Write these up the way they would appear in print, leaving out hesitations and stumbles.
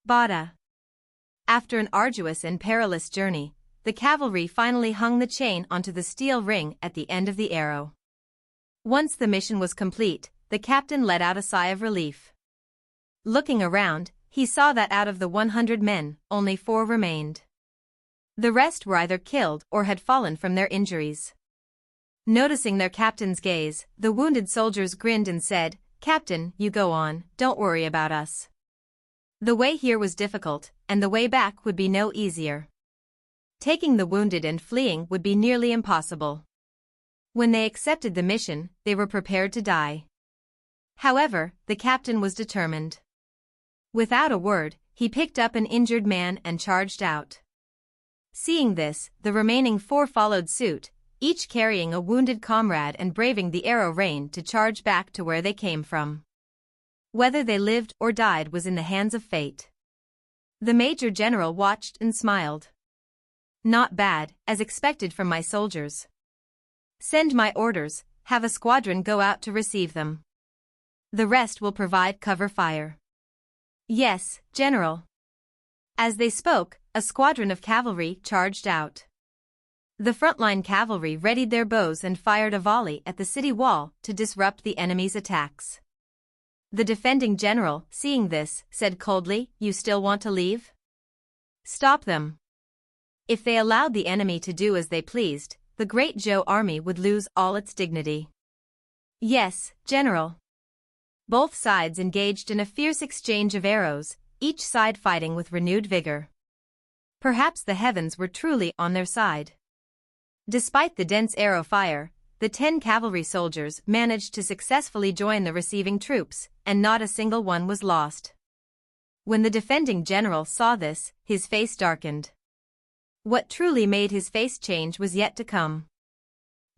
Bada. After an arduous and perilous journey, the cavalry finally hung the chain onto the steel ring at the end of the arrow. Once the mission was complete, the captain let out a sigh of relief. Looking around, he saw that out of the 100 men, only 4 remained. The rest were either killed or had fallen from their injuries. Noticing their captain's gaze, the wounded soldiers grinned and said, "Captain, you go on, don't worry about us. The way here was difficult, and the way back would be no easier. Taking the wounded and fleeing would be nearly impossible." When they accepted the mission, they were prepared to die. However, the captain was determined. Without a word, he picked up an injured man and charged out. Seeing this, the remaining 4 followed suit, each carrying a wounded comrade and braving the arrow rain to charge back to where they came from. Whether they lived or died was in the hands of fate. The major general watched and smiled. "Not bad, as expected from my soldiers. Send my orders, have a squadron go out to receive them. The rest will provide cover fire." "Yes, General." As they spoke, a squadron of cavalry charged out. The frontline cavalry readied their bows and fired a volley at the city wall to disrupt the enemy's attacks. The defending general, seeing this, said coldly, "You still want to leave? Stop them." If they allowed the enemy to do as they pleased, the Great Xia army would lose all its dignity. "Yes, General." Both sides engaged in a fierce exchange of arrows, each side fighting with renewed vigor. Perhaps the heavens were truly on their side. Despite the dense arrow fire, the 10 cavalry soldiers managed to successfully join the receiving troops, and not a single one was lost. When the defending general saw this, his face darkened. What truly made his face change was yet to come.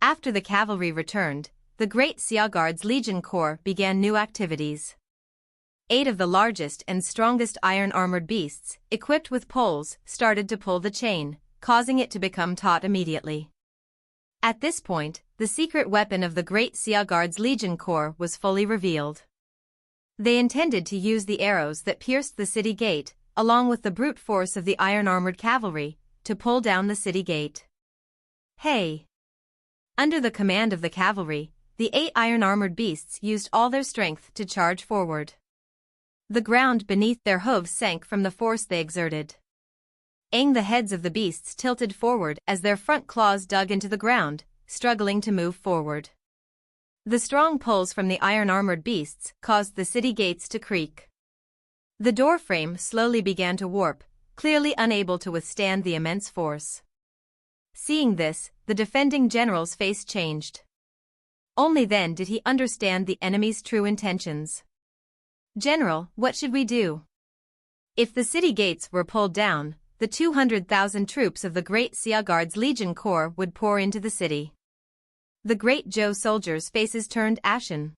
After the cavalry returned, the Great Xia Guard's Legion Corps began new activities. 8 of the largest and strongest iron-armored beasts, equipped with poles, started to pull the chain, causing it to become taut immediately. At this point, the secret weapon of the Great Xia Guard's Legion Corps was fully revealed. They intended to use the arrows that pierced the city gate, along with the brute force of the iron-armored cavalry, to pull down the city gate. Hey! Under the command of the cavalry, the 8 iron-armored beasts used all their strength to charge forward. The ground beneath their hooves sank from the force they exerted. The heads of the beasts tilted forward as their front claws dug into the ground, struggling to move forward. The strong pulls from the iron-armored beasts caused the city gates to creak. The door frame slowly began to warp, clearly unable to withstand the immense force. Seeing this, the defending general's face changed. Only then did he understand the enemy's true intentions. "General, what should we do?" If the city gates were pulled down, the 200,000 troops of the Great Xia Guard's Legion Corps would pour into the city. The Great Xia soldiers' faces turned ashen.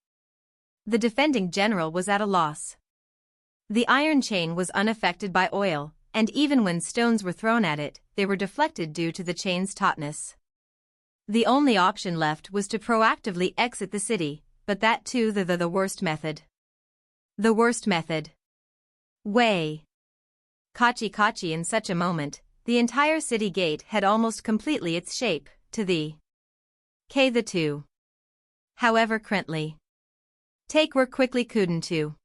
The defending general was at a loss. The iron chain was unaffected by oil, and even when stones were thrown at it, they were deflected due to the chain's tautness. The only option left was to proactively exit the city, but that too the worst method. The worst method. Way. Kachi in such a moment, the entire city gate had almost completely its shape, to the K the two. However currently. Take were quickly couldn't to.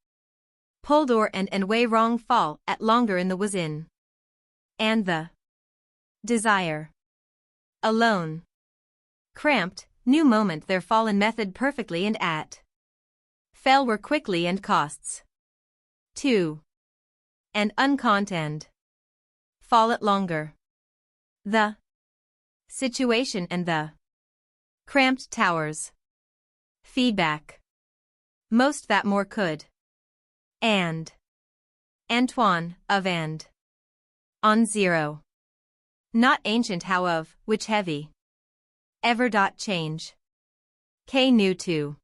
Pulled or and way wrong fall at longer in the was in. And the desire. Alone. Cramped, new moment their fallen method perfectly and at. Fell were quickly and costs. 2. And uncontent. Fall at longer. The situation and the cramped towers. Feedback. Most that more could. And Antoine, of and on 0. Not ancient how of, which heavy. Ever. Change. K new to.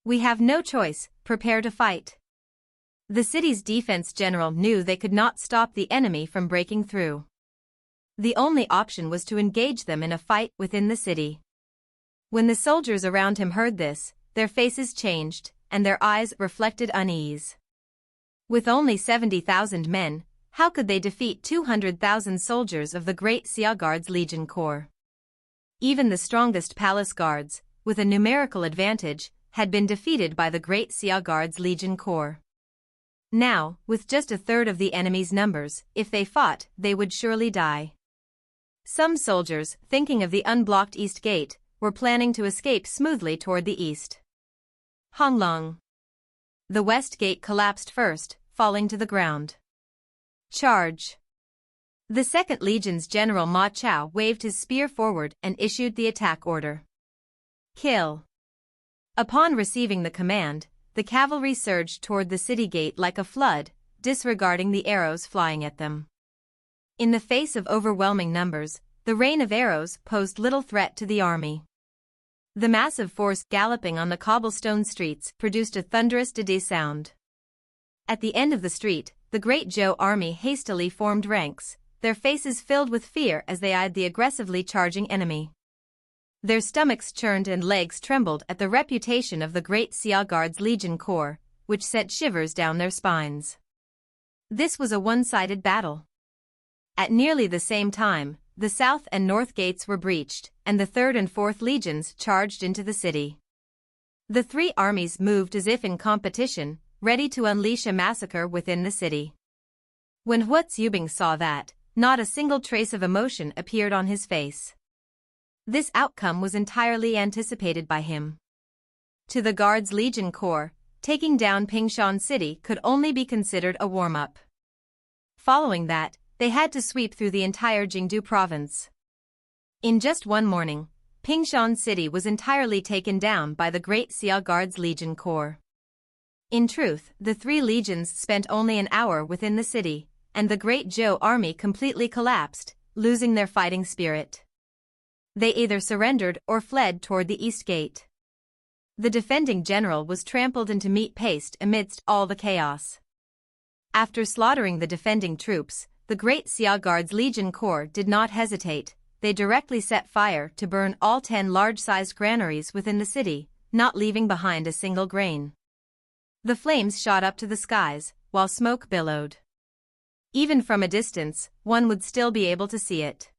We have no choice, prepare to fight. The city's defense general knew they could not stop the enemy from breaking through. The only option was to engage them in a fight within the city. When the soldiers around him heard this, their faces changed, and their eyes reflected unease. With only 70,000 men, how could they defeat 200,000 soldiers of the Great Xia Guard's Legion Corps? Even the strongest palace guards, with a numerical advantage, had been defeated by the Great Xia Guard's Legion Corps. Now, with just a third of the enemy's numbers, if they fought, they would surely die. Some soldiers, thinking of the unblocked East Gate, were planning to escape smoothly toward the east. Honglong. The West Gate collapsed first, falling to the ground. Charge! The 2nd Legion's General Ma Chao waved his spear forward and issued the attack order. Kill! Upon receiving the command, the cavalry surged toward the city gate like a flood, disregarding the arrows flying at them. In the face of overwhelming numbers, the rain of arrows posed little threat to the army. The massive force galloping on the cobblestone streets produced a thunderous didi sound. At the end of the street, the Great Zhou army hastily formed ranks, their faces filled with fear as they eyed the aggressively charging enemy. Their stomachs churned and legs trembled at the reputation of the Great Xia Guard's Legion Corps, which sent shivers down their spines. This was a one-sided battle. At nearly the same time, the south and north gates were breached, and the 3rd and 4th Legions charged into the city. The three armies moved as if in competition, ready to unleash a massacre within the city. When Huatsubing saw that, not a single trace of emotion appeared on his face. This outcome was entirely anticipated by him. To the Guard's Legion Corps, taking down Pingshan City could only be considered a warm-up. Following that, they had to sweep through the entire Jingdu province. In just one morning, Pingshan City was entirely taken down by the Great Xia Guard's Legion Corps. In truth, the three legions spent only an hour within the city, and the Great Zhou army completely collapsed, losing their fighting spirit. They either surrendered or fled toward the East Gate. The defending general was trampled into meat paste amidst all the chaos. After slaughtering the defending troops, the Great Xia Guard's Legion Corps did not hesitate. They directly set fire to burn all 10 large-sized granaries within the city, not leaving behind a single grain. The flames shot up to the skies, while smoke billowed. Even from a distance, one would still be able to see it.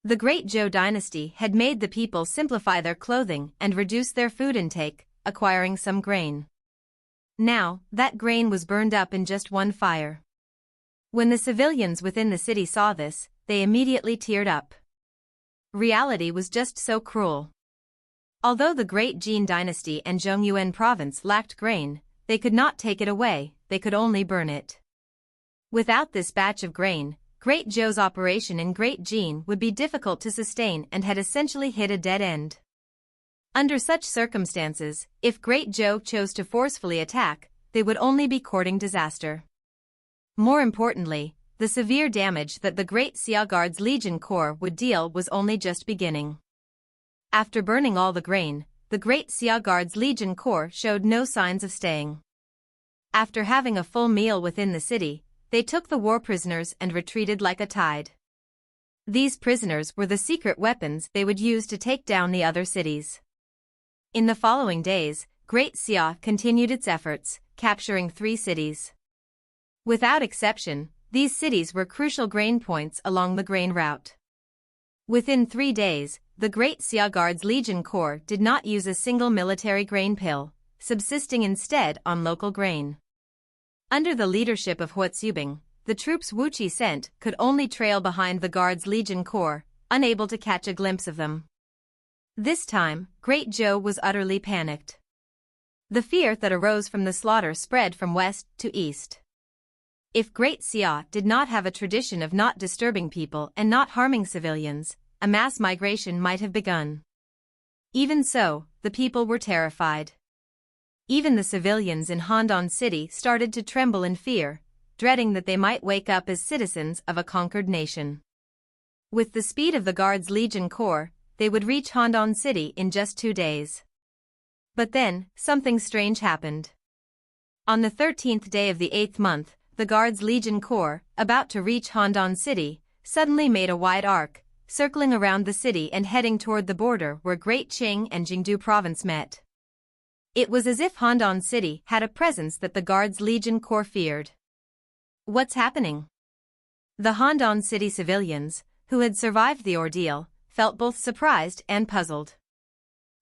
The Great Zhou dynasty had made the people simplify their clothing and reduce their food intake, acquiring some grain. Now, that grain was burned up in just one fire. When the civilians within the city saw this, they immediately teared up. Reality was just so cruel. Although the Great Jin dynasty and Zhongyuan province lacked grain, they could not take it away, they could only burn it. Without this batch of grain, Great Zhou's operation in Great Jin would be difficult to sustain and had essentially hit a dead end. Under such circumstances, if Great Zhou chose to forcefully attack, they would only be courting disaster. More importantly, the severe damage that the Great Xia Guard's Legion Corps would deal was only just beginning. After burning all the grain, the Great Xia Guard's Legion Corps showed no signs of staying. After having a full meal within the city, they took the war prisoners and retreated like a tide. These prisoners were the secret weapons they would use to take down the other cities. In the following days, Great Xia continued its efforts, capturing 3 cities. Without exception, these cities were crucial grain points along the grain route. Within 3 days, the Great Xia Guard's Legion Corps did not use a single military grain pill, subsisting instead on local grain. Under the leadership of Huatsubing, the troops Wu Qi sent could only trail behind the Guard's Legion Corps, unable to catch a glimpse of them. This time, Great Zhou was utterly panicked. The fear that arose from the slaughter spread from west to east. If Great Xia did not have a tradition of not disturbing people and not harming civilians, a mass migration might have begun. Even so, the people were terrified. Even the civilians in Handan City started to tremble in fear, dreading that they might wake up as citizens of a conquered nation. With the speed of the Guard's Legion Corps, they would reach Handan City in just 2 days. But then, something strange happened. On the 13th day of the 8th month, the Guard's Legion Corps, about to reach Handan City, suddenly made a wide arc, circling around the city and heading toward the border where Great Qing and Jingdu province met. It was as if Handan City had a presence that the Guards Legion Corps feared. What's happening? The Handan City civilians, who had survived the ordeal, felt both surprised and puzzled.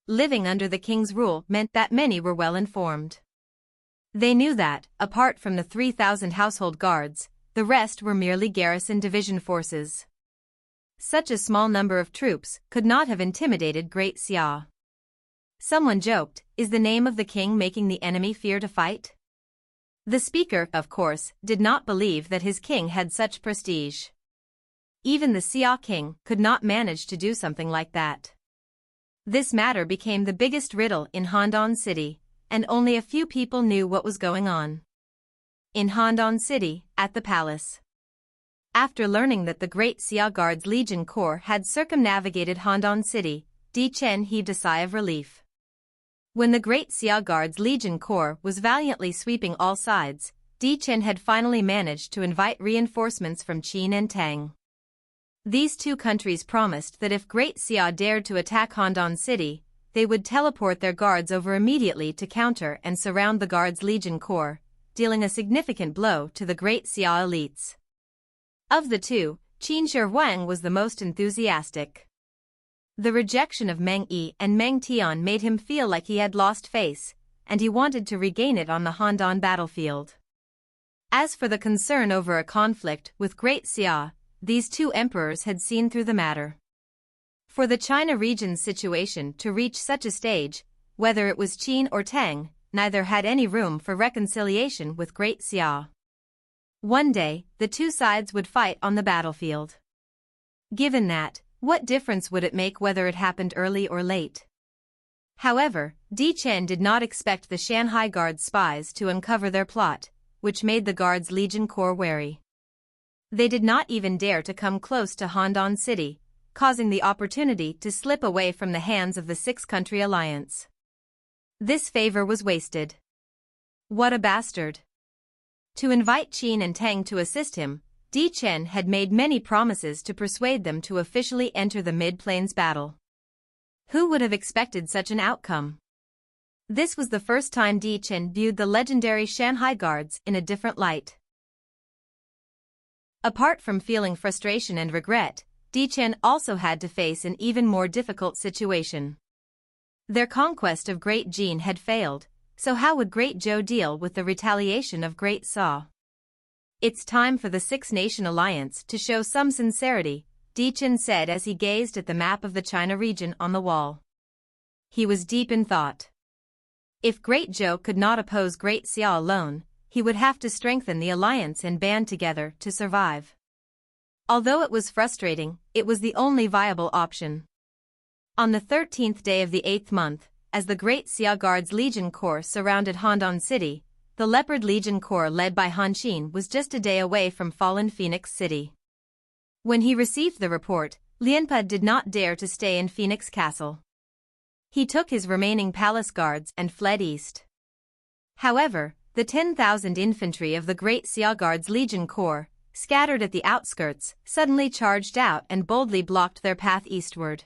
Living under the king's rule meant that many were well informed. They knew that, apart from the 3,000 household guards, the rest were merely garrison division forces. Such a small number of troops could not have intimidated Great Xia. Someone joked, "Is the name of the king making the enemy fear to fight?" The speaker, of course, did not believe that his king had such prestige. Even the Xia king could not manage to do something like that. This matter became the biggest riddle in Handan City, and only a few people knew what was going on. In Handan City, at the palace. After learning that the Great Xia Guards Legion Corps had circumnavigated Handan City, Chen heaved a sigh of relief. When the Great Xia Guards Legion Corps was valiantly sweeping all sides, Chen had finally managed to invite reinforcements from Qing and Tang. These two countries promised that if Great Xia dared to attack Handan City, they would teleport their guards over immediately to counter and surround the Guards Legion Corps, dealing a significant blow to the Great Xia elites. Of the two, Qin Shi Huang was the most enthusiastic. The rejection of Meng Yi and Meng Tian made him feel like he had lost face, and he wanted to regain it on the Handan battlefield. As for the concern over a conflict with Great Xia, these two emperors had seen through the matter. For the China region's situation to reach such a stage, whether it was Qin or Tang, neither had any room for reconciliation with Great Xia. One day, the two sides would fight on the battlefield. Given that, what difference would it make whether it happened early or late? However, Chen did not expect the Shanghai Guards spies to uncover their plot, which made the Guards Legion Corps wary. They did not even dare to come close to Handan City, causing the opportunity to slip away from the hands of the six-country alliance. This favor was wasted. What a bastard! To invite Qin and Tang to assist him, Chen had made many promises to persuade them to officially enter the Mid-Plains battle. Who would have expected such an outcome? This was the first time Chen viewed the legendary Shanghai Guards in a different light. Apart from feeling frustration and regret, Chen also had to face an even more difficult situation. Their conquest of Great Jin had failed, so how would Great Zhou deal with the retaliation of Great Xia? "It's time for the Six-Nation Alliance to show some sincerity," Chen said as he gazed at the map of the China region on the wall. He was deep in thought. If Great Zhou could not oppose Great Xia alone, he would have to strengthen the alliance and band together to survive. Although it was frustrating, it was the only viable option. On the 13th day of the 8th month, as the Great Xia Guards Legion Corps surrounded Handan City, the Leopard Legion Corps led by Han Xin was just a day away from fallen Phoenix City. When he received the report, Lianpa did not dare to stay in Phoenix Castle. He took his remaining palace guards and fled east. However, the 10,000 infantry of the Great Xia Guards Legion Corps, scattered at the outskirts, suddenly charged out and boldly blocked their path eastward.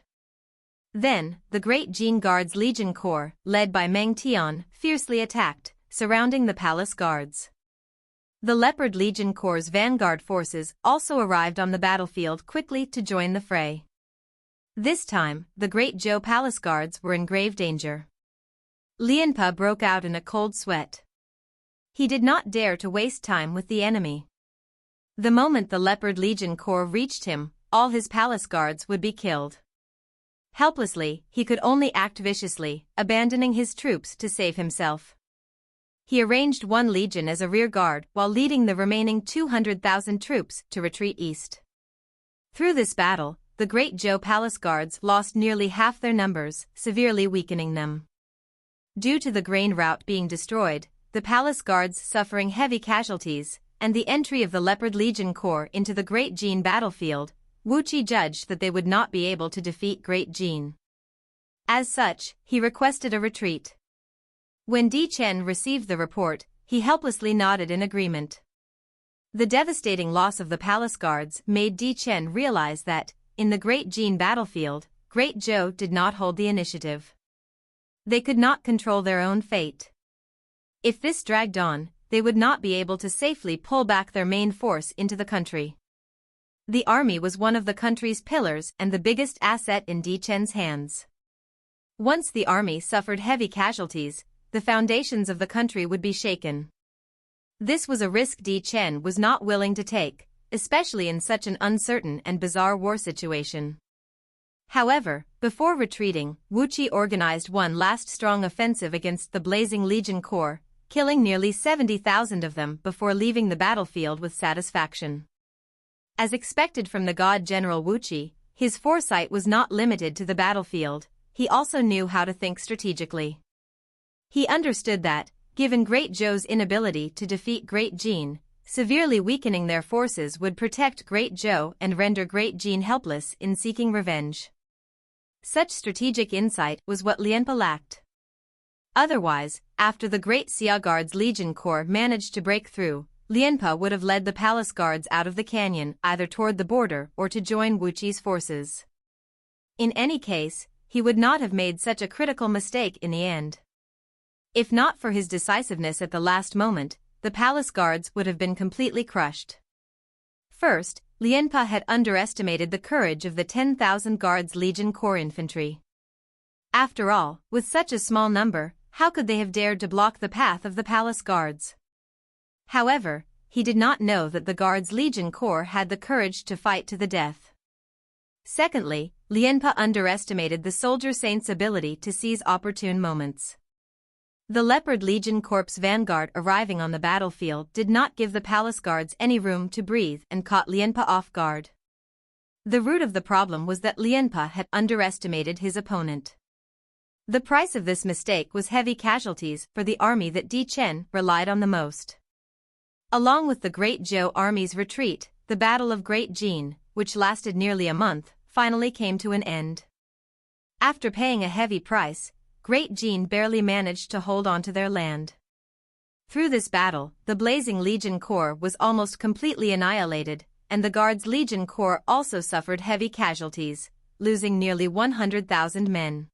Then, the Great Jin Guards Legion Corps, led by Meng Tian, fiercely attacked, surrounding the palace guards. The Leopard Legion Corps' vanguard forces also arrived on the battlefield quickly to join the fray. This time, the Great Zhou Palace Guards were in grave danger. Lianpa broke out in a cold sweat. He did not dare to waste time with the enemy. The moment the Leopard Legion Corps reached him, all his palace guards would be killed. Helplessly, he could only act viciously, abandoning his troops to save himself. He arranged one legion as a rear guard while leading the remaining 200,000 troops to retreat east. Through this battle, the Great Zhou Palace Guards lost nearly half their numbers, severely weakening them. Due to the grain route being destroyed, the palace guards suffering heavy casualties, and the entry of the Leopard Legion Corps into the Great Jin battlefield, Wu Qi judged that they would not be able to defeat Great Jin. As such, he requested a retreat. When Chen received the report, he helplessly nodded in agreement. The devastating loss of the palace guards made Chen realize that, in the Great Jin battlefield, Great Zhou did not hold the initiative. They could not control their own fate. If this dragged on, they would not be able to safely pull back their main force into the country. The army was one of the country's pillars and the biggest asset in Chen's hands. Once the army suffered heavy casualties, the foundations of the country would be shaken. This was a risk Chen was not willing to take, especially in such an uncertain and bizarre war situation. However, before retreating, Wuqi organized one last strong offensive against the Blazing Legion Corps, killing nearly 70,000 of them before leaving the battlefield with satisfaction. As expected from the god General Wuqi, his foresight was not limited to the battlefield, he also knew how to think strategically. He understood that, given Great Zhou's inability to defeat Great Jin, severely weakening their forces would protect Great Zhou and render Great Jin helpless in seeking revenge. Such strategic insight was what Lianpa lacked. Otherwise, after the Great Xia Guards Legion Corps managed to break through, Lianpa would have led the palace guards out of the canyon either toward the border or to join Wuqi's forces. In any case, he would not have made such a critical mistake in the end. If not for his decisiveness at the last moment, the palace guards would have been completely crushed. First, Lianpa had underestimated the courage of the 10,000 Guards Legion Corps infantry. After all, with such a small number, how could they have dared to block the path of the palace guards? However, he did not know that the Guards Legion Corps had the courage to fight to the death. Secondly, Lianpa underestimated the soldier saint's ability to seize opportune moments. The Leopard Legion Corps vanguard arriving on the battlefield did not give the palace guards any room to breathe and caught Lianpa off guard. The root of the problem was that Lianpa had underestimated his opponent. The price of this mistake was heavy casualties for the army that Chen relied on the most. Along with the Great Zhou army's retreat, the Battle of Great Jin, which lasted nearly a month, finally came to an end. After paying a heavy price, Great Jin barely managed to hold on to their land. Through this battle, the Blazing Legion Corps was almost completely annihilated, and the Guards Legion Corps also suffered heavy casualties, losing nearly 100,000 men.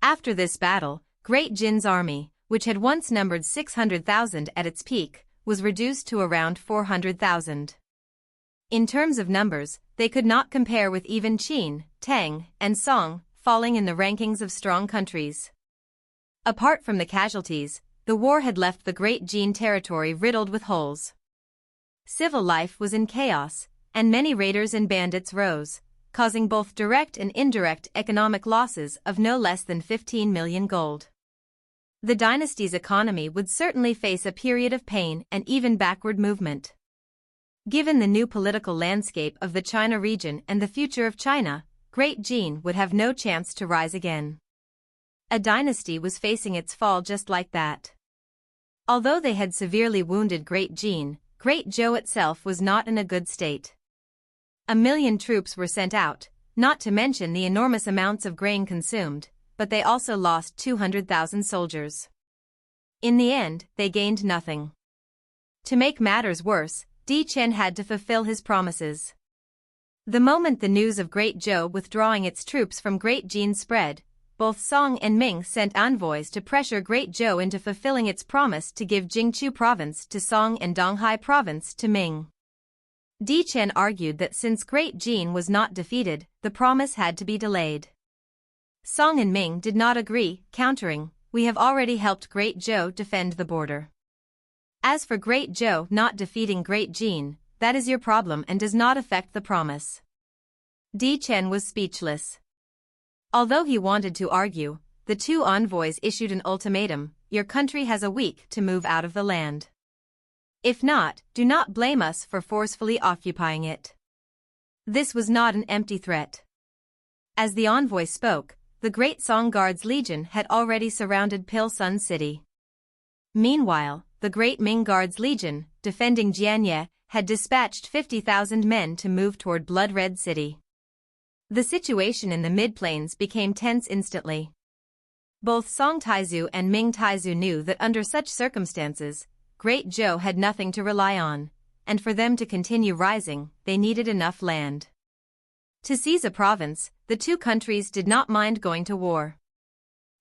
After this battle, Great Jin's army, which had once numbered 600,000 at its peak, was reduced to around 400,000. In terms of numbers, they could not compare with even Qing, Tang, and Song, falling in the rankings of strong countries. Apart from the casualties, the war had left the Great Jin territory riddled with holes. Civil life was in chaos, and many raiders and bandits rose, causing both direct and indirect economic losses of no less than 15 million gold. The dynasty's economy would certainly face a period of pain and even backward movement. Given the new political landscape of the China region and the future of China, Great Jin would have no chance to rise again. A dynasty was facing its fall just like that. Although they had severely wounded Great Jin, Great Zhou itself was not in a good state. 1 million troops were sent out, not to mention the enormous amounts of grain consumed, but they also lost 200,000 soldiers. In the end, they gained nothing. To make matters worse, Chen had to fulfill his promises. The moment the news of Great Zhou withdrawing its troops from Great Jin spread, both Song and Ming sent envoys to pressure Great Zhou into fulfilling its promise to give Jingqiu province to Song and Donghai province to Ming. Chen argued that since Great Jin was not defeated, the promise had to be delayed. Song and Ming did not agree, countering, "We have already helped Great Zhou defend the border. As for Great Zhou not defeating Great Jin, that is your problem and does not affect the promise." Chen was speechless. Although he wanted to argue, the two envoys issued an ultimatum: "Your country has a week to move out of the land. If not, do not blame us for forcefully occupying it." This was not an empty threat. As the envoy spoke, the Great Song Guards Legion had already surrounded Pilsun City. Meanwhile, the Great Ming Guards Legion, defending Jianye, had dispatched 50,000 men to move toward Blood Red City. The situation in the mid-plains became tense instantly. Both Song Taizu and Ming Taizu knew that under such circumstances, Great Zhou had nothing to rely on, and for them to continue rising, they needed enough land. To seize a province, the two countries did not mind going to war.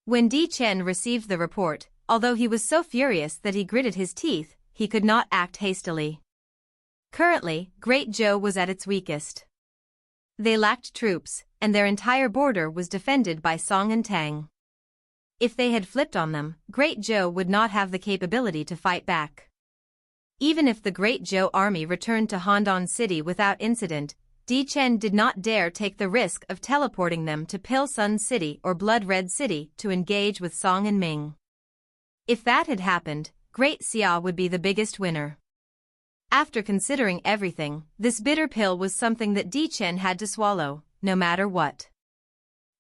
When Chen received the report, although he was so furious that he gritted his teeth, he could not act hastily. Currently, Great Xia was at its weakest. They lacked troops, and their entire border was defended by Song and Tang. If they had flipped on them, Great Xia would not have the capability to fight back. Even if the Great Xia army returned to Handan City without incident, Chen did not dare take the risk of teleporting them to Pil Sun City or Blood Red City to engage with Song and Ming. If that had happened, Great Xia would be the biggest winner. After considering everything, this bitter pill was something that Chen had to swallow, no matter what.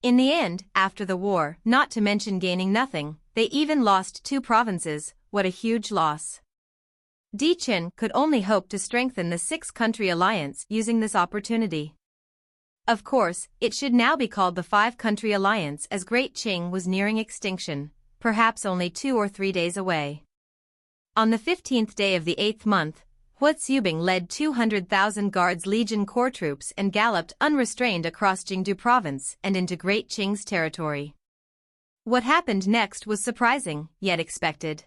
In the end, after the war, not to mention gaining nothing, they even lost 2 provinces. What a huge loss. Chen could only hope to strengthen the 6-country alliance using this opportunity. Of course, it should now be called the 5-country alliance as Great Qing was nearing extinction, perhaps only 2 or 3 days away. On the 15th day of the 8th month, Xihai led 200,000 Guards Legion Corps troops and galloped unrestrained across Jingdu province and into Great Qing's territory. What happened next was surprising, yet expected.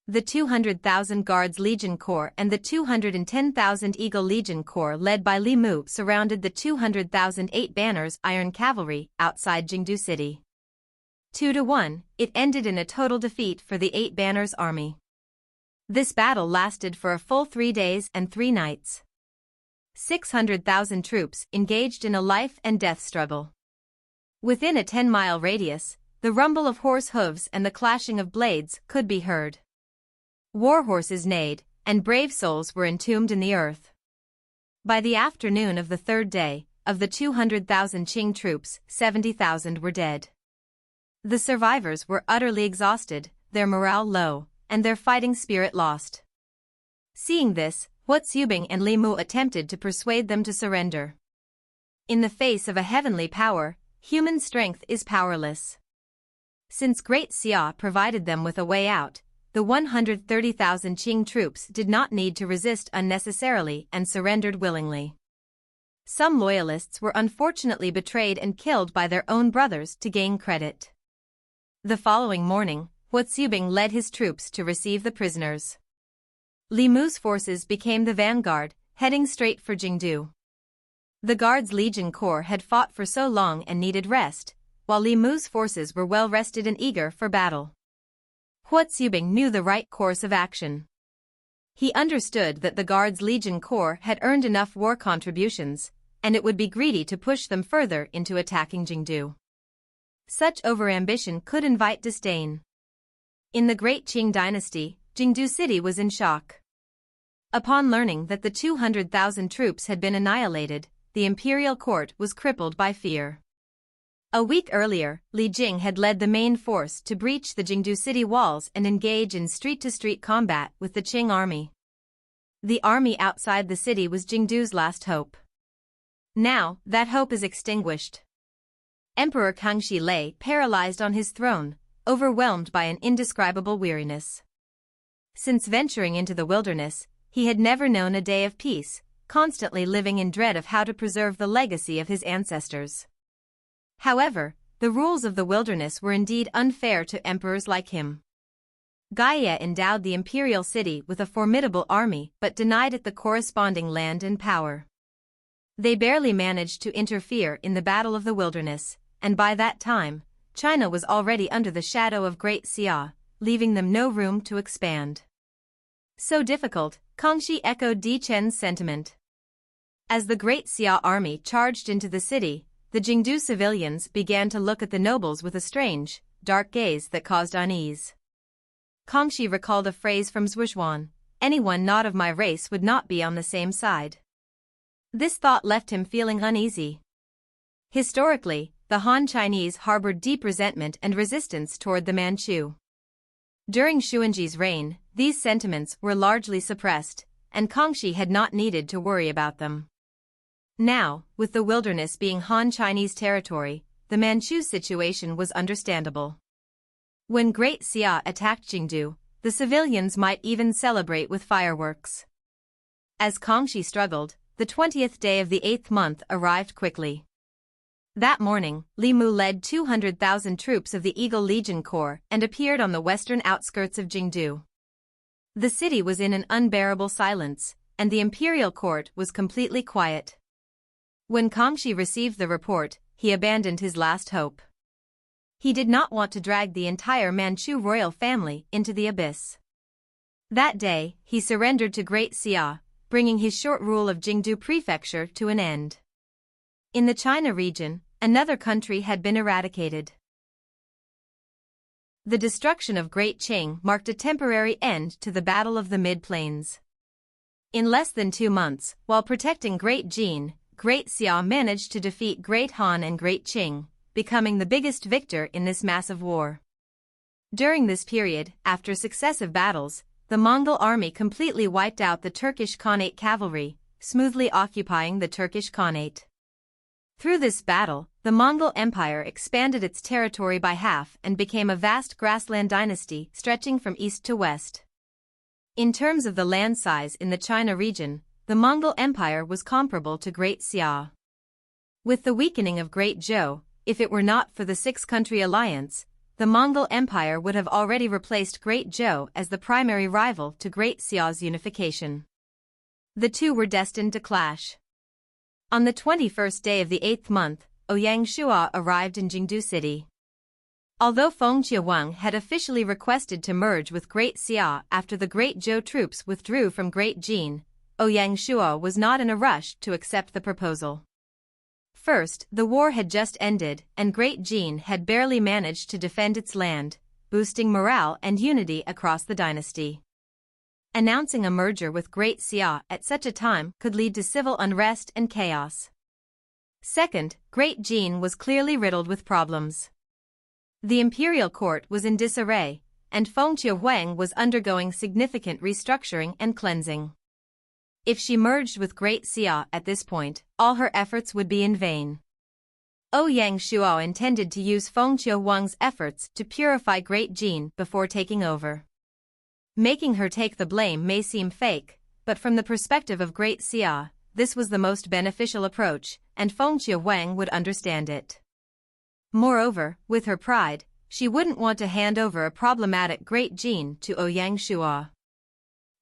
The 200,000 Guards Legion Corps and the 210,000 Eagle Legion Corps led by Li Mu surrounded the 200,000 8 Banners Iron Cavalry outside Jingdu City. 2-1, it ended in a total defeat for the 8 Banners army. This battle lasted for a full 3 days and 3 nights. 600,000 troops engaged in a life-and-death struggle. Within a 10-mile radius, the rumble of horse hooves and the clashing of blades could be heard. War horses neighed, and brave souls were entombed in the earth. By the afternoon of the 3rd day, of the 200,000 Qing troops, 70,000 were dead. The survivors were utterly exhausted, their morale low, and their fighting spirit lost. Seeing this, Xihai and Li Mu attempted to persuade them to surrender. In the face of a heavenly power, human strength is powerless. Since Great Xia provided them with a way out, the 130,000 Qing troops did not need to resist unnecessarily and surrendered willingly. Some loyalists were unfortunately betrayed and killed by their own brothers to gain credit. The following morning, Xihai led his troops to receive the prisoners. Li Mu's forces became the vanguard, heading straight for Jingdu. The Guards Legion Corps had fought for so long and needed rest, while Li Mu's forces were well rested and eager for battle. Xihai knew the right course of action. He understood that the Guards Legion Corps had earned enough war contributions, and it would be greedy to push them further into attacking Jingdu. Such overambition could invite disdain. In the Great Qing dynasty, Jingdu City was in shock. Upon learning that the 200,000 troops had been annihilated, the imperial court was crippled by fear. A week earlier, Li Jing had led the main force to breach the Jingdu city walls and engage in street-to-street combat with the Qing army. The army outside the city was Jingdu's last hope. Now, that hope is extinguished. Emperor Kangxi lay paralyzed on his throne, overwhelmed by an indescribable weariness. Since venturing into the wilderness, he had never known a day of peace, constantly living in dread of how to preserve the legacy of his ancestors. However, the rules of the wilderness were indeed unfair to emperors like him. Gaia endowed the imperial city with a formidable army but denied it the corresponding land and power. They barely managed to interfere in the Battle of the Wilderness, and by that time, China was already under the shadow of Great Xia, leaving them no room to expand. So difficult, Kangxi echoed Chen's sentiment. As the Great Xia army charged into the city, the Jingdu civilians began to look at the nobles with a strange, dark gaze that caused unease. Kangxi recalled a phrase from Zhuan, "Anyone not of my race would not be on the same side." This thought left him feeling uneasy. Historically, the Han Chinese harbored deep resentment and resistance toward the Manchu. During Xuanji's reign, these sentiments were largely suppressed, and Kangxi had not needed to worry about them. Now, with the wilderness being Han Chinese territory, the Manchu situation was understandable. When Great Xia attacked Jingdu, the civilians might even celebrate with fireworks. As Kangxi struggled, the 20th day of the 8th month arrived quickly. That morning, Li Mu led 200,000 troops of the Eagle Legion Corps and appeared on the western outskirts of Jingdu. The city was in an unbearable silence, and the imperial court was completely quiet. When Kangxi received the report, he abandoned his last hope. He did not want to drag the entire Manchu royal family into the abyss. That day, he surrendered to Great Xia, bringing his short rule of Jingdu Prefecture to an end. In the China region, another country had been eradicated. The destruction of Great Qing marked a temporary end to the Battle of the Mid-Plains. In less than 2 months, while protecting Great Jin, Great Xia managed to defeat Great Han and Great Qing, becoming the biggest victor in this massive war. During this period, after successive battles, the Mongol army completely wiped out the Turkish Khanate cavalry, smoothly occupying the Turkish Khanate. Through this battle, the Mongol Empire expanded its territory by half and became a vast grassland dynasty stretching from east to west. In terms of the land size in the China region, the Mongol Empire was comparable to Great Xia. With the weakening of Great Zhou, if it were not for the six-country alliance, the Mongol Empire would have already replaced Great Zhou as the primary rival to Great Xia's unification. The two were destined to clash. On the 21st day of the 8th month, Ouyang Shua arrived in Jingdu City. Although Feng Qiawang had officially requested to merge with Great Xia after the Great Zhou troops withdrew from Great Jin, Ouyang Shua was not in a rush to accept the proposal. First, the war had just ended, and Great Jin had barely managed to defend its land, boosting morale and unity across the dynasty. Announcing a merger with Great Xia at such a time could lead to civil unrest and chaos. Second, Great Jin was clearly riddled with problems. The imperial court was in disarray, and Feng Qiawang was undergoing significant restructuring and cleansing. If she merged with Great Xia at this point, all her efforts would be in vain. Ouyang Shua intended to use Feng Qiawang's efforts to purify Great Jin before taking over. Making her take the blame may seem fake, but from the perspective of Great Xia, this was the most beneficial approach, and Feng Qiawang would understand it. Moreover, with her pride, she wouldn't want to hand over a problematic Great Jin to Ouyang Shua.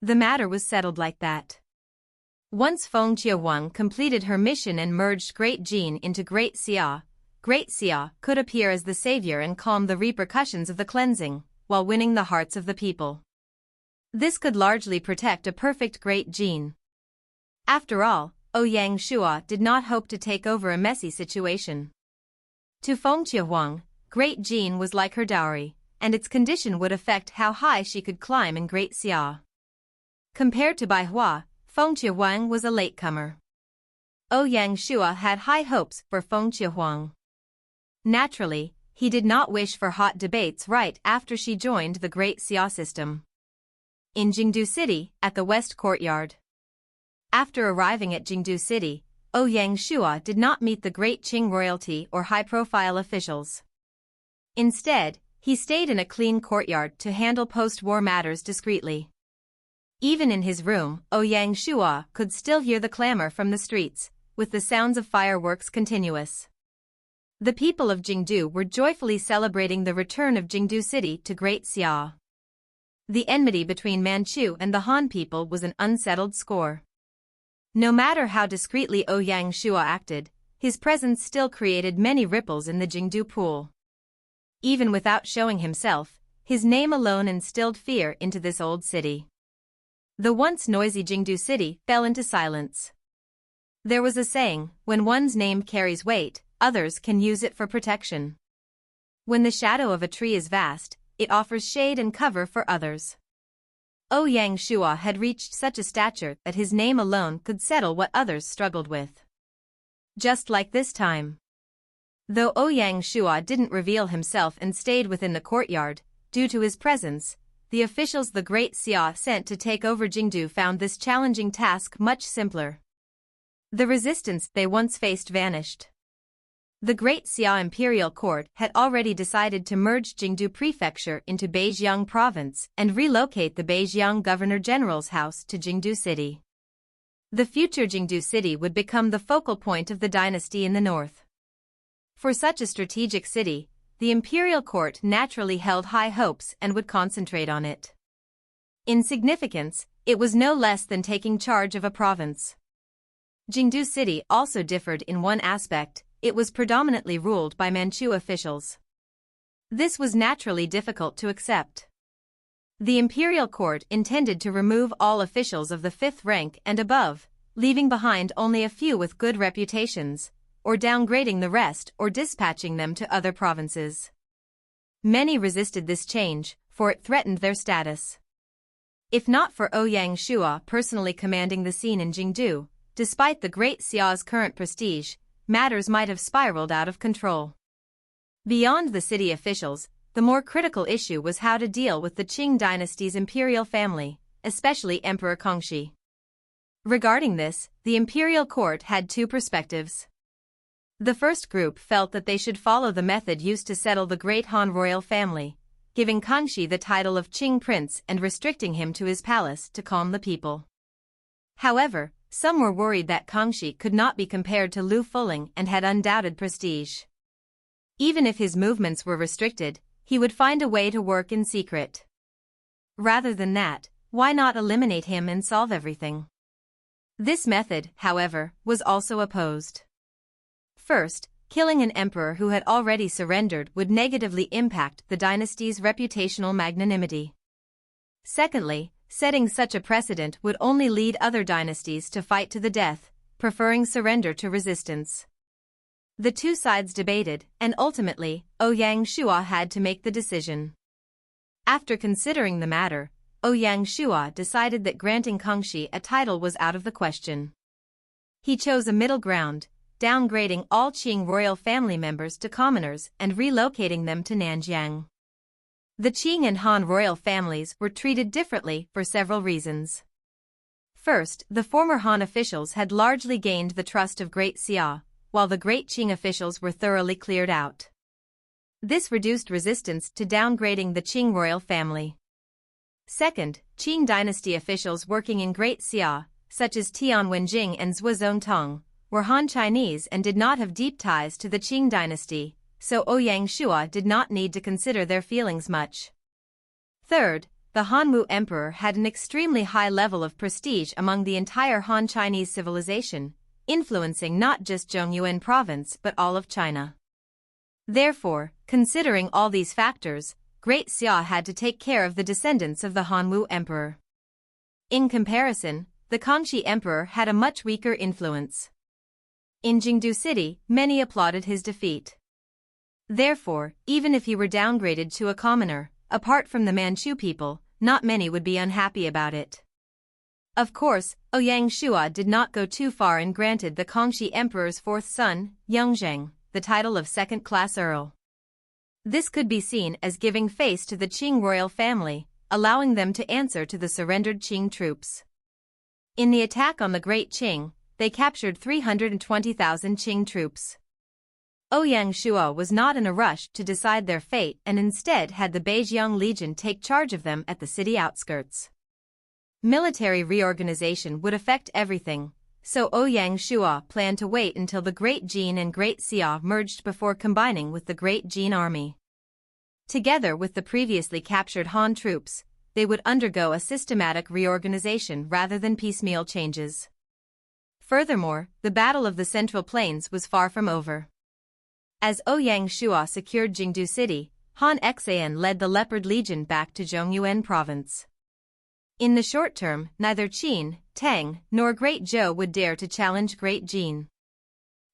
The matter was settled like that. Once Feng Qiawang completed her mission and merged Great Jin into Great Xia could appear as the savior and calm the repercussions of the cleansing, while winning the hearts of the people. This could largely protect a perfect Great Jin. After all, Ouyang Shua did not hope to take over a messy situation. To Feng Qiawang, Great Jin was like her dowry, and its condition would affect how high she could climb in Great Xia. Compared to Bai Hua, Feng Qiawang was a latecomer. Ouyang Shua had high hopes for Feng Qiawang. Naturally, he did not wish for hot debates right after she joined the Great Xia system. In Jingdu City, at the West Courtyard. After arriving at Jingdu City, Ouyang Shua did not meet the Great Qing royalty or high-profile officials. Instead, he stayed in a clean courtyard to handle post-war matters discreetly. Even in his room, Ouyang Shua could still hear the clamor from the streets, with the sounds of fireworks continuous. The people of Jingdu were joyfully celebrating the return of Jingdu City to Great Xia. The enmity between Manchu and the Han people was an unsettled score. No matter how discreetly Ouyang Shua acted, his presence still created many ripples in the Jingdu pool. Even without showing himself, his name alone instilled fear into this old city. The once noisy Jingdu City fell into silence. There was a saying, when one's name carries weight, others can use it for protection. When the shadow of a tree is vast, it offers shade and cover for others. Ouyang Shua had reached such a stature that his name alone could settle what others struggled with. Just like this time. Though Ouyang Shua didn't reveal himself and stayed within the courtyard, due to his presence, the officials the Great Xia sent to take over Jingdu found this challenging task much simpler. The resistance they once faced vanished. The Great Xia Imperial Court had already decided to merge Jingdu Prefecture into Beijiang Province and relocate the Beijiang Governor-General's house to Jingdu City. The future Jingdu City would become the focal point of the dynasty in the north. For such a strategic city, the imperial court naturally held high hopes and would concentrate on it. In significance, it was no less than taking charge of a province. Jingdu City also differed in one aspect: it was predominantly ruled by Manchu officials. This was naturally difficult to accept. The imperial court intended to remove all officials of the 5th rank and above, leaving behind only a few with good reputations, or downgrading the rest or dispatching them to other provinces. Many resisted this change, for it threatened their status. If not for Ouyang Shua personally commanding the scene in Jingdu, despite the Great Xia's current prestige, matters might have spiraled out of control. Beyond the city officials, the more critical issue was how to deal with the Qing dynasty's imperial family, especially Emperor Kangxi. Regarding this, the imperial court had two perspectives. The first group felt that they should follow the method used to settle the great Han royal family, giving Kangxi the title of Qing prince and restricting him to his palace to calm the people. However, some were worried that Kangxi could not be compared to Lu Fuling and had undoubted prestige. Even if his movements were restricted, he would find a way to work in secret. Rather than that, why not eliminate him and solve everything? This method, however, was also opposed. First, killing an emperor who had already surrendered would negatively impact the dynasty's reputational magnanimity. Secondly, setting such a precedent would only lead other dynasties to fight to the death, preferring surrender to resistance. The two sides debated, and ultimately, Ouyang Shua had to make the decision. After considering the matter, Ouyang Shua decided that granting Kangxi a title was out of the question. He chose a middle ground, downgrading all Qing royal family members to commoners and relocating them to Nanjiang. The Qing and Han royal families were treated differently for several reasons. First, the former Han officials had largely gained the trust of Great Xia, while the Great Qing officials were thoroughly cleared out. This reduced resistance to downgrading the Qing royal family. Second, Qing dynasty officials working in Great Xia, such as Tian Wenjing and Zhuo Zongtong, were Han Chinese and did not have deep ties to the Qing dynasty, so Ouyang Shua did not need to consider their feelings much. Third, the Hanwu emperor had an extremely high level of prestige among the entire Han Chinese civilization, influencing not just Zhongyuan province but all of China. Therefore, considering all these factors, Great Xia had to take care of the descendants of the Hanwu emperor. In comparison, the Kangxi emperor had a much weaker influence. In Jingdu City, many applauded his defeat. Therefore, even if he were downgraded to a commoner, apart from the Manchu people, not many would be unhappy about it. Of course, Ouyang Shua did not go too far and granted the Kangxi emperor's fourth son, Yongzheng, the title of second-class earl. This could be seen as giving face to the Qing royal family, allowing them to answer to the surrendered Qing troops. In the attack on the Great Qing, they captured 320,000 Qing troops. Ouyang Shua was not in a rush to decide their fate and instead had the Beijiang Legion take charge of them at the city outskirts. Military reorganization would affect everything, so Ouyang Shua planned to wait until the Great Jin and Great Xia merged before combining with the Great Jin army. Together with the previously captured Han troops, they would undergo a systematic reorganization rather than piecemeal changes. Furthermore, the Battle of the Central Plains was far from over. As Ouyang Shua secured Jingdu City, Han Xian led the Leopard Legion back to Zhongyuan province. In the short term, neither Qin, Tang, nor Great Zhou would dare to challenge Great Jin.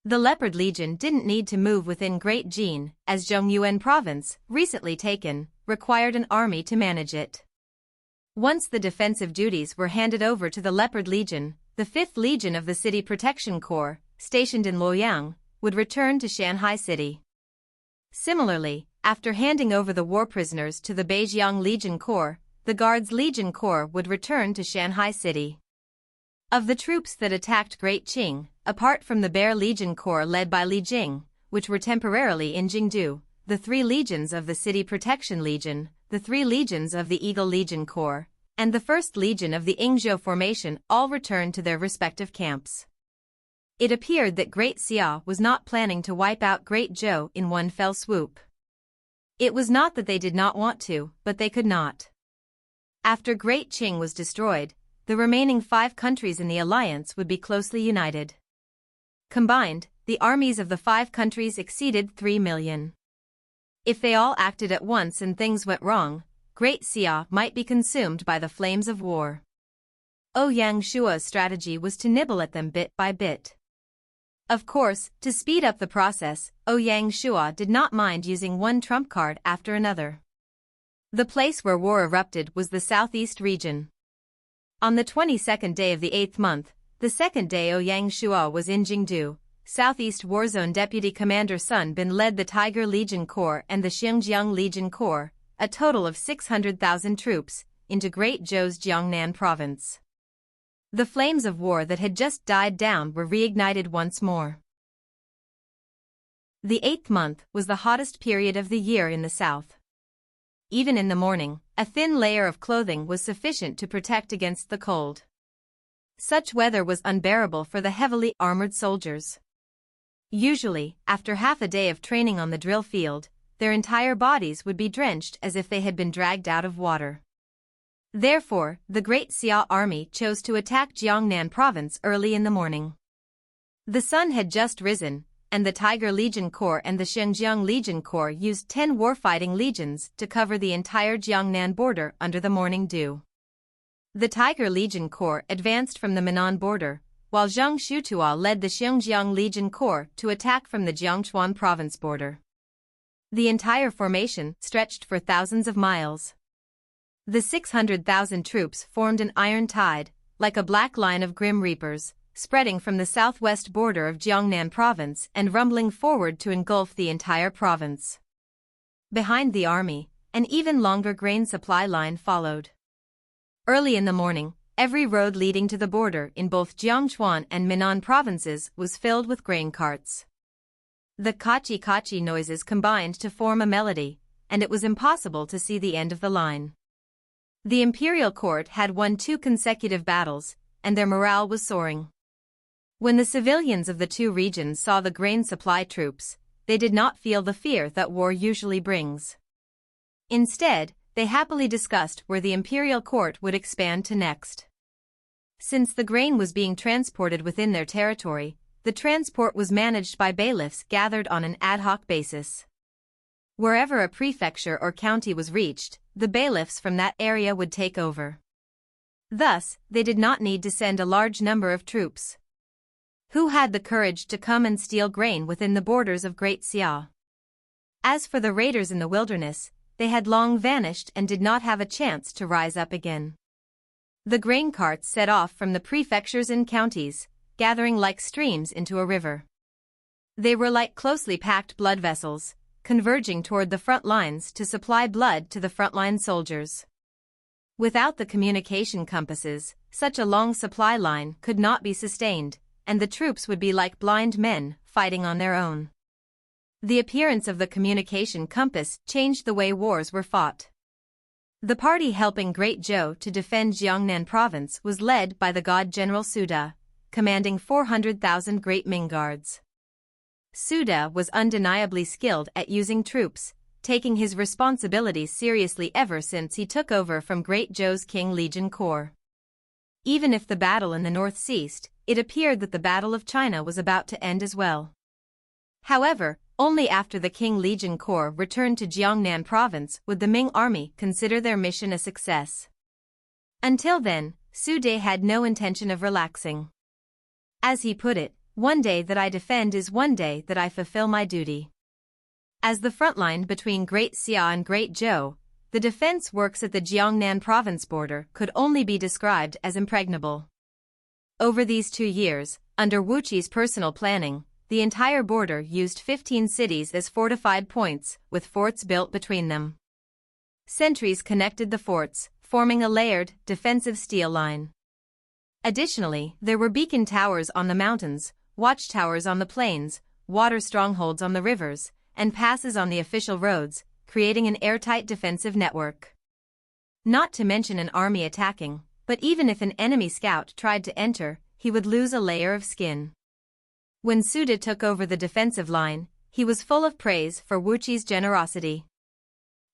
The Leopard Legion didn't need to move within Great Jin, as Zhongyuan province, recently taken, required an army to manage it. Once the defensive duties were handed over to the Leopard Legion, the 5th Legion of the City Protection Corps, stationed in Luoyang, would return to Shanghai City. Similarly, after handing over the war prisoners to the Beijiang Legion Corps, the Guards Legion Corps would return to Shanghai City. Of the troops that attacked Great Qing, apart from the Bear Legion Corps led by Li Jing, which were temporarily in Jingdu, the 3 legions of the City Protection Legion, the 3 legions of the Eagle Legion Corps, and the 1st Legion of the Yingzhou Formation all returned to their respective camps. It appeared that Great Xia was not planning to wipe out Great Zhou in one fell swoop. It was not that they did not want to, but they could not. After Great Qing was destroyed, the remaining 5 countries in the alliance would be closely united. Combined, the armies of the 5 countries exceeded 3 million. If they all acted at once and things went wrong, Great Xia might be consumed by the flames of war. Ouyang Shua's strategy was to nibble at them bit by bit. Of course, to speed up the process, Ouyang Shua did not mind using one trump card after another. The place where war erupted was the southeast region. On the 22nd day of the 8th month, the second day Ouyang Shua was in Jingdu, Southeast Warzone Deputy Commander Sun Bin led the Tiger Legion Corps and the Xinjiang Legion Corps, a total of 600,000 troops, into Great Zhou's Jiangnan province. The flames of war that had just died down were reignited once more. The 8th month was the hottest period of the year in the south. Even in the morning, a thin layer of clothing was sufficient to protect against the cold. Such weather was unbearable for the heavily armored soldiers. Usually, after half a day of training on the drill field, their entire bodies would be drenched as if they had been dragged out of water. Therefore, the Great Xia army chose to attack Jiangnan province early in the morning. The sun had just risen, and the Tiger Legion Corps and the Xinjiang Legion Corps used 10 warfighting legions to cover the entire Jiangnan border under the morning dew. The Tiger Legion Corps advanced from the Minnan border, while Zhang Shutua led the Xinjiang Legion Corps to attack from the Jiangchuan province border. The entire formation stretched for thousands of miles. The 600,000 troops formed an iron tide, like a black line of grim reapers, spreading from the southwest border of Jiangnan province and rumbling forward to engulf the entire province. Behind the army, an even longer grain supply line followed. Early in the morning, every road leading to the border in both Jiangchuan and Minnan provinces was filled with grain carts. The kachi-kachi noises combined to form a melody, and it was impossible to see the end of the line. The Imperial court had won 2 consecutive battles, and their morale was soaring. When the civilians of the 2 regions saw the grain supply troops, they did not feel the fear that war usually brings. Instead, they happily discussed where the Imperial court would expand to next. Since the grain was being transported within their territory, the transport was managed by bailiffs gathered on an ad hoc basis. Wherever a prefecture or county was reached, the bailiffs from that area would take over. Thus, they did not need to send a large number of troops. Who had the courage to come and steal grain within the borders of Great Xia? As for the raiders in the wilderness, they had long vanished and did not have a chance to rise up again. The grain carts set off from the prefectures and counties, gathering like streams into a river. They were like closely packed blood vessels, converging toward the front lines to supply blood to the frontline soldiers. Without the communication compasses, such a long supply line could not be sustained, and the troops would be like blind men, fighting on their own. The appearance of the communication compass changed the way wars were fought. The party helping Great Zhou to defend Jiangnan province was led by the god General Suda, commanding 400,000 Great Ming guards. Suda was undeniably skilled at using troops, taking his responsibilities seriously ever since he took over from Great Zhou's Qing Legion Corps. Even if the battle in the north ceased, it appeared that the Battle of China was about to end as well. However, only after the Qing Legion Corps returned to Jiangnan province would the Ming army consider their mission a success. Until then, Suda had no intention of relaxing. As he put it, "One day that I defend is one day that I fulfill my duty." As the front line between Great Xia and Great Zhou, the defense works at the Jiangnan province border could only be described as impregnable. Over these 2 years, under Wu Qi's personal planning, the entire border used 15 cities as fortified points, with forts built between them. Sentries connected the forts, forming a layered, defensive steel line. Additionally, there were beacon towers on the mountains, watchtowers on the plains, water strongholds on the rivers, and passes on the official roads, creating an airtight defensive network. Not to mention an army attacking, but even if an enemy scout tried to enter, he would lose a layer of skin. When Suda took over the defensive line, he was full of praise for Wuqi's generosity.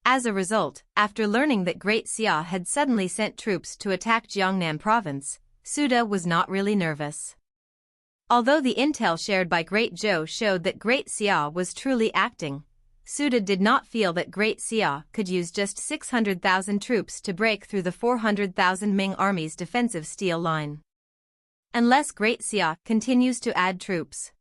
As a result, after learning that Great Xia had suddenly sent troops to attack Jiangnan province, Suda was not really nervous. Although the intel shared by Great Zhou showed that Great Xia was truly acting, Suda did not feel that Great Xia could use just 600,000 troops to break through the 400,000 Ming army's defensive steel line. Unless Great Xia continues to add troops.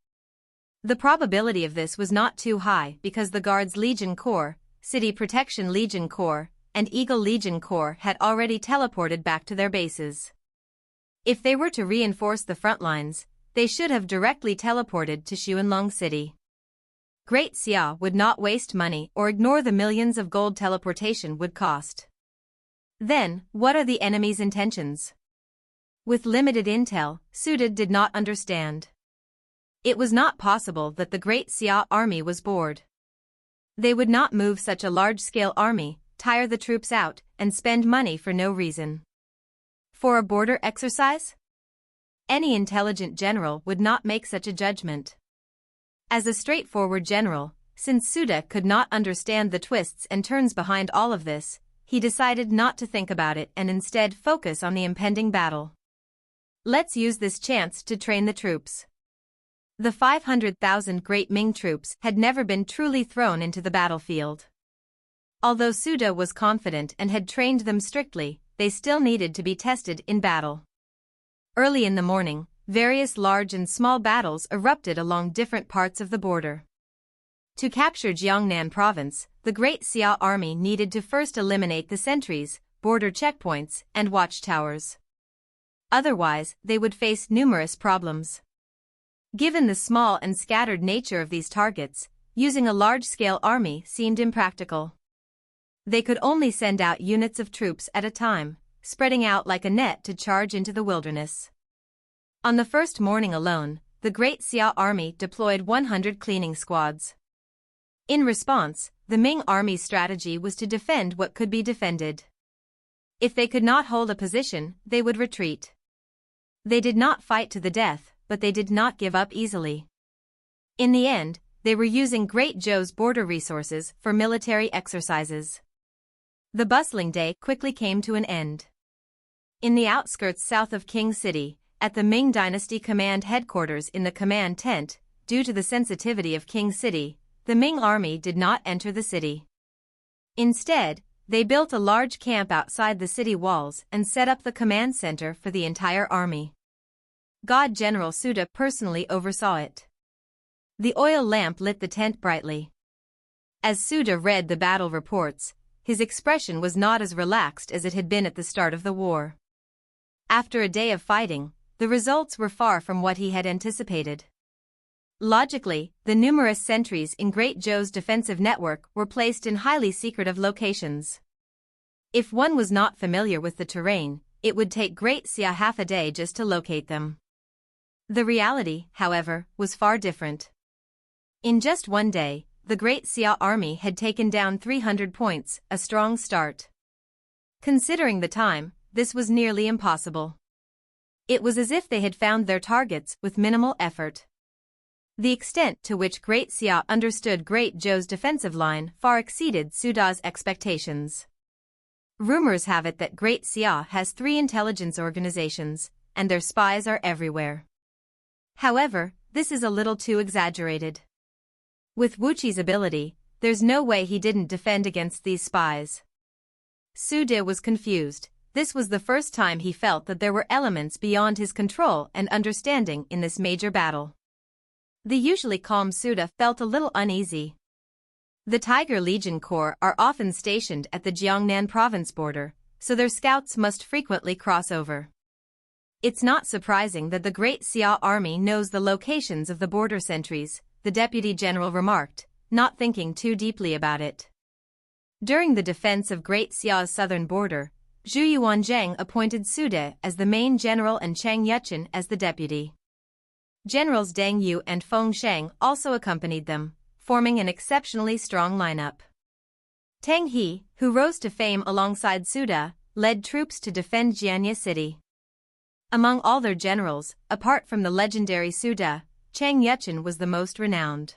The probability of this was not too high because the Guards Legion Corps, City Protection Legion Corps, and Eagle Legion Corps had already teleported back to their bases. If they were to reinforce the front lines, they should have directly teleported to Xuanlong City. Great Xia would not waste money or ignore the millions of gold teleportation would cost. Then, what are the enemy's intentions? With limited intel, Suda did not understand. It was not possible that the Great Xia army was bored. They would not move such a large-scale army, tire the troops out, and spend money for no reason. For a border exercise? Any intelligent general would not make such a judgment. As a straightforward general, since Suda could not understand the twists and turns behind all of this, he decided not to think about it and instead focus on the impending battle. Let's use this chance to train the troops. The 500,000 Great Ming troops had never been truly thrown into the battlefield. Although Suda was confident and had trained them strictly, they still needed to be tested in battle. Early in the morning, various large and small battles erupted along different parts of the border. To capture Jiangnan province, the Great Xia army needed to first eliminate the sentries, border checkpoints, and watchtowers. Otherwise, they would face numerous problems. Given the small and scattered nature of these targets, using a large-scale army seemed impractical. They could only send out units of troops at a time, spreading out like a net to charge into the wilderness. On the first morning alone, the Great Xia army deployed 100 cleaning squads. In response, the Ming army's strategy was to defend what could be defended. If they could not hold a position, they would retreat. They did not fight to the death, but they did not give up easily. In the end, they were using Great Zhou's border resources for military exercises. The bustling day quickly came to an end. In the outskirts south of Qing City, at the Ming Dynasty Command Headquarters in the command tent, due to the sensitivity of Qing City, the Ming army did not enter the city. Instead, they built a large camp outside the city walls and set up the command center for the entire army. God General Suda personally oversaw it. The oil lamp lit the tent brightly. As Suda read the battle reports, his expression was not as relaxed as it had been at the start of the war. After a day of fighting, the results were far from what he had anticipated. Logically, the numerous sentries in Great Zhou's defensive network were placed in highly secretive locations. If one was not familiar with the terrain, it would take Great Xia half a day just to locate them. The reality, however, was far different. In just one day, the Great Xia army had taken down 300 points, a strong start. Considering the time, this was nearly impossible. It was as if they had found their targets with minimal effort. The extent to which Great Xia understood Great Zhou's defensive line far exceeded Suda's expectations. Rumors have it that Great Xia has 3 intelligence organizations, and their spies are everywhere. However, this is a little too exaggerated. With Wuqi's ability, there's no way he didn't defend against these spies. Suda was confused. This was the first time he felt that there were elements beyond his control and understanding in this major battle. The usually calm Suda felt a little uneasy. The Tiger Legion Corps are often stationed at the Jiangnan province border, so their scouts must frequently cross over. It's not surprising that the Great Xia army knows the locations of the border sentries, the deputy general remarked, not thinking too deeply about it. During the defense of Great Xia's southern border, Zhu Yuanzhang appointed Suda as the main general and Chang Yuchen as the deputy. Generals Deng Yu and Feng Sheng also accompanied them, forming an exceptionally strong lineup. Tang He, who rose to fame alongside Suda, led troops to defend Jianya City. Among all their generals, apart from the legendary Suda, Chen Yuchen was the most renowned.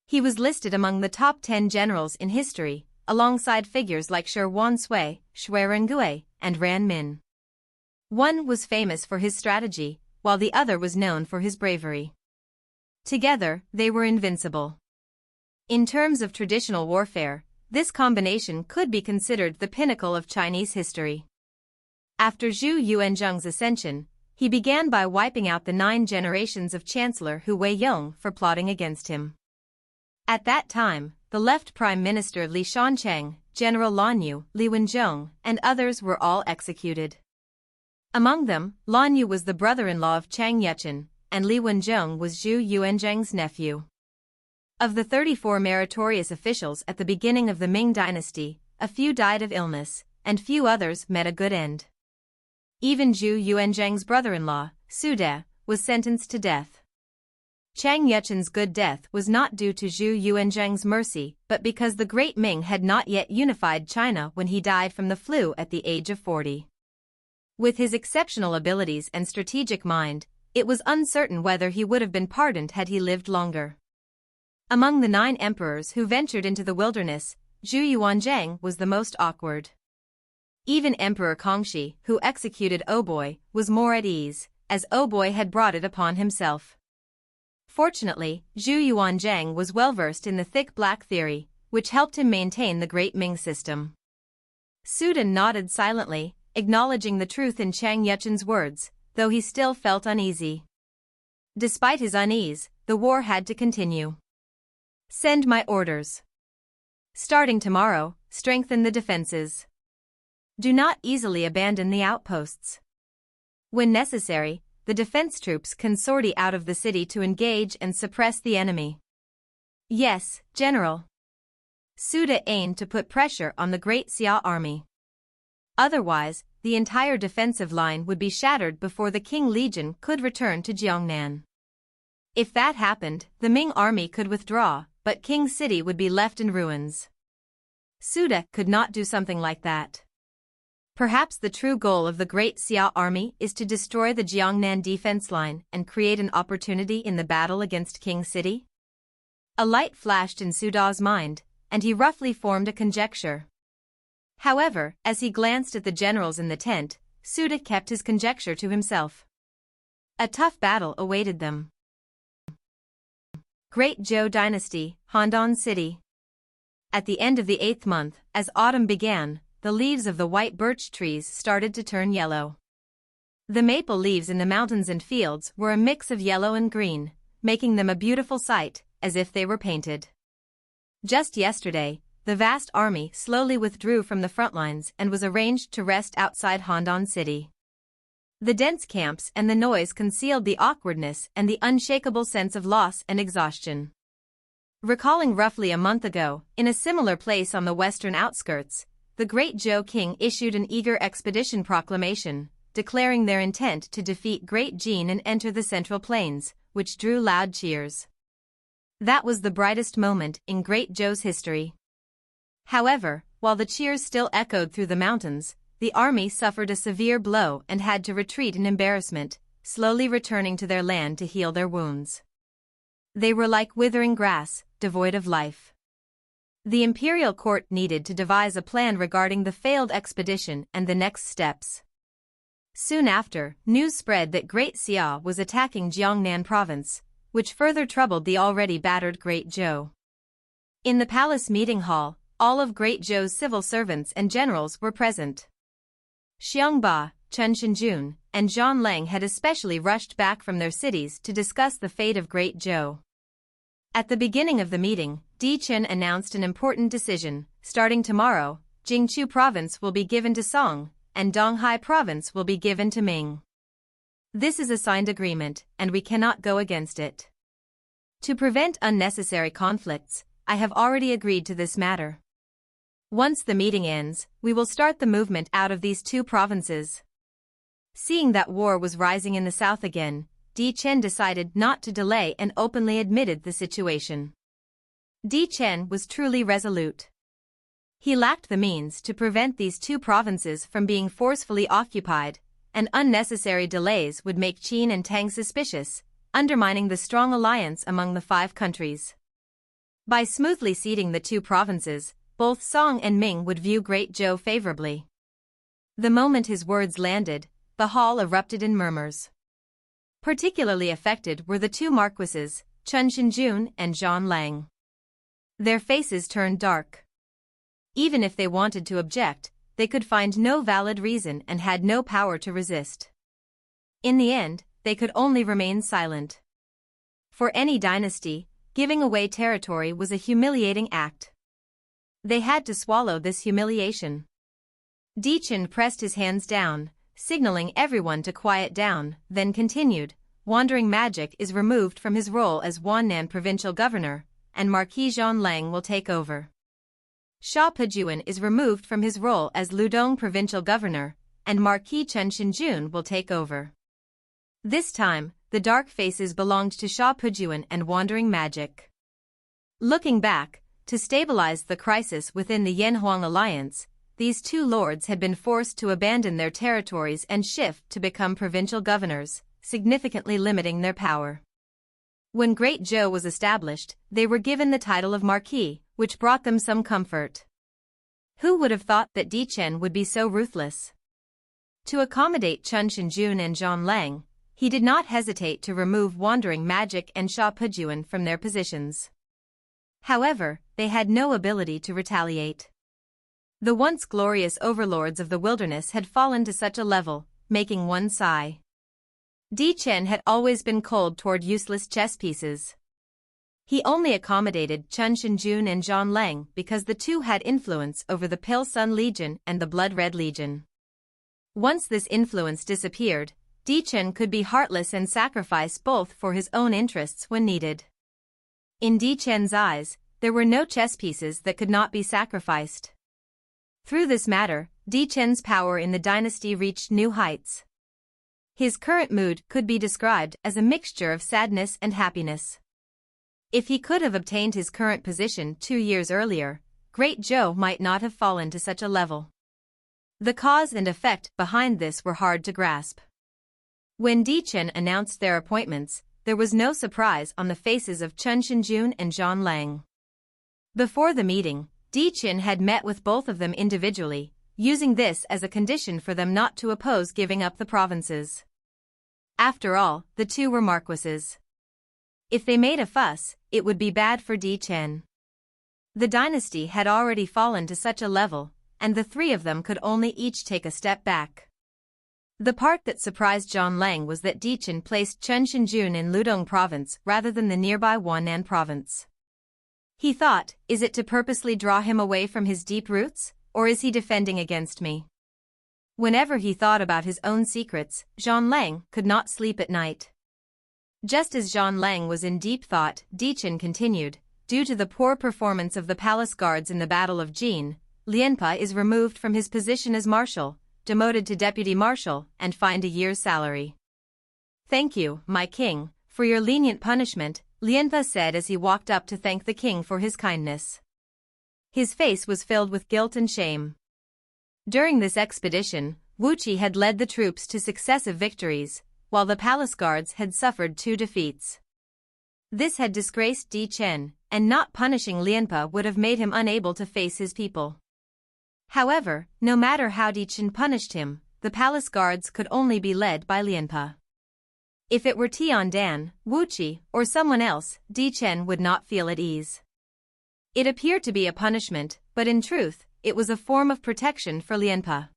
He was listed among the top 10 generals in history, alongside figures like Shi Wansui, Shui Rengui, and Ran Min. One was famous for his strategy, while the other was known for his bravery. Together, they were invincible. In terms of traditional warfare, this combination could be considered the pinnacle of Chinese history. After Zhu Yuanzhang's ascension, he began by wiping out the 9 generations of Chancellor Hu Weiyong for plotting against him. At that time, the left Prime Minister Li Shancheng, General Lan Yu, Li Wenzhong, and others were all executed. Among them, Lan Yu was the brother-in-law of Chang Yuchen, and Li Wenzhong was Zhu Yuanzhang's nephew. Of the 34 meritorious officials at the beginning of the Ming dynasty, a few died of illness, and few others met a good end. Even Zhu Yuanzhang's brother-in-law, Su De, was sentenced to death. Chang Yuchen's good death was not due to Zhu Yuanzhang's mercy but because the Great Ming had not yet unified China when he died from the flu at the age of 40. With his exceptional abilities and strategic mind, it was uncertain whether he would have been pardoned had he lived longer. Among the 9 emperors who ventured into the wilderness, Zhu Yuanzhang was the most awkward. Even Emperor Kangxi, who executed Oboi, was more at ease, as Oboi had brought it upon himself. Fortunately, Zhu Yuanzhang was well-versed in the thick black theory, which helped him maintain the Great Ming system. Su De nodded silently, acknowledging the truth in Chang Yuchen's words, though he still felt uneasy. Despite his unease, the war had to continue. Send my orders. Starting tomorrow, strengthen the defenses. Do not easily abandon the outposts. When necessary, the defense troops can sortie out of the city to engage and suppress the enemy. Yes, General. Su De aimed to put pressure on the Great Xia army. Otherwise, the entire defensive line would be shattered before the Qing Legion could return to Jiangnan. If that happened, the Ming army could withdraw, but Qing City would be left in ruins. Su De could not do something like that. Perhaps the true goal of the Great Xia army is to destroy the Jiangnan defense line and create an opportunity in the battle against Qing City? A light flashed in Su De's mind, and he roughly formed a conjecture. However, as he glanced at the generals in the tent, Su De kept his conjecture to himself. A tough battle awaited them. Great Zhou Dynasty, Handan City. At the end of the 8th month, as autumn began, the leaves of the white birch trees started to turn yellow. The maple leaves in the mountains and fields were a mix of yellow and green, making them a beautiful sight, as if they were painted. Just yesterday, the vast army slowly withdrew from the front lines and was arranged to rest outside Handan City. The dense camps and the noise concealed the awkwardness and the unshakable sense of loss and exhaustion. Recalling roughly a month ago, in a similar place on the western outskirts, the Great Zhou King issued an eager expedition proclamation, declaring their intent to defeat Great Jin and enter the Central Plains, which drew loud cheers. That was the brightest moment in Great Zhou's history. However, while the cheers still echoed through the mountains, the army suffered a severe blow and had to retreat in embarrassment, slowly returning to their land to heal their wounds. They were like withering grass, devoid of life. The Imperial court needed to devise a plan regarding the failed expedition and the next steps. Soon after, news spread that Great Xia was attacking Jiangnan province, which further troubled the already battered Great Zhou. In the palace meeting hall, all of Great Zhou's civil servants and generals were present. Xiangba, Chen Shenjun, and Zhan Lang had especially rushed back from their cities to discuss the fate of Great Zhou. At the beginning of the meeting, Chen announced an important decision. Starting tomorrow, Jingchu province will be given to Song, and Donghai province will be given to Ming. This is a signed agreement, and we cannot go against it. To prevent unnecessary conflicts, I have already agreed to this matter. Once the meeting ends, we will start the movement out of these 2 provinces. Seeing that war was rising in the south again, Chen decided not to delay and openly admitted the situation. Chen was truly resolute. He lacked the means to prevent these 2 provinces from being forcefully occupied, and unnecessary delays would make Qin and Tang suspicious, undermining the strong alliance among the 5 countries. By smoothly ceding the 2 provinces, both Song and Ming would view Great Xia favorably. The moment his words landed, the hall erupted in murmurs. Particularly affected were the 2 marquises, Chen Shinjun and Zhan Lang. Their faces turned dark. Even if they wanted to object, they could find no valid reason and had no power to resist. In the end, they could only remain silent. For any dynasty, giving away territory was a humiliating act. They had to swallow this humiliation. Chen pressed his hands down, signaling everyone to quiet down, then continued, "Wandering magic is removed from his role as Wannan provincial governor, and Marquis Zhan Lang will take over. Sha Pejuan is removed from his role as Ludong provincial governor, and Marquis Chen Shinjun will take over." This time, the dark faces belonged to Sha Pejuan and Wandering Magic. Looking back, to stabilize the crisis within the Yanhuang alliance, these 2 lords had been forced to abandon their territories and shift to become provincial governors, significantly limiting their power. When Great Xia was established, they were given the title of Marquis, which brought them some comfort. Who would have thought that Chen would be so ruthless? To accommodate Chen Shinjun and Zhan Lang, he did not hesitate to remove Wandering Magic and Sha Pejuan from their positions. However, they had no ability to retaliate. The once glorious overlords of the wilderness had fallen to such a level, making one sigh. Chen had always been cold toward useless chess pieces. He only accommodated Chen Shinjun and Zhan Lang because the 2 had influence over the Pale Sun Legion and the Blood Red Legion. Once this influence disappeared, Chen could be heartless and sacrifice both for his own interests when needed. In Chen's eyes, there were no chess pieces that could not be sacrificed. Through this matter, Chen's power in the dynasty reached new heights. His current mood could be described as a mixture of sadness and happiness. If he could have obtained his current position 2 years earlier, Great Xia might not have fallen to such a level. The cause and effect behind this were hard to grasp. When Chen announced their appointments, there was no surprise on the faces of Chen Shinjun and Zhan Lang. Before the meeting, Chen had met with both of them individually, using this as a condition for them not to oppose giving up the provinces. After all, the 2 were marquises. If they made a fuss, it would be bad for Chen. The dynasty had already fallen to such a level, and the 3 of them could only each take a step back. The part that surprised Zhan Lang was that Chen placed Chen Shinjun in Ludong province rather than the nearby Wannan province. He thought, is it to purposely draw him away from his deep roots, or is he defending against me? Whenever he thought about his own secrets, Zhan Lang could not sleep at night. Just as Zhan Lang was in deep thought, Chen continued, "Due to the poor performance of the palace guards in the Battle of Jin, Lianpa is removed from his position as marshal, demoted to deputy marshal, and fined a year's salary." "Thank you, my king, for your lenient punishment," Lianpa said as he walked up to thank the king for his kindness. His face was filled with guilt and shame. During this expedition, Wuqi had led the troops to successive victories, while the palace guards had suffered 2 defeats. This had disgraced Chen, and not punishing Lianpa would have made him unable to face his people. However, no matter how Chen punished him, the palace guards could only be led by Lianpa. If it were Tiandan, Wuqi, or someone else, Chen would not feel at ease. It appeared to be a punishment, but in truth, it was a form of protection for Lianpa.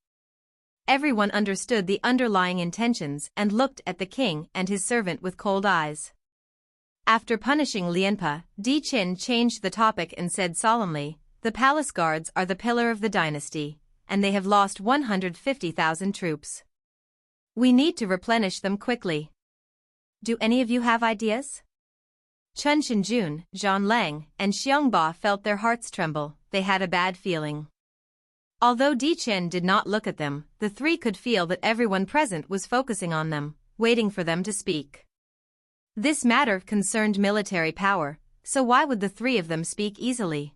Everyone understood the underlying intentions and looked at the king and his servant with cold eyes. After punishing Lianpa, Chen changed the topic and said solemnly, "The palace guards are the pillar of the dynasty, and they have lost 150,000 troops. We need to replenish them quickly. Do any of you have ideas?" Chen Shinjun, Zhan Lang, and Xiangba felt their hearts tremble. They had a bad feeling. Although Chen did not look at them, the 3 could feel that everyone present was focusing on them, waiting for them to speak. This matter concerned military power, so why would the 3 of them speak easily?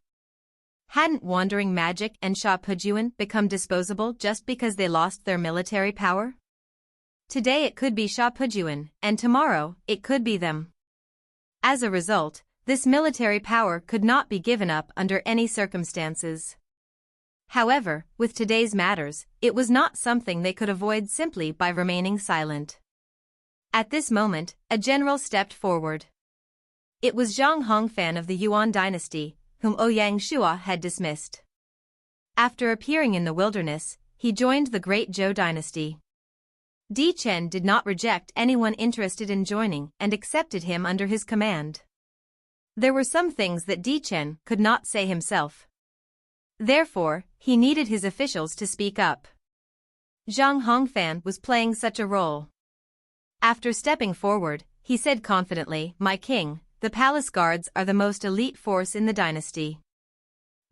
Hadn't Wandering Magic and Sha Pejuan become disposable just because they lost their military power? Today it could be Sha Pujuan, and tomorrow, it could be them. As a result, this military power could not be given up under any circumstances. However, with today's matters, it was not something they could avoid simply by remaining silent. At this moment, a general stepped forward. It was Zhang Hongfan of the Yuan dynasty, whom Ouyang Shua had dismissed. After appearing in the wilderness, he joined the Great Zhou dynasty. Chen did not reject anyone interested in joining and accepted him under his command. There were some things that Chen could not say himself. Therefore, he needed his officials to speak up. Zhang Hongfan was playing such a role. After stepping forward, he said confidently, "My king, the palace guards are the most elite force in the dynasty.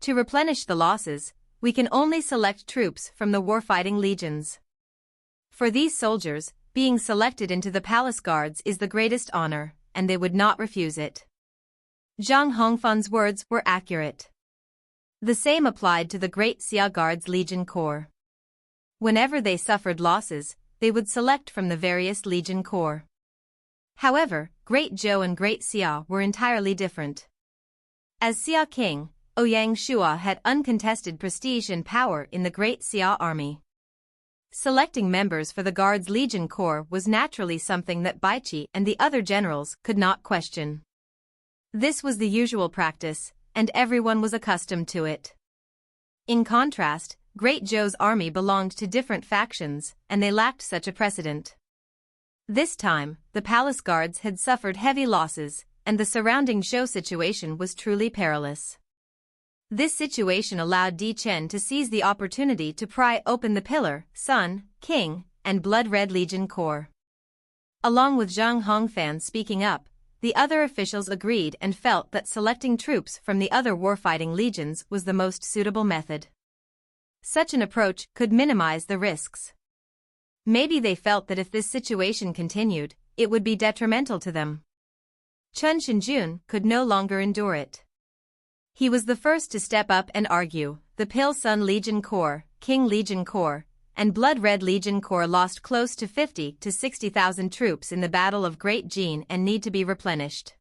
To replenish the losses, we can only select troops from the warfighting legions. For these soldiers, being selected into the palace guards is the greatest honor, and they would not refuse it." Zhang Hongfan's words were accurate. The same applied to the Great Xia Guards Legion Corps. Whenever they suffered losses, they would select from the various Legion Corps. However, Great Zhou and Great Xia were entirely different. As Xia king, Ouyang Shua had uncontested prestige and power in the Great Xia army. Selecting members for the Guards Legion Corps was naturally something that Baiqi and the other generals could not question. This was the usual practice, and everyone was accustomed to it. In contrast, Great Zhou's army belonged to different factions, and they lacked such a precedent. This time, the palace guards had suffered heavy losses, and the surrounding Zhou situation was truly perilous. This situation allowed Chen to seize the opportunity to pry open the Pillar, Sun, King, and Blood Red Legion Corps. Along with Zhang Hongfan speaking up, the other officials agreed and felt that selecting troops from the other warfighting legions was the most suitable method. Such an approach could minimize the risks. Maybe they felt that if this situation continued, it would be detrimental to them. Chen Shinjun could no longer endure it. He was the first to step up and argue. The Pil Sun Legion Corps, King Legion Corps, and Blood Red Legion Corps lost close to 50 to 60,000 troops in the Battle of Great Xia and need to be replenished.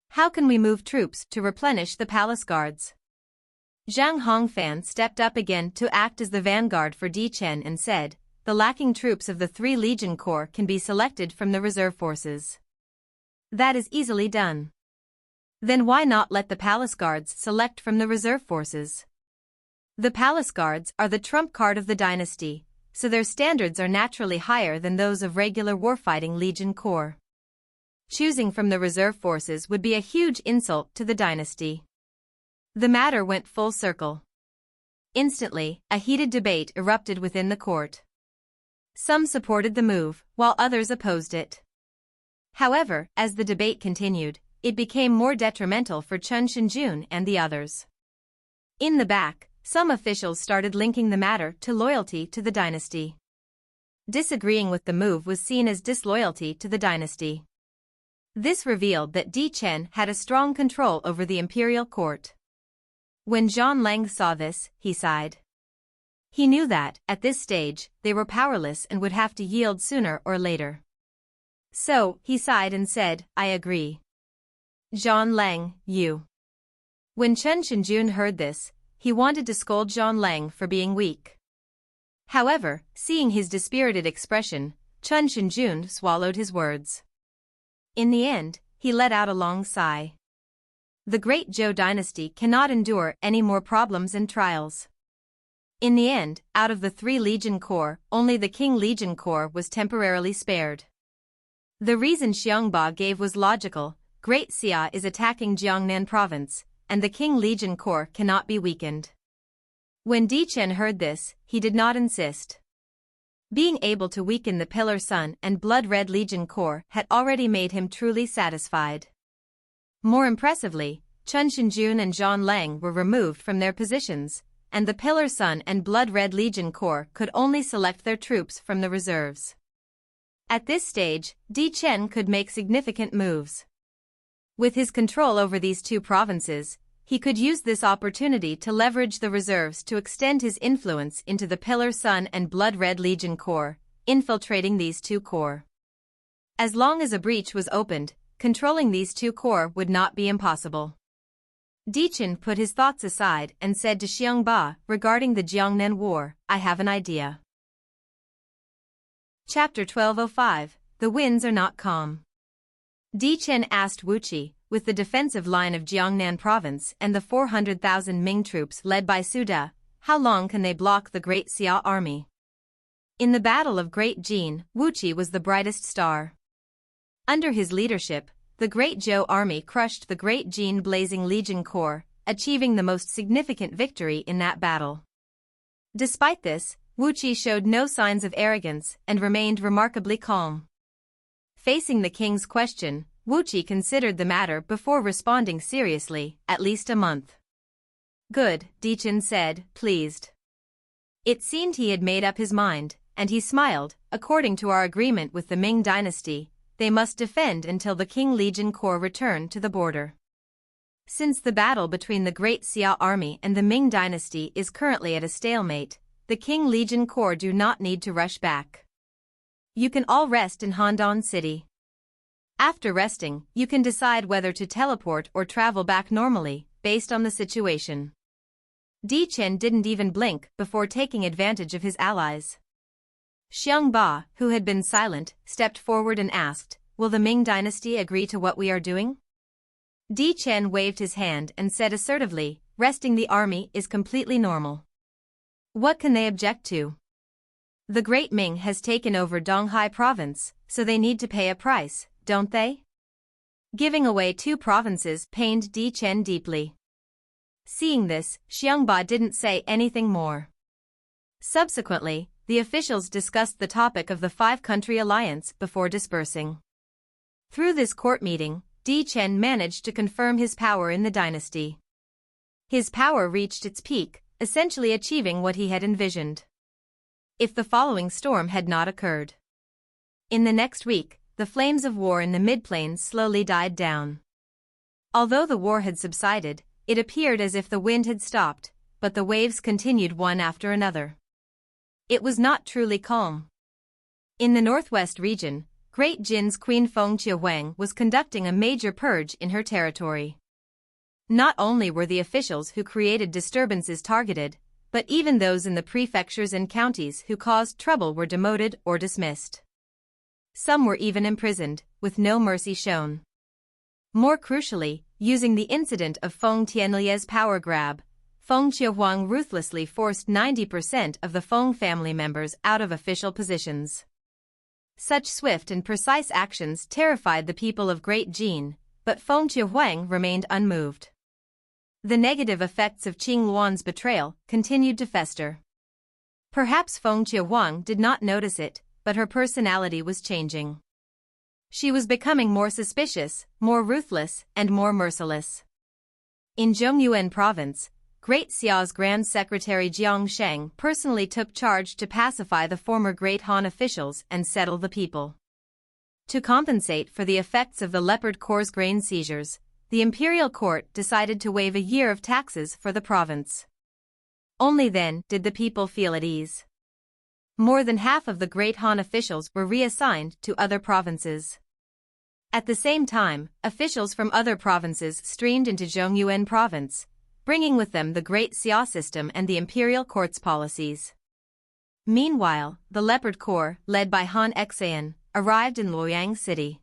How can we move troops to replenish the palace guards? Zhang Hongfan stepped up again to act as the vanguard for Chen and said, "The lacking troops of the 3 Legion Corps can be selected from the reserve forces." That is easily done. Then why not let the palace guards select from the reserve forces? The palace guards are the trump card of the dynasty, so their standards are naturally higher than those of regular warfighting Legion Corps. Choosing from the reserve forces would be a huge insult to the dynasty. The matter went full circle. Instantly, a heated debate erupted within the court. Some supported the move, while others opposed it. However, as the debate continued, it became more detrimental for Chen Shinjun and the others. In the back, some officials started linking the matter to loyalty to the dynasty. Disagreeing with the move was seen as disloyalty to the dynasty. This revealed that Chen had a strong control over the imperial court. When Zhan Lang saw this, he sighed. He knew that, at this stage, they were powerless and would have to yield sooner or later. So, he sighed and said, "I agree." Zhan Lang, you. When Chen Shinjun heard this, he wanted to scold Zhan Lang for being weak. However, seeing his dispirited expression, Chen Shinjun swallowed his words. In the end, he let out a long sigh. The Great Zhou dynasty cannot endure any more problems and trials. In the end, out of the 3 Legion Corps, only the King Legion Corps was temporarily spared. The reason Xiongba gave was logical. Great Xia is attacking Jiangnan province, and the King Legion Corps cannot be weakened. When Chen heard this, he did not insist. Being able to weaken the Pillar Sun and Blood Red Legion Corps had already made him truly satisfied. More impressively, Chen Shinjun and Zhan Lang were removed from their positions, and the Pillar Sun and Blood Red Legion Corps could only select their troops from the reserves. At this stage, Chen could make significant moves. With his control over these 2 provinces, he could use this opportunity to leverage the reserves to extend his influence into the Pillar Sun and Blood Red Legion Corps, infiltrating these two corps. As long as a breach was opened, controlling these two corps would not be impossible. Chen put his thoughts aside and said to Xiongba regarding the Jiangnan War, "I have an idea." Chapter 1205, The Winds Are Not Calm. Chen asked Wuqi, with the defensive line of Jiangnan province and the 400,000 Ming troops led by Su De, how long can they block the Great Xia army? In the Battle of Great Jin, Wuqi was the brightest star. Under his leadership, the Great Zhou army crushed the Great Jin Blazing Legion Corps, achieving the most significant victory in that battle. Despite this, Wuqi showed no signs of arrogance and remained remarkably calm. Facing the king's question, Wuqi considered the matter before responding seriously, "At least a month." "Good," Chen said, pleased. It seemed he had made up his mind, and he smiled. "According to our agreement with the Ming dynasty, they must defend until the Qing Legion Corps return to the border. Since the battle between the Great Xia army and the Ming dynasty is currently at a stalemate, the Qing Legion Corps do not need to rush back. You can all rest in Handan City. After resting, you can decide whether to teleport or travel back normally, based on the situation." Chen didn't even blink before taking advantage of his allies. Xiongba, who had been silent, stepped forward and asked, "Will the Ming dynasty agree to what we are doing?" Chen waved his hand and said assertively, "Resting the army is completely normal. What can they object to? The Great Ming has taken over Donghai province, so they need to pay a price, don't they?" Giving away 2 provinces pained Chen deeply. Seeing this, Xiongba didn't say anything more. Subsequently, the officials discussed the topic of the 5-country alliance before dispersing. Through this court meeting, Chen managed to confirm his power in the dynasty. His power reached its peak, essentially achieving what he had envisioned. If the following storm had not occurred. In the next week, the flames of war in the mid-plains slowly died down. Although the war had subsided, it appeared as if the wind had stopped, but the waves continued one after another. It was not truly calm. In the northwest region, Great Jin's Queen Feng Qiuhuang was conducting a major purge in her territory. Not only were the officials who created disturbances targeted, but even those in the prefectures and counties who caused trouble were demoted or dismissed. Some were even imprisoned, with no mercy shown. More crucially, using the incident of Feng Tianlie's power grab, Feng Qiuhuang ruthlessly forced 90% of the Feng family members out of official positions. Such swift and precise actions terrified the people of Great Jin, but Feng Qiuhuang remained unmoved. The negative effects of Qing Luan's betrayal continued to fester. Perhaps Feng Qiuhuang did not notice it, but her personality was changing. She was becoming more suspicious, more ruthless, and more merciless. In Zhongyuan province, Great Xia's Grand Secretary Jiang Sheng personally took charge to pacify the former Great Han officials and settle the people. To compensate for the effects of the Leopard Corps' grain seizures, the Imperial court decided to waive a year of taxes for the province. Only then did the people feel at ease. More than half of the Great Han officials were reassigned to other provinces. At the same time, officials from other provinces streamed into Zhongyuan province, bringing with them the Great Xia system and the Imperial court's policies. Meanwhile, the Leopard Corps, led by Han Xian, arrived in Luoyang City.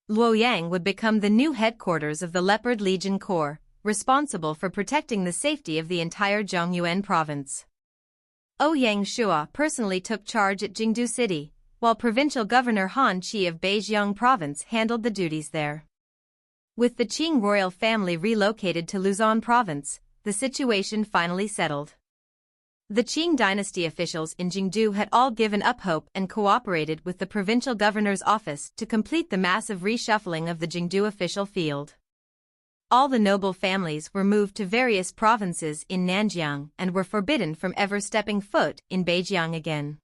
Luoyang would become the new headquarters of the Leopard Legion Corps, responsible for protecting the safety of the entire Zhongyuan province. Ouyang Shua personally took charge at Jingdu City, while Provincial Governor Han Qi of Beijiang Province handled the duties there. With the Qing royal family relocated to Luzon Province, the situation finally settled. The Qing dynasty officials in Jingdu had all given up hope and cooperated with the provincial governor's office to complete the massive reshuffling of the Jingdu official field. All the noble families were moved to various provinces in Nanjiang and were forbidden from ever stepping foot in Beijiang again.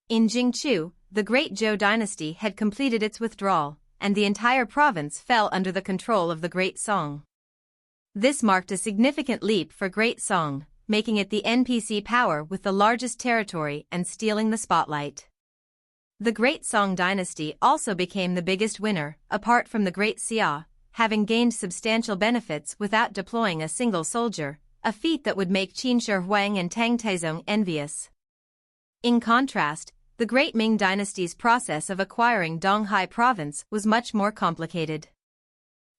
In Jingchu, the Great Zhou dynasty had completed its withdrawal, and the entire province fell under the control of the Great Song. This marked a significant leap for Great Song, making it the NPC power with the largest territory and stealing the spotlight. The Great Song dynasty also became the biggest winner, apart from the Great Xia, having gained substantial benefits without deploying a single soldier, a feat that would make Qin Shi Huang and Tang Taizong envious. In contrast, the Great Ming dynasty's process of acquiring Donghai province was much more complicated.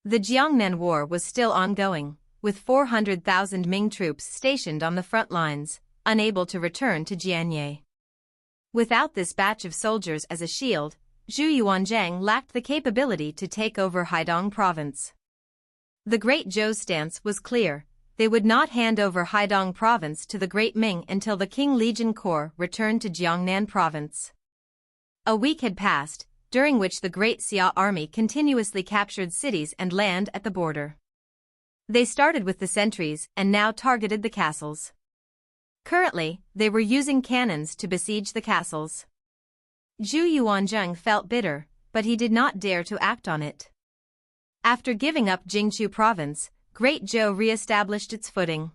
The Jiangnan War was still ongoing, with 400,000 Ming troops stationed on the front lines, unable to return to Jianye. Without this batch of soldiers as a shield, Zhu Yuanzhang lacked the capability to take over Haidong province. The Great Zhou's stance was clear: they would not hand over Haidong province to the Great Ming until the Qing Legion Corps returned to Jiangnan province. A week had passed, during which the Great Xia army continuously captured cities and land at the border. They started with the sentries and now targeted the castles. Currently, they were using cannons to besiege the castles. Zhu Yuanzhang felt bitter, but he did not dare to act on it. After giving up Jingchu province, Great Zhou re-established its footing.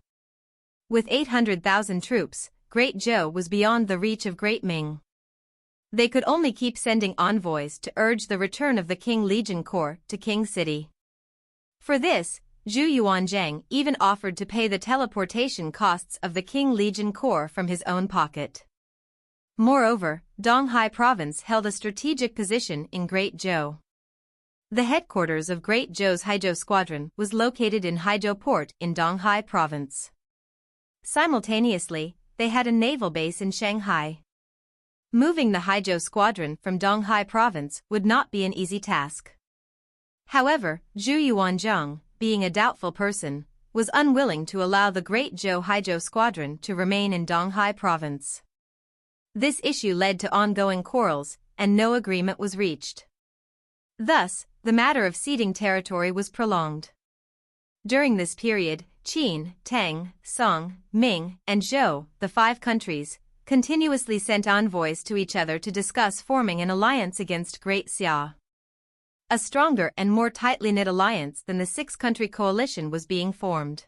With 800,000 troops, Great Zhou was beyond the reach of Great Ming. They could only keep sending envoys to urge the return of the Qing Legion Corps to Qing City. For this, Zhu Yuanzhang even offered to pay the teleportation costs of the Qing Legion Corps from his own pocket. Moreover, Donghai province held a strategic position in Great Zhou. The headquarters of Great Zhou's Haizhou Squadron was located in Haizhou Port in Donghai province. Simultaneously, they had a naval base in Shanghai. Moving the Haizhou Squadron from Donghai province would not be an easy task. However, Zhu Yuanzhang, being a doubtful person, was unwilling to allow the Great Zhou Haizhou Squadron to remain in Donghai province. This issue led to ongoing quarrels, and no agreement was reached. Thus, the matter of ceding territory was prolonged. During this period, Qin, Tang, Song, Ming, and Zhou, the five countries, continuously sent envoys to each other to discuss forming an alliance against Great Xia. A stronger and more tightly knit alliance than the six-country coalition was being formed.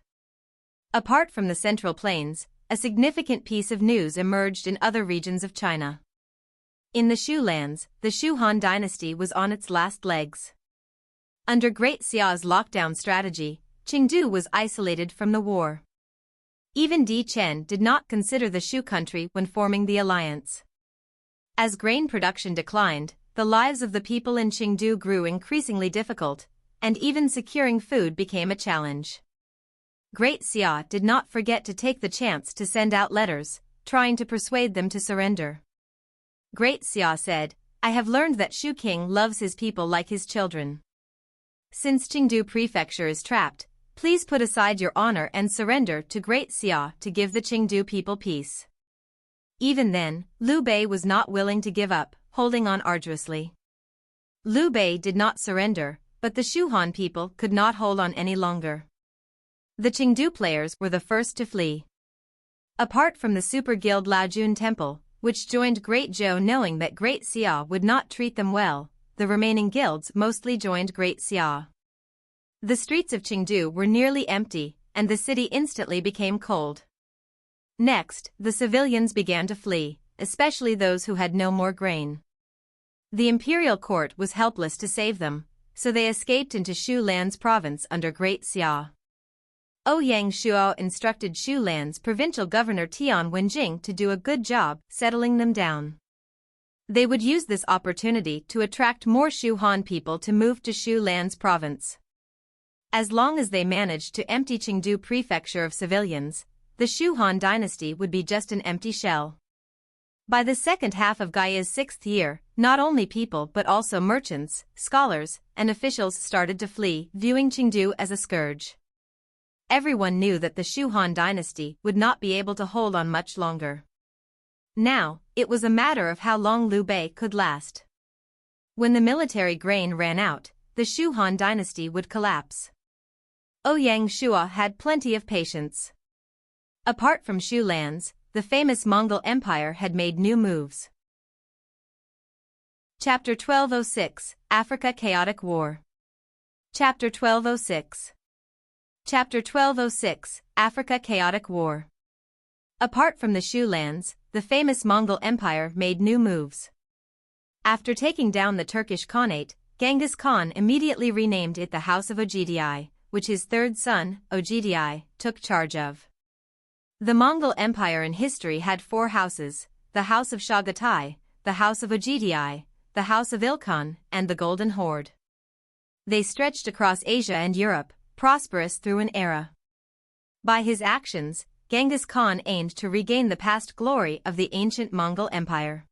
Apart from the Central Plains, a significant piece of news emerged in other regions of China. In the Shu lands, the Shu Han dynasty was on its last legs. Under Great Xia's lockdown strategy, Chengdu was isolated from the war. Even Di Chen did not consider the Shu country when forming the alliance. As grain production declined, the lives of the people in Chengdu grew increasingly difficult, and even securing food became a challenge. Great Xia did not forget to take the chance to send out letters, trying to persuade them to surrender. Great Xia said, "I have learned that Shu King loves his people like his children. Since Chengdu Prefecture is trapped, please put aside your honor and surrender to Great Xia to give the Chengdu people peace." Even then, Liu Bei was not willing to give up, holding on arduously. Liu Bei did not surrender, but the Shu Han people could not hold on any longer. The Chengdu players were the first to flee. Apart from the super guild Laojun Temple, which joined Great Zhou knowing that Great Xia would not treat them well, the remaining guilds mostly joined Great Xia. The streets of Chengdu were nearly empty, and the city instantly became cold. Next, the civilians began to flee, especially those who had no more grain. The Imperial court was helpless to save them, so they escaped into Shu Lan's province under Great Xia. Ouyang Shuo instructed Shu Lan's provincial governor Tian Wenjing to do a good job settling them down. They would use this opportunity to attract more Shu Han people to move to Shu Lan's province. As long as they managed to empty Chengdu Prefecture of civilians, the Shu Han dynasty would be just an empty shell. By the second half of Gaia's 6th year, not only people but also merchants, scholars, and officials started to flee, viewing Chengdu as a scourge. Everyone knew that the Shu Han dynasty would not be able to hold on much longer. Now, it was a matter of how long Liu Bei could last. When the military grain ran out, the Shu Han dynasty would collapse. Ouyang Shuo had plenty of patience. Apart from Shu lands, the famous Mongol Empire had made new moves. Chapter 1206, Africa Chaotic War. Chapter 1206. Chapter 1206, Africa Chaotic War. Apart from the Shu lands, the famous Mongol Empire made new moves. After taking down the Turkish Khanate, Genghis Khan immediately renamed it the House of Oghidai, which his third son, Oghidai, took charge of. The Mongol Empire in history had four houses: the House of Chagatai, the House of Oghidai, the House of Ilkhan, and the Golden Horde. They stretched across Asia and Europe, prosperous through an era. By his actions, Genghis Khan aimed to regain the past glory of the ancient Mongol Empire.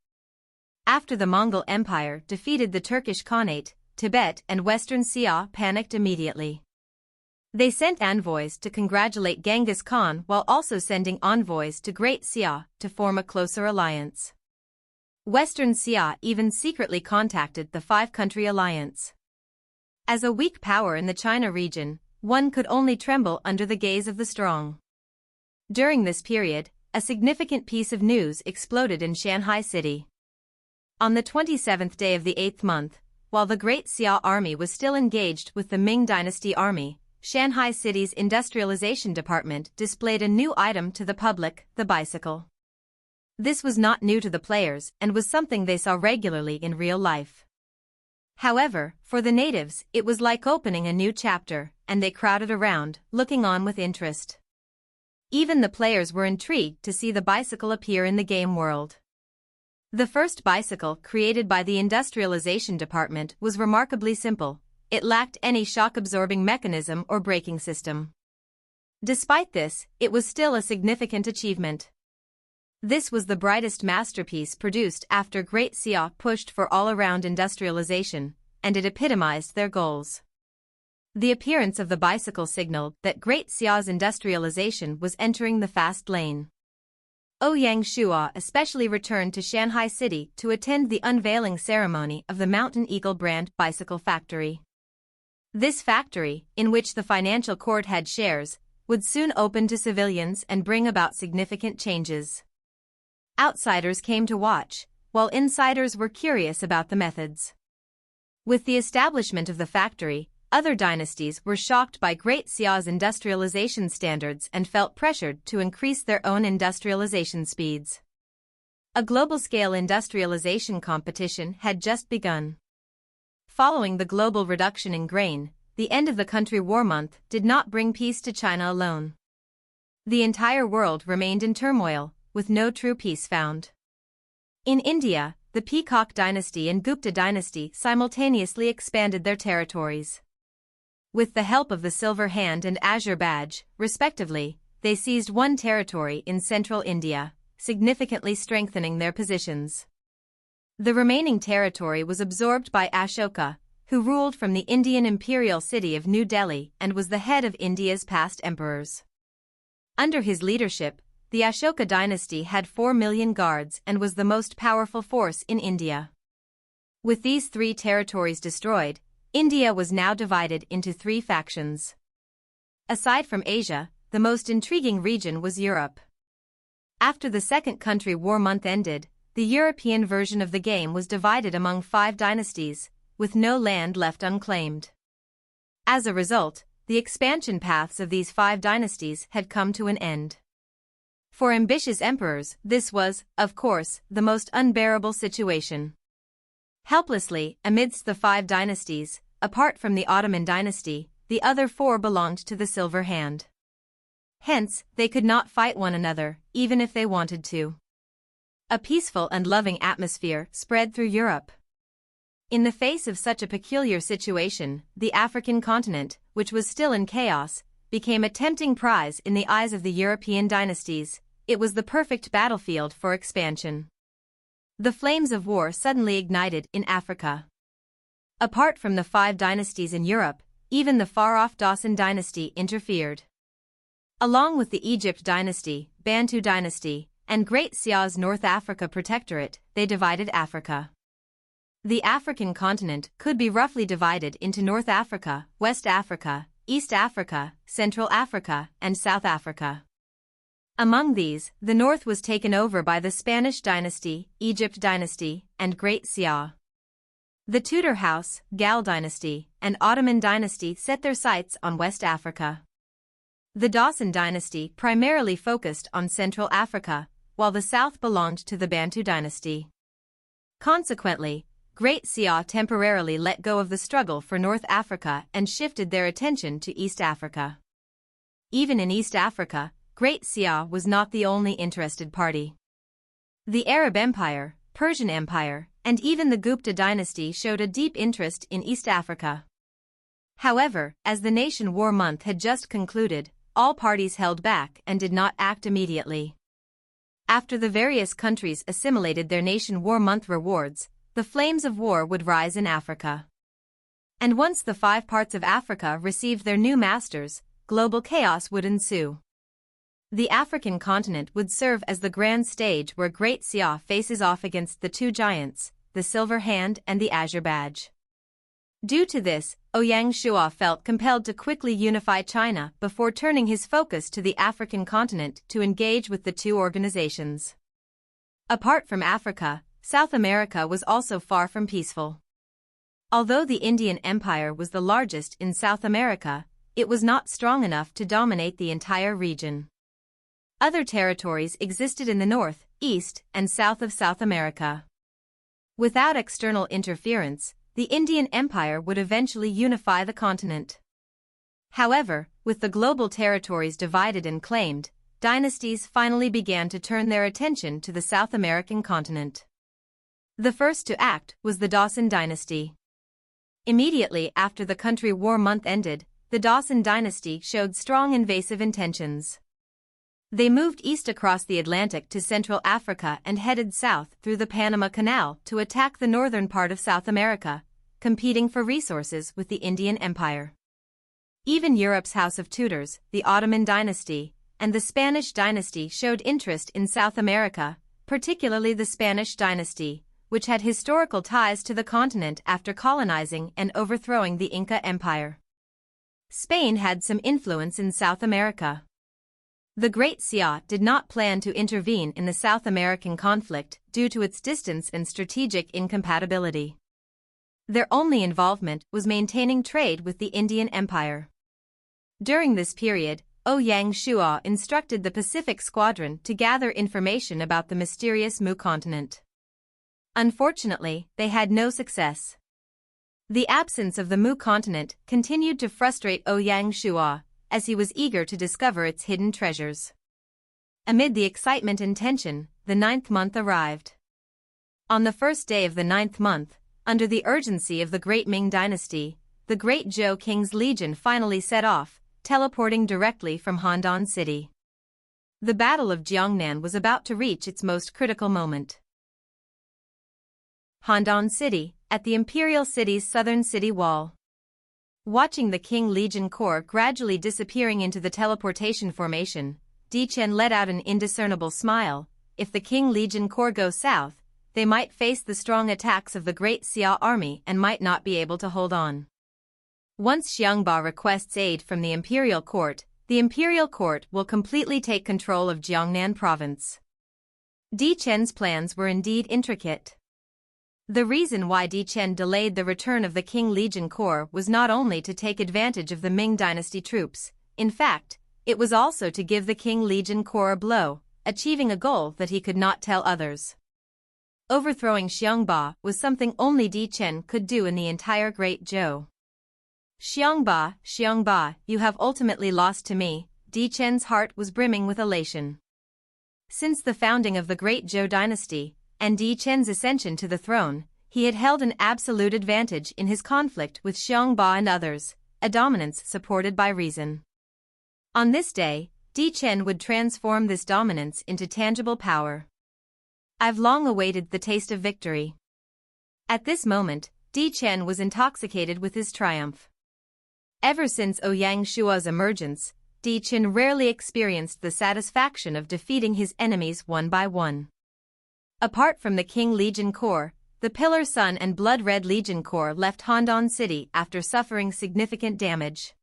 After the Mongol Empire defeated the Turkish Khanate, Tibet and Western Xia panicked immediately. They sent envoys to congratulate Genghis Khan while also sending envoys to Great Xia to form a closer alliance. Western Xia even secretly contacted the Five-Country Alliance. As a weak power in the China region, one could only tremble under the gaze of the strong. During this period, a significant piece of news exploded in Shanghai city. On the 27th day of the 8th month, while the Great Xia army was still engaged with the Ming dynasty army, Shanghai city's industrialization department displayed a new item to the public: the bicycle. This was not new to the players and was something they saw regularly in real life. However, for the natives, it was like opening a new chapter, and they crowded around, looking on with interest. Even the players were intrigued to see the bicycle appear in the game world. The first bicycle created by the industrialization department was remarkably simple. It lacked any shock-absorbing mechanism or braking system. Despite this, it was still a significant achievement. This was the brightest masterpiece produced after Great Xia pushed for all-around industrialization, and it epitomized their goals. The appearance of the bicycle signaled that Great Xia's industrialization was entering the fast lane. Ouyang Shua especially returned to Shanghai city to attend the unveiling ceremony of the Mountain Eagle brand bicycle factory. This factory, in which the financial court had shares, would soon open to civilians and bring about significant changes. Outsiders came to watch, while insiders were curious about the methods. With the establishment of the factory, other dynasties were shocked by Great Xia's industrialization standards and felt pressured to increase their own industrialization speeds. A global-scale industrialization competition had just begun. Following the global reduction in grain, the end of the country war month did not bring peace to China alone. The entire world remained in turmoil, with no true peace found. In India, the Peacock dynasty and Gupta dynasty simultaneously expanded their territories. With the help of the Silver Hand and Azure Badge, respectively, they seized one territory in central India, significantly strengthening their positions. The remaining territory was absorbed by Ashoka, who ruled from the Indian imperial city of New Delhi and was the head of India's past emperors. Under his leadership, the Ashoka dynasty had 4 million guards and was the most powerful force in India. With these three territories destroyed, India was now divided into three factions. Aside from Asia, the most intriguing region was Europe. After the Second Country War month ended, the European version of the game was divided among 5 dynasties, with no land left unclaimed. As a result, the expansion paths of these 5 dynasties had come to an end. For ambitious emperors, this was, of course, the most unbearable situation. Helplessly, amidst the 5 dynasties, apart from the Ottoman dynasty, the other 4 belonged to the Silver Hand. Hence, they could not fight one another, even if they wanted to. A peaceful and loving atmosphere spread through Europe. In the face of such a peculiar situation, the African continent, which was still in chaos, became a tempting prize in the eyes of the European dynasties. It was the perfect battlefield for expansion. The flames of war suddenly ignited in Africa. Apart from the 5 dynasties in Europe, even the far-off Dawson dynasty interfered. Along with the Egypt dynasty, Bantu dynasty, and Great Xia's North Africa protectorate, they divided Africa. The African continent could be roughly divided into North Africa, West Africa, East Africa, Central Africa, and South Africa. Among these, the north was taken over by the Spanish dynasty, Egypt dynasty, and Great Xia. The Tudor house, Gal dynasty, and Ottoman dynasty set their sights on West Africa. The Dawson dynasty primarily focused on Central Africa, while the south belonged to the Bantu dynasty. Consequently, Great Xia temporarily let go of the struggle for North Africa and shifted their attention to East Africa. Even in East Africa, Great Xia was not the only interested party. The Arab Empire, Persian Empire, and even the Gupta dynasty showed a deep interest in East Africa. However, as the nation war month had just concluded, all parties held back and did not act immediately. After the various countries assimilated their nation war month rewards, the flames of war would rise in Africa. And once the 5 parts of Africa received their new masters, global chaos would ensue. The African continent would serve as the grand stage where Great Xia faces off against the 2 giants, the Silver Hand and the Azure Badge. Due to this, Ouyang Shua felt compelled to quickly unify China before turning his focus to the African continent to engage with the 2 organizations. Apart from Africa, South America was also far from peaceful. Although the Indian Empire was the largest in South America, it was not strong enough to dominate the entire region. Other territories existed in the north, east, and south of South America. Without external interference, the Indian Empire would eventually unify the continent. However, with the global territories divided and claimed, dynasties finally began to turn their attention to the South American continent. The first to act was the Dawson dynasty. Immediately after the country war month ended, the Dawson dynasty showed strong invasive intentions. They moved east across the Atlantic to Central Africa and headed south through the Panama Canal to attack the northern part of South America, competing for resources with the Indian Empire. Even Europe's House of Tudors, the Ottoman dynasty, and the Spanish dynasty showed interest in South America, particularly the Spanish dynasty, which had historical ties to the continent after colonizing and overthrowing the Inca Empire. Spain had some influence in South America. The Great Xia did not plan to intervene in the South American conflict due to its distance and strategic incompatibility. Their only involvement was maintaining trade with the Indian Empire. During this period, Ouyang Shua instructed the Pacific Squadron to gather information about the mysterious Mu continent. Unfortunately, they had no success. The absence of the Mu continent continued to frustrate Ouyang Shua, as he was eager to discover its hidden treasures. Amid the excitement and tension, the 9th month arrived. On the first day of the 9th month, under the urgency of the Great Ming dynasty, the Great Zhou King's legion finally set off, teleporting directly from Handan City. The Battle of Jiangnan was about to reach its most critical moment. Handan City, at the Imperial City's southern city wall. Watching the Qing Legion Corps gradually disappearing into the teleportation formation, Chen let out an indiscernible smile. If the Qing Legion Corps go south, they might face the strong attacks of the Great Xia army and might not be able to hold on. Once Xiangba requests aid from the Imperial Court will completely take control of Jiangnan province. Chen's plans were indeed intricate. The reason why Chen delayed the return of the Qing Legion Corps was not only to take advantage of the Ming dynasty troops, in fact, it was also to give the Qing Legion Corps a blow, achieving a goal that he could not tell others. Overthrowing Xiangba was something only Chen could do in the entire Great Zhou. Xiangba, you have ultimately lost to me. Chen's heart was brimming with elation. Since the founding of the Great Zhou dynasty, and Chen's ascension to the throne, he had held an absolute advantage in his conflict with Xiangba and others, a dominance supported by reason. On this day, Chen would transform this dominance into tangible power. I've long awaited the taste of victory. At this moment, Chen was intoxicated with his triumph. Ever since Ouyang Shua's emergence, Chen rarely experienced the satisfaction of defeating his enemies one by one. Apart from the Qing Legion Corps, the Pillar Sun and Blood Red Legion Corps left Handan City after suffering significant damage.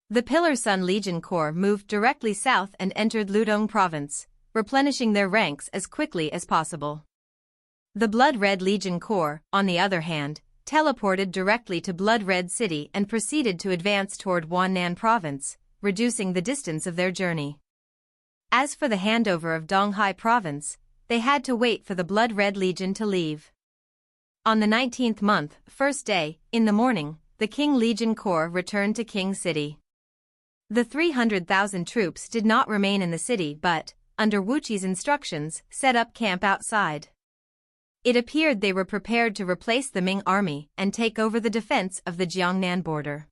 The Pillar Sun Legion Corps moved directly south and entered Ludong Province, replenishing their ranks as quickly as possible. The Blood Red Legion Corps, on the other hand, teleported directly to Blood Red City and proceeded to advance toward Wannan Province, reducing the distance of their journey. As for the handover of Donghai Province, they had to wait for the Blood Red Legion to leave. On the 19th month, first day, in the morning, the Qing Legion Corps returned to Qing City. The 300,000 troops did not remain in the city but, under Wuqi's instructions, set up camp outside. It appeared they were prepared to replace the Ming army and take over the defense of the Jiangnan border.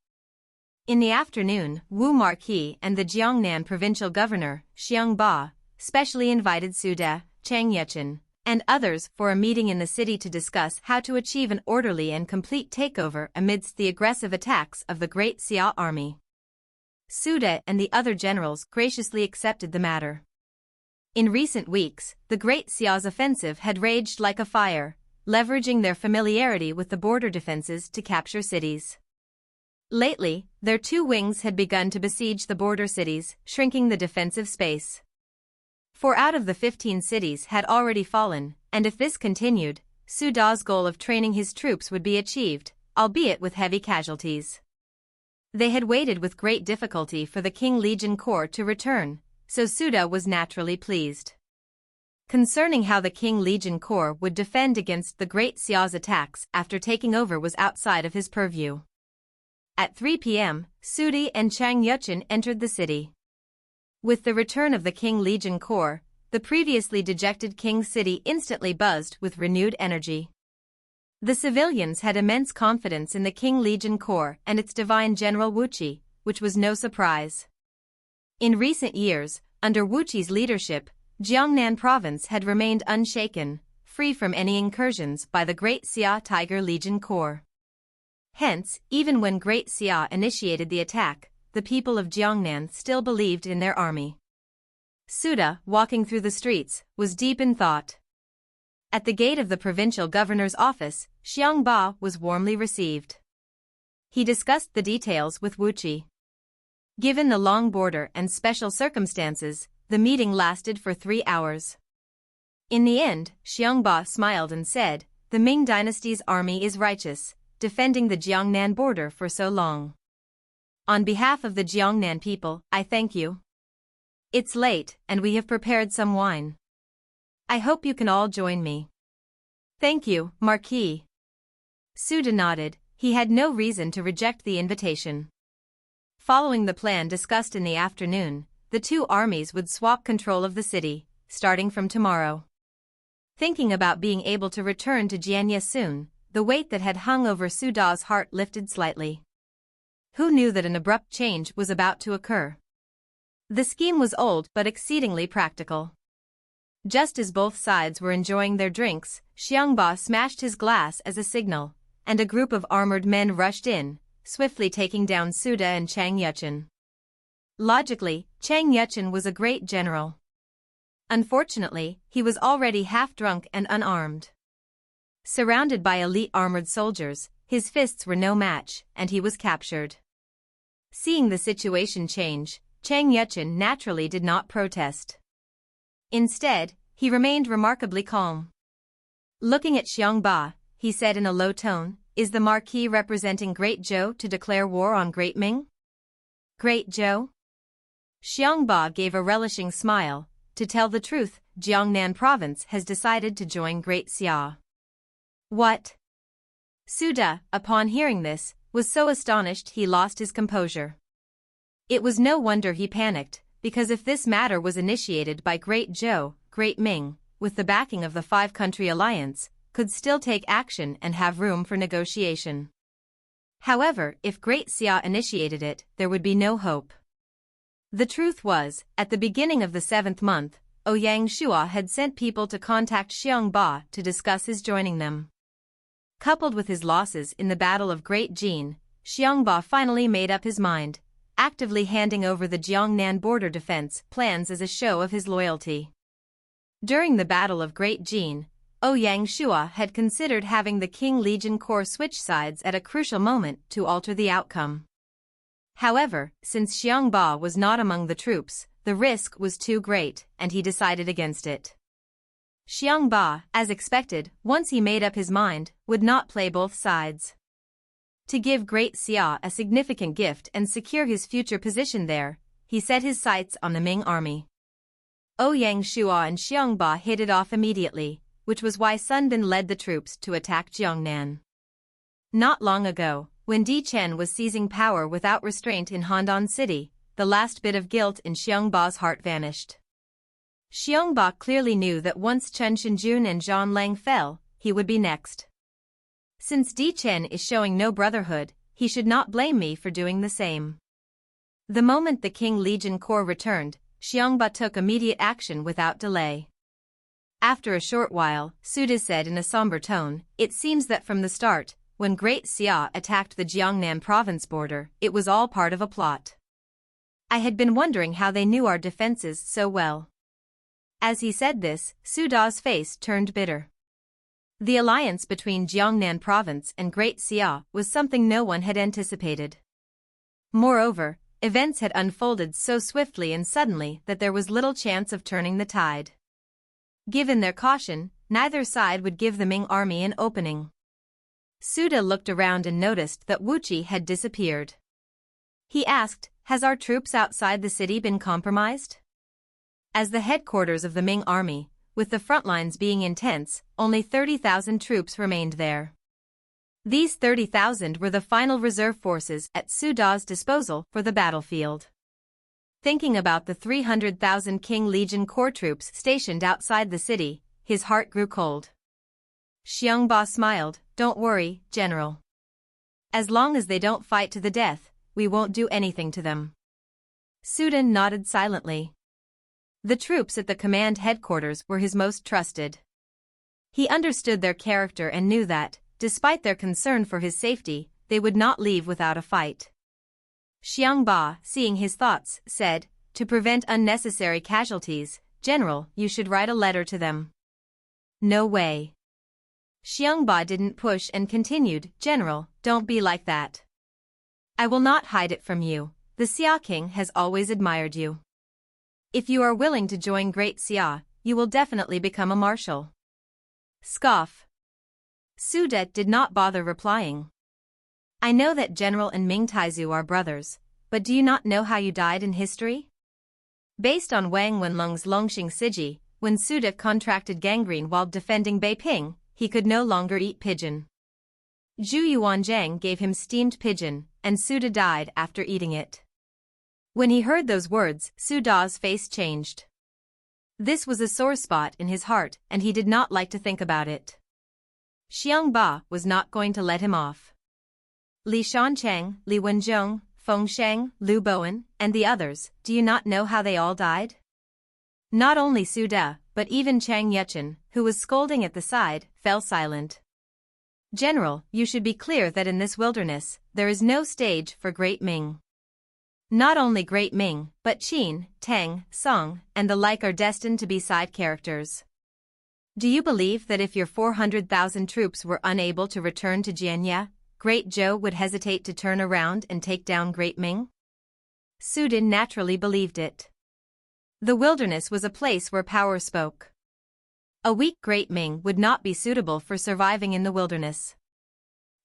In the afternoon, Wu Marquis and the Jiangnan provincial governor, Xiang Ba, specially invited Su De, Chang Yuchen, and others for a meeting in the city to discuss how to achieve an orderly and complete takeover amidst the aggressive attacks of the Great Xia army. Su De and the other generals graciously accepted the matter. In recent weeks, the Great Xia's offensive had raged like a fire, leveraging their familiarity with the border defenses to capture cities. Lately, their two wings had begun to besiege the border cities, shrinking the defensive space. 4 out of the 15 cities had already fallen, and if this continued, Su De's goal of training his troops would be achieved, albeit with heavy casualties. They had waited with great difficulty for the Qing Legion Corps to return, so Su De was naturally pleased. Concerning how the Qing Legion Corps would defend against the Great Xia's attacks after taking over was outside of his purview. At 3 p.m., Su De and Chang Yuchen entered the city. With the return of the Qing Legion Corps, the previously dejected Qing city instantly buzzed with renewed energy. The civilians had immense confidence in the Qing Legion Corps and its divine General Wuqi, which was no surprise. In recent years, under Wuqi's leadership, Jiangnan province had remained unshaken, free from any incursions by the Great Xia Tiger Legion Corps. Hence, even when Great Xia initiated the attack, the people of Jiangnan still believed in their army. Su De, walking through the streets, was deep in thought. At the gate of the provincial governor's office, Xiang Ba was warmly received. He discussed the details with Wuqi. Given the long border and special circumstances, the meeting lasted for 3 hours. In the end, Xiang Ba smiled and said, "The Ming dynasty's army is righteous, defending the Jiangnan border for so long. On behalf of the Jiangnan people, I thank you. It's late, and we have prepared some wine. I hope you can all join me." "Thank you, Marquis." Su De nodded. He had no reason to reject the invitation. Following the plan discussed in the afternoon, the two armies would swap control of the city, starting from tomorrow. Thinking about being able to return to Jianya soon, the weight that had hung over Su De's heart lifted slightly. Who knew that an abrupt change was about to occur? The scheme was old but exceedingly practical. Just as both sides were enjoying their drinks, Xiang Ba smashed his glass as a signal, and a group of armored men rushed in, swiftly taking down Su De and Chang Yuchen. Logically, Chang Yuchen was a great general. Unfortunately, he was already half drunk and unarmed. Surrounded by elite armored soldiers, his fists were no match, and he was captured. Seeing the situation change, Chang Yuchen naturally did not protest. Instead, he remained remarkably calm. Looking at Xiang Ba, he said in a low tone, "Is the Marquis representing Great Zhou to declare war on Great Ming?" "Great Zhou?" Xiang Ba gave a relishing smile. "To tell the truth, Jiangnan province has decided to join Great Xia." "What?" Su De, upon hearing this, was so astonished he lost his composure. It was no wonder he panicked, because if this matter was initiated by Great Zhou, Great Ming, with the backing of the five-country alliance, could still take action and have room for negotiation. However, if Great Xia initiated it, there would be no hope. The truth was, at the beginning of the 7th month, Ouyang Shua had sent people to contact Xiang Ba to discuss his joining them. Coupled with his losses in the Battle of Great Jin, Xiang Ba finally made up his mind, actively handing over the Jiangnan border defense plans as a show of his loyalty. During the Battle of Great Jin, Ouyang Shua had considered having the Qing Legion Corps switch sides at a crucial moment to alter the outcome. However, since Xiang Ba was not among the troops, the risk was too great, and he decided against it. Xiang Ba, as expected, once he made up his mind, would not play both sides. To give Great Xia a significant gift and secure his future position there, he set his sights on the Ming army. Ouyang Shua and Xiang Ba hit it off immediately, which was why Sun Bin led the troops to attack Jiangnan. Not long ago, when Di Chen was seizing power without restraint in Handan City, the last bit of guilt in Xiongba's heart vanished. Xiongba clearly knew that once Chen Shinjun and Zhan Lang fell, he would be next. Since Di Chen is showing no brotherhood, he should not blame me for doing the same. The moment the King Legion Corps returned, Xiongba took immediate action without delay. After a short while, Suda said in a somber tone, "It seems that from the start, when Great Xia attacked the Jiangnan province border, it was all part of a plot. I had been wondering how they knew our defenses so well." As he said this, Suda's face turned bitter. The alliance between Jiangnan province and Great Xia was something no one had anticipated. Moreover, events had unfolded so swiftly and suddenly that there was little chance of turning the tide. Given their caution, neither side would give the Ming army an opening. Suda looked around and noticed that Wuqi had disappeared. He asked, "Has our troops outside the city been compromised?" As the headquarters of the Ming army, with the front lines being intense, only 30,000 troops remained there. These 30,000 were the final reserve forces at Suda's disposal for the battlefield. Thinking about the 300,000 King Legion Corps troops stationed outside the city, his heart grew cold. Xiongba smiled, "Don't worry, General. As long as they don't fight to the death, we won't do anything to them." Suda nodded silently. The troops at the command headquarters were his most trusted. He understood their character and knew that, despite their concern for his safety, they would not leave without a fight. Xiongba, seeing his thoughts, said, "To prevent unnecessary casualties, General, you should write a letter to them." "No way." Xiongba didn't push and continued, "General, don't be like that. I will not hide it from you, the Xia King has always admired you. If you are willing to join Great Xia, you will definitely become a marshal." Scoff. Suda did not bother replying. "I know that General and Ming Taizu are brothers, but do you not know how you died in history?" Based on Wang Wenlong's Longxing Siji, when Suda contracted gangrene while defending Beiping, he could no longer eat pigeon. Zhu Yuanzhang gave him steamed pigeon, and Suda died after eating it. When he heard those words, Suda's face changed. This was a sore spot in his heart, and he did not like to think about it. Xiongba was not going to let him off. Li Shanchang, Li Wenzhong, Feng Sheng, Lu Bowen, and the others, do you not know how they all died? Not only Suda, but even Chang Yuchen, who was scolding at the side, fell silent. "General, you should be clear that in this wilderness, there is no stage for Great Ming. Not only Great Ming, but Qin, Tang, Song, and the like are destined to be side characters. Do you believe that if your 400,000 troops were unable to return to Jianya, Great Zhou would hesitate to turn around and take down Great Ming?" Sudin naturally believed it. The wilderness was a place where power spoke. A weak Great Ming would not be suitable for surviving in the wilderness.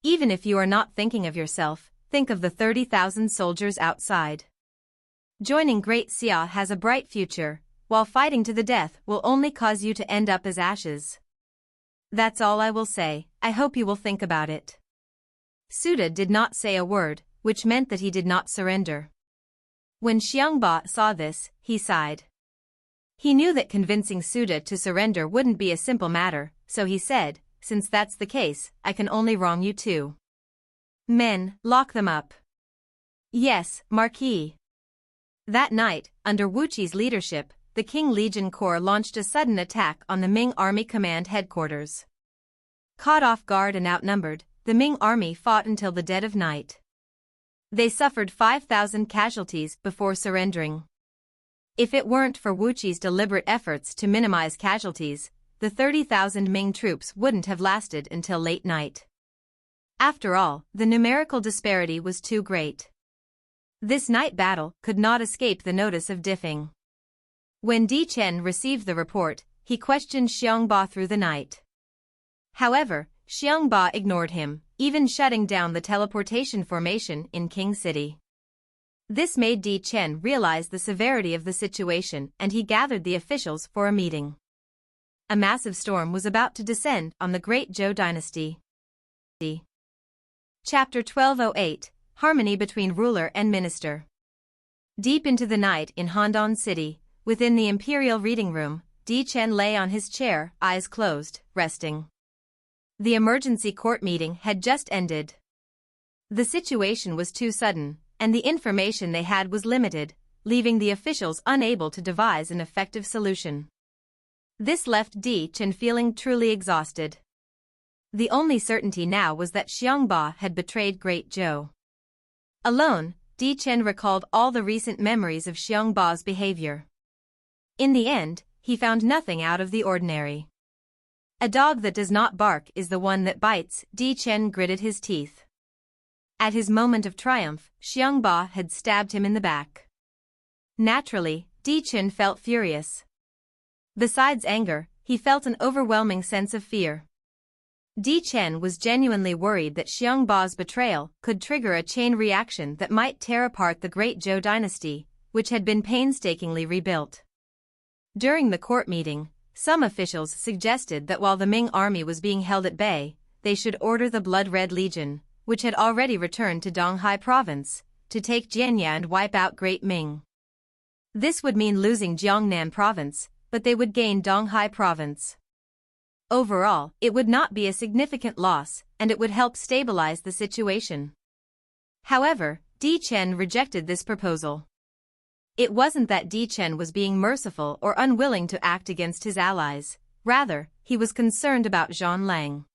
Even if you are not thinking of yourself, think of the 30,000 soldiers outside. Joining Great Xia has a bright future, while fighting to the death will only cause you to end up as ashes. That's all I will say, I hope you will think about it. Suda did not say a word, which meant that he did not surrender. When Xiongba saw this, he sighed. He knew that convincing Suda to surrender wouldn't be a simple matter, so he said, "Since that's the case, I can only wrong you too. Men, lock them up." "Yes, Marquis." That night, under Wuqi's leadership, the King Legion Corps launched a sudden attack on the Ming Army Command headquarters. Caught off guard and outnumbered, the Ming Army fought until the dead of night. They suffered 5,000 casualties before surrendering. If it weren't for Wuqi's deliberate efforts to minimize casualties, the 30,000 Ming troops wouldn't have lasted until late night. After all, the numerical disparity was too great. This night battle could not escape the notice of Diffing. When Di Chen received the report, he questioned Xiongba through the night. However, Xiongba ignored him, even shutting down the teleportation formation in King City. This made Di Chen realize the severity of the situation, and he gathered the officials for a meeting. a massive storm was about to descend on the Great Zhou dynasty. Chapter 1208, Harmony between Ruler and Minister. Deep into the night in Handan City, within the Imperial reading room, Chen lay on his chair, eyes closed, resting. The emergency court meeting had just ended. The situation was too sudden, and the information they had was limited, leaving the officials unable to devise an effective solution. This left Chen feeling truly exhausted. The only certainty now was that Xiangba had betrayed Great Zhou. Alone, Chen recalled all the recent memories of Xiangba's behavior. In the end, he found nothing out of the ordinary. A dog that does not bark is the one that bites, Chen gritted his teeth. At his moment of triumph, Xiangba had stabbed him in the back. Naturally, Chen felt furious. Besides anger, he felt an overwhelming sense of fear. Chen was genuinely worried that Xiangba's betrayal could trigger a chain reaction that might tear apart the Great Zhou dynasty, which had been painstakingly rebuilt. During the court meeting, some officials suggested that while the Ming army was being held at bay, they should order the Blood Red Legion, which had already returned to Donghai province, to take Jianya and wipe out Great Ming. This would mean losing Jiangnan province, but they would gain Donghai province. Overall, it would not be a significant loss, and it would help stabilize the situation. However, Chen rejected this proposal. It wasn't that Chen was being merciful or unwilling to act against his allies, rather, he was concerned about Zhan Lang.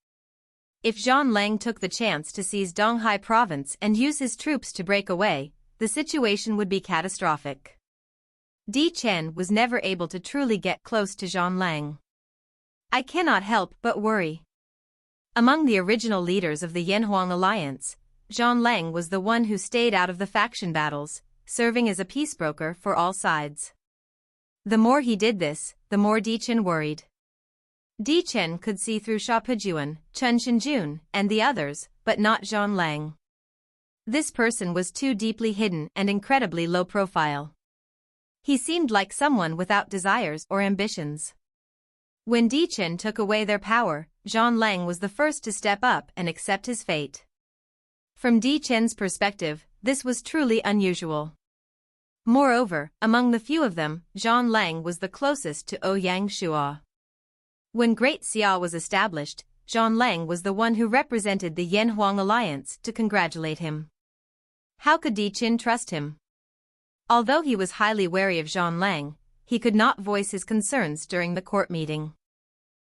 If Zhan Lang took the chance to seize Donghai province and use his troops to break away, the situation would be catastrophic. Chen was never able to truly get close to Zhan Lang. I cannot help but worry. Among the original leaders of the Yanhuang alliance, Zhan Lang was the one who stayed out of the faction battles, serving as a peacebroker for all sides. The more he did this, the more Chen worried. Chen could see through Shapujuan, Chen Shenjun, and the others, but not Zhan Lang. This person was too deeply hidden and incredibly low profile. He seemed like someone without desires or ambitions. When Chen took away their power, Zhan Lang was the first to step up and accept his fate. From Chen's perspective, this was truly unusual. Moreover, among the few of them, Zhan Lang was the closest to Ouyang Shua. When Great Xia was established, Zhan Lang was the one who represented the Yanhuang alliance to congratulate him. How could Chen trust him? Although he was highly wary of Zhan Lang, he could not voice his concerns during the court meeting.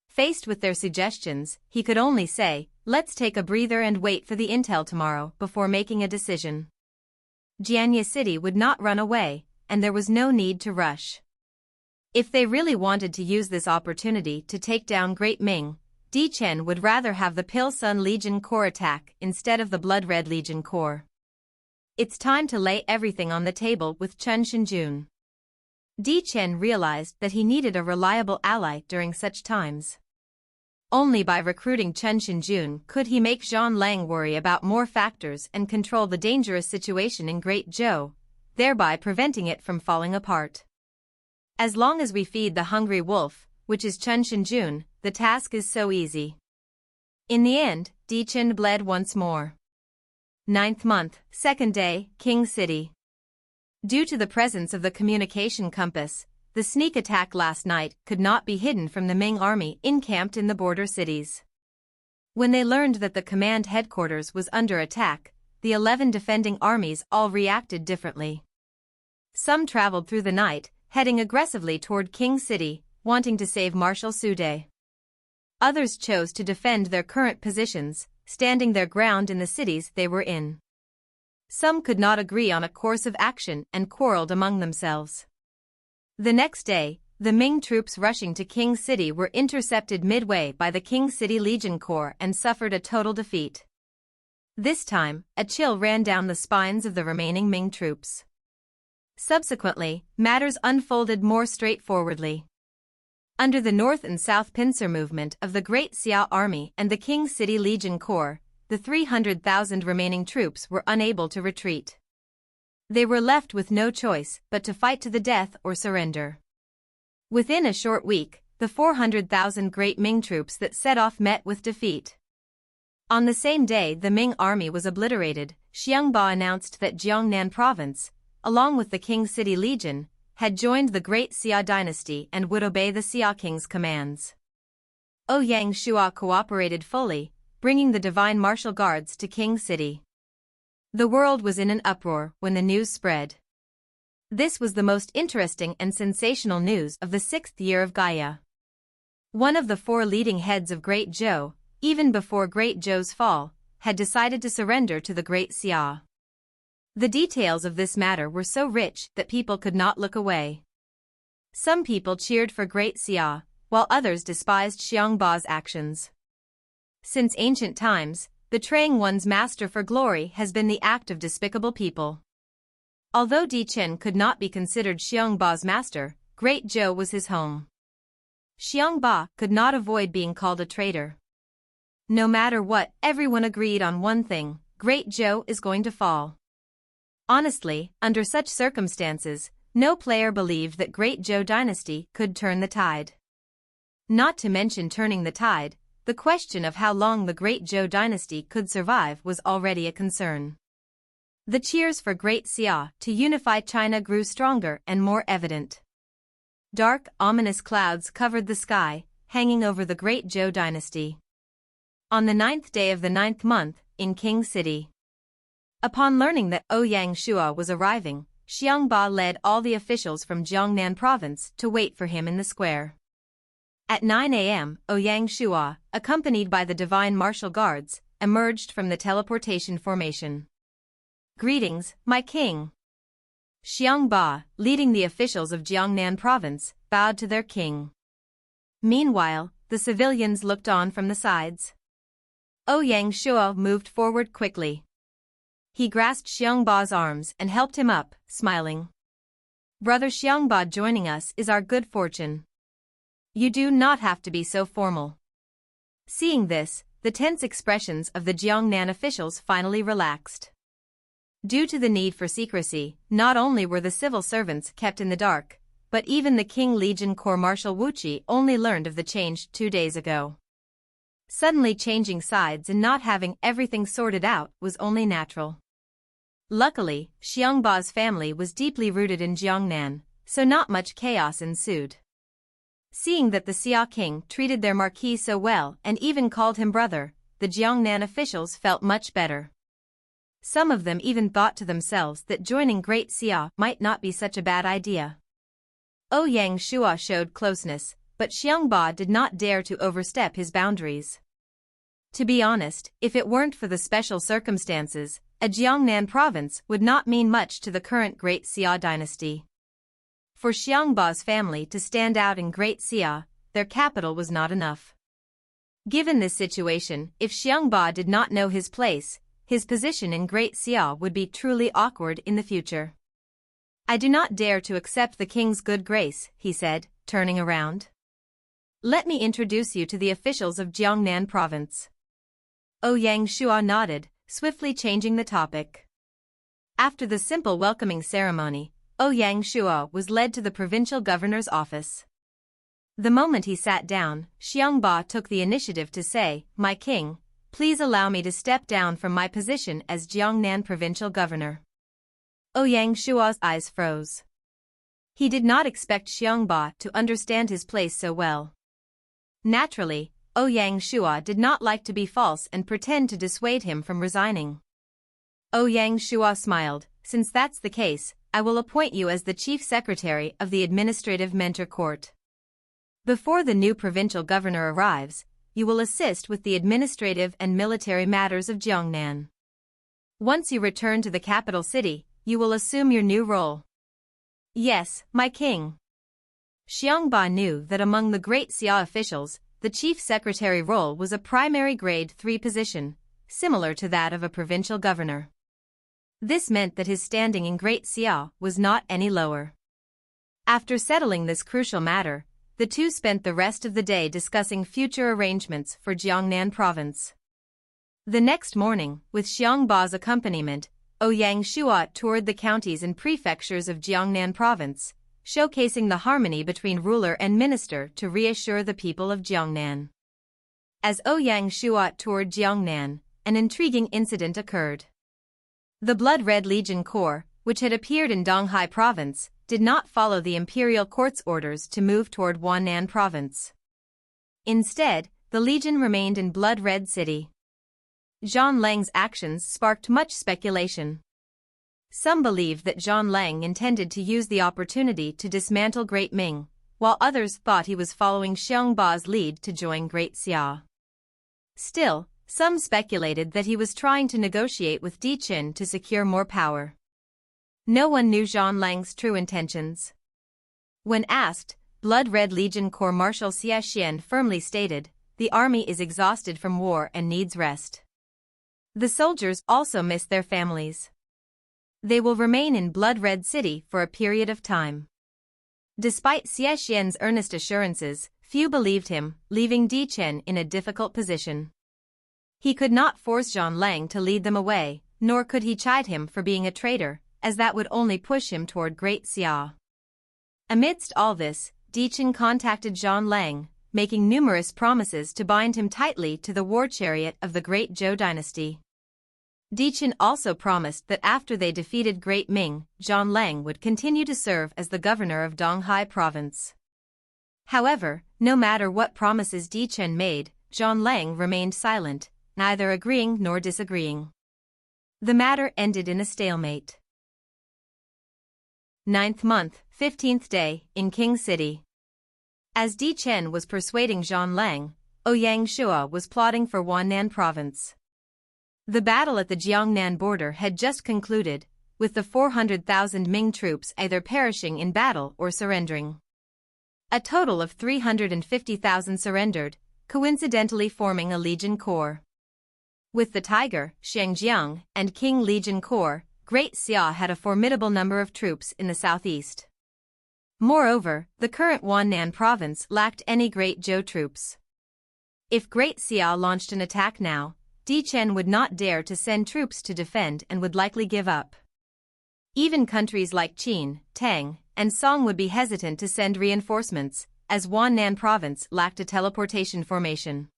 Faced with their suggestions, he could only say, "Let's take a breather and wait for the intel tomorrow before making a decision." Jianya City would not run away, and there was no need to rush. If they really wanted to use this opportunity to take down Great Ming, Chen would rather have the Pilsun Legion Corps attack instead of the Blood Red Legion Corps. It's time to lay everything on the table with Chen Shenjun. Chen realized that he needed a reliable ally during such times. Only by recruiting Chen Shenjun could he make Zhan Lang worry about more factors and control the dangerous situation in Great Zhou, thereby preventing it from falling apart. As long as we feed the hungry wolf, which is Chen Shenjun, the task is so easy. In the end, Chen bled once more. 9th month, 2nd day, Qing City. Due to the presence of the communication compass, the sneak attack last night could not be hidden from the Ming army encamped in the border cities. When they learned that the command headquarters was under attack, the 11 defending armies all reacted differently. Some traveled through the night, heading aggressively toward Qing City, wanting to save Marshal Sude. Others chose to defend their current positions, standing their ground in the cities they were in. Some could not agree on a course of action and quarreled among themselves. The next day, the Ming troops rushing to Qing City were intercepted midway by the Qing City Legion Corps and suffered a total defeat. This time, a chill ran down the spines of the remaining Ming troops. Subsequently, matters unfolded more straightforwardly. Under the North and South Pincer movement of the Great Xia Army and the Qing City Legion Corps, the 300,000 remaining troops were unable to retreat. They were left with no choice but to fight to the death or surrender. Within a short week, the 400,000 Great Ming troops that set off met with defeat. On the same day the Ming army was obliterated, Xiongba announced that Jiangnan province, along with the Qing City Legion, had joined the Great Xia dynasty and would obey the Xia king's commands. Ouyang Shua cooperated fully, bringing the divine martial guards to Qing City. The world was in an uproar when the news spread. This was the most interesting and sensational news of the 6th year of Gaia. One of the 4 leading heads of Great Zhou, even before Great Zhou's fall, had decided to surrender to the Great Xia. The details of this matter were so rich that people could not look away. Some people cheered for Great Xia, while others despised Xiongba's actions. Since ancient times, betraying one's master for glory has been the act of despicable people. Although Chen could not be considered Xiongba's master, Great Zhou was his home. Xiongba could not avoid being called a traitor. No matter what, everyone agreed on one thing: Great Zhou is going to fall. Honestly, under such circumstances, no player believed that Great Zhou dynasty could turn the tide. Not to mention turning the tide, the question of how long the Great Zhou dynasty could survive was already a concern. The cheers for Great Xia to unify China grew stronger and more evident. Dark, ominous clouds covered the sky, hanging over the Great Zhou dynasty. On the 9th day of the 9th month, in Qing City. Upon learning that Ouyang Shua was arriving, Xiongba led all the officials from Jiangnan province to wait for him in the square. At 9 a.m., Ouyang Shua, accompanied by the divine martial guards, emerged from the teleportation formation. "Greetings, my king." Xiongba, leading the officials of Jiangnan province, bowed to their king. Meanwhile, the civilians looked on from the sides. Ouyang Shua moved forward quickly. He grasped Xiongba's arms and helped him up, smiling. "Brother Xiongba joining us is our good fortune. You do not have to be so formal." Seeing this, the tense expressions of the Jiangnan officials finally relaxed. Due to the need for secrecy, not only were the civil servants kept in the dark, but even the Qing Legion Corps Marshal Wuqi only learned of the change 2 days ago. Suddenly changing sides and not having everything sorted out was only natural. Luckily, Xiongba's family was deeply rooted in Jiangnan, so not much chaos ensued. Seeing that the Xia king treated their marquis so well and even called him brother, the Jiangnan officials felt much better. Some of them even thought to themselves that joining Great Xia might not be such a bad idea. Ouyang Shua showed closeness, but Xiongba did not dare to overstep his boundaries. To be honest, if it weren't for the special circumstances, a Jiangnan province would not mean much to the current Great Xia dynasty. For Xiongba's family to stand out in Great Xia, their capital was not enough. Given this situation, if Xiongba did not know his place, his position in Great Xia would be truly awkward in the future. "I do not dare to accept the king's good grace," he said, turning around. "Let me introduce you to the officials of Jiangnan province." Ouyang Shua nodded, swiftly changing the topic. After the simple welcoming ceremony, Ouyang Shua was led to the provincial governor's office. The moment he sat down, Xiongba took the initiative to say, "My king, please allow me to step down from my position as Jiangnan provincial governor." Ouyang Shua's eyes froze. He did not expect Xiongba to understand his place so well. Naturally, Ouyang Shua did not like to be false and pretend to dissuade him from resigning. Ouyang Shua smiled, "Since that's the case, I will appoint you as the chief secretary of the administrative mentor court. Before the new provincial governor arrives, you will assist with the administrative and military matters of Jiangnan. Once you return to the capital city, you will assume your new role." "Yes, my king." Xiongba knew that among the Great Xia officials, the chief secretary role was a primary grade 3 position, similar to that of a provincial governor. This meant that his standing in Great Xia was not any lower. After settling this crucial matter, the two spent the rest of the day discussing future arrangements for Jiangnan province. The next morning, with Xiongba's accompaniment, Ouyang Shua toured the counties and prefectures of Jiangnan province, showcasing the harmony between ruler and minister to reassure the people of Jiangnan. As Ouyang Shuat toured Jiangnan, an intriguing incident occurred. The Blood Red Legion Corps, which had appeared in Donghai Province, did not follow the imperial court's orders to move toward Wannan Province. Instead, the legion remained in Blood Red City. Zhan Lang's actions sparked much speculation. Some believed that Zhan Lang intended to use the opportunity to dismantle Great Ming, while others thought he was following Xiongba's lead to join Great Xia. Still, some speculated that he was trying to negotiate with Chen to secure more power. No one knew Zhan Lang's true intentions. When asked, Blood Red Legion Corps Marshal Xia Xian firmly stated, "The army is exhausted from war and needs rest." The soldiers also miss their families. They will remain in Blood Red City for a period of time. Despite Xia Xian's earnest assurances, few believed him, leaving Chen in a difficult position. He could not force Zhan Lang to lead them away, nor could he chide him for being a traitor, as that would only push him toward Great Xia. Amidst all this, Chen contacted Zhan Lang, making numerous promises to bind him tightly to the war chariot of the Great Zhou dynasty. Chen also promised that after they defeated Great Ming, Zhan Lang would continue to serve as the governor of Donghai Province. However, no matter what promises Chen made, Zhan Lang remained silent, neither agreeing nor disagreeing. The matter ended in a stalemate. 9th month, 15th day, in Qing City. As Chen was persuading Zhan Lang, Ouyang Shuo was plotting for Wannan Province. The battle at the Jiangnan border had just concluded, with the 400,000 Ming troops either perishing in battle or surrendering. A total of 350,000 surrendered, coincidentally forming a legion corps. With the Tiger, Shangjiang, and Qing Legion Corps, Great Xia had a formidable number of troops in the southeast. Moreover, the current Wannan province lacked any Great Zhou troops. If Great Xia launched an attack now, Chen would not dare to send troops to defend and would likely give up. Even countries like Qin, Tang, and Song would be hesitant to send reinforcements, as Wannan province lacked a teleportation formation.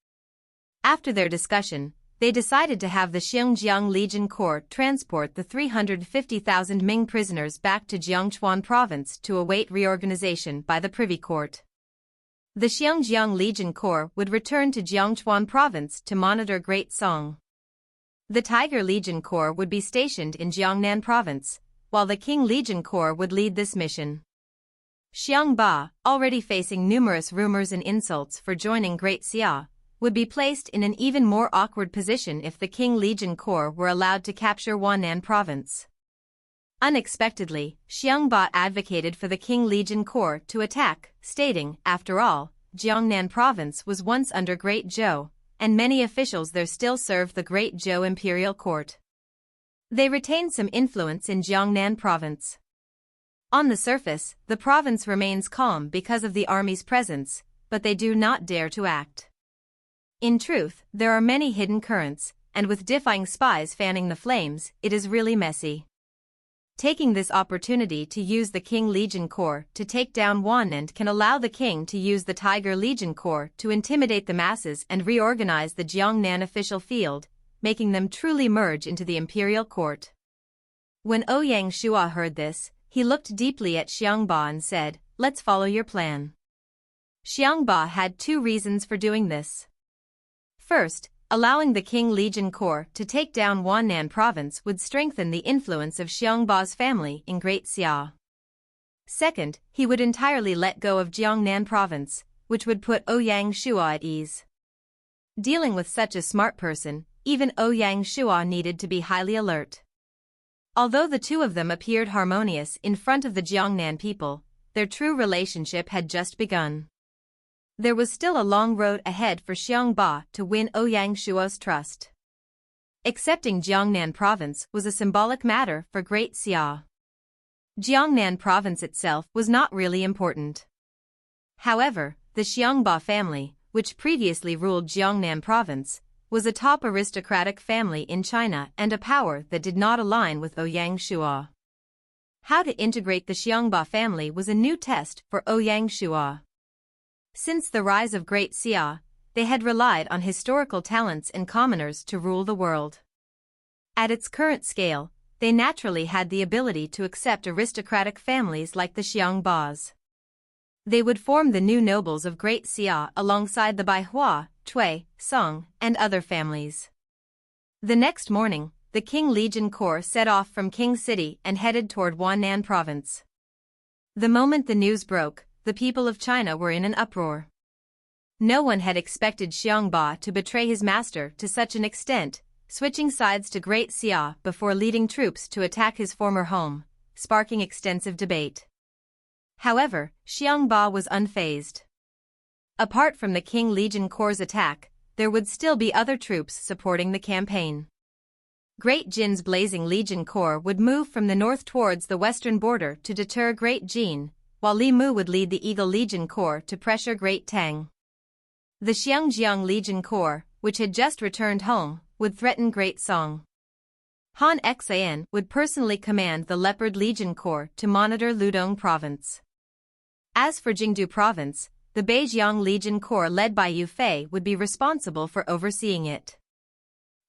After their discussion, they decided to have the Xinjiang Legion Corps transport the 350,000 Ming prisoners back to Jiangchuan province to await reorganization by the Privy Court. The Xinjiang Legion Corps would return to Jiangchuan province to monitor Great Song. The Tiger Legion Corps would be stationed in Jiangnan province, while the Qing Legion Corps would lead this mission. Xiongba, already facing numerous rumors and insults for joining Great Xia, would be placed in an even more awkward position if the Qing Legion Corps were allowed to capture Wannan province. Unexpectedly, Xiongba advocated for the Qing Legion Corps to attack, stating, after all, Jiangnan province was once under Great Zhou, and many officials there still served the Great Zhou Imperial Court. They retained some influence in Jiangnan province. On the surface, the province remains calm because of the army's presence, but they do not dare to act. In truth, there are many hidden currents, and with defying spies fanning the flames, it is really messy. Taking this opportunity to use the Qing Legion Corps to take down Wannan can allow the king to use the Tiger Legion Corps to intimidate the masses and reorganize the Jiangnan official field, making them truly merge into the imperial court. When Ouyang Shuo heard this, he looked deeply at Xiongba and said, "Let's follow your plan." Xiongba had two reasons for doing this. First, allowing the Qing Legion Corps to take down Wannan province would strengthen the influence of Xiongba's family in Great Xia. Second, he would entirely let go of Jiangnan province, which would put Ouyang Shuo at ease. Dealing with such a smart person, even Ouyang Shuo needed to be highly alert. Although the two of them appeared harmonious in front of the Jiangnan people, their true relationship had just begun. There was still a long road ahead for Xiongba to win Ouyang Shuo's trust. Accepting Jiangnan province was a symbolic matter for Great Xia. Jiangnan province itself was not really important. However, the Xiongba family, which previously ruled Jiangnan province, was a top aristocratic family in China and a power that did not align with Ouyang Shuo. How to integrate the Xiongba family was a new test for Ouyang Shua. Since the rise of Great Xia, they had relied on historical talents and commoners to rule the world. At its current scale, they naturally had the ability to accept aristocratic families like the Xiangbas. They would form the new nobles of Great Xia alongside the Baihua, Cui, Song, and other families. The next morning, the Qing Legion Corps set off from Qing City and headed toward Wannan Province. The moment the news broke, the people of China were in an uproar. No one had expected Xiongba to betray his master to such an extent, switching sides to Great Xia before leading troops to attack his former home, sparking extensive debate. However, Xiongba was unfazed. Apart from the Qing Legion Corps' attack, there would still be other troops supporting the campaign. Great Jin's Blazing Legion Corps would move from the north towards the western border to deter Great Jin, while Li Mu would lead the Eagle Legion Corps to pressure Great Tang. The Xiangjiang Legion Corps, which had just returned home, would threaten Great Song. Han Xian would personally command the Leopard Legion Corps to monitor Ludong Province. As for Jingdu Province, the Beijiang Legion Corps led by Yu Fei would be responsible for overseeing it.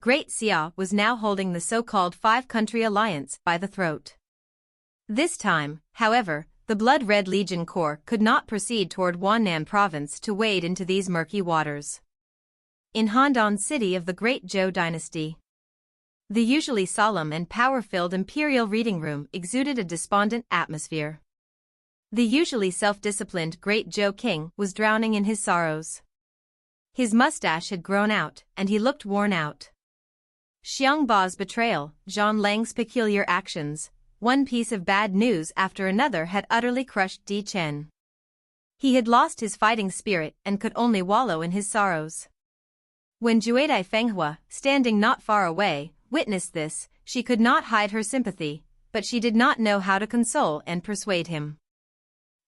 Great Xia was now holding the so-called Five-Country Alliance by the throat. This time, however, the Blood Red Legion Corps could not proceed toward Wannan Province to wade into these murky waters. In Handan City of the Great Zhou dynasty, the usually solemn and power-filled Imperial reading room exuded a despondent atmosphere. The usually self-disciplined Great Zhou king was drowning in his sorrows. His mustache had grown out, and he looked worn out. Xiongba's betrayal, Zhan Lang's peculiar actions, one piece of bad news after another had utterly crushed Chen. He had lost his fighting spirit and could only wallow in his sorrows. When Juedai Fenghua, standing not far away, witnessed this, she could not hide her sympathy, but she did not know how to console and persuade him.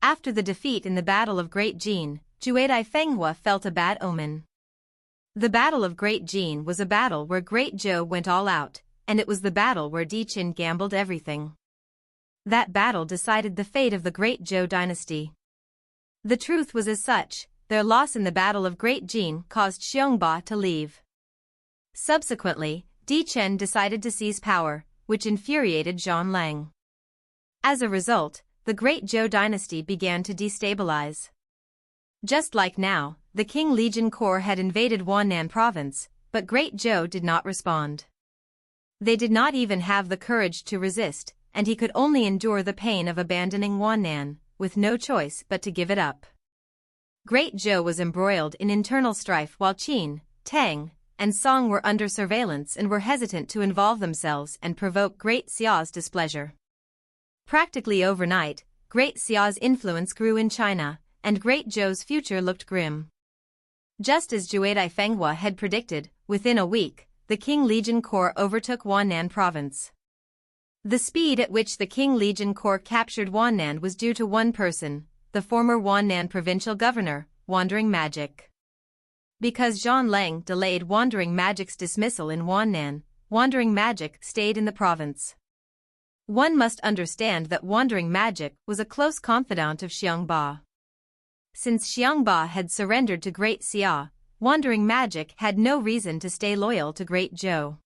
After the defeat in the Battle of Great Jin, Juedai Fenghua felt a bad omen. The Battle of Great Jin was a battle where Great Zhou went all out, and it was the battle where Chen gambled everything. That battle decided the fate of the Great Zhou dynasty. The truth was as such, their loss in the Battle of Great Jin caused Xiongba to leave. Subsequently, Chen decided to seize power, which infuriated Zhan Lang. As a result, the Great Zhou dynasty began to destabilize. Just like now, the Qing Legion Corps had invaded Wannan Province, but Great Zhou did not respond. They did not even have the courage to resist, and he could only endure the pain of abandoning Wannan, with no choice but to give it up. Great Zhou was embroiled in internal strife while Qin, Tang, and Song were under surveillance and were hesitant to involve themselves and provoke Great Xia's displeasure. Practically overnight, Great Xia's influence grew in China, and Great Zhou's future looked grim. Just as Juedai Fenghua had predicted, within a week, the Qing Legion Corps overtook Wannan Province. The speed at which the Qing Legion Corps captured Wannan was due to one person, the former Wannan provincial governor, Wandering Magic. Because Zhan Lang delayed Wandering Magic's dismissal in Wannan, Wandering Magic stayed in the province. One must understand that Wandering Magic was a close confidant of Xiongba. Since Xiongba had surrendered to Great Xia, Wandering Magic had no reason to stay loyal to Great Zhou.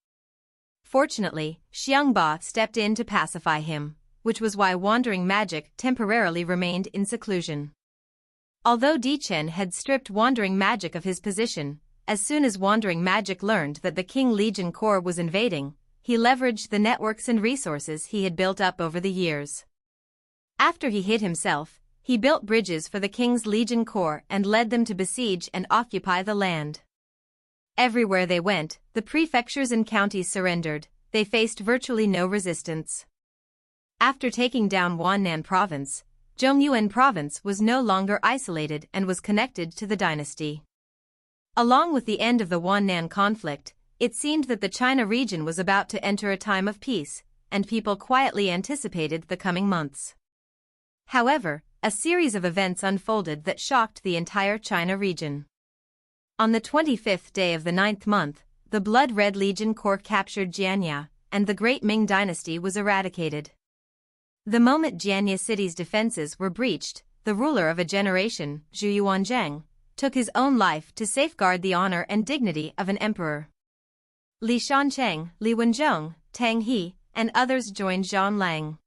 Fortunately, Xiongba stepped in to pacify him, which was why Wandering Magic temporarily remained in seclusion. Although Chen had stripped Wandering Magic of his position, as soon as Wandering Magic learned that the Qing Legion Corps was invading, he leveraged the networks and resources he had built up over the years. After he hid himself, he built bridges for the King's Legion Corps and led them to besiege and occupy the land. Everywhere they went, the prefectures and counties surrendered, they faced virtually no resistance. After taking down Wannan Province, Zhongyuan Province was no longer isolated and was connected to the dynasty. Along with the end of the Wannan conflict, it seemed that the China region was about to enter a time of peace, and people quietly anticipated the coming months. However, a series of events unfolded that shocked the entire China region. On the 25th day of the 9th month, the Blood Red Legion Corps captured Jianya, and the Great Ming dynasty was eradicated. The moment Jianye City's defenses were breached, the ruler of a generation, Zhu Yuanzhang, took his own life to safeguard the honor and dignity of an emperor. Li Shancheng, Li Wenzhong, Tang He, and others joined Zhan Lang.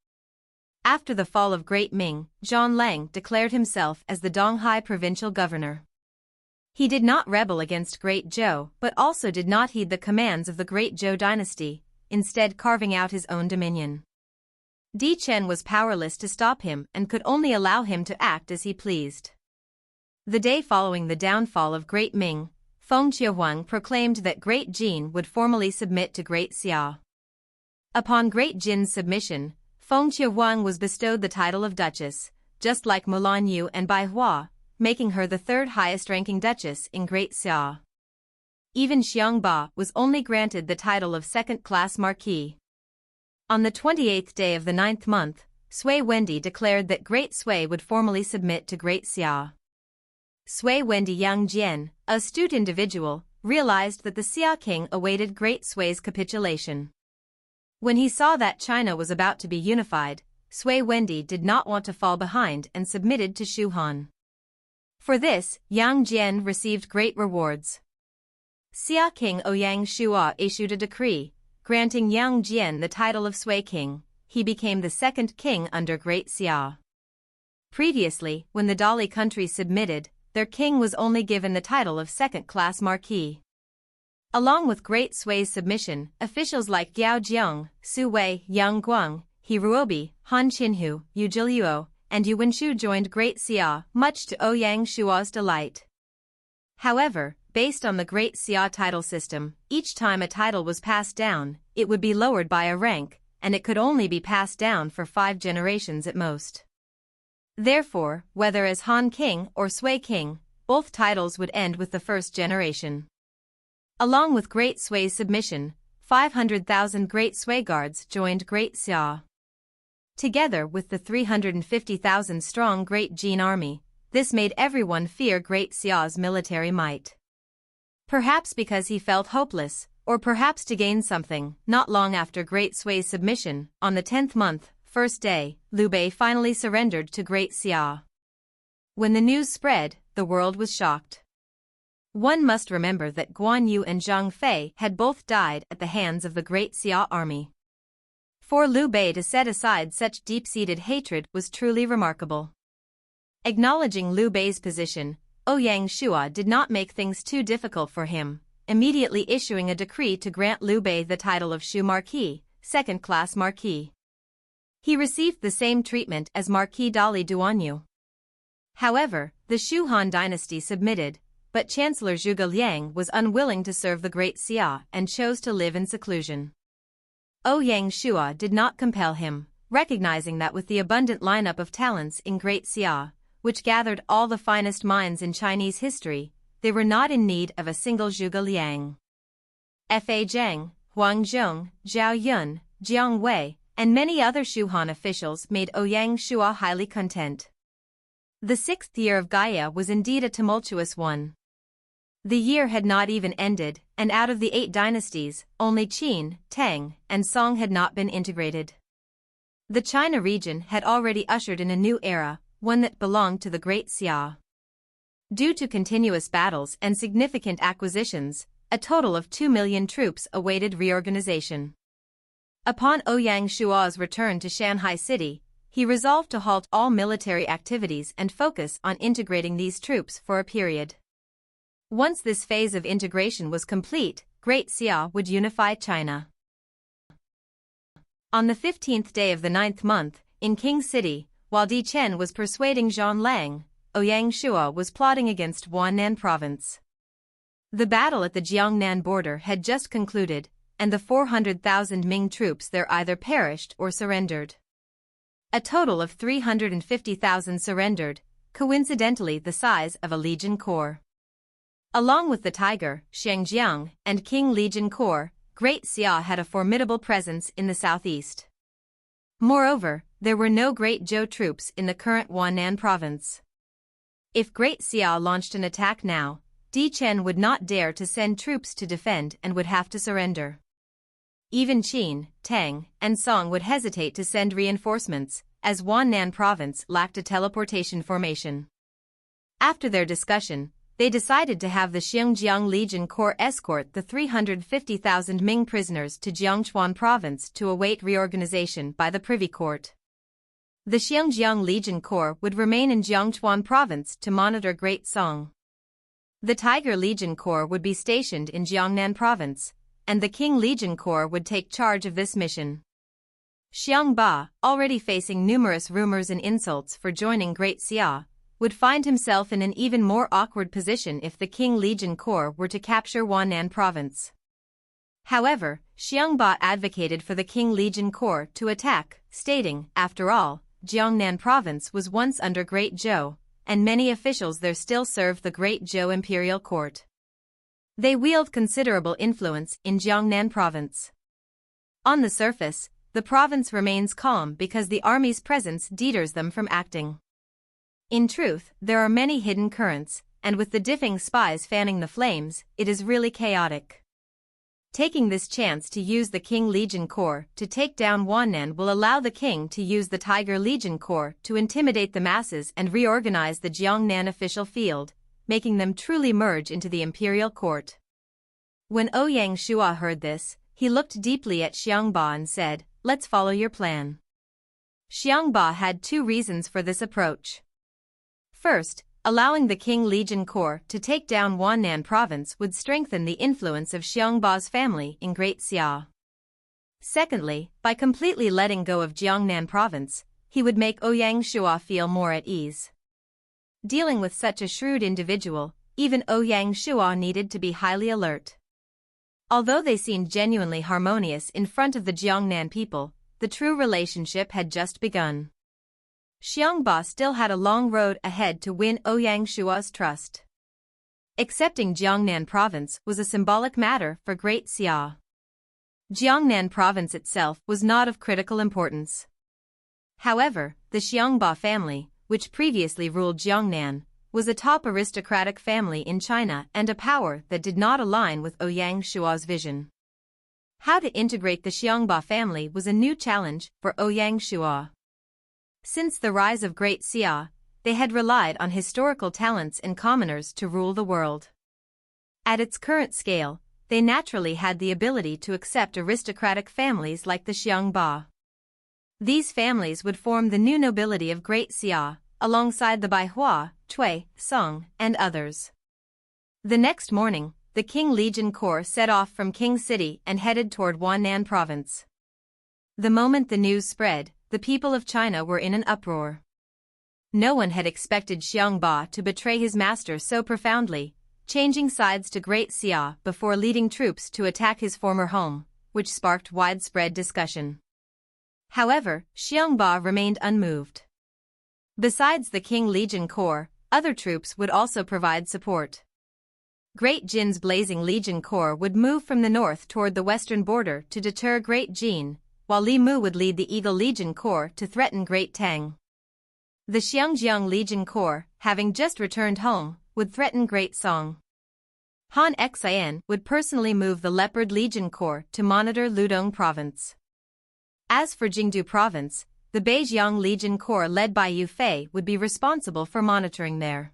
After the fall of Great Ming, Zhan Lang declared himself as the Donghai provincial governor. He did not rebel against Great Zhou but also did not heed the commands of the Great Zhou dynasty, instead carving out his own dominion. Chen was powerless to stop him and could only allow him to act as he pleased. The day following the downfall of Great Ming, Feng Qiuhuang proclaimed that Great Jin would formally submit to Great Xia. Upon Great Jin's submission, Feng Qiuhuang was bestowed the title of Duchess, just like Mulan Yu and Bai Hua, making her the third highest-ranking duchess in Great Xia. Even Xiang Ba was only granted the title of second-class marquis. On the 28th day of the 9th month, Sui Wendi declared that Great Sui would formally submit to Great Xia. Sui Wendi Yang Jian, a astute individual, realized that the Xia king awaited Great Sui's capitulation. When he saw that China was about to be unified, Sui Wendi did not want to fall behind and submitted to Shu Han. For this, Yang Jian received great rewards. Xia King Ouyang Shua issued a decree, granting Yang Jian the title of Sui King. He became the second king under Great Xia. Previously, when the Dali countries submitted, their king was only given the title of second-class marquis. Along with Great Sui's submission, officials like Gao Jiang, Su Wei, Yang Guang, He Ruobi, Han Qinhu, Yu Zhiliuo, and Yu Wenshu joined Great Xia, much to Ouyang Shua's delight. However, based on the Great Xia title system, each time a title was passed down, it would be lowered by a rank, and it could only be passed down for 5 generations at most. Therefore, whether as Han King or Sui King, both titles would end with the first generation. Along with Great Sui's submission, 500,000 Great Sui guards joined Great Xia. Together with the 350,000-strong Great Jin army, this made everyone fear Great Xia's military might. Perhaps because he felt hopeless, or perhaps to gain something, not long after Great Sui's submission, on the 10th month, first day, Liu Bei finally surrendered to Great Xia. When the news spread, the world was shocked. One must remember that Guan Yu and Zhang Fei had both died at the hands of the Great Xia army. For Liu Bei to set aside such deep-seated hatred was truly remarkable. Acknowledging Liu Bei's position, Ouyang Shua did not make things too difficult for him, immediately issuing a decree to grant Liu Bei the title of Shu Marquis, second-class marquis. He received the same treatment as Marquis Dali Duanyu. However, the Shu Han dynasty submitted, but Chancellor Zhuge Liang was unwilling to serve the Great Xia and chose to live in seclusion. Ouyang Shua did not compel him, recognizing that with the abundant lineup of talents in Great Xia, which gathered all the finest minds in Chinese history, they were not in need of a single Zhuge Liang. Fa Zhang, Huang Zhong, Zhao Yun, Jiang Wei, and many other Shu Han officials made Ouyang Shua highly content. The 6th year of Gaia was indeed a tumultuous one. The year had not even ended, and out of the 8 dynasties, only Qin, Tang, and Song had not been integrated. The China region had already ushered in a new era, one that belonged to the Great Xia. Due to continuous battles and significant acquisitions, a total of 2 million troops awaited reorganization. Upon Ouyang Shua's return to Shanghai City, he resolved to halt all military activities and focus on integrating these troops for a period. Once this phase of integration was complete, Great Xia would unify China. On the 15th day of the 9th month, in Qing City, while Chen was persuading Zhan Lang, Ouyang Shua was plotting against Wannan province. The battle at the Jiangnan border had just concluded, and the 400,000 Ming troops there either perished or surrendered. A total of 350,000 surrendered, coincidentally the size of a legion corps. Along with the Tiger, Shangjiang, and King Legion Corps, Great Xia had a formidable presence in the southeast. Moreover, there were no Great Zhou troops in the current Wannan province. If Great Xia launched an attack now, Chen would not dare to send troops to defend and would have to surrender. Even Qin, Tang, and Song would hesitate to send reinforcements, as Wannan province lacked a teleportation formation. After their discussion, they decided to have the Xinjiang Legion Corps escort the 350,000 Ming prisoners to Jiangchuan province to await reorganization by the Privy Court. The Xinjiang Legion Corps would remain in Jiangchuan province to monitor Great Xia. The Tiger Legion Corps would be stationed in Jiangnan province, and the Qing Legion Corps would take charge of this mission. Xiang Ba, already facing numerous rumors and insults for joining Great Xia, would find himself in an even more awkward position if the Qing Legion Corps were to capture Wannan province. However, Xiang Ba advocated for the Qing Legion Corps to attack, stating, after all, Jiangnan province was once under Great Zhou, and many officials there still served the Great Zhou Imperial Court. They wield considerable influence in Jiangnan province. On the surface, the province remains calm because the army's presence deters them from acting. In truth, there are many hidden currents, and with the diffing spies fanning the flames, it is really chaotic. Taking this chance to use the Qing Legion Corps to take down Wannan will allow the king to use the Tiger Legion Corps to intimidate the masses and reorganize the Jiangnan official field, making them truly merge into the imperial court. When Ouyang Shua heard this, he looked deeply at Xiang Ba and said, "Let's follow your plan." Xiang Ba had two reasons for this approach. First, allowing the Qing Legion Corps to take down Wannan province would strengthen the influence of Xiang Ba's family in Great Xia. Secondly, by completely letting go of Jiangnan province, he would make Ouyang Shua feel more at ease. Dealing with such a shrewd individual, even Ouyang Shua needed to be highly alert. Although they seemed genuinely harmonious in front of the Jiangnan people, the true relationship had just begun. Xiang Ba still had a long road ahead to win Ouyang Shua's trust. Accepting Jiangnan province was a symbolic matter for Great Xia. Jiangnan province itself was not of critical importance. However, the Xiang Ba family, which previously ruled Jiangnan, was a top aristocratic family in China and a power that did not align with Ouyang Shua's vision. How to integrate the Xiang Ba family was a new challenge for Ouyang Shua. Since the rise of Great Xia, they had relied on historical talents and commoners to rule the world. At its current scale, they naturally had the ability to accept aristocratic families like the Xiang Ba. These families would form the new nobility of Great Xia, alongside the Baihua, Cui, Song, and others. The next morning, the Qing Legion Corps set off from Qing City and headed toward Wannan province. The moment the news spread, the people of China were in an uproar. No one had expected Xiang Ba to betray his master so profoundly, changing sides to Great Xia before leading troops to attack his former home, which sparked widespread discussion. However, Xiang Ba remained unmoved. Besides the Qing Legion Corps, other troops would also provide support. Great Jin's Blazing Legion Corps would move from the north toward the western border to deter Great Jin, while Li Mu would lead the Eagle Legion Corps to threaten Great Tang. The Xiangjiang Legion Corps, having just returned home, would threaten Great Song. Han Xian would personally move the Leopard Legion Corps to monitor Ludong Province. As for Jingdu Province, the Beijiang Legion Corps led by Yu Fei would be responsible for monitoring there.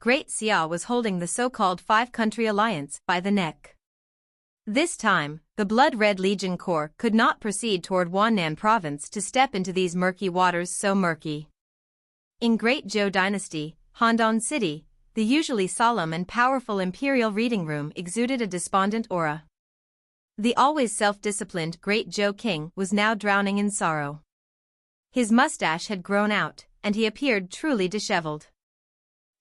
Great Xia was holding the so-called Five-Country Alliance by the neck. This time, the Blood-Red Legion Corps could not proceed toward Wannan province to step into these murky waters so murky. In Great Zhou dynasty, Handan City, the usually solemn and powerful imperial reading room exuded a despondent aura. The always self-disciplined Great Zhou king was now drowning in sorrow. His mustache had grown out, and he appeared truly disheveled.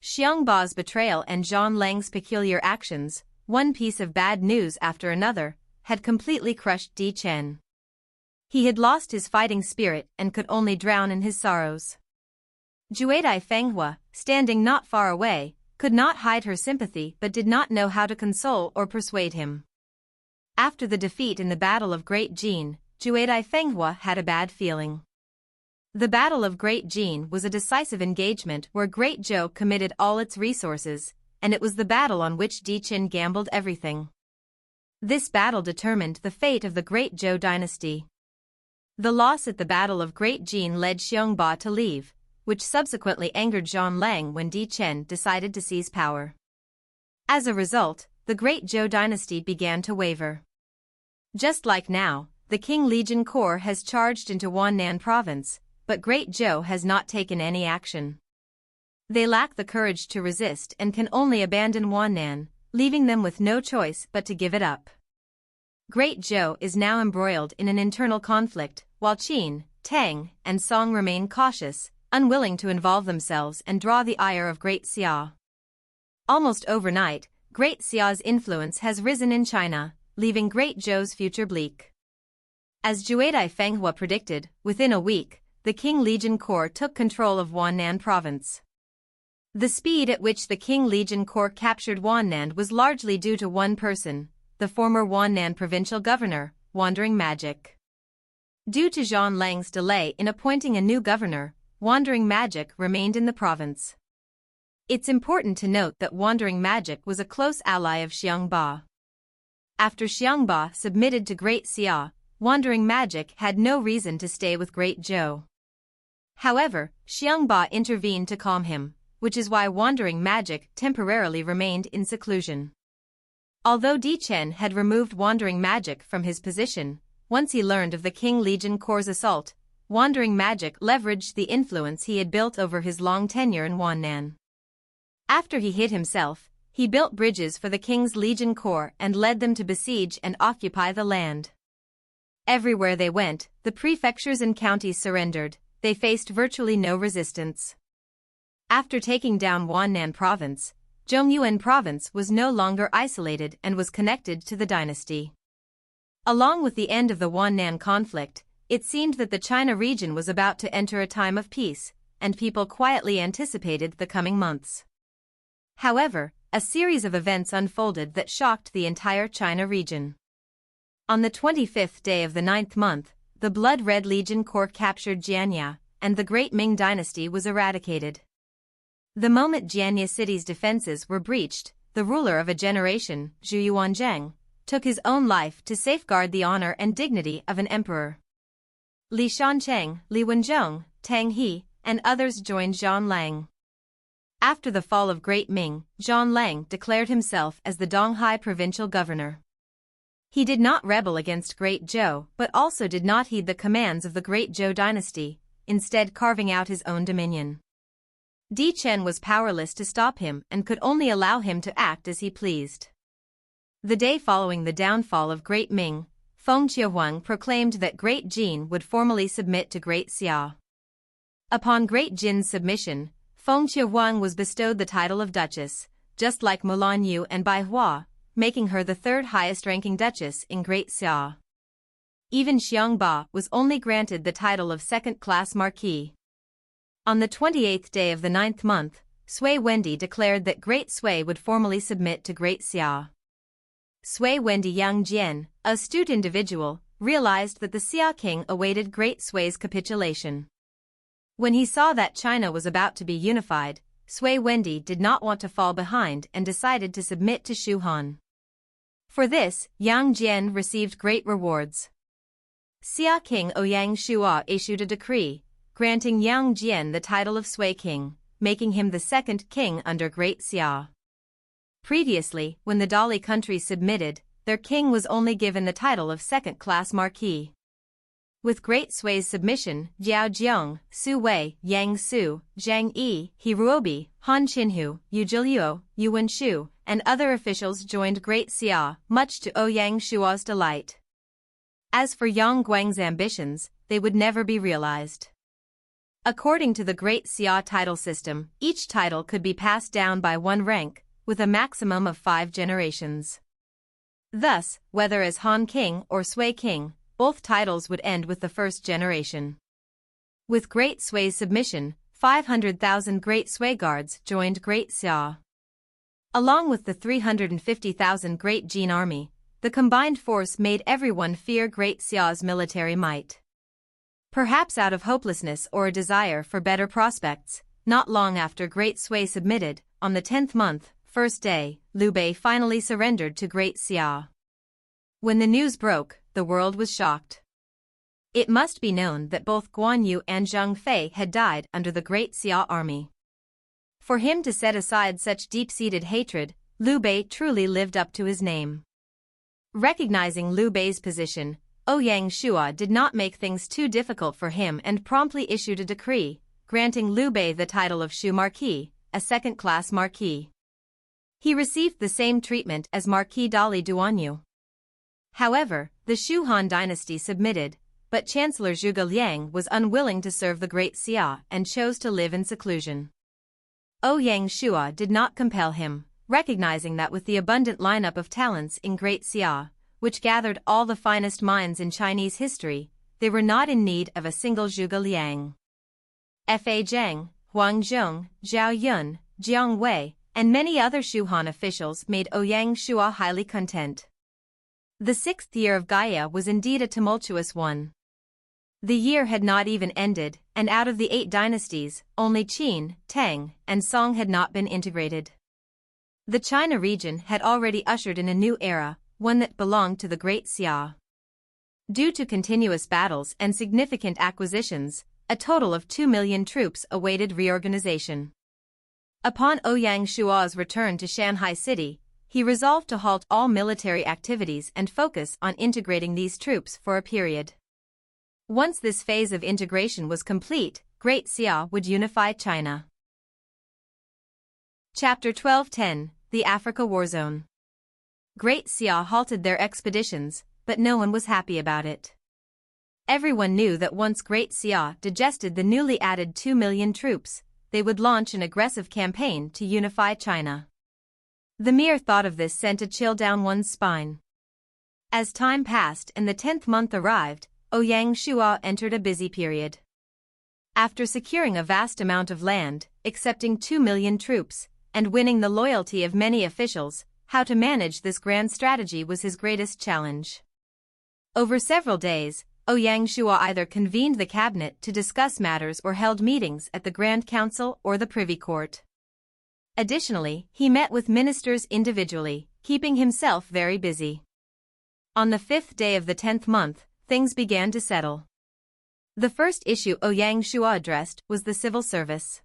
Xiang Ba's betrayal and Zhan Lang's peculiar actions, one piece of bad news after another, had completely crushed Chen. He had lost his fighting spirit and could only drown in his sorrows. Juedai Fenghua, standing not far away, could not hide her sympathy but did not know how to console or persuade him. After the defeat in the Battle of Great Jin, Juedai Fenghua had a bad feeling. The Battle of Great Jin was a decisive engagement where Great Zhou committed all its resources, and it was the battle on which Chen gambled everything. This battle determined the fate of the Great Zhou dynasty. The loss at the Battle of Great Xia led Xiongba to leave, which subsequently angered Zhan Lang when Chen decided to seize power. As a result, the Great Zhou dynasty began to waver. Just like now, the Qing Legion Corps has charged into Wannan province, but Great Zhou has not taken any action. They lack the courage to resist and can only abandon Wannan, leaving them with no choice but to give it up. Great Zhou is now embroiled in an internal conflict, while Qin, Tang, and Song remain cautious, unwilling to involve themselves and draw the ire of Great Xia. Almost overnight, Great Xia's influence has risen in China, leaving Great Zhou's future bleak. As Juadai Fenghua predicted, within a week, the Qing Legion Corps took control of Wannan province. The speed at which the Qing Legion Corps captured Wannan was largely due to one person, the former Wannan provincial governor, Wandering Magic. Due to Zhan Lang's delay in appointing a new governor, Wandering Magic remained in the province. It's important to note that Wandering Magic was a close ally of Xiongba. After Xiongba submitted to Great Xia, Wandering Magic had no reason to stay with Great Zhou. However, Xiongba intervened to calm him, which is why Wandering Magic temporarily remained in seclusion. Although Chen had removed Wandering Magic from his position, once he learned of the Qing Legion Corps' assault, Wandering Magic leveraged the influence he had built over his long tenure in Wannan. After he hid himself, he built bridges for the King's Legion Corps and led them to besiege and occupy the land. Everywhere they went, the prefectures and counties surrendered. They faced virtually no resistance. After taking down Wannan province, Zhongyuan province was no longer isolated and was connected to the dynasty. Along with the end of the Wannan conflict, it seemed that the China region was about to enter a time of peace, and people quietly anticipated the coming months. However, a series of events unfolded that shocked the entire China region. On the 25th day of the 9th month, the Blood-Red Legion Corps captured Jianya, and the Great Ming dynasty was eradicated. The moment Jianya city's defenses were breached, the ruler of a generation, Zhu Yuanzhang, took his own life to safeguard the honor and dignity of an emperor. Li Shancheng, Li Wenzhong, Tang He, and others joined Zhan Lang. After the fall of Great Ming, Zhan Lang declared himself as the Donghai provincial governor. He did not rebel against Great Zhou but also did not heed the commands of the Great Zhou dynasty, instead carving out his own dominion. Chen was powerless to stop him and could only allow him to act as he pleased. The day following the downfall of Great Ming, Feng Qiuhuang proclaimed that Great Jin would formally submit to Great Xia. Upon Great Jin's submission, Feng Qiuhuang was bestowed the title of Duchess, just like Mulan Yu and Bai Hua, making her the third highest-ranking duchess in Great Xia. Even Xiongba was only granted the title of second-class marquis. On the 28th day of the 9th month, Sui Wendi declared that Great Sui would formally submit to Great Xia. Sui Wendi Yangjian, an astute individual, realized that the Xia king awaited Great Sui's capitulation. When he saw that China was about to be unified, Sui Wendi did not want to fall behind and decided to submit to Shu Han. For this, Yang Jian received great rewards. Xia King Ouyang Shua issued a decree, granting Yang Jian the title of Sui King, making him the second king under Great Xia. Previously, when the Dali countries submitted, their king was only given the title of second-class marquis. With Great Sui's submission, Jiao Jiang, Su Wei, Yang Su, Zhang Yi, He Ruobi, Han Qinhu, Yu Zhiliuo, Yu Wenshu, and other officials joined Great Xia, much to Ouyang Shua's delight. As for Yang Guang's ambitions, they would never be realized. According to the Great Xia title system, each title could be passed down by one rank, with a maximum of 5 generations. Thus, whether as Han King or Sui King, both titles would end with the first generation. With Great Sui's submission, 500,000 Great Sui guards joined Great Xia. Along with the 350,000 Great Jin army, the combined force made everyone fear Great Xia's military might. Perhaps out of hopelessness or a desire for better prospects, not long after Great Sui submitted, on the 10th month, first day, Liu Bei finally surrendered to Great Xia. When the news broke, the world was shocked. It must be known that both Guan Yu and Zhang Fei had died under the Great Xia army. For him to set aside such deep-seated hatred, Liu Bei truly lived up to his name. Recognizing Liu Bei's position, Ouyang Shua did not make things too difficult for him and promptly issued a decree, granting Liu Bei the title of Shu Marquis, a second-class marquis. He received the same treatment as Marquis Dali Duanyu. However, the Shu Han dynasty submitted, but Chancellor Zhuge Liang was unwilling to serve the Great Xia and chose to live in seclusion. Ouyang Shua did not compel him, recognizing that with the abundant lineup of talents in Great Xia, which gathered all the finest minds in Chinese history, they were not in need of a single Zhuge Liang. Fa Zhang, Huang Zhong, Zhao Yun, Jiang Wei, and many other Shu Han officials made Ouyang Shua highly content. The 6th year of Gaia was indeed a tumultuous one. The year had not even ended, and out of the 8 dynasties, only Qin, Tang, and Song had not been integrated. The China region had already ushered in a new era, one that belonged to the Great Xia. Due to continuous battles and significant acquisitions, a total of 2 million troops awaited reorganization. Upon Ouyang Shua's return to Shanghai City, he resolved to halt all military activities and focus on integrating these troops for a period. Once this phase of integration was complete, Great Xia would unify China. Chapter 12:10, The Africa Warzone. Great Xia halted their expeditions, but no one was happy about it. Everyone knew that once Great Xia digested the newly added 2 million troops, they would launch an aggressive campaign to unify China. The mere thought of this sent a chill down one's spine. As time passed and the 10th month arrived, Ouyang Shua entered a busy period. After securing a vast amount of land, accepting 2 million troops, and winning the loyalty of many officials, how to manage this grand strategy was his greatest challenge. Over several days, Ouyang Shua either convened the cabinet to discuss matters or held meetings at the Grand Council or the Privy Court. Additionally, he met with ministers individually, keeping himself very busy. On the 5th day of the 10th month, things began to settle. The first issue Ouyang Shua addressed was the civil service.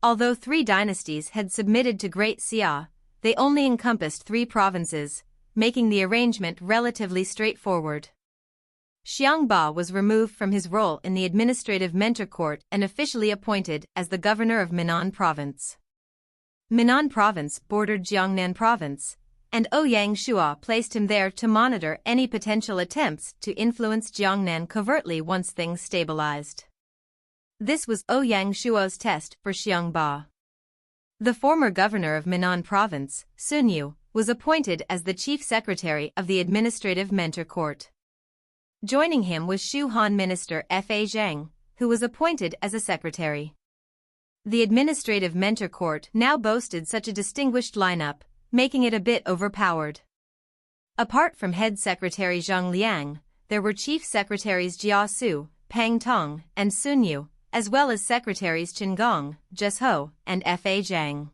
Although 3 dynasties had submitted to Great Xia, they only encompassed 3 provinces, making the arrangement relatively straightforward. Xiang Ba was removed from his role in the administrative mentor court and officially appointed as the governor of Minnan Province. Minnan Province bordered Jiangnan Province, and Ouyang Shua placed him there to monitor any potential attempts to influence Jiangnan covertly once things stabilized. This was Ouyang Shua's test for Xiang Ba. The former governor of Minnan Province, Sun Yu, was appointed as the chief secretary of the administrative mentor court. Joining him was Shu Han minister Fa Zhang, who was appointed as a secretary. The administrative mentor court now boasted such a distinguished lineup, making it a bit overpowered. Apart from head secretary Zhang Liang, there were chief secretaries Jia Su, Pang Tong, and Sun Yu, as well as secretaries Chen Gong, Zhes Ho, and Fa Zhang.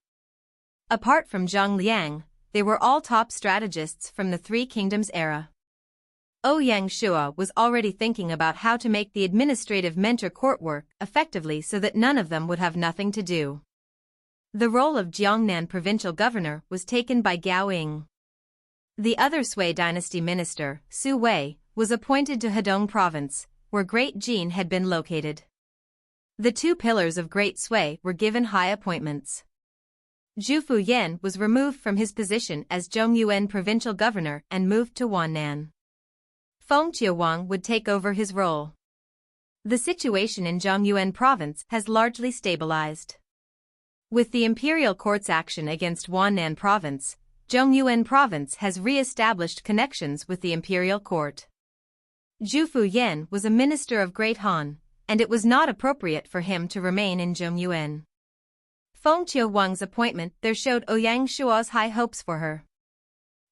Apart from Zhang Liang, they were all top strategists from the Three Kingdoms era. Ouyang Shua was already thinking about how to make the administrative mentor court work effectively so that none of them would have nothing to do. The role of Jiangnan provincial governor was taken by Gao Ying. The other Sui dynasty minister, Su Wei, was appointed to Hedong province, where Great Jin had been located. The 2 pillars of Great Sui were given high appointments. Zhu Fuyan was removed from his position as Zhongyuan provincial governor and moved to Wannan. Feng Qiuwang would take over his role. The situation in Zhongyuan province has largely stabilized. With the Imperial court's action against Wannan province, Zhongyuan province has re-established connections with the Imperial court. Zhu Fuyan was a minister of Great Han, and it was not appropriate for him to remain in Zhongyuan. Feng Qiuwang's appointment there showed Ouyang Shua's high hopes for her.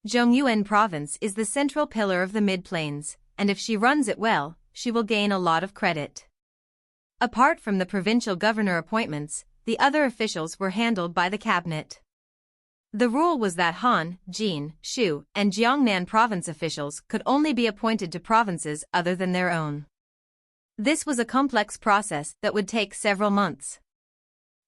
Zhongyuan province is the central pillar of the mid-plains, and if she runs it well, she will gain a lot of credit. Apart from the provincial governor appointments, the other officials were handled by the cabinet. The rule was that Han, Jin, Shu, and Jiangnan province officials could only be appointed to provinces other than their own. This was a complex process that would take several months.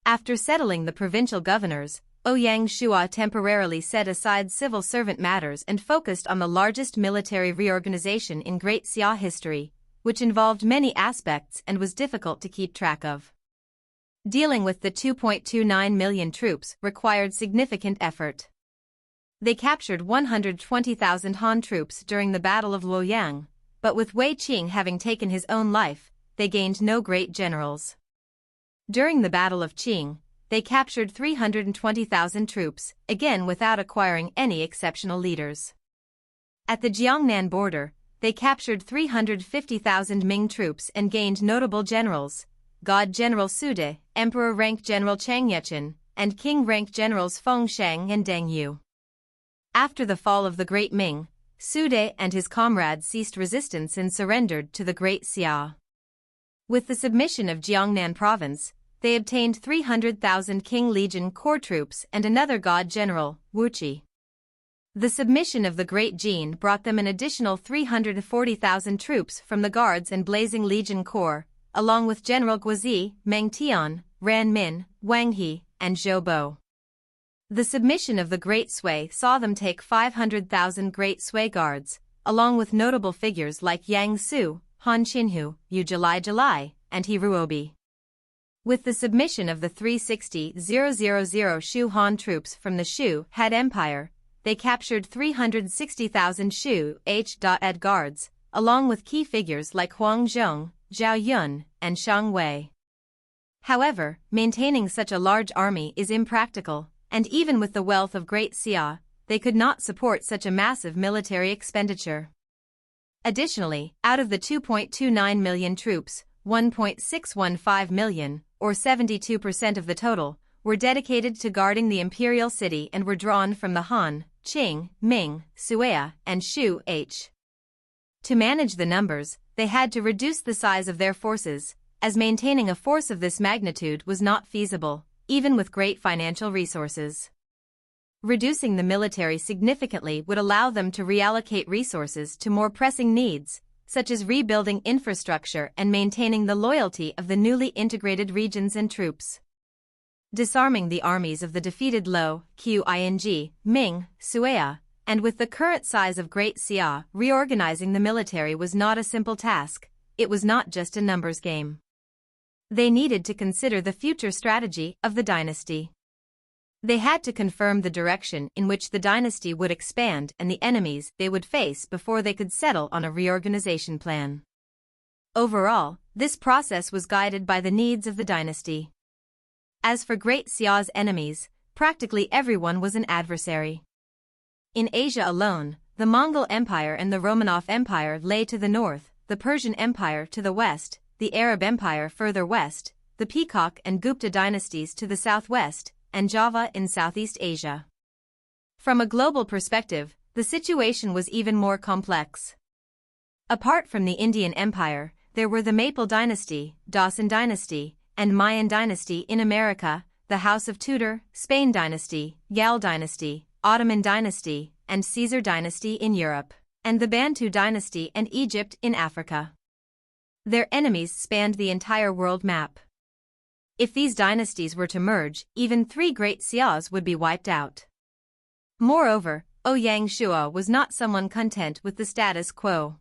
After settling the provincial governors, Ouyang Shua temporarily set aside civil servant matters and focused on the largest military reorganization in Great Xia history, which involved many aspects and was difficult to keep track of. Dealing with the 2.29 million troops required significant effort. They captured 120,000 Han troops during the Battle of Luoyang, but with Wei Qing having taken his own life, they gained no great generals. During the Battle of Qing, they captured 320,000 troops, again without acquiring any exceptional leaders. At the Jiangnan border, they captured 350,000 Ming troops and gained notable generals: God General Su De, Emperor Rank General Chang Yechen, and King Rank Generals Feng Shang and Deng Yu. After the fall of the Great Ming, Su De and his comrades ceased resistance and surrendered to the Great Xia. With the submission of Jiangnan province, they obtained 300,000 Qing Legion Corps troops and another God General, Wu Qi. The submission of the Great Jin brought them an additional 340,000 troops from the Guards and Blazing Legion Corps, along with General Guozi, Meng Tian, Ran Min, Wang He, and Zhou Bo. The submission of the Great Sui saw them take 500,000 Great Sui Guards, along with notable figures like Yang Su, Han Qinhu, Yu Jilai, and He Ruobi. With the submission of the 360,000 Shu Han troops from the Shu Han Empire, they captured 360,000 Shu Ed guards, along with key figures like Huang Zhong, Zhao Yun, and Shang Wei. However, maintaining such a large army is impractical, and even with the wealth of Great Xia, they could not support such a massive military expenditure. Additionally, out of the 2.29 million troops, 1.615 million, or 72% of the total, were dedicated to guarding the imperial city and were drawn from the Han, Qing, Ming, Sui, and Shu H. To manage the numbers, they had to reduce the size of their forces, as maintaining a force of this magnitude was not feasible, even with great financial resources. Reducing the military significantly would allow them to reallocate resources to more pressing needs, such as rebuilding infrastructure and maintaining the loyalty of the newly integrated regions and troops. Disarming the armies of the defeated Lo, Qing, Ming, Sui, and with the current size of Great Xia, reorganizing the military was not a simple task. It was not just a numbers game. They needed to consider the future strategy of the dynasty. They had to confirm the direction in which the dynasty would expand and the enemies they would face before they could settle on a reorganization plan. Overall, this process was guided by the needs of the dynasty. As for Great Xia's enemies, practically everyone was an adversary. In Asia alone, the Mongol Empire and the Romanov Empire lay to the north, the Persian Empire to the west, the Arab Empire further west, the Peacock and Gupta dynasties to the southwest, and Java in Southeast Asia. From a global perspective, the situation was even more complex. Apart from the Indian Empire, there were the Maple Dynasty, Dawson Dynasty, and Mayan Dynasty in America, the House of Tudor, Spain Dynasty, Yal Dynasty, Ottoman Dynasty, and Caesar Dynasty in Europe, and the Bantu Dynasty and Egypt in Africa. Their enemies spanned the entire world map. If these dynasties were to merge, even 3 Great Xias would be wiped out. Moreover, Ouyang Shua was not someone content with the status quo.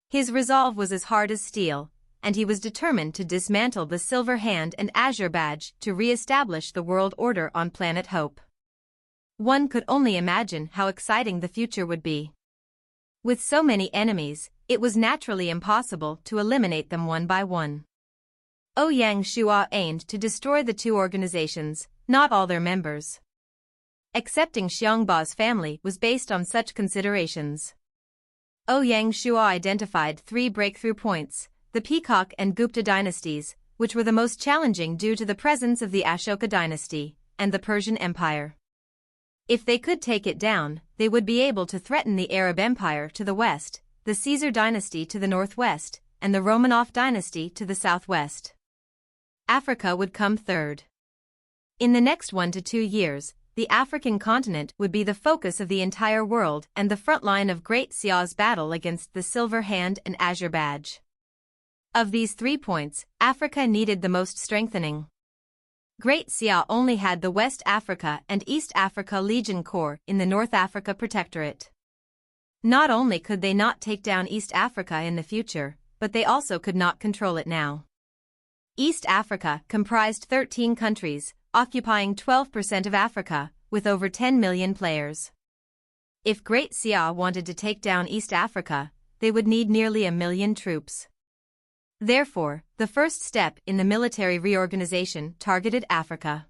His resolve was as hard as steel, and he was determined to dismantle the Silver Hand and Azure Badge to re-establish the world order on Planet Hope. One could only imagine how exciting the future would be. With so many enemies, it was naturally impossible to eliminate them one by one. Ouyang Shua aimed to destroy the two organizations, not all their members. Accepting Xiongbao's family was based on such considerations. Ouyang Shua identified 3 breakthrough points: the Peacock and Gupta dynasties, which were the most challenging due to the presence of the Ashoka dynasty, and the Persian Empire. If they could take it down, they would be able to threaten the Arab Empire to the west, the Caesar dynasty to the northwest, and the Romanov dynasty to the southwest. Africa would come third. In the next 1 to 2 years, the African continent would be the focus of the entire world and the front line of Great Xia's battle against the Silver Hand and Azure Badge. Of these 3 points, Africa needed the most strengthening. Great Xia only had the West Africa and East Africa Legion Corps in the North Africa Protectorate. Not only could they not take down East Africa in the future, but they also could not control it now. East Africa comprised 13 countries, occupying 12% of Africa, with over 10 million players. If Great Xia wanted to take down East Africa, they would need nearly 1 million troops. Therefore, the first step in the military reorganization targeted Africa.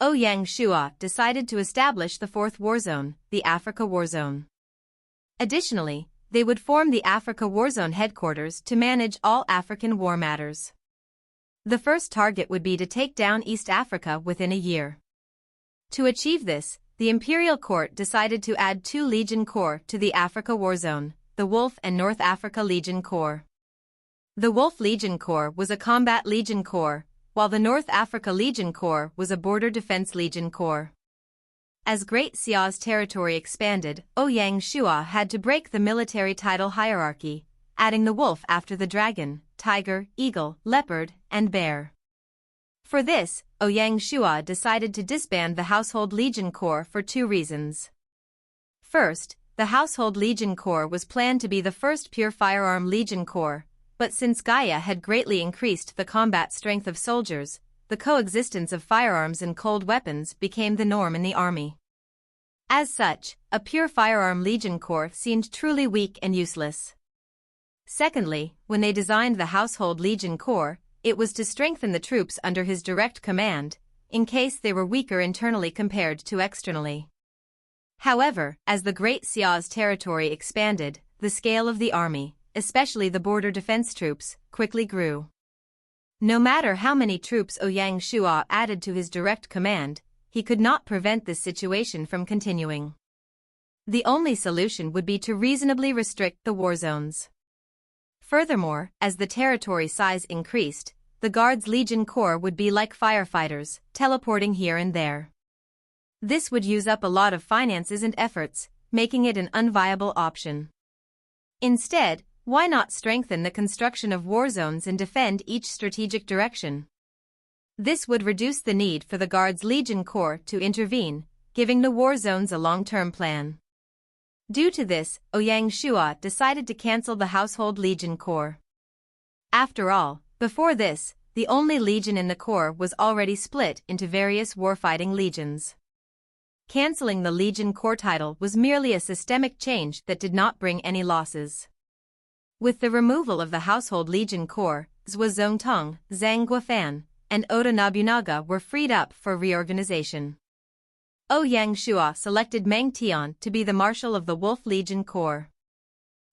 Ouyang Shua decided to establish the fourth warzone, the Africa Warzone. Additionally, they would form the Africa Warzone headquarters to manage all African war matters. The first target would be to take down East Africa within a year. To achieve this, the Imperial Court decided to add 2 Legion Corps to the Africa Warzone, the Wolf and North Africa Legion Corps. The Wolf Legion Corps was a combat Legion Corps, while the North Africa Legion Corps was a border defense Legion Corps. As Great Xia's territory expanded, Ouyang Shua had to break the military title hierarchy, adding the wolf after the dragon, tiger, eagle, leopard, and bear. For this, Ouyang Shua decided to disband the Household Legion Corps for 2 reasons. First, the Household Legion Corps was planned to be the first pure firearm Legion Corps, but since Gaia had greatly increased the combat strength of soldiers, the coexistence of firearms and cold weapons became the norm in the army. As such, a pure firearm Legion Corps seemed truly weak and useless. Secondly, when they designed the Household Legion Corps, it was to strengthen the troops under his direct command, in case they were weaker internally compared to externally. However, as the Great Xia's territory expanded, the scale of the army, especially the border defense troops, quickly grew. No matter how many troops Ouyang Shua added to his direct command, he could not prevent this situation from continuing. The only solution would be to reasonably restrict the war zones. Furthermore, as the territory size increased, the Guards Legion Corps would be like firefighters, teleporting here and there. This would use up a lot of finances and efforts, making it an unviable option. Instead, why not strengthen the construction of war zones and defend each strategic direction? This would reduce the need for the Guards Legion Corps to intervene, giving the war zones a long-term plan. Due to this, Ouyang Shua decided to cancel the Household Legion Corps. After all, before this, the only legion in the corps was already split into various warfighting legions. Canceling the Legion Corps title was merely a systemic change that did not bring any losses. With the removal of the Household Legion Corps, Zhou Zongtong, Zhang Guofan, and Oda Nobunaga were freed up for reorganization. Ouyang Shua selected Meng Tian to be the marshal of the Wolf Legion Corps.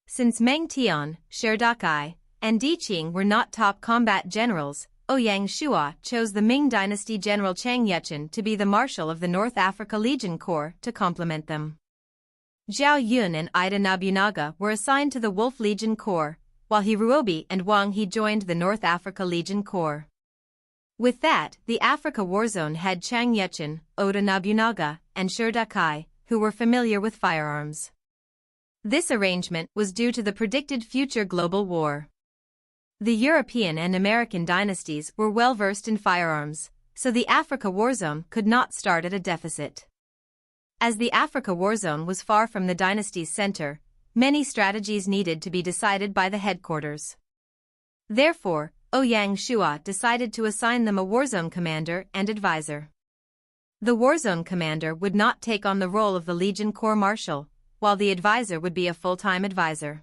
Since Meng Tian, Shirdakai, and Di Qing were not top combat generals, Ouyang Shua chose the Ming Dynasty General Chang Yuchen to be the marshal of the North Africa Legion Corps to complement them. Zhao Yun and Ida Nobunaga were assigned to the Wolf Legion Corps, while Hiruobi and Wang He joined the North Africa Legion Corps. With that, the Africa Warzone had Chang Yuchen, Oda Nobunaga, and Shirdakai, who were familiar with firearms. This arrangement was due to the predicted future global war. The European and American dynasties were well versed in firearms, so the Africa Warzone could not start at a deficit. As the Africa Warzone was far from the dynasty's center, many strategies needed to be decided by the headquarters. Therefore, Ouyang Shua decided to assign them a Warzone commander and advisor. The Warzone commander would not take on the role of the Legion Corps Marshal, while the advisor would be a full-time advisor.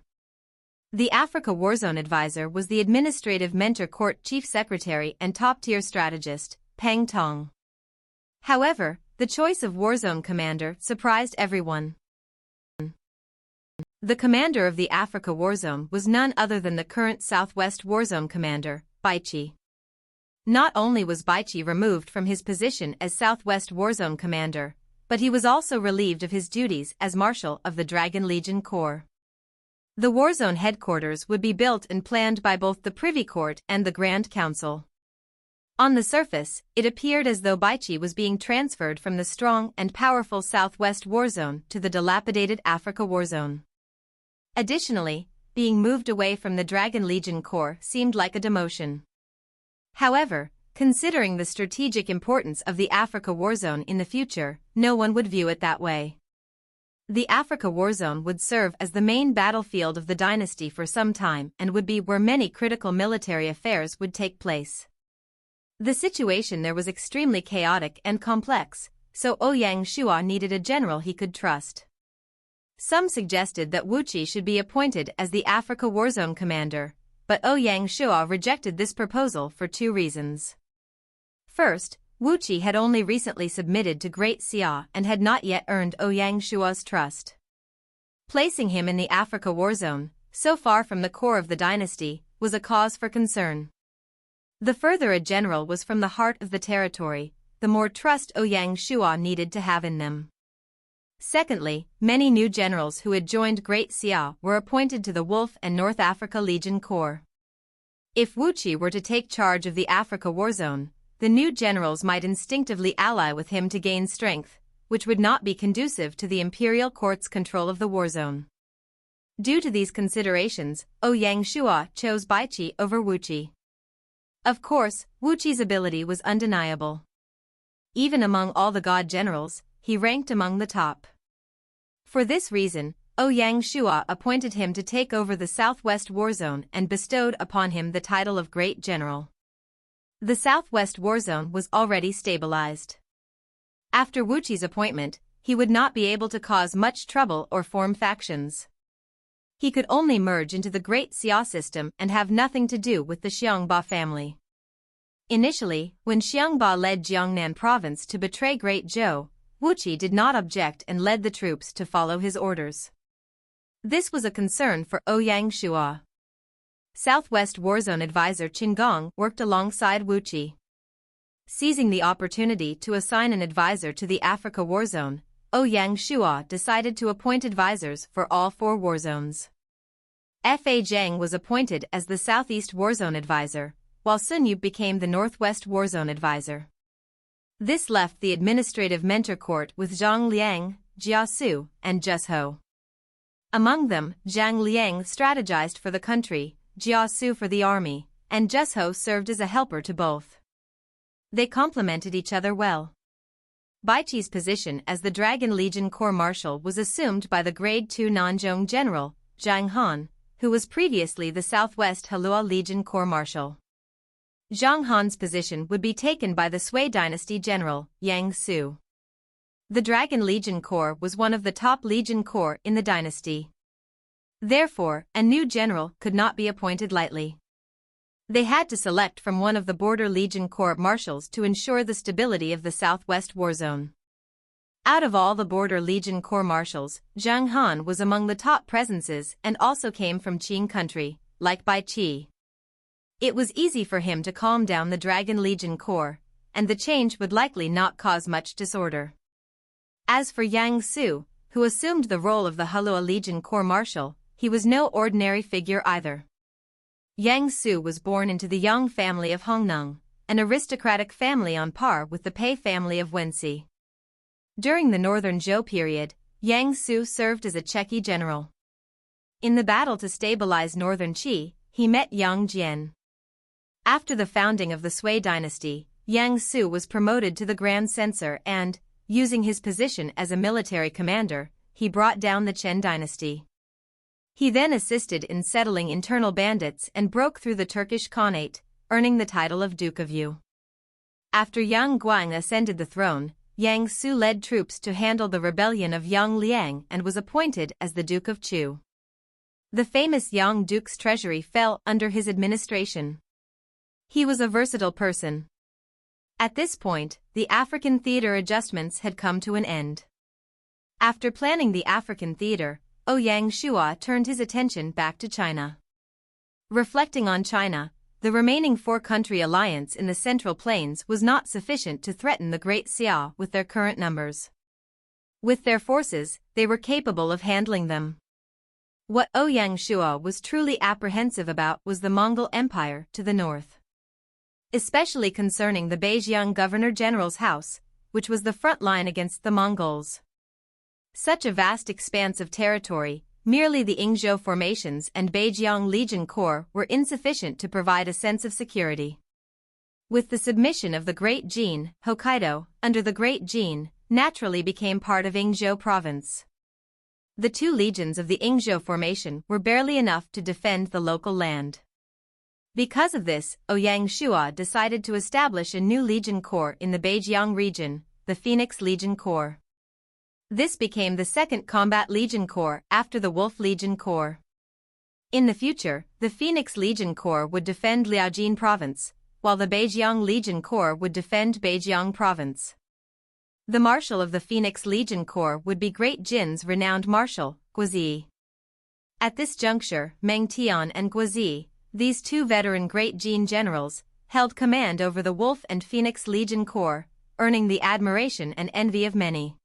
The Africa Warzone advisor was the administrative mentor court chief secretary and top-tier strategist, Peng Tong. However, the choice of Warzone commander surprised everyone. The commander of the Africa Warzone was none other than the current Southwest Warzone commander, Baichi. Not only was Baichi removed from his position as Southwest Warzone commander, but he was also relieved of his duties as marshal of the Dragon Legion Corps. The Warzone headquarters would be built and planned by both the Privy Court and the Grand Council. On the surface, it appeared as though Baichi was being transferred from the strong and powerful Southwest Warzone to the dilapidated Africa Warzone. Additionally, being moved away from the Dragon Legion Corps seemed like a demotion. However, considering the strategic importance of the Africa Warzone in the future, no one would view it that way. The Africa Warzone would serve as the main battlefield of the dynasty for some time and would be where many critical military affairs would take place. The situation there was extremely chaotic and complex, so Ouyang Shua needed a general he could trust. Some suggested that Wu Qi should be appointed as the Africa Warzone commander, but Ouyang Shua rejected this proposal for two reasons. First, Wu Qi had only recently submitted to Great Xia and had not yet earned Ouyang Shua's trust. Placing him in the Africa Warzone, so far from the core of the dynasty, was a cause for concern. The further a general was from the heart of the territory, the more trust Ouyang Shua needed to have in them. Secondly, many new generals who had joined Great Xia were appointed to the Wolf and North Africa Legion Corps. If Wu Qi were to take charge of the Africa Warzone, the new generals might instinctively ally with him to gain strength, which would not be conducive to the Imperial Court's control of the Warzone. Due to these considerations, Ouyang Shua chose Baiqi over Wu Qi. Of course, Wu Qi's ability was undeniable. Even among all the god generals, he ranked among the top. For this reason, Ouyang Shua appointed him to take over the Southwest Warzone and bestowed upon him the title of Great General. The Southwest Warzone was already stabilized. After Wu Qi's appointment, he would not be able to cause much trouble or form factions. He could only merge into the Great Xia system and have nothing to do with the Xiongba family. Initially, when Xiongba led Jiangnan province to betray Great Zhou, Wu Qi did not object and led the troops to follow his orders. This was a concern for Ouyang Shua. Southwest Warzone advisor Qin Gong worked alongside Wu Qi. Seizing the opportunity to assign an advisor to the Africa Warzone, Ouyang Shua decided to appoint advisors for all four warzones. Fa Zhang was appointed as the Southeast Warzone advisor, while Sun Yu became the Northwest Warzone advisor. This left the administrative mentor court with Zhang Liang, Jia Su, and Zhou. Among them, Zhang Liang strategized for the country, Jia Su for the army, and Zhou served as a helper to both. They complemented each other well. Baiqi's position as the Dragon Legion Corps Marshal was assumed by the Grade 2 Nanzhong General, Zhang Han, who was previously the Southwest Halua Legion Corps Marshal. Zhang Han's position would be taken by the Sui Dynasty General, Yang Su. The Dragon Legion Corps was one of the top Legion Corps in the dynasty. Therefore, a new general could not be appointed lightly. They had to select from one of the Border Legion Corps marshals to ensure the stability of the Southwest Warzone. Out of all the Border Legion Corps marshals, Zhang Han was among the top presences and also came from Qing country, like Baiqi. It was easy for him to calm down the Dragon Legion Corps, and the change would likely not cause much disorder. As for Yang Su, who assumed the role of the Halua Legion Corps Marshal, he was no ordinary figure either. Yang Su was born into the Yang family of Hongneng, an aristocratic family on par with the Pei family of Wenxi. During the Northern Zhou period, Yang Su served as a Cheki general. In the battle to stabilize Northern Qi, he met Yang Jian. After the founding of the Sui dynasty, Yang Su was promoted to the Grand Censor and, using his position as a military commander, he brought down the Chen dynasty. He then assisted in settling internal bandits and broke through the Turkish Khanate, earning the title of Duke of Yu. After Yang Guang ascended the throne, Yang Su led troops to handle the rebellion of Yang Liang and was appointed as the Duke of Chu. The famous Yang Duke's treasury fell under his administration. He was a versatile person. At this point, the African theater adjustments had come to an end. After planning the African theater, Ouyang Shua turned his attention back to China. Reflecting on China, the remaining four-country alliance in the Central Plains was not sufficient to threaten the Great Xia with their current numbers. With their forces, they were capable of handling them. What Ouyang Shua was truly apprehensive about was the Mongol Empire to the north. Especially concerning the Beijiang Governor-General's house, which was the front line against the Mongols. Such a vast expanse of territory, merely the Yingzhou formations and Beijiang Legion Corps were insufficient to provide a sense of security. With the submission of the Great Jin, Hokkaido, under the Great Jin, naturally became part of Yingzhou province. The two legions of the Yingzhou formation were barely enough to defend the local land. Because of this, Ouyang Shua decided to establish a new legion corps in the Beijiang region, the Phoenix Legion Corps. This became the second combat legion corps after the Wolf Legion Corps. In the future, the Phoenix Legion Corps would defend Liaojin province, while the Beijiang Legion Corps would defend Beijiang province. The marshal of the Phoenix Legion Corps would be Great Jin's renowned marshal, Guozi. At this juncture, Meng Tian and Guozi, these two veteran Great Jin generals, held command over the Wolf and Phoenix Legion Corps, earning the admiration and envy of many.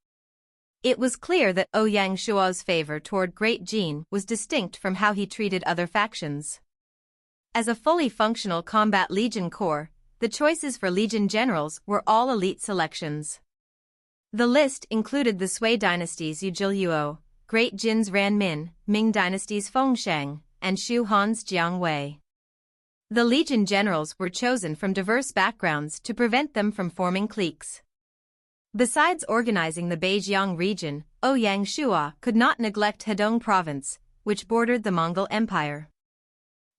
It was clear that Ouyang Shua's favor toward Great Jin was distinct from how he treated other factions. As a fully functional combat legion corps, the choices for legion generals were all elite selections. The list included the Sui dynasty's Yu Jiliuo, Great Jin's Ran Min, Ming dynasty's Feng Sheng, and Shu Han's Jiang Wei. The legion generals were chosen from diverse backgrounds to prevent them from forming cliques. Besides organizing the Beijiang region, Ouyang Shua could not neglect Hedong province, which bordered the Mongol Empire.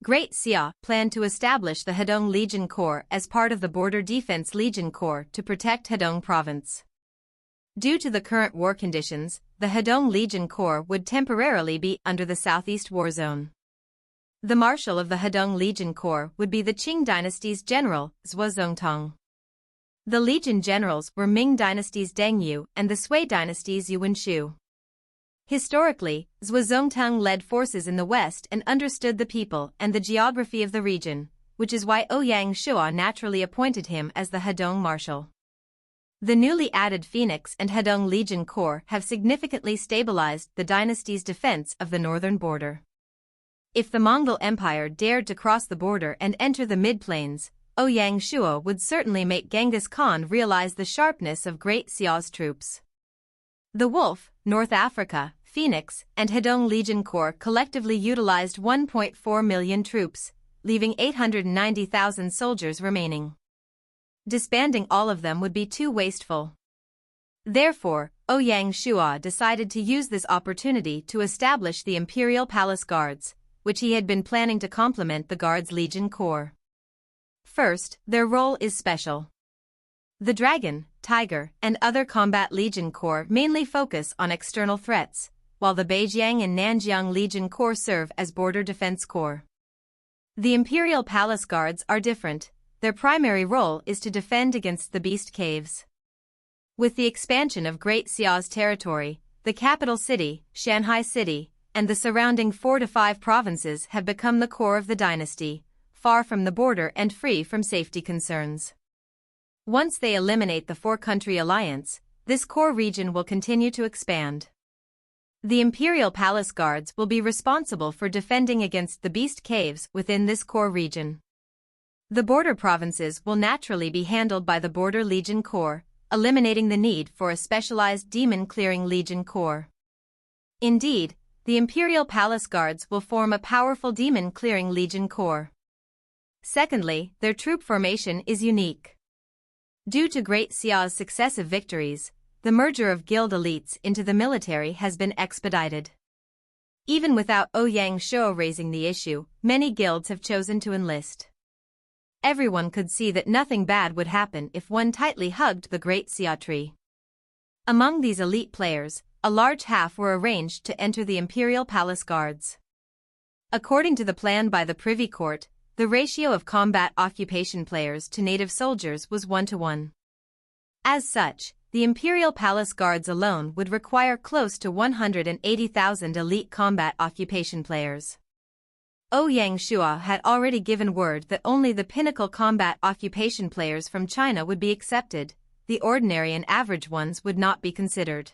Great Xia planned to establish the Hedong Legion Corps as part of the Border Defense Legion Corps to protect Hedong province. Due to the current war conditions, the Hedong Legion Corps would temporarily be under the Southeast War Zone. The marshal of the Hedong Legion Corps would be the Qing dynasty's general, Zhuo Zongtong. The legion generals were Ming dynasty's Deng Yu and the Sui dynasty's Yuan Shu. Historically, Zhuo Zongtong led forces in the west and understood the people and the geography of the region, which is why Ouyang Shua naturally appointed him as the Hedong marshal. The newly added Phoenix and Hedong Legion Corps have significantly stabilized the dynasty's defense of the northern border. If the Mongol Empire dared to cross the border and enter the mid-plains, Ouyang Shua would certainly make Genghis Khan realize the sharpness of Great Xia's troops. The Wolf, North Africa, Phoenix, and Hedong Legion Corps collectively utilized 1.4 million troops, leaving 890,000 soldiers remaining. Disbanding all of them would be too wasteful. Therefore, Ouyang Shua decided to use this opportunity to establish the Imperial Palace Guards, which he had been planning to complement the Guards Legion Corps. First, their role is special. The Dragon, Tiger, and other combat Legion Corps mainly focus on external threats, while the Beijiang and Nanjiang Legion Corps serve as border defense corps. The Imperial Palace Guards are different. Their primary role is to defend against the Beast Caves. With the expansion of Great Xia's territory, the capital city, Shanghai City, and the surrounding 4 to 5 provinces have become the core of the dynasty, far from the border and free from safety concerns. Once they eliminate the four-country alliance, this core region will continue to expand. The Imperial Palace Guards will be responsible for defending against the Beast Caves within this core region. The border provinces will naturally be handled by the Border Legion Corps, eliminating the need for a specialized demon-clearing Legion Corps. Indeed, the Imperial Palace Guards will form a powerful demon-clearing Legion Corps. Secondly, their troop formation is unique. Due to Great Xia's successive victories, the merger of guild elites into the military has been expedited. Even without Ouyang Shua raising the issue, many guilds have chosen to enlist. Everyone could see that nothing bad would happen if one tightly hugged the Great Xia tree. Among these elite players, a large half were arranged to enter the Imperial Palace Guards. According to the plan by the Privy Court, the ratio of combat occupation players to native soldiers was 1-to-1. As such, the Imperial Palace Guards alone would require close to 180,000 elite combat occupation players. Ouyang Shua had already given word that only the pinnacle combat occupation players from China would be accepted, the ordinary and average ones would not be considered.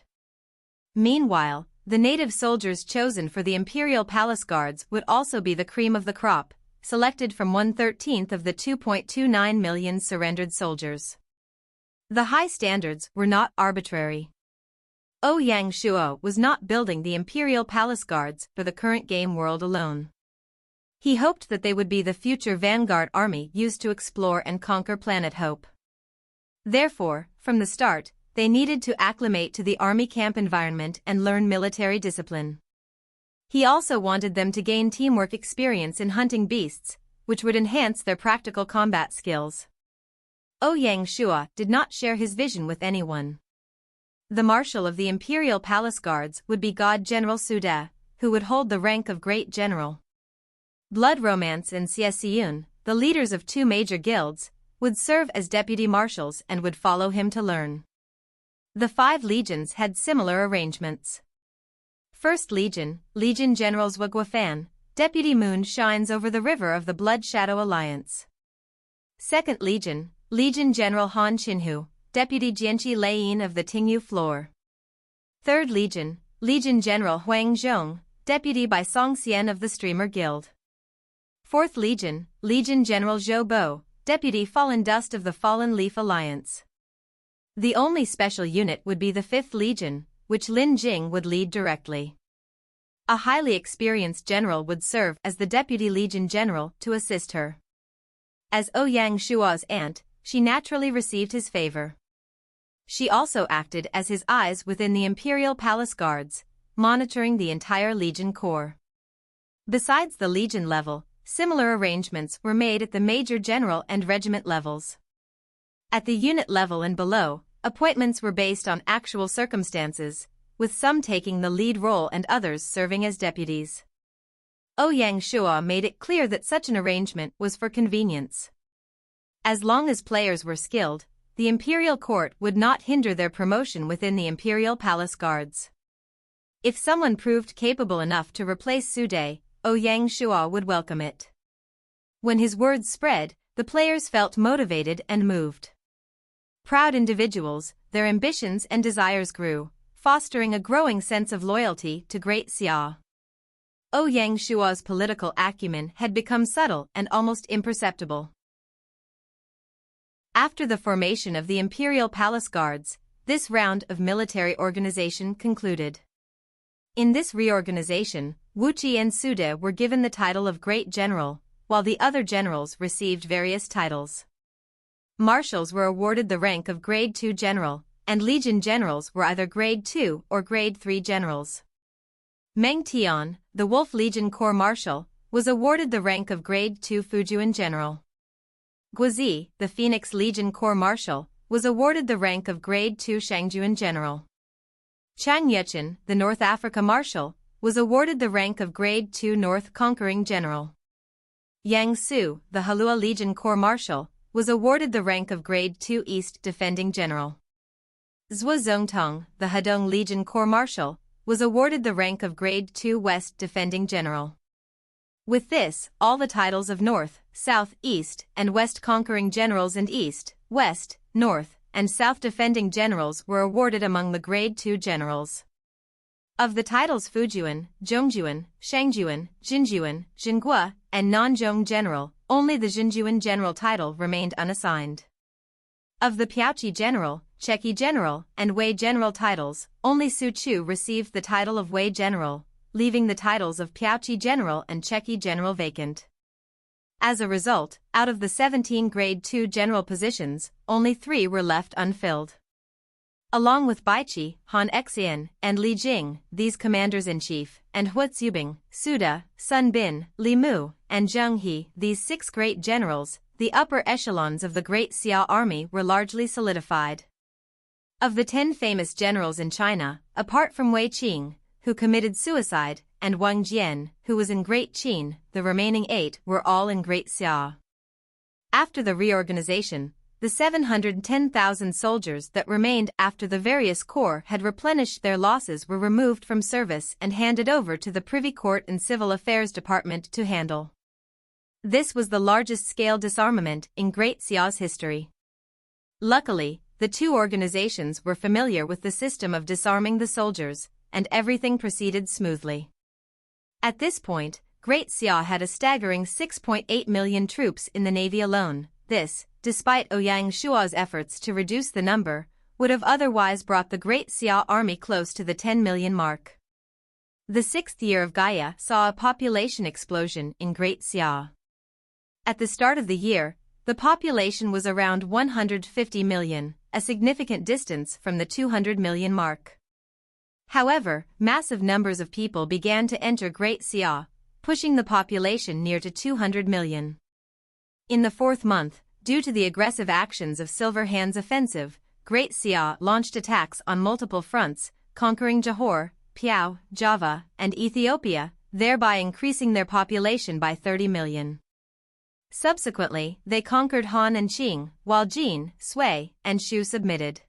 Meanwhile, the native soldiers chosen for the Imperial Palace Guards would also be the cream of the crop, selected from 1/13 of the 2.29 million surrendered soldiers. The high standards were not arbitrary. Ouyang Xia was not building the Imperial Palace Guards for the current game world alone. He hoped that they would be the future vanguard army used to explore and conquer Planet Hope. Therefore, from the start, they needed to acclimate to the army camp environment and learn military discipline. He also wanted them to gain teamwork experience in hunting beasts, which would enhance their practical combat skills. Ouyang Xia did not share his vision with anyone. The marshal of the Imperial Palace Guards would be God General Su De, who would hold the rank of Great General. Blood Romance and Xia, the leaders of two major guilds, would serve as deputy marshals and would follow him to learn. The 5 legions had similar arrangements. First Legion, Legion Generals Wu Guofan, Deputy Moon shines over the river of the Blood Shadow Alliance. Second Legion, Legion General Han Qinhu, Deputy Jianqi Leiyin of the Tingyu Floor. Third Legion, Legion General Huang Zhong, Deputy by Song Xian of the Streamer Guild. Fourth Legion, Legion General Zhou Bo, Deputy Fallen Dust of the Fallen Leaf Alliance. The only special unit would be the 5th Legion, which Lin Jing would lead directly. A highly experienced general would serve as the Deputy Legion General to assist her. As Ouyang Xia's aunt, she naturally received his favor. She also acted as his eyes within the Imperial Palace Guards, monitoring the entire Legion Corps. Besides the Legion level, similar arrangements were made at the Major General and Regiment levels. At the unit level and below, appointments were based on actual circumstances, with some taking the lead role and others serving as deputies. Ouyang Xia made it clear that such an arrangement was for convenience. As long as players were skilled, the Imperial Court would not hinder their promotion within the Imperial Palace Guards. If someone proved capable enough to replace Su De, Ouyang Xia would welcome it. When his words spread, the players felt motivated and moved. Proud individuals, their ambitions and desires grew, fostering a growing sense of loyalty to Great Xia. Ouyang Xia's political acumen had become subtle and almost imperceptible. After the formation of the Imperial Palace Guards, this round of military organization concluded. In this reorganization, Wu Qi and Su De were given the title of Great General, while the other generals received various titles. Marshals were awarded the rank of Grade 2 General, and Legion Generals were either Grade 2 or Grade 3 Generals. Meng Tian, the Wolf Legion Corps Marshal, was awarded the rank of Grade 2 Fujian General. Guozi, the Phoenix Legion Corps Marshal, was awarded the rank of Grade 2 Shangjuan General. Chang Yuchen, the North Africa Marshal, was awarded the rank of Grade 2 North Conquering General. Yang Su, the Halua Legion Corps Marshal, was awarded the rank of Grade 2 East Defending General. Zhuo Zongtong, the Hedong Legion Corps Marshal, was awarded the rank of Grade 2 West Defending General. With this, all the titles of North, South, East, and West Conquering Generals and East, West, North, and South Defending Generals were awarded among the Grade 2 Generals. Of the titles Fujian, Zhongjuan, Shangjuan, Jinjuan, Jingua, and Nanzhong General, only the Jinjuan General title remained unassigned. Of the Piaoqi General, Cheqi General, and Wei General titles, only Su Chu received the title of Wei General, leaving the titles of Piaoqi General and Cheqi General vacant. As a result, out of the 17 Grade 2 general positions, only 3 were left unfilled. Along with Baiqi, Han Xian, and Li Jing, these commanders-in-chief, and Hu Zubing, Su De, Sun Bin, Li Mu, and Zheng He, these 6 great generals, the upper echelons of the Great Xia army were largely solidified. Of the 10 famous generals in China, apart from Wei Qing, who committed suicide, and Wang Jian, who was in Great Qin, the remaining 8 were all in Great Xia. After the reorganization, the 710,000 soldiers that remained after the various corps had replenished their losses were removed from service and handed over to the Privy Court and Civil Affairs Department to handle. This was the largest-scale disarmament in Great Xia's history. Luckily, the two organizations were familiar with the system of disarming the soldiers, and everything proceeded smoothly. At this point, Great Xia had a staggering 6.8 million troops in the navy alone. This, despite Ouyang Xia's efforts to reduce the number, would have otherwise brought the Great Xia army close to the 10 million mark. The 6th year of Xia saw a population explosion in Great Xia. At the start of the year, the population was around 150 million, a significant distance from the 200 million mark. However, massive numbers of people began to enter Great Xia, pushing the population near to 200 million. In the 4th month, due to the aggressive actions of Silver Hand's offensive, Great Xia launched attacks on multiple fronts, conquering Johor, Piau, Java, and Ethiopia, thereby increasing their population by 30 million. Subsequently, they conquered Han and Qing, while Jin, Sui, and Shu submitted.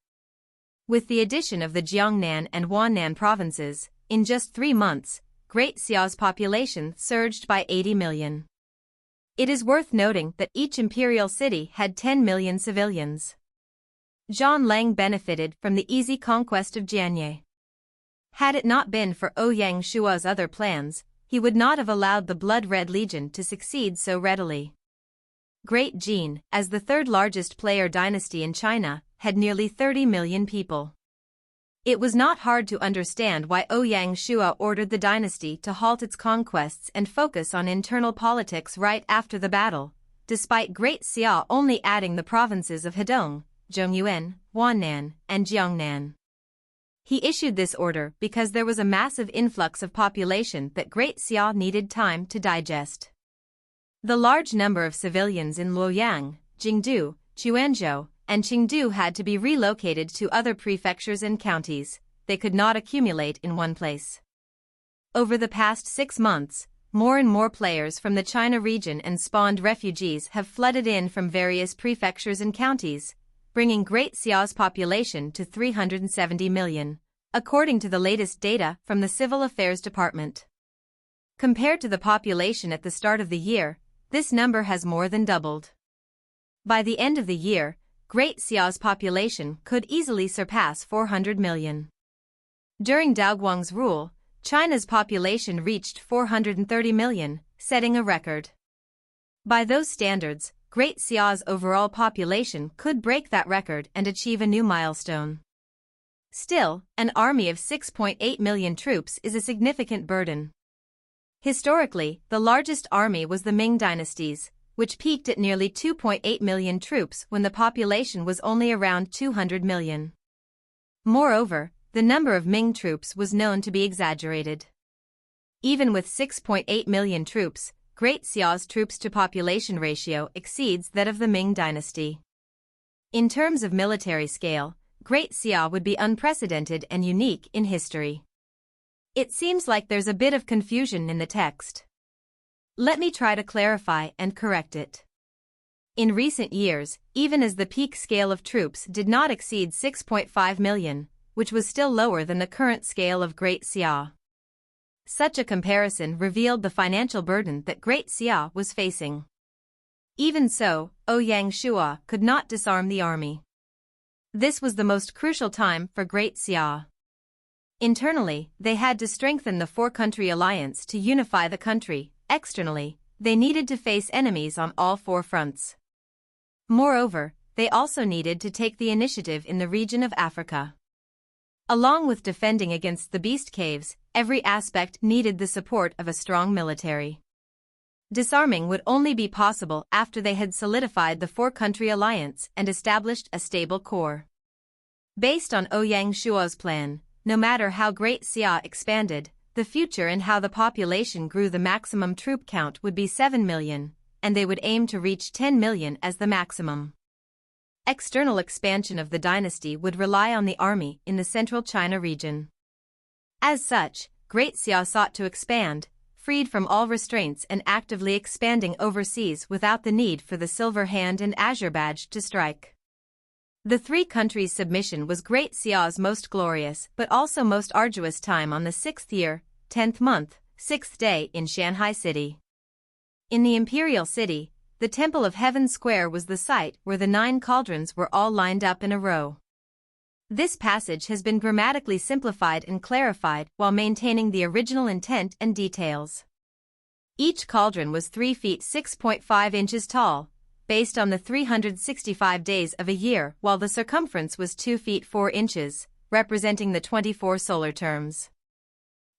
With the addition of the Jiangnan and Huanan provinces, in just 3 months, Great Xia's population surged by 80 million. It is worth noting that each imperial city had 10 million civilians. Zhan Lang benefited from the easy conquest of Jianye. Had it not been for Ouyang Shua's other plans, he would not have allowed the Blood Red Legion to succeed so readily. Great Jin, as the 3rd largest player dynasty in China, had nearly 30 million people. It was not hard to understand why Ouyang Shua ordered the dynasty to halt its conquests and focus on internal politics right after the battle, despite Great Xia only adding the provinces of Hedong, Zhongyuan, Huanan, and Jiangnan. He issued this order because there was a massive influx of population that Great Xia needed time to digest. The large number of civilians in Luoyang, Jingdu, Quanzhou, and Chengdu had to be relocated to other prefectures and counties. They could not accumulate in one place. Over the past 6 months, more and more players from the China region and spawned refugees have flooded in from various prefectures and counties, bringing Great Xia's population to 370 million, according to the latest data from the Civil Affairs Department. Compared to the population at the start of the year, this number has more than doubled. By the end of the year, Great Xia's population could easily surpass 400 million. During Daoguang's rule, China's population reached 430 million, setting a record. By those standards, Great Xia's overall population could break that record and achieve a new milestone. Still, an army of 6.8 million troops is a significant burden. Historically, the largest army was the Ming dynasties, which peaked at nearly 2.8 million troops when the population was only around 200 million. Moreover, the number of Ming troops was known to be exaggerated. Even with 6.8 million troops, Great Xia's troops-to-population ratio exceeds that of the Ming dynasty. In terms of military scale, Great Xia would be unprecedented and unique in history. It seems like there's a bit of confusion in the text. Let me try to clarify and correct it. In recent years, even as the peak scale of troops did not exceed 6.5 million, which was still lower than the current scale of Great Xia. Such a comparison revealed the financial burden that Great Xia was facing. Even so, Ouyang Shua could not disarm the army. This was the most crucial time for Great Xia. Internally, they had to strengthen the 4-country alliance to unify the country. Externally, they needed to face enemies on all 4 fronts. Moreover, they also needed to take the initiative in the region of Africa. Along with defending against the beast caves, every aspect needed the support of a strong military. Disarming would only be possible after they had solidified the 4-country alliance and established a stable core. Based on Ouyang Shua's plan, no matter how Great Xia expanded, the future and how the population grew, the maximum troop count would be 7 million, and they would aim to reach 10 million as the maximum. External expansion of the dynasty would rely on the army in the central China region. As such, Great Xia sought to expand, freed from all restraints and actively expanding overseas without the need for the Silver Hand and Azure Badge to strike. The 3 countries' submission was Great Xia's most glorious but also most arduous time on the 6th year, 10th month, 6th day in Shanghai City. In the Imperial City, the Temple of Heaven Square was the site where the 9 cauldrons were all lined up in a row. This passage has been grammatically simplified and clarified while maintaining the original intent and details. Each cauldron was 3 feet 6.5 inches tall, based on the 365 days of a year, while the circumference was 2 feet 4 inches, representing the 24 solar terms.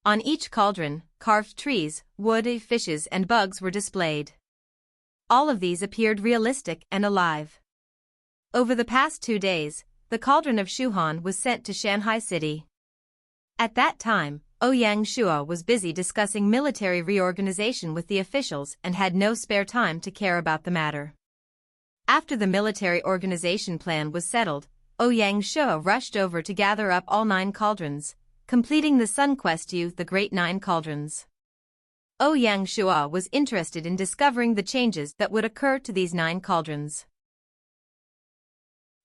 On each cauldron, carved trees, wood, fishes and bugs were displayed. All of these appeared realistic and alive. Over the past 2 days, the cauldron of Shuhan was sent to Shanghai City. At that time, Ouyang Shua was busy discussing military reorganization with the officials and had no spare time to care about the matter. After the military organization plan was settled, Ouyang Shua rushed over to gather up all 9 cauldrons, completing the Sun Quest U, the Great 9 Cauldrons. Ouyang Shua was interested in discovering the changes that would occur to these 9 cauldrons.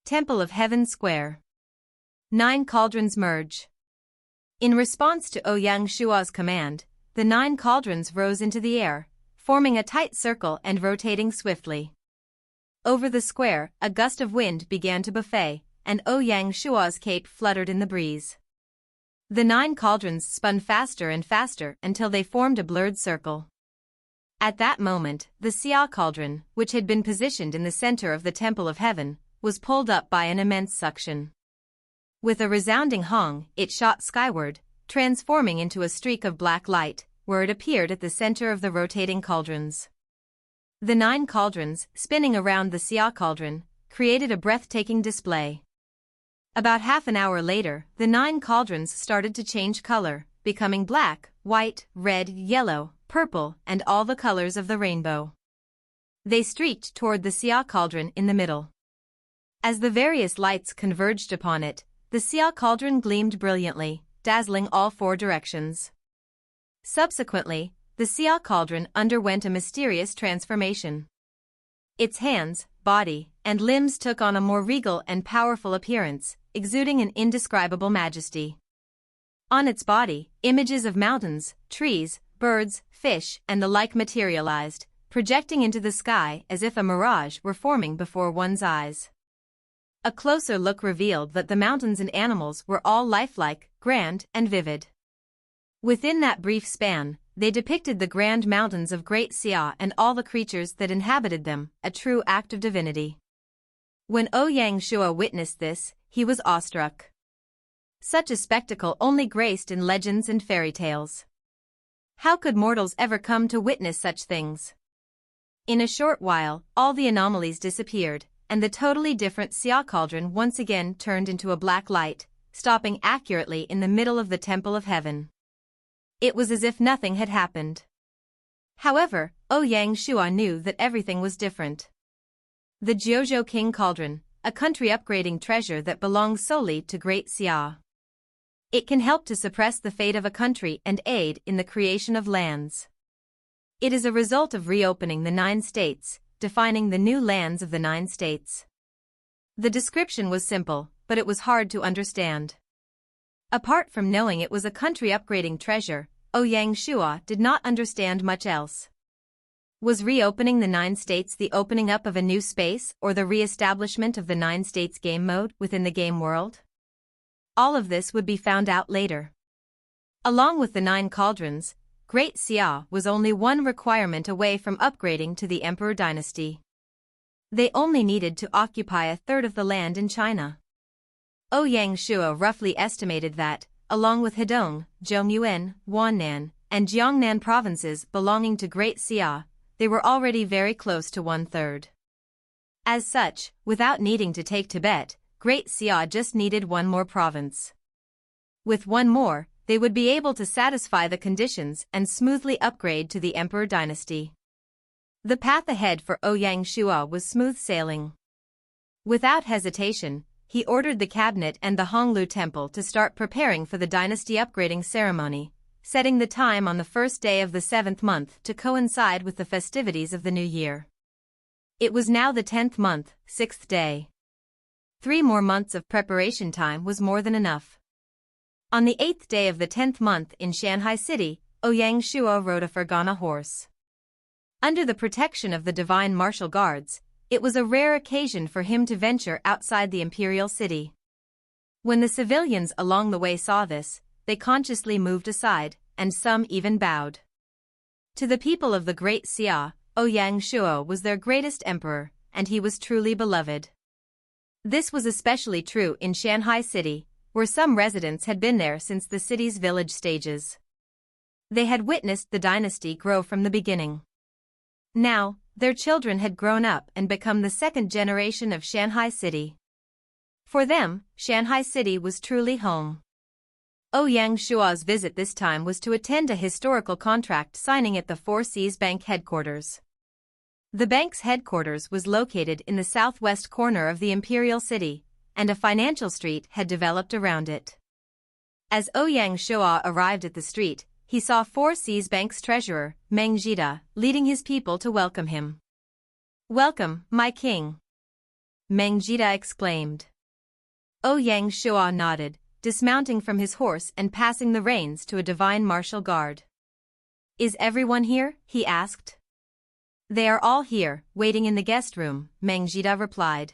Temple of Heaven Square. 9 cauldrons merge. In response to Ouyang Shua's command, the 9 cauldrons rose into the air, forming a tight circle and rotating swiftly. Over the square, a gust of wind began to buffet, and Ouyang Shua's cape fluttered in the breeze. The 9 cauldrons spun faster and faster until they formed a blurred circle. At that moment, the Xia cauldron, which had been positioned in the center of the Temple of Heaven, was pulled up by an immense suction. With a resounding hong, it shot skyward, transforming into a streak of black light, where it appeared at the center of the rotating cauldrons. The 9 cauldrons, spinning around the Xia cauldron, created a breathtaking display. About half an hour later, the 9 cauldrons started to change color, becoming black, white, red, yellow, purple, and all the colors of the rainbow. They streaked toward the Xia cauldron in the middle. As the various lights converged upon it, the Xia cauldron gleamed brilliantly, dazzling all 4 directions. Subsequently, the Xia cauldron underwent a mysterious transformation. Its hands, body, and limbs took on a more regal and powerful appearance, exuding an indescribable majesty. On its body, images of mountains, trees, birds, fish, and the like materialized, projecting into the sky as if a mirage were forming before one's eyes. A closer look revealed that the mountains and animals were all lifelike, grand, and vivid. Within that brief span, they depicted the grand mountains of Great Xia and all the creatures that inhabited them, a true act of divinity. When Ouyang Shua witnessed this, he was awestruck. Such a spectacle only graced in legends and fairy tales. How could mortals ever come to witness such things? In a short while, all the anomalies disappeared, and the totally different Xia cauldron once again turned into a black light, stopping accurately in the middle of the Temple of Heaven. It was as if nothing had happened. However, Ouyang Shua knew that everything was different. The Jiuzhou King Cauldron, a country upgrading treasure that belongs solely to Great Xia. It can help to suppress the fate of a country and aid in the creation of lands. It is a result of reopening the 9 states, defining the new lands of the 9 states. The description was simple, but it was hard to understand. Apart from knowing it was a country upgrading treasure, Ouyang Shua did not understand much else. Was reopening the 9 states the opening up of a new space or the re-establishment of the 9 states game mode within the game world? All of this would be found out later. Along with the 9 cauldrons, Great Xia was only one requirement away from upgrading to the Emperor dynasty. They only needed to occupy a third of the land in China. Ouyang Shua roughly estimated that, along with Hedong, Zhongyuan, Wannan, and Jiangnan provinces belonging to Great Xia, they were already very close to 1/3. As such, without needing to take Tibet, Great Xia just needed one more province. With one more, they would be able to satisfy the conditions and smoothly upgrade to the Emperor dynasty. The path ahead for Ouyang Shua was smooth sailing. Without hesitation, he ordered the cabinet and the Honglu temple to start preparing for the dynasty upgrading ceremony, setting the time on the first day of the 7th month to coincide with the festivities of the new year. It was now the 10th month, 6th day. 3 more months of preparation time was more than enough. On the 8th day of the 10th month in Shanghai City, Ouyang Shua rode a Fergana horse. Under the protection of the divine martial guards, it was a rare occasion for him to venture outside the Imperial city. When the civilians along the way saw this, they consciously moved aside, and some even bowed. To the people of the Great Xia, Ouyang Shua was their greatest emperor, and he was truly beloved. This was especially true in Shanghai City, where some residents had been there since the city's village stages. They had witnessed the dynasty grow from the beginning. Now, their children had grown up and become the second generation of Shanghai City. For them, Shanghai City was truly home. Ouyang Shua's visit this time was to attend a historical contract signing at the Four Seas Bank headquarters. The bank's headquarters was located in the southwest corner of the Imperial City, and a financial street had developed around it. As Ouyang Shua arrived at the street, he saw Four Seas Bank's treasurer, Meng Zhida, leading his people to welcome him. "Welcome, my king," Meng Zhida exclaimed. Ouyang Shua nodded, dismounting from his horse and passing the reins to a divine martial guard. "Is everyone here?" he asked. "They are all here, waiting in the guest room," Meng Zhida replied.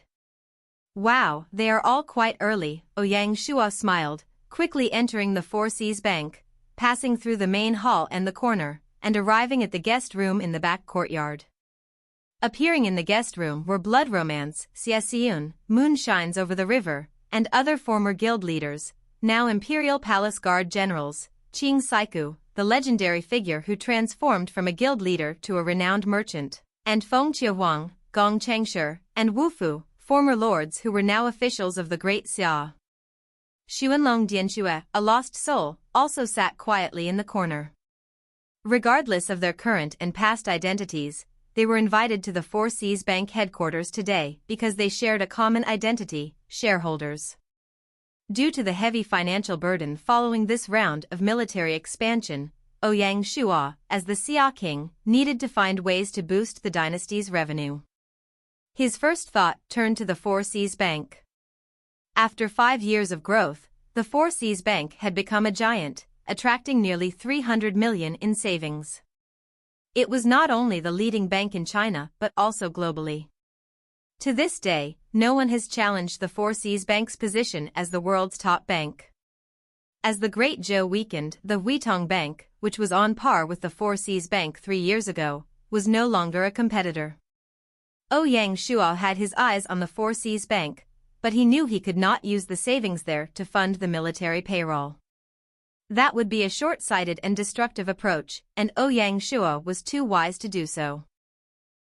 "Wow, they are all quite early," Ouyang Shua smiled, quickly entering the Four Seas Bank, passing through the main hall and the corner, and arriving at the guest room in the back courtyard. Appearing in the guest room were Blood Romance, Xia Xiun, Moonshines Over the River, and other former guild leaders, now Imperial Palace Guard generals, Qing Saiku, the legendary figure who transformed from a guild leader to a renowned merchant, and Feng Qiahuang, Gong Changshi, and Wufu, former lords who were now officials of the Great Xia. Xuanlong Dianxue, a lost soul, also sat quietly in the corner. Regardless of their current and past identities, they were invited to the Four Seas Bank headquarters today because they shared a common identity: shareholders. Due to the heavy financial burden following this round of military expansion, Ouyang Shua, as the Xia king, needed to find ways to boost the dynasty's revenue. His first thought turned to the Four Seas Bank. After 5 years of growth, the Four Seas Bank had become a giant, attracting nearly 300 million in savings. It was not only the leading bank in China but also globally. To this day, no one has challenged the Four Seas Bank's position as the world's top bank. As the Great Xia weakened, the Huitong Bank, which was on par with the Four Seas Bank 3 years ago, was no longer a competitor. Ouyang Shua had his eyes on the Four Seas Bank, but he knew he could not use the savings there to fund the military payroll. That would be a short-sighted and destructive approach, and Ouyang Shua was too wise to do so.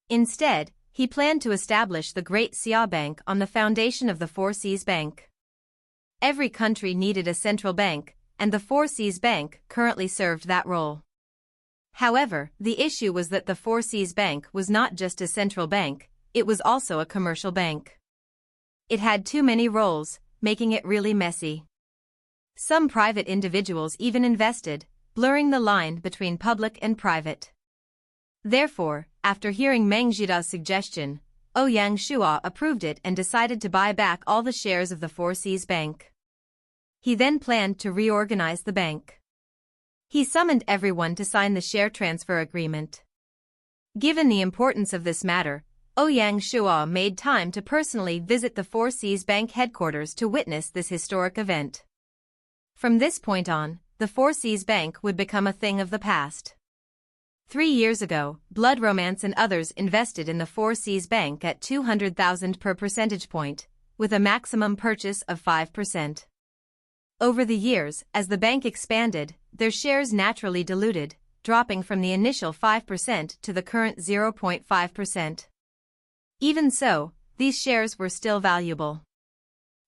Instead, he planned to establish the Great Xia Bank on the foundation of the Four Seas Bank. Every country needed a central bank, and the Four Seas Bank currently served that role. However, the issue was that the Four Seas Bank was not just a central bank, it was also a commercial bank. It had too many roles, making it really messy. Some private individuals even invested, blurring the line between public and private. Therefore, after hearing Meng Zhida's suggestion, Ouyang Shua approved it and decided to buy back all the shares of the Four Seas Bank. He then planned to reorganize the bank. He summoned everyone to sign the share transfer agreement. Given the importance of this matter, Ouyang Shua made time to personally visit the Four Seas Bank headquarters to witness this historic event. From this point on, the Four Seas Bank would become a thing of the past. 3 years ago, Blood Romance and others invested in the Four Seas Bank at 200,000 per percentage point, with a maximum purchase of 5%. Over the years, as the bank expanded, their shares naturally diluted, dropping from the initial 5% to the current 0.5%. Even so, these shares were still valuable.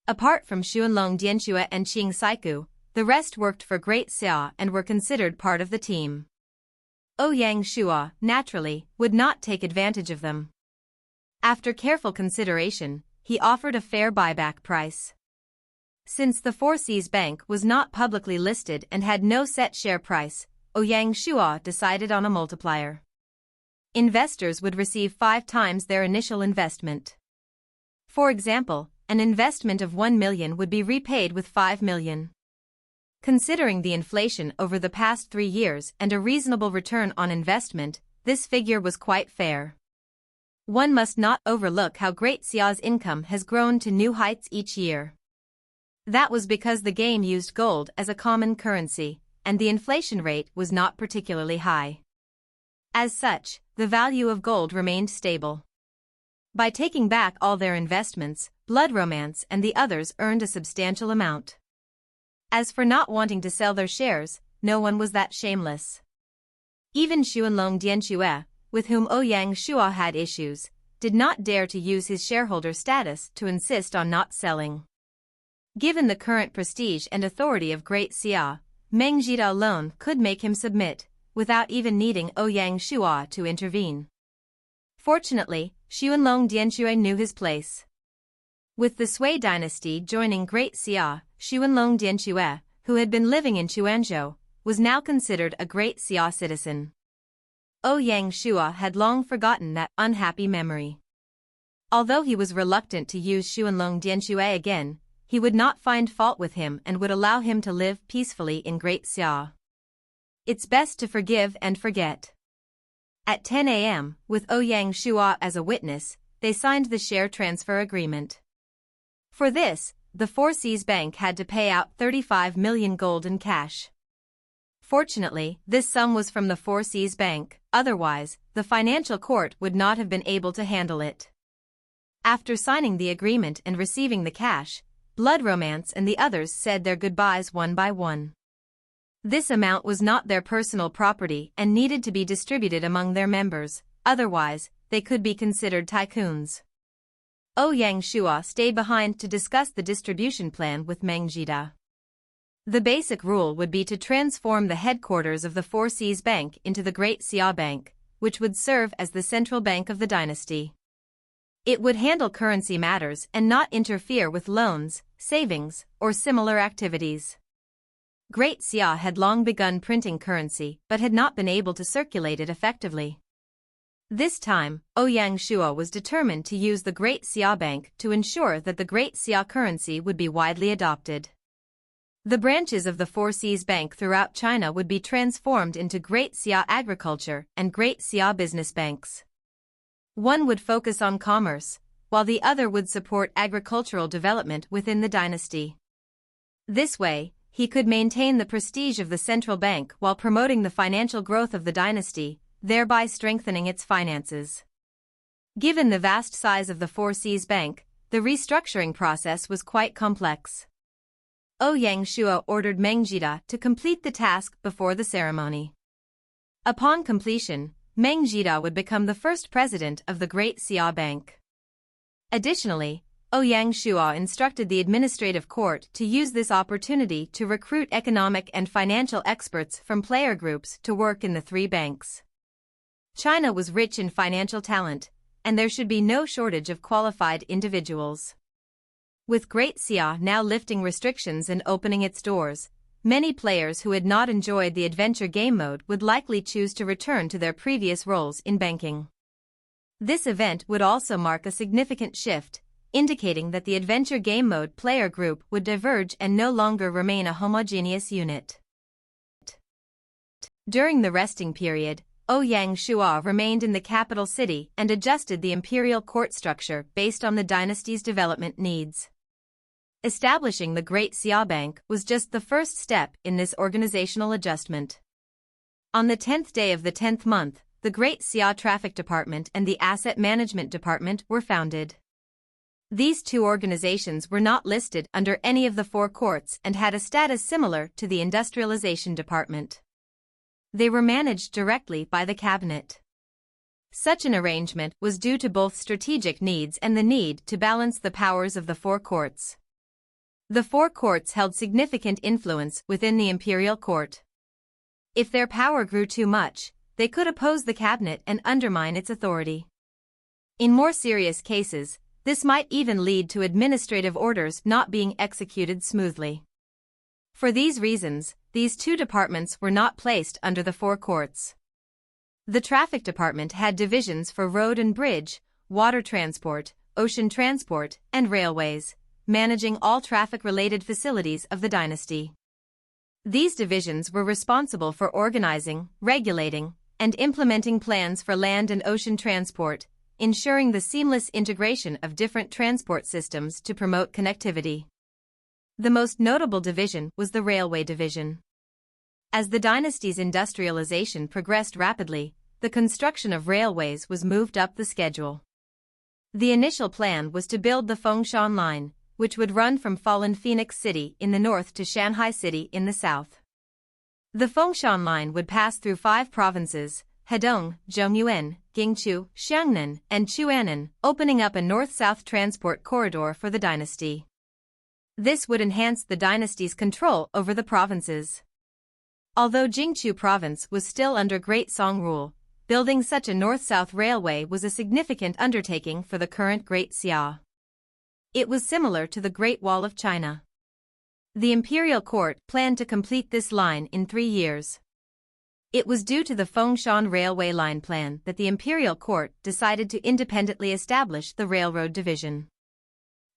Apart from Xuanlong Dianxue and Qing Saiku, the rest worked for Great Xia and were considered part of the team. Ouyang Shua, naturally, would not take advantage of them. After careful consideration, he offered a fair buyback price. Since the Four Seas Bank was not publicly listed and had no set share price, Ouyang Shua decided on a multiplier. Investors would receive 5 times their initial investment. For example, an investment of 1 million would be repaid with 5 million. Considering the inflation over the past 3 years and a reasonable return on investment, this figure was quite fair. One must not overlook how Great Xia's income has grown to new heights each year. That was because the game used gold as a common currency, and the inflation rate was not particularly high. As such, the value of gold remained stable. By taking back all their investments, Blood Romance and the others earned a substantial amount. As for not wanting to sell their shares, no one was that shameless. Even Xuanlong Dianxue, with whom Ouyang Shua had issues, did not dare to use his shareholder status to insist on not selling. Given the current prestige and authority of Great Xia, Meng Jida alone could make him submit, without even needing Ouyang Shua to intervene. Fortunately, Xuanlong Dianxue knew his place. With the Sui dynasty joining Great Xia, Xuanlong Dianxue, who had been living in Quanzhou, was now considered a Great Xia citizen. Ouyang Shua had long forgotten that unhappy memory. Although he was reluctant to use Xuanlong Dianxue again, he would not find fault with him and would allow him to live peacefully in Great Xia. It's best to forgive and forget. At 10 a.m., with Ouyang Shua as a witness, they signed the share transfer agreement. For this, the Four Seas Bank had to pay out 35 million gold in cash. Fortunately, this sum was from the Four Seas Bank, otherwise, the financial court would not have been able to handle it. After signing the agreement and receiving the cash, Blood Romance and the others said their goodbyes one by one. This amount was not their personal property and needed to be distributed among their members, otherwise, they could be considered tycoons. Ouyang Shua stayed behind to discuss the distribution plan with Meng Jida. The basic rule would be to transform the headquarters of the Four Seas Bank into the Great Xia Bank, which would serve as the central bank of the dynasty. It would handle currency matters and not interfere with loans, savings, or similar activities. Great Xia had long begun printing currency but had not been able to circulate it effectively. This time, Ouyang Shua was determined to use the Great Xia Bank to ensure that the Great Xia currency would be widely adopted. The branches of the Four Seas Bank throughout China would be transformed into Great Xia Agriculture and Great Xia Business Banks. One would focus on commerce, while the other would support agricultural development within the dynasty. This way, he could maintain the prestige of the central bank while promoting the financial growth of the dynasty, thereby strengthening its finances. Given the vast size of the Four Seas Bank, the restructuring process was quite complex. Ouyang Shua ordered Meng Jida to complete the task before the ceremony. Upon completion, Meng Jida would become the first president of the Great Xia Bank. Additionally, Ouyang Shua instructed the administrative court to use this opportunity to recruit economic and financial experts from player groups to work in the three banks. China was rich in financial talent, and there should be no shortage of qualified individuals. With Great Xia now lifting restrictions and opening its doors, many players who had not enjoyed the adventure game mode would likely choose to return to their previous roles in banking. This event would also mark a significant shift, indicating that the adventure game mode player group would diverge and no longer remain a homogeneous unit. During the resting period, Ouyang Shua remained in the capital city and adjusted the imperial court structure based on the dynasty's development needs. Establishing the Great Xia Bank was just the first step in this organizational adjustment. On the 10th day of the 10th month, the Great Xia Traffic Department and the Asset Management Department were founded. These two organizations were not listed under any of the four courts and had a status similar to the Industrialization Department. They were managed directly by the cabinet. Such an arrangement was due to both strategic needs and the need to balance the powers of the four courts. The four courts held significant influence within the imperial court. If their power grew too much, they could oppose the cabinet and undermine its authority. In more serious cases, this might even lead to administrative orders not being executed smoothly. For these reasons, these two departments were not placed under the four courts. The traffic department had divisions for road and bridge, water transport, ocean transport, and railways, managing all traffic-related facilities of the dynasty. These divisions were responsible for organizing, regulating, and implementing plans for land and ocean transport, ensuring the seamless integration of different transport systems to promote connectivity. The most notable division was the railway division. As the dynasty's industrialization progressed rapidly, the construction of railways was moved up the schedule. The initial plan was to build the Fengshan Line, which would run from fallen Phoenix City in the north to Shanghai City in the south. The Fengshan Line would pass through 5 provinces, Hedong, Zhongyuan, Gingqiu, Xiangnan, and Chuanan, opening up a north-south transport corridor for the dynasty. This would enhance the dynasty's control over the provinces. Although Jingqiu province was still under Great Song rule, building such a north-south railway was a significant undertaking for the current Great Xia. It was similar to the Great Wall of China. The imperial court planned to complete this line in 3 years. It was due to the Fengshan railway line plan that the imperial court decided to independently establish the railroad division.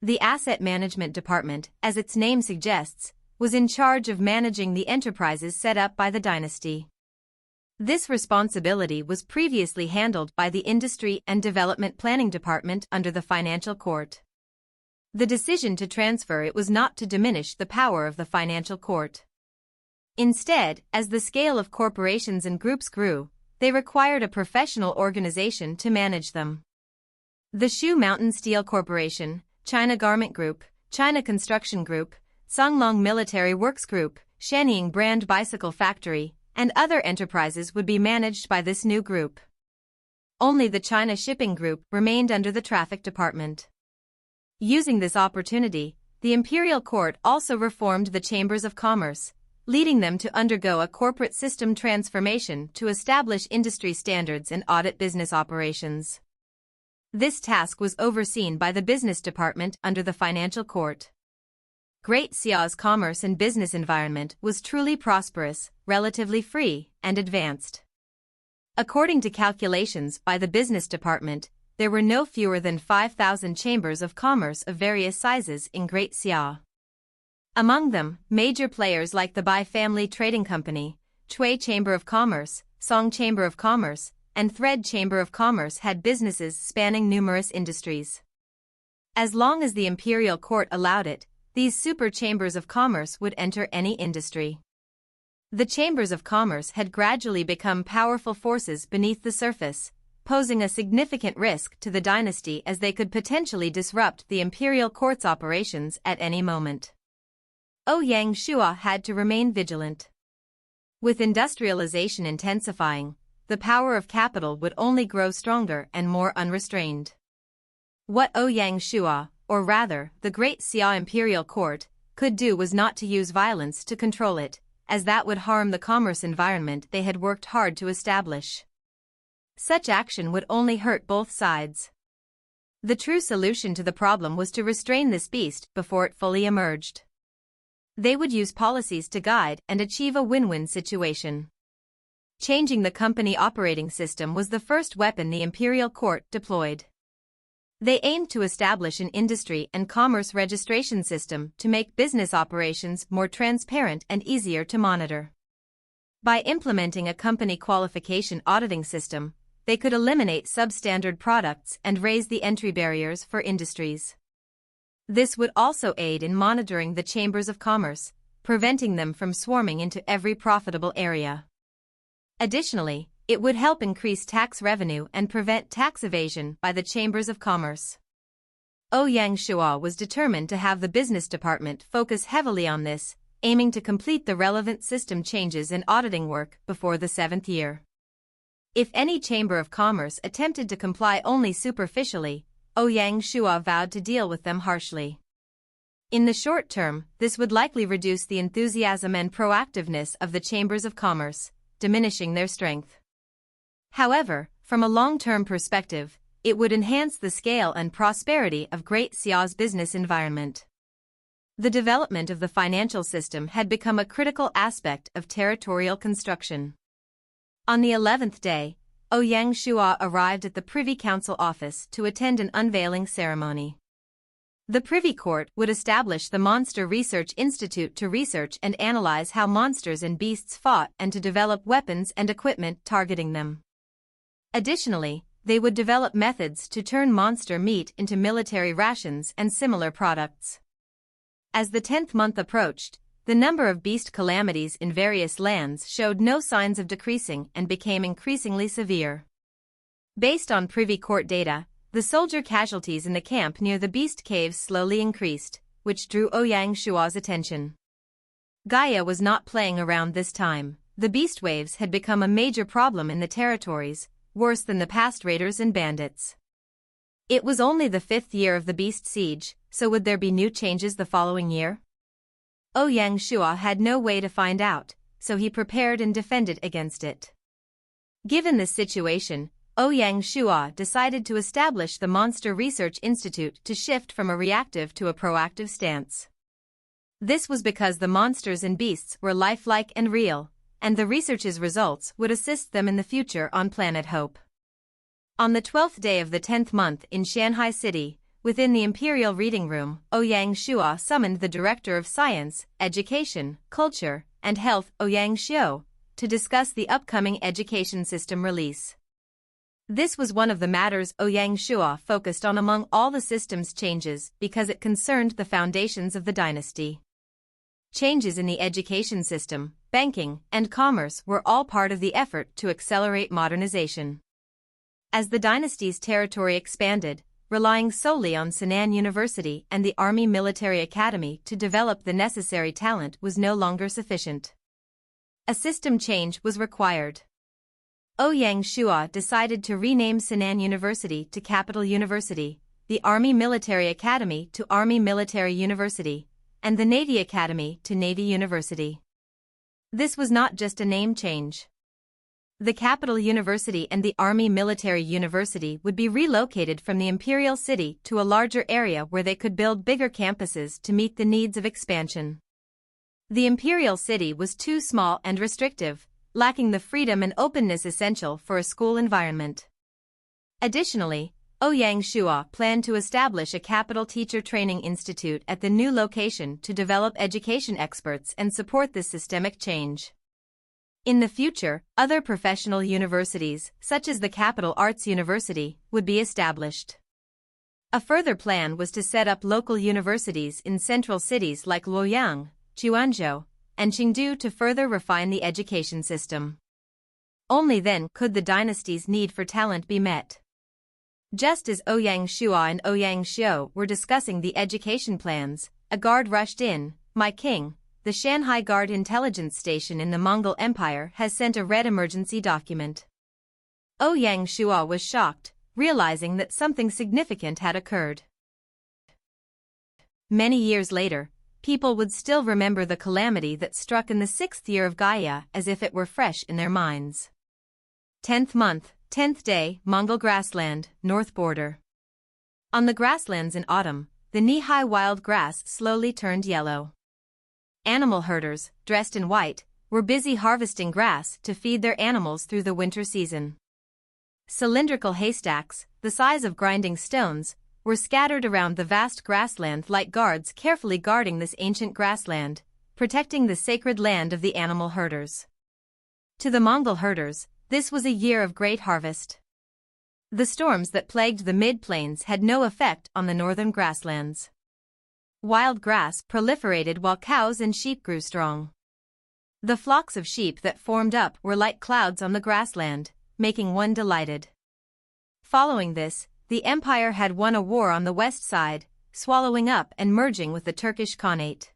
The asset management department, as its name suggests, was in charge of managing the enterprises set up by the dynasty. This responsibility was previously handled by the Industry and Development Planning Department under the Financial Court. The decision to transfer it was not to diminish the power of the Financial Court. Instead, as the scale of corporations and groups grew, they required a professional organization to manage them. The Shu Mountain Steel Corporation, China Garment Group, China Construction Group, Songlong Military Works Group, Shenying Brand Bicycle Factory, and other enterprises would be managed by this new group. Only the China Shipping Group remained under the Traffic Department. Using this opportunity, the imperial court also reformed the chambers of commerce, leading them to undergo a corporate system transformation to establish industry standards and audit business operations. This task was overseen by the business department under the financial court. Great Xia's commerce and business environment was truly prosperous, relatively free, and advanced. According to calculations by the business department, there were no fewer than 5,000 chambers of commerce of various sizes in Great Xia. Among them, major players like the Bai Family Trading Company, Chui Chamber of Commerce, Song Chamber of Commerce, and Thread Chamber of Commerce had businesses spanning numerous industries. As long as the imperial court allowed it, these super chambers of commerce would enter any industry. The chambers of commerce had gradually become powerful forces beneath the surface, posing a significant risk to the dynasty as they could potentially disrupt the imperial court's operations at any moment. Ouyang Shua had to remain vigilant. With industrialization intensifying, the power of capital would only grow stronger and more unrestrained. What Ouyang Shua, or rather, the Great Xia Imperial Court, could do was not to use violence to control it, as that would harm the commerce environment they had worked hard to establish. Such action would only hurt both sides. The true solution to the problem was to restrain this beast before it fully emerged. They would use policies to guide and achieve a win-win situation. Changing the company operating system was the first weapon the imperial court deployed. They aimed to establish an industry and commerce registration system to make business operations more transparent and easier to monitor. By implementing a company qualification auditing system, they could eliminate substandard products and raise the entry barriers for industries. This would also aid in monitoring the chambers of commerce, preventing them from swarming into every profitable area. Additionally, it would help increase tax revenue and prevent tax evasion by the chambers of commerce. Ouyang Shua was determined to have the business department focus heavily on this, aiming to complete the relevant system changes and auditing work before the 7th year. If any chamber of commerce attempted to comply only superficially, Ouyang Shua vowed to deal with them harshly. In the short term, this would likely reduce the enthusiasm and proactiveness of the chambers of commerce, diminishing their strength. However, from a long-term perspective, it would enhance the scale and prosperity of Great Xia's business environment. The development of the financial system had become a critical aspect of territorial construction. On the 11th day, Ouyang Shua arrived at the Privy Council office to attend an unveiling ceremony. The Privy Court would establish the Monster Research Institute to research and analyze how monsters and beasts fought and to develop weapons and equipment targeting them. Additionally, they would develop methods to turn monster meat into military rations and similar products. As the 10th month approached, the number of beast calamities in various lands showed no signs of decreasing and became increasingly severe. Based on Privy Court data, The soldier casualties in the camp near the beast caves slowly increased, which drew Ouyang Shua's attention. Xia was not playing around this time. The beast waves had become a major problem in the territories, worse than the past raiders and bandits. It was only the 5th year of the beast siege, so would there be new changes the following year? Ouyang Shua had no way to find out, so he prepared and defended against it. Given this situation, Ouyang Shua decided to establish the Monster Research Institute to shift from a reactive to a proactive stance. This was because the monsters and beasts were lifelike and real, and the research's results would assist them in the future on Planet Hope. On the 12th day of the 10th month in Shanghai City, within the Imperial Reading Room, Ouyang Shua summoned the Director of Science, Education, Culture, and Health, Ouyang Xiu, to discuss the upcoming education system release. This was one of the matters Ouyang Shua focused on among all the system's changes because it concerned the foundations of the dynasty. Changes in the education system, banking, and commerce were all part of the effort to accelerate modernization. As the dynasty's territory expanded, relying solely on Sinan University and the Army Military Academy to develop the necessary talent was no longer sufficient. A system change was required. Ouyang Shua decided to rename Sinan University to Capital University, the Army Military Academy to Army Military University, and the Navy Academy to Navy University. This was not just a name change. The Capital University and the Army Military University would be relocated from the Imperial City to a larger area where they could build bigger campuses to meet the needs of expansion. The Imperial City was too small and restrictive, lacking the freedom and openness essential for a school environment. Additionally, Ouyang Shua planned to establish a capital teacher training institute at the new location to develop education experts and support this systemic change. In the future, other professional universities, such as the Capital Arts University, would be established. A further plan was to set up local universities in central cities like Luoyang, Quanzhou, and Chengdu to further refine the education system. Only then could the dynasty's need for talent be met. Just as Ouyang Shua and Ouyang Xiu were discussing the education plans, a guard rushed in. "My king, the Shanghai Guard Intelligence Station in the Mongol Empire has sent a red emergency document." Ouyang Shua was shocked, realizing that something significant had occurred. Many years later, people would still remember the calamity that struck in the 6th year of Xia as if it were fresh in their minds. 10th month, 10th day, Mongol grassland, north border. On the grasslands in autumn, the knee-high wild grass slowly turned yellow. Animal herders, dressed in white, were busy harvesting grass to feed their animals through the winter season. Cylindrical haystacks, the size of grinding stones, were scattered around the vast grassland like guards carefully guarding this ancient grassland, protecting the sacred land of the animal herders. To the Mongol herders, this was a year of great harvest. The storms that plagued the mid-plains had no effect on the northern grasslands. Wild grass proliferated while cows and sheep grew strong. The flocks of sheep that formed up were like clouds on the grassland, making one delighted. Following this, the empire had won a war on the west side, swallowing up and merging with the Turkish Khanate.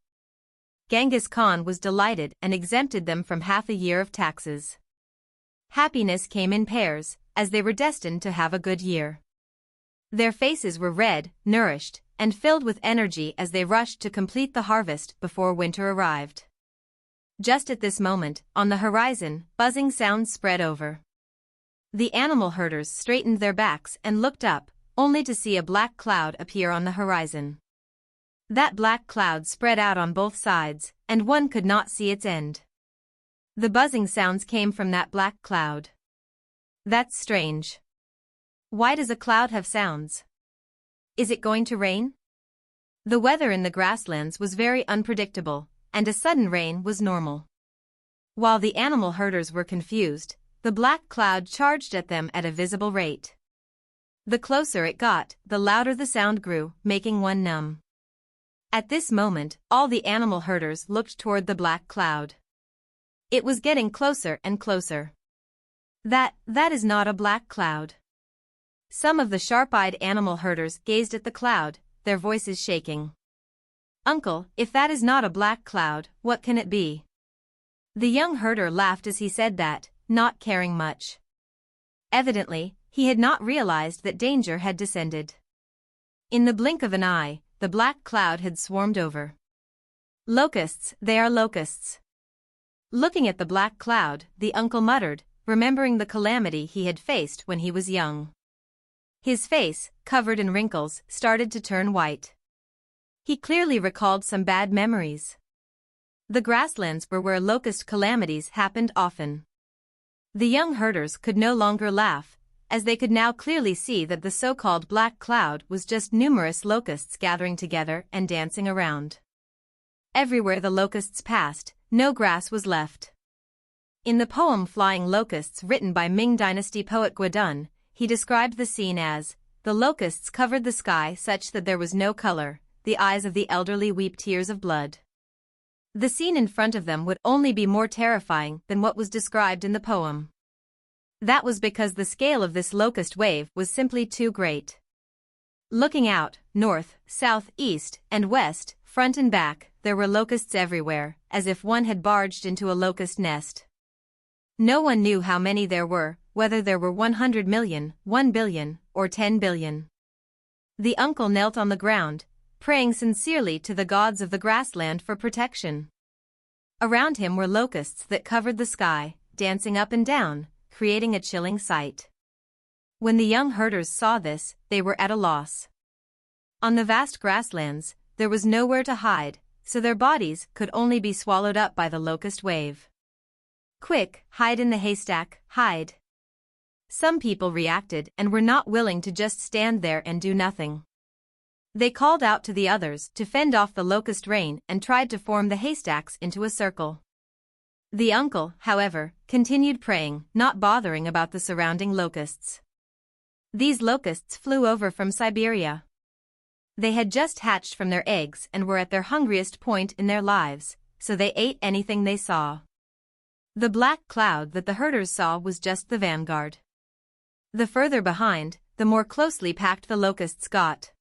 Genghis Khan was delighted and exempted them from half a year of taxes. Happiness came in pairs, as they were destined to have a good year. Their faces were red, nourished, and filled with energy as they rushed to complete the harvest before winter arrived. Just at this moment, on the horizon, buzzing sounds spread over. The animal herders straightened their backs and looked up, only to see a black cloud appear on the horizon. That black cloud spread out on both sides, and one could not see its end. The buzzing sounds came from that black cloud. That's strange. Why does a cloud have sounds? Is it going to rain? The weather in the grasslands was very unpredictable, and a sudden rain was normal. While the animal herders were confused, the black cloud charged at them at a visible rate. The closer it got, the louder the sound grew, making one numb. At this moment, all the animal herders looked toward the black cloud. It was getting closer and closer. That is not a black cloud. Some of the sharp-eyed animal herders gazed at the cloud, their voices shaking. "Uncle, if that is not a black cloud, what can it be?" The young herder laughed as he said that, not caring much. Evidently, he had not realized that danger had descended. In the blink of an eye, the black cloud had swarmed over. "Locusts, they are locusts." Looking at the black cloud, the uncle muttered, remembering the calamity he had faced when he was young. His face, covered in wrinkles, started to turn white. He clearly recalled some bad memories. The grasslands were where locust calamities happened often. The young herders could no longer laugh, as they could now clearly see that the so-called black cloud was just numerous locusts gathering together and dancing around. Everywhere the locusts passed, no grass was left. In the poem Flying Locusts written by Ming Dynasty poet Guodun, he described the scene as, "The locusts covered the sky such that there was no color, the eyes of the elderly weep tears of blood." The scene in front of them would only be more terrifying than what was described in the poem. That was because the scale of this locust wave was simply too great. Looking out, north, south, east, and west, front and back, there were locusts everywhere, as if one had barged into a locust nest. No one knew how many there were, whether there were 100 million, 1 billion, or 10 billion. The uncle knelt on the ground, praying sincerely to the gods of the grassland for protection. Around him were locusts that covered the sky, dancing up and down, creating a chilling sight. When the young herders saw this, they were at a loss. On the vast grasslands, there was nowhere to hide, so their bodies could only be swallowed up by the locust wave. "Quick, hide in the haystack, hide." Some people reacted and were not willing to just stand there and do nothing. They called out to the others to fend off the locust rain and tried to form the haystacks into a circle. The uncle, however, continued praying, not bothering about the surrounding locusts. These locusts flew over from Siberia. They had just hatched from their eggs and were at their hungriest point in their lives, so they ate anything they saw. The black cloud that the herders saw was just the vanguard. The further behind, the more closely packed the locusts got.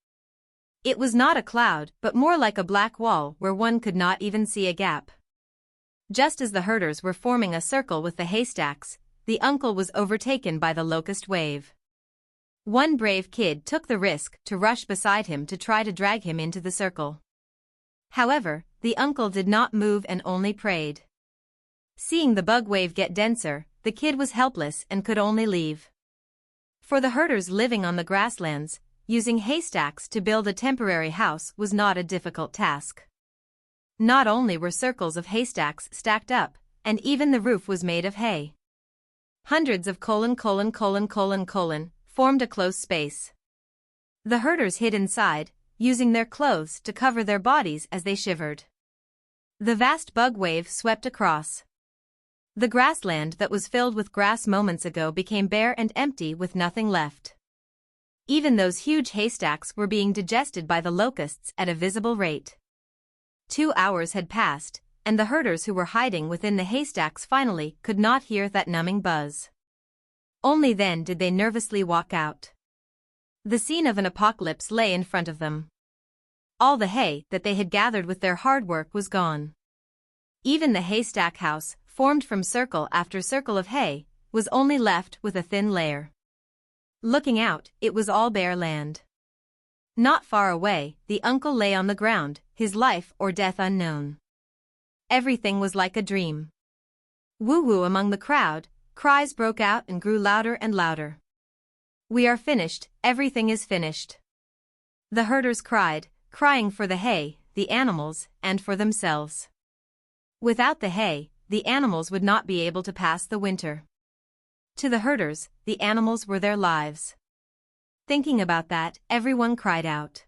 It was not a cloud, but more like a black wall where one could not even see a gap. Just as the herders were forming a circle with the haystacks, the uncle was overtaken by the locust wave. One brave kid took the risk to rush beside him to try to drag him into the circle. However, the uncle did not move and only prayed. Seeing the bug wave get denser, the kid was helpless and could only leave. For the herders living on the grasslands, using haystacks to build a temporary house was not a difficult task. Not only were circles of haystacks stacked up, and even the roof was made of hay. Hundreds of formed a close space. The herders hid inside, using their clothes to cover their bodies as they shivered. The vast bug wave swept across. The grassland that was filled with grass moments ago became bare and empty with nothing left. Even those huge haystacks were being digested by the locusts at a visible rate. 2 hours had passed, and the herders who were hiding within the haystacks finally could not hear that numbing buzz. Only then did they nervously walk out. The scene of an apocalypse lay in front of them. All the hay that they had gathered with their hard work was gone. Even the haystack house, formed from circle after circle of hay, was only left with a thin layer. Looking out, it was all bare land. Not far away, the uncle lay on the ground, his life or death unknown. Everything was like a dream. Woo-woo among the crowd, cries broke out and grew louder and louder. "We are finished, everything is finished." The herders cried, crying for the hay, the animals, and for themselves. Without the hay, the animals would not be able to pass the winter. To the herders, the animals were their lives. Thinking about that, everyone cried out.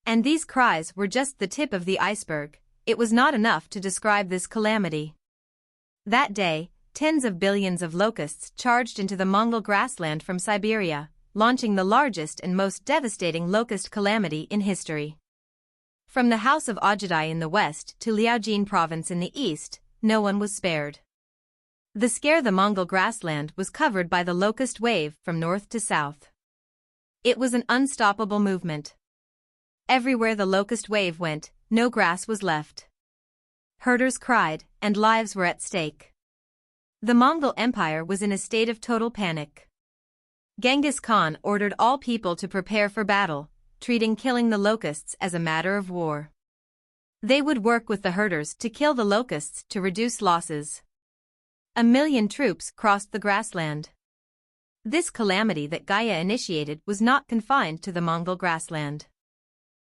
And these cries were just the tip of the iceberg. It was not enough to describe this calamity. That day, tens of billions of locusts charged into the Mongol grassland from Siberia, launching the largest and most devastating locust calamity in history. From the house of Xihai in the west to Liaojin province in the east, no one was spared. The Mongol grassland was covered by the locust wave from north to south. It was an unstoppable movement. Everywhere the locust wave went, no grass was left. Herders cried, and lives were at stake. The Mongol Empire was in a state of total panic. Genghis Khan ordered all people to prepare for battle, treating killing the locusts as a matter of war. They would work with the herders to kill the locusts to reduce losses. 1,000,000 troops crossed the grassland. This calamity that Xia initiated was not confined to the Mongol grassland.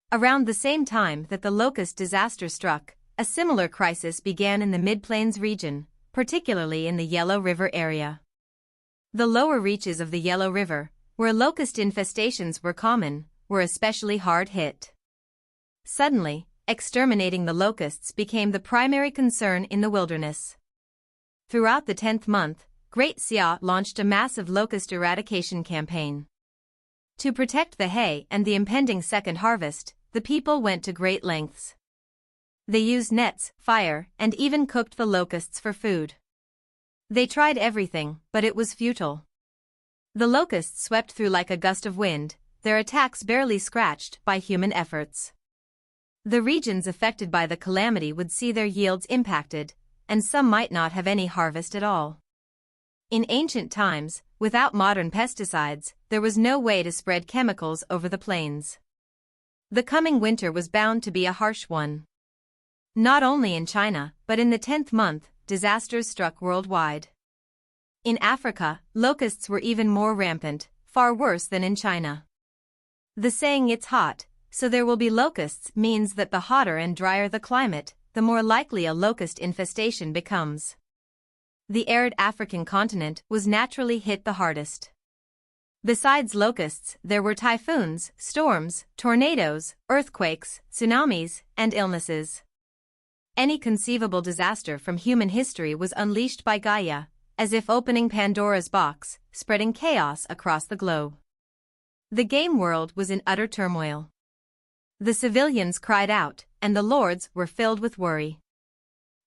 Around the same time that the locust disaster struck, a similar crisis began in the Mid-Plains region, particularly in the Yellow River area. The lower reaches of the Yellow River, where locust infestations were common, were especially hard hit. Suddenly, exterminating the locusts became the primary concern in the wilderness. Throughout the 10th month, Great Xia launched a massive locust eradication campaign. To protect the hay and the impending second harvest, the people went to great lengths. They used nets, fire, and even cooked the locusts for food. They tried everything, but it was futile. The locusts swept through like a gust of wind, their attacks barely scratched by human efforts. The regions affected by the calamity would see their yields impacted, and some might not have any harvest at all. In ancient times, without modern pesticides, there was no way to spread chemicals over the plains. The coming winter was bound to be a harsh one. Not only in China, but in the 10th month, disasters struck worldwide. In Africa, locusts were even more rampant, far worse than in China. The saying "it's hot, so there will be locusts" means that the hotter and drier the climate, the more likely a locust infestation becomes. The arid African continent was naturally hit the hardest. Besides locusts, there were typhoons, storms, tornadoes, earthquakes, tsunamis, and illnesses. Any conceivable disaster from human history was unleashed by Xia, as if opening Pandora's box, spreading chaos across the globe. The game world was in utter turmoil. The civilians cried out, and the lords were filled with worry.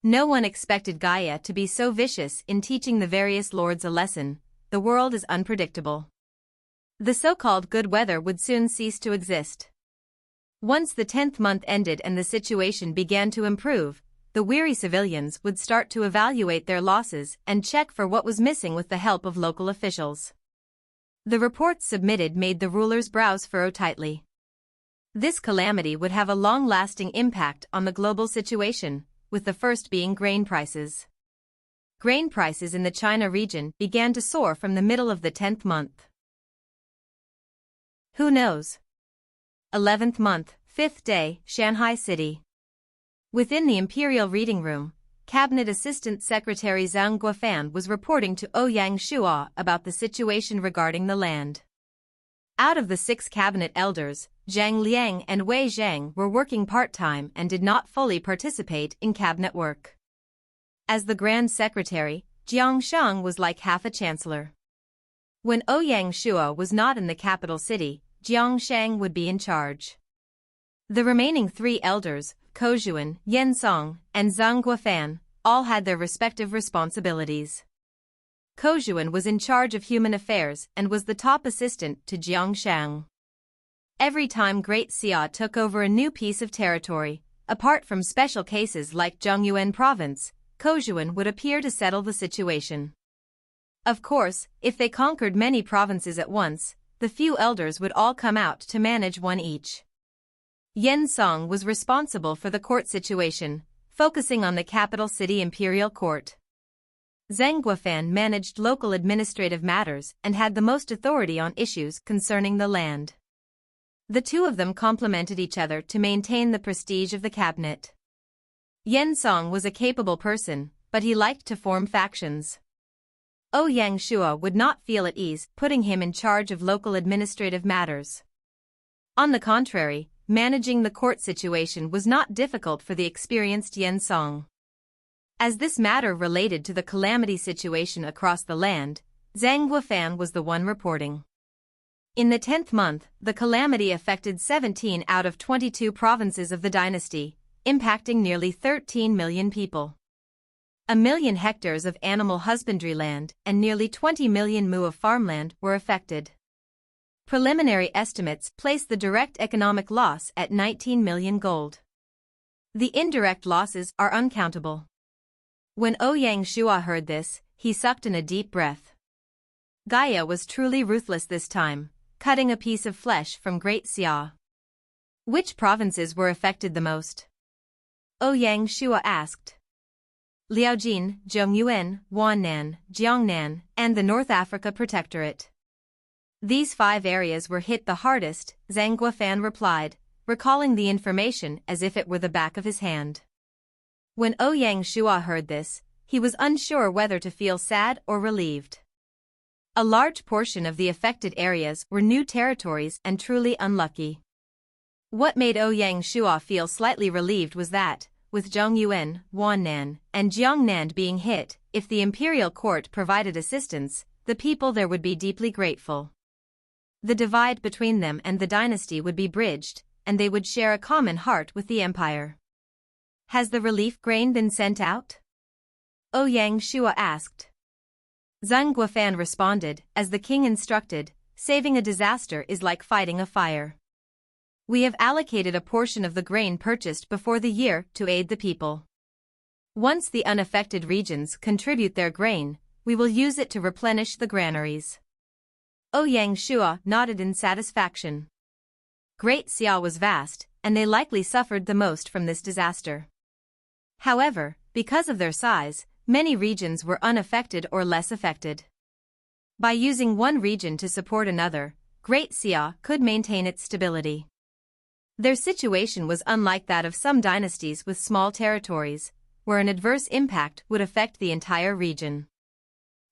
No one expected Xia to be so vicious in teaching the various lords a lesson: the world is unpredictable. The so-called good weather would soon cease to exist. Once the 10th month ended and the situation began to improve, the weary civilians would start to evaluate their losses and check for what was missing with the help of local officials. The reports submitted made the rulers' brows furrow tightly. This calamity would have a long-lasting impact on the global situation, with the first being grain prices. Grain prices in the China region began to soar from the middle of the 10th month. Who knows? 11th month, 5th day, Shanghai City. Within the Imperial reading room, Cabinet Assistant Secretary Zhang Guofan was reporting to Ouyang Shuo about the situation regarding the land. Out of the 6 cabinet elders, Zhang Liang and Wei Zhang were working part-time and did not fully participate in cabinet work. As the Grand Secretary, Jiang Shang was like half a chancellor. When Ouyang Shuo was not in the capital city, Jiang Shang would be in charge. The remaining 3 elders, Kozhuan, Yen Song, and Zhang Guofan, all had their respective responsibilities. Kozhuan was in charge of human affairs and was the top assistant to Jiang Shang. Every time Great Xia took over a new piece of territory, apart from special cases like Zhongyuan province, Kozhuan would appear to settle the situation. Of course, if they conquered many provinces at once, the few elders would all come out to manage one each. Yen Song was responsible for the court situation, focusing on the capital city Imperial Court. Zhang Guofan managed local administrative matters and had the most authority on issues concerning the land. The two of them complemented each other to maintain the prestige of the cabinet. Yen Song was a capable person, but he liked to form factions. Ouyang Shuo would not feel at ease putting him in charge of local administrative matters. On the contrary, managing the court situation was not difficult for the experienced Yen Song. As this matter related to the calamity situation across the land, Zhang Guofan was the one reporting. In the 10th month, the calamity affected 17 out of 22 provinces of the dynasty, impacting nearly 13 million people. 1 million hectares of animal husbandry land and nearly 20 million mu of farmland were affected. Preliminary estimates place the direct economic loss at 19 million gold. The indirect losses are uncountable. When Ouyang Xia heard this, he sucked in a deep breath. Gaia was truly ruthless this time, cutting a piece of flesh from Great Xia. Which provinces were affected the most? Ouyang Xia asked. Liaojin, Zhongyuan, Wannan, Jiangnan, and the North Africa Protectorate. These 5 areas were hit the hardest, Zhang Guofan replied, recalling the information as if it were the back of his hand. When Ouyang Xia heard this, he was unsure whether to feel sad or relieved. A large portion of the affected areas were new territories and truly unlucky. What made Ouyang Xia feel slightly relieved was that, with Zhongyuan, Wannan, and Jiangnan being hit, if the imperial court provided assistance, the people there would be deeply grateful. The divide between them and the dynasty would be bridged, and they would share a common heart with the empire. Has the relief grain been sent out? Ouyang Xia asked. Zhang Guofan responded, as the king instructed, saving a disaster is like fighting a fire. We have allocated a portion of the grain purchased before the year to aid the people. Once the unaffected regions contribute their grain, we will use it to replenish the granaries. Ouyang Xia nodded in satisfaction. Great Xia was vast, and they likely suffered the most from this disaster. However, because of their size, many regions were unaffected or less affected. By using one region to support another, Great Xia could maintain its stability. Their situation was unlike that of some dynasties with small territories, where an adverse impact would affect the entire region.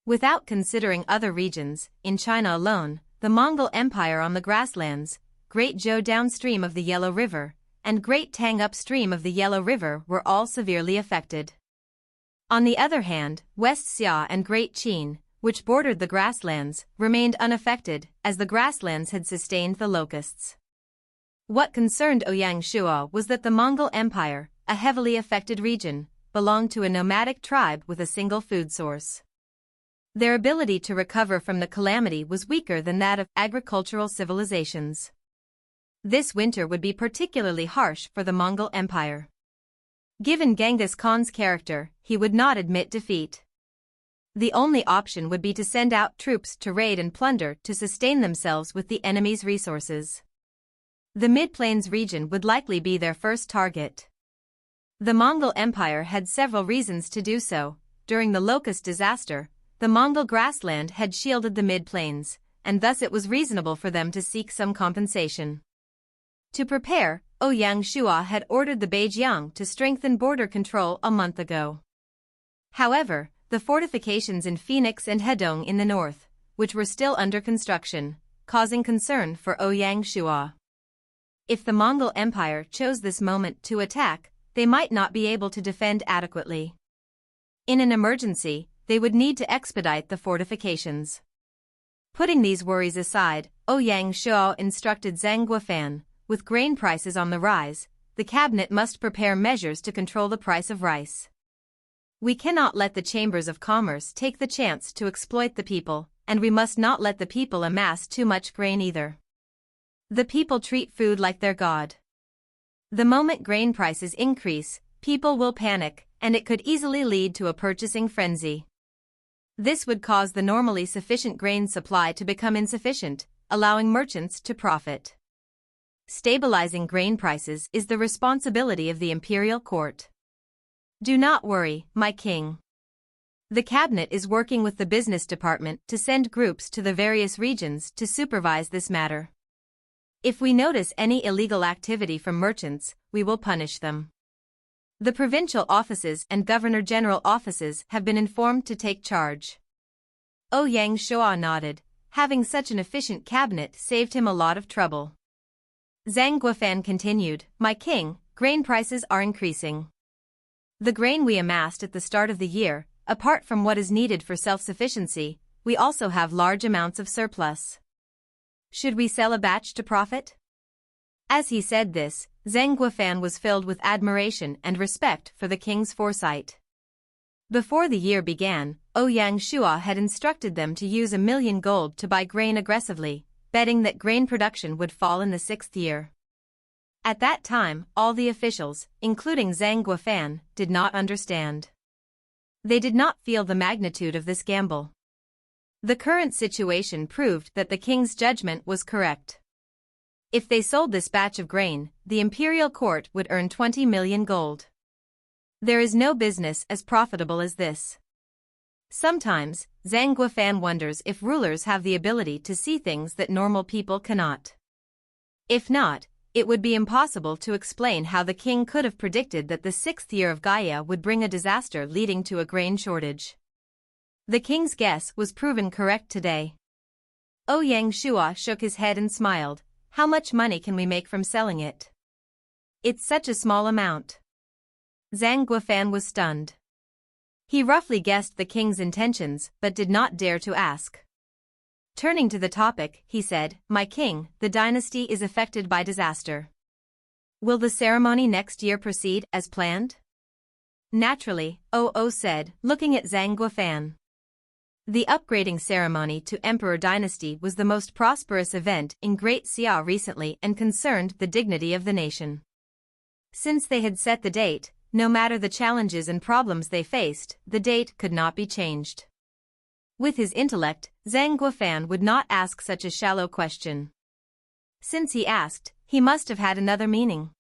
Without considering other regions, in China alone, the Mongol Empire on the grasslands, Great Zhou downstream of the Yellow River, and Great Tang upstream of the Yellow River were all severely affected. On the other hand, West Xia and Great Qing, which bordered the grasslands, remained unaffected, as the grasslands had sustained the locusts. What concerned Ouyang Xia was that the Mongol Empire, a heavily affected region, belonged to a nomadic tribe with a single food source. Their ability to recover from the calamity was weaker than that of agricultural civilizations. This winter would be particularly harsh for the Mongol Empire. Given Genghis Khan's character, he would not admit defeat. The only option would be to send out troops to raid and plunder to sustain themselves with the enemy's resources. The Mid-Plains region would likely be their first target. The Mongol Empire had several reasons to do so. During the locust disaster, the Mongol grassland had shielded the Mid-Plains, and thus it was reasonable for them to seek some compensation. To prepare, Ouyang Xia had ordered the Beijiang to strengthen border control a month ago. However, the fortifications in Phoenix and Hedong in the north, which were still under construction, causing concern for Ouyang Xia. If the Mongol Empire chose this moment to attack, they might not be able to defend adequately. In an emergency, they would need to expedite the fortifications. Putting these worries aside, Ouyang Xia instructed Zhang Guofan, with grain prices on the rise, the cabinet must prepare measures to control the price of rice. We cannot let the chambers of commerce take the chance to exploit the people, and we must not let the people amass too much grain either. The people treat food like their god. The moment grain prices increase, people will panic, and it could easily lead to a purchasing frenzy. This would cause the normally sufficient grain supply to become insufficient, allowing merchants to profit. Stabilizing grain prices is the responsibility of the imperial court. Do not worry, my king. The cabinet is working with the business department to send groups to the various regions to supervise this matter. If we notice any illegal activity from merchants, we will punish them. The provincial offices and governor-general offices have been informed to take charge. Ouyang Xia nodded. Having such an efficient cabinet saved him a lot of trouble. Zhang Guofan continued, "My king, grain prices are increasing. The grain we amassed at the start of the year, apart from what is needed for self-sufficiency, we also have large amounts of surplus. Should we sell a batch to profit?" As he said this, Zhang Guofan was filled with admiration and respect for the king's foresight. Before the year began, Ouyang Xia had instructed them to use 1 million gold to buy grain aggressively, betting that grain production would fall in the 6th year. At that time, all the officials, including Zhang Guofan, did not understand. They did not feel the magnitude of this gamble. The current situation proved that the king's judgment was correct. If they sold this batch of grain, the imperial court would earn 20 million gold. There is no business as profitable as this. Sometimes, Zhang Guofan wonders if rulers have the ability to see things that normal people cannot. If not, it would be impossible to explain how the king could have predicted that the 6th year of Gaia would bring a disaster leading to a grain shortage. The king's guess was proven correct today. Ouyang Shua shook his head and smiled. How much money can we make from selling it? It's such a small amount. Zhang Guofan was stunned. He roughly guessed the king's intentions but did not dare to ask. Turning to the topic, he said, "My king, the dynasty is affected by disaster. Will the ceremony next year proceed as planned?" "Naturally," O said, looking at Zhang Guofan. The upgrading ceremony to Emperor Dynasty was the most prosperous event in Great Xia recently and concerned the dignity of the nation. Since they had set the date, no matter the challenges and problems they faced, the date could not be changed. With his intellect, Zhang Guofan would not ask such a shallow question. Since he asked, he must have had another meaning.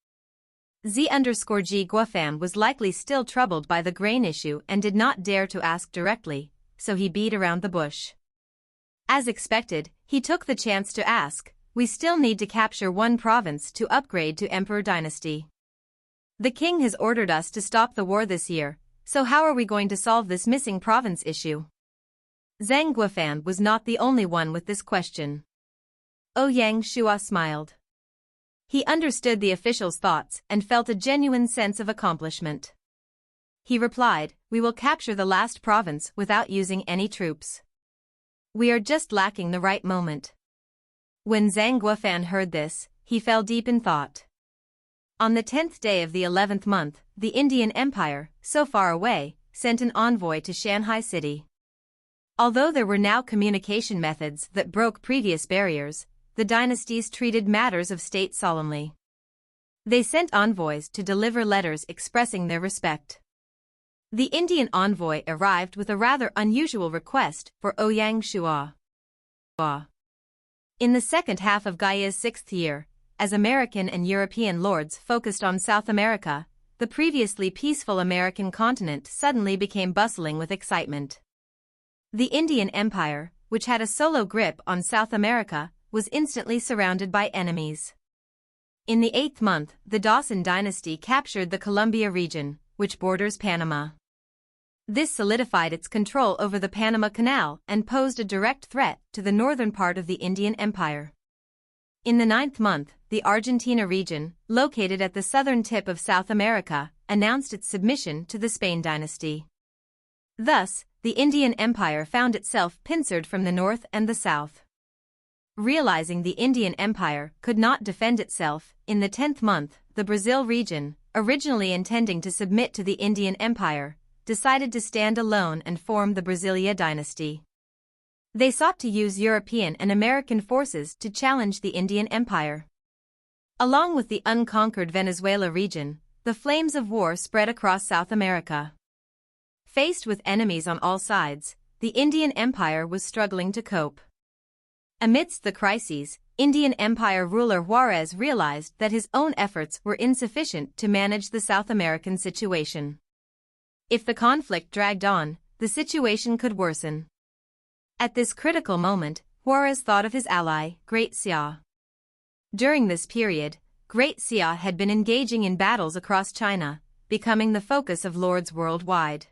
G Guofan was likely still troubled by the grain issue and did not dare to ask directly, so he beat around the bush. As expected, he took the chance to ask, "We still need to capture one province to upgrade to Emperor Dynasty. The king has ordered us to stop the war this year, so how are we going to solve this missing province issue?" Zhang Guofan was not the only one with this question. Ouyang Shua smiled. He understood the official's thoughts and felt a genuine sense of accomplishment. He replied, "We will capture the last province without using any troops. We are just lacking the right moment." When Zhang Guofan heard this, he fell deep in thought. On the 10th day of the 11th month, the Indian Empire, so far away, sent an envoy to Shanghai city. Although there were now communication methods that broke previous barriers, the dynasties treated matters of state solemnly. They sent envoys to deliver letters expressing their respect. The Indian envoy arrived with a rather unusual request for Ouyang Shua. In the second half of Gaia's 6th year, as American and European lords focused on South America, the previously peaceful American continent suddenly became bustling with excitement. The Indian Empire, which had a solo grip on South America, was instantly surrounded by enemies. In the 8th month, the Dawson dynasty captured the Columbia region, which borders Panama. This solidified its control over the Panama Canal and posed a direct threat to the northern part of the Indian Empire. In the 9th month, the Argentina region, located at the southern tip of South America, announced its submission to the Spain dynasty. Thus, the Indian Empire found itself pincered from the north and the south. Realizing the Indian Empire could not defend itself, in the 10th month, the Brazil region, originally intending to submit to the Indian Empire, decided to stand alone and form the Brasilia dynasty. They sought to use European and American forces to challenge the Indian Empire. Along with the unconquered Venezuela region, the flames of war spread across South America. Faced with enemies on all sides, the Indian Empire was struggling to cope. Amidst the crises, Indian Empire ruler Juarez realized that his own efforts were insufficient to manage the South American situation. If the conflict dragged on, the situation could worsen. At this critical moment, Juarez thought of his ally, Great Xia. During this period, Great Xia had been engaging in battles across China, becoming the focus of lords worldwide.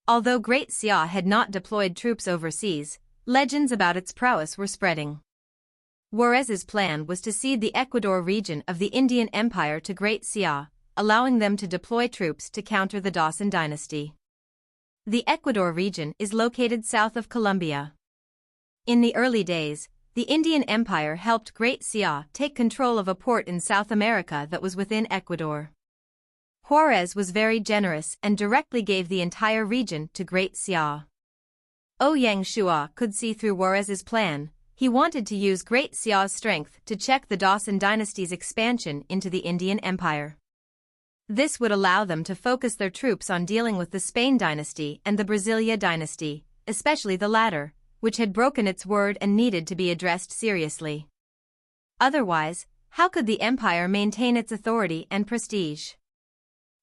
Although Great Xia had not deployed troops overseas, legends about its prowess were spreading. Juarez's plan was to cede the Ecuador region of the Indian Empire to Great Xia, allowing them to deploy troops to counter the Dawson dynasty. The Ecuador region is located south of Colombia. In the early days, the Indian Empire helped Great Xia take control of a port in South America that was within Ecuador. Juarez was very generous and directly gave the entire region to Great Xia. Ouyang Shua could see through Juarez's plan. He wanted to use Great Xia's strength to check the Dawson dynasty's expansion into the Indian Empire. This would allow them to focus their troops on dealing with the Spain dynasty and the Brasilia dynasty, especially the latter, which had broken its word and needed to be addressed seriously. Otherwise, how could the empire maintain its authority and prestige?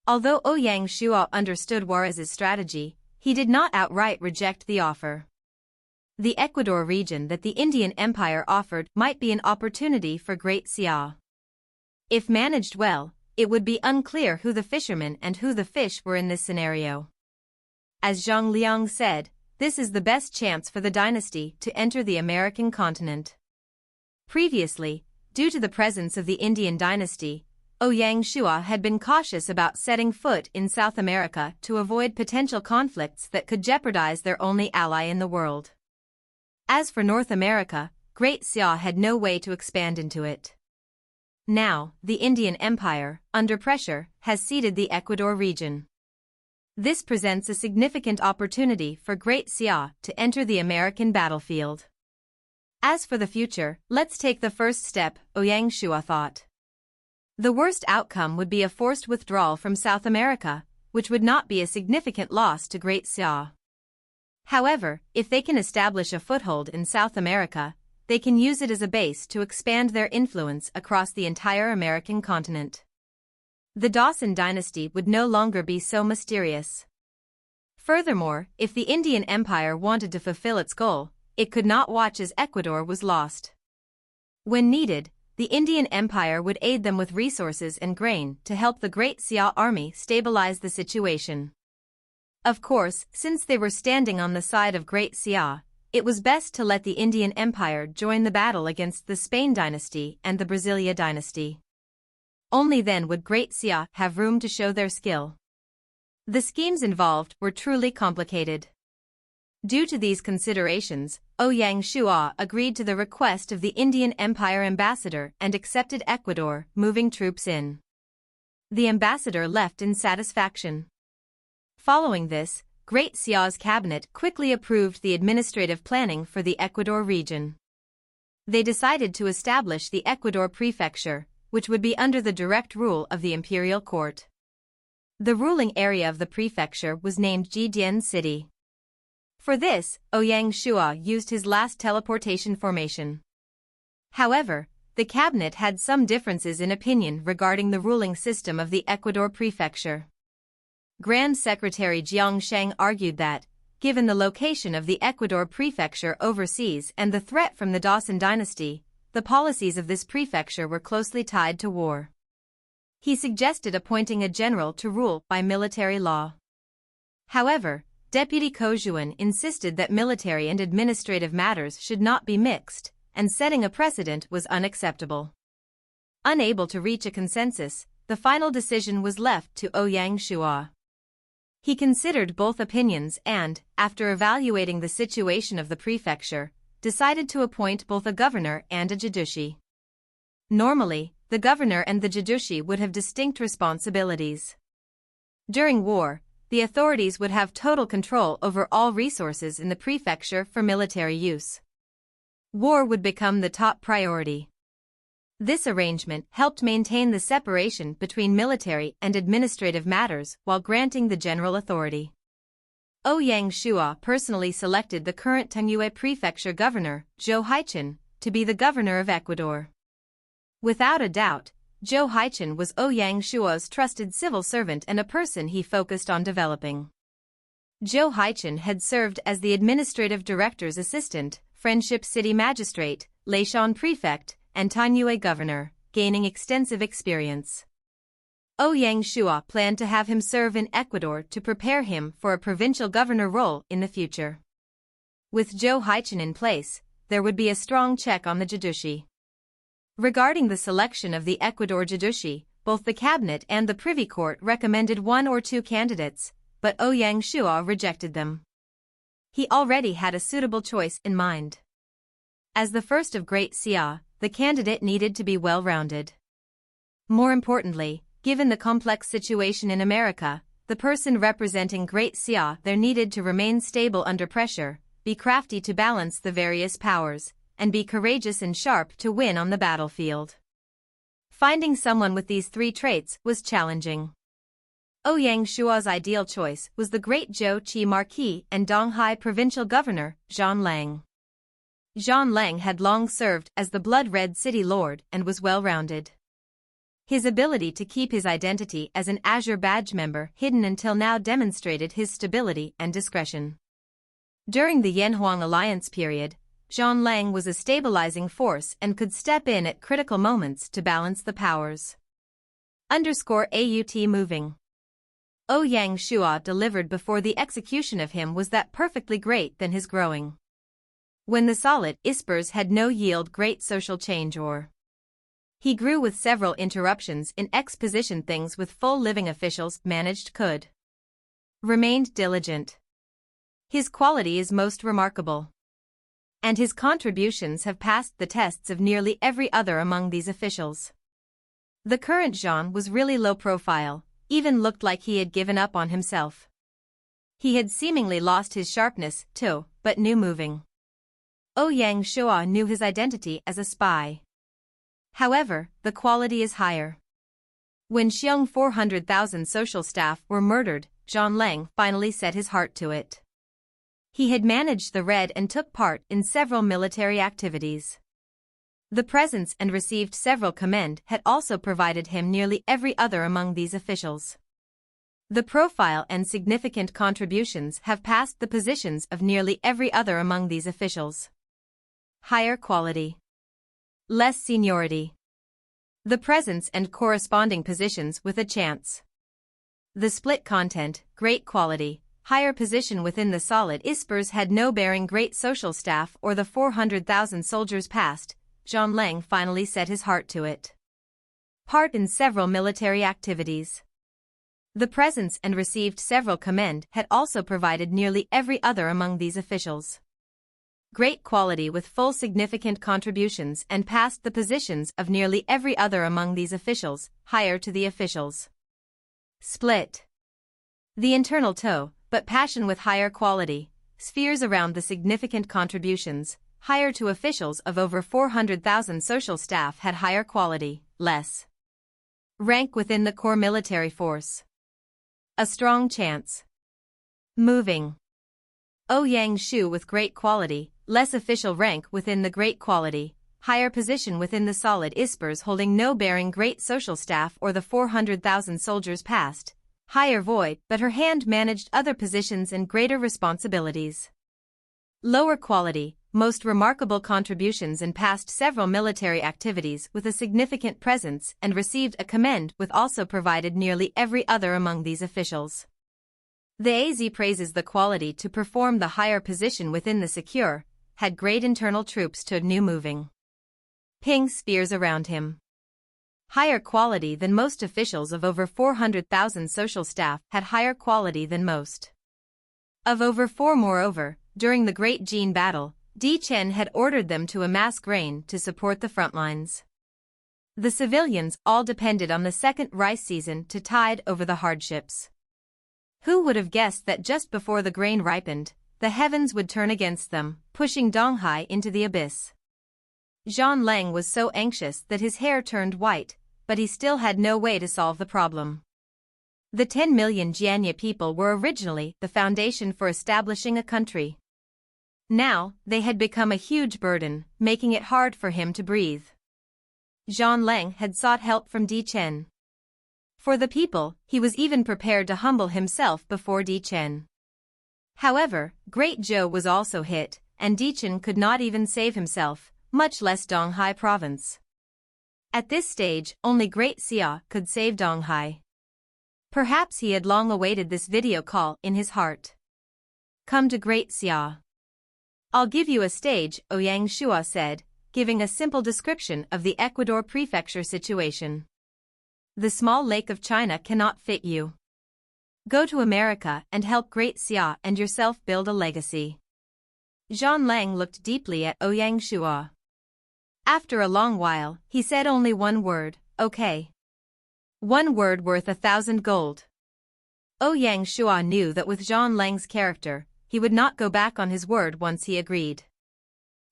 Although Ouyang Shuo understood Juarez's strategy, he did not outright reject the offer. The Ecuador region that the Indian Empire offered might be an opportunity for Great Xia. If managed well, it would be unclear who the fishermen and who the fish were in this scenario. As Zhang Lang said, this is the best chance for the dynasty to enter the American continent. Previously, due to the presence of the Indian dynasty, Ouyang Shuo had been cautious about setting foot in South America to avoid potential conflicts that could jeopardize their only ally in the world. As for North America, Great Xia had no way to expand into it. Now, the Indian Empire, under pressure, has ceded the Ecuador region. This presents a significant opportunity for Great Xia to enter the American battlefield. As for the future, let's take the first step, Ouyang Shuo thought. The worst outcome would be a forced withdrawal from South America, which would not be a significant loss to Great Xia. However, if they can establish a foothold in South America, they can use it as a base to expand their influence across the entire American continent. The Dawson dynasty would no longer be so mysterious. Furthermore, if the Indian Empire wanted to fulfill its goal, it could not watch as Ecuador was lost. When needed, the Indian Empire would aid them with resources and grain to help the Great Xia army stabilize the situation. Of course, since they were standing on the side of Great Xia, it was best to let the Indian Empire join the battle against the Spain dynasty and the Brasilia dynasty. Only then would Great Xia have room to show their skill. The schemes involved were truly complicated. Due to these considerations, Ouyang Shuo agreed to the request of the Indian Empire ambassador and accepted Ecuador, moving troops in. The ambassador left in satisfaction. Following this, Great Xia's cabinet quickly approved the administrative planning for the Ecuador region. They decided to establish the Ecuador prefecture, which would be under the direct rule of the Imperial court. The ruling area of the prefecture was named Jidian City. For this, Ouyang Shuo used his last teleportation formation. However, the cabinet had some differences in opinion regarding the ruling system of the Ecuador prefecture. Grand Secretary Jiang Sheng argued that, given the location of the Ecuador prefecture overseas and the threat from the Dawson dynasty, the policies of this prefecture were closely tied to war. He suggested appointing a general to rule by military law. However, Deputy Kojuan insisted that military and administrative matters should not be mixed, and setting a precedent was unacceptable. Unable to reach a consensus, the final decision was left to Ouyang Shuo. He considered both opinions and, after evaluating the situation of the prefecture, decided to appoint both a governor and a judushi. Normally, the governor and the judushi would have distinct responsibilities. During war, the authorities would have total control over all resources in the prefecture for military use. War would become the top priority. This arrangement helped maintain the separation between military and administrative matters while granting the general authority. Ouyang Shuo personally selected the current Tongye Prefecture Governor, Chen, to be the governor of Ecuador. Without a doubt, Chen was Ouyang Shuo's trusted civil servant and a person he focused on developing. Chen had served as the administrative director's assistant, Friendship City Magistrate, Leishan Prefect, and Tongye Governor, gaining extensive experience. Ouyang Shuo planned to have him serve in Ecuador to prepare him for a provincial governor role in the future. With Chen in place, there would be a strong check on the judushi. Regarding the selection of the Ecuador judushi, both the cabinet and the privy court recommended one or two candidates, but Ouyang Shuo rejected them. He already had a suitable choice in mind. As the first of Great Xia, the candidate needed to be well-rounded. More importantly, given the complex situation in America, the person representing Great Xia there needed to remain stable under pressure, be crafty to balance the various powers, and be courageous and sharp to win on the battlefield. Finding someone with these three traits was challenging. Ouyang Shua's ideal choice was the great Zhou Qi Marquis and Donghai provincial governor, Zhan Lang. Zhan Lang had long served as the blood-red city lord and was well-rounded. His ability to keep his identity as an Azure Badge member hidden until now demonstrated his stability and discretion. During the Yanhuang Alliance period, Zhan Lang was a stabilizing force and could step in at critical moments to balance the powers. _AUT moving. Ouyang Shua delivered before the execution of him was that perfectly great than his growing. When the solid Ispers had no yield great social change or he grew with several interruptions in exposition things with full living officials managed could. Remained diligent. His quality is most remarkable. And his contributions have passed the tests of nearly every other among these officials. The current Zhan was really low profile, even looked like he had given up on himself. He had seemingly lost his sharpness, too, but knew moving. Ouyang Shua knew his identity as a spy. However, the quality is higher. When Xiong 400,000 social staff were murdered, Zhan Lang finally set his heart to it. He had managed the Red and took part in several military activities. The presence and received several commend had also provided him nearly every other among these officials. The profile and significant contributions have passed the positions of nearly every other among these officials. Higher quality. Less seniority. The presence and corresponding positions with a chance. The split content, great quality, higher position within the solid Ispers had no bearing great social staff or the 400,000 soldiers past, Zhan Lang finally set his heart to it. Part in several military activities. The presence and received several commend had also provided nearly every other among these officials. Great quality with full significant contributions and passed the positions of nearly every other among these officials, higher to the officials. Split. The internal toe, but passion with higher quality, spheres around the significant contributions, higher to officials of over 400,000 social staff had higher quality, less rank within the core military force. A strong chance. Moving. Ouyang Shu with great quality, less official rank within the great quality, higher position within the solid Ispers holding no bearing great social staff or the 400,000 soldiers past, higher void but her hand managed other positions and greater responsibilities. Lower quality, most remarkable contributions and passed several military activities with a significant presence and received a commend with also provided nearly every other among these officials. The AZ praises the quality to perform the higher position within the secure, had great internal troops to new moving. Ping spheres around him. Higher quality than most officials of over 400,000 social staff had higher quality than most. Of over 4 moreover, during the Great Xia battle, Chen had ordered them to amass grain to support the front lines. The civilians all depended on the second rice season to tide over the hardships. Who would have guessed that just before the grain ripened, the heavens would turn against them, pushing Donghai into the abyss? Zhan Lang was so anxious that his hair turned white, but he still had no way to solve the problem. The 10 million Jianya people were originally the foundation for establishing a country. Now, they had become a huge burden, making it hard for him to breathe. Zhan Lang had sought help from Chen. For the people, he was even prepared to humble himself before Chen. However, Great Xia was also hit, and Chen could not even save himself, much less Donghai province. At this stage, only Great Xia could save Donghai. Perhaps he had long awaited this video call in his heart. Come to Great Xia. I'll give you a stage, Ouyang Shua said, giving a simple description of the Ecuador prefecture situation. The small lake of China cannot fit you. Go to America and help Great Xia and yourself build a legacy. Zhan Lang looked deeply at Ouyang Shua. After a long while, he said only one word, okay. One word worth 1,000 gold. Ouyang Shua knew that with Zhan Lang's character, he would not go back on his word once he agreed.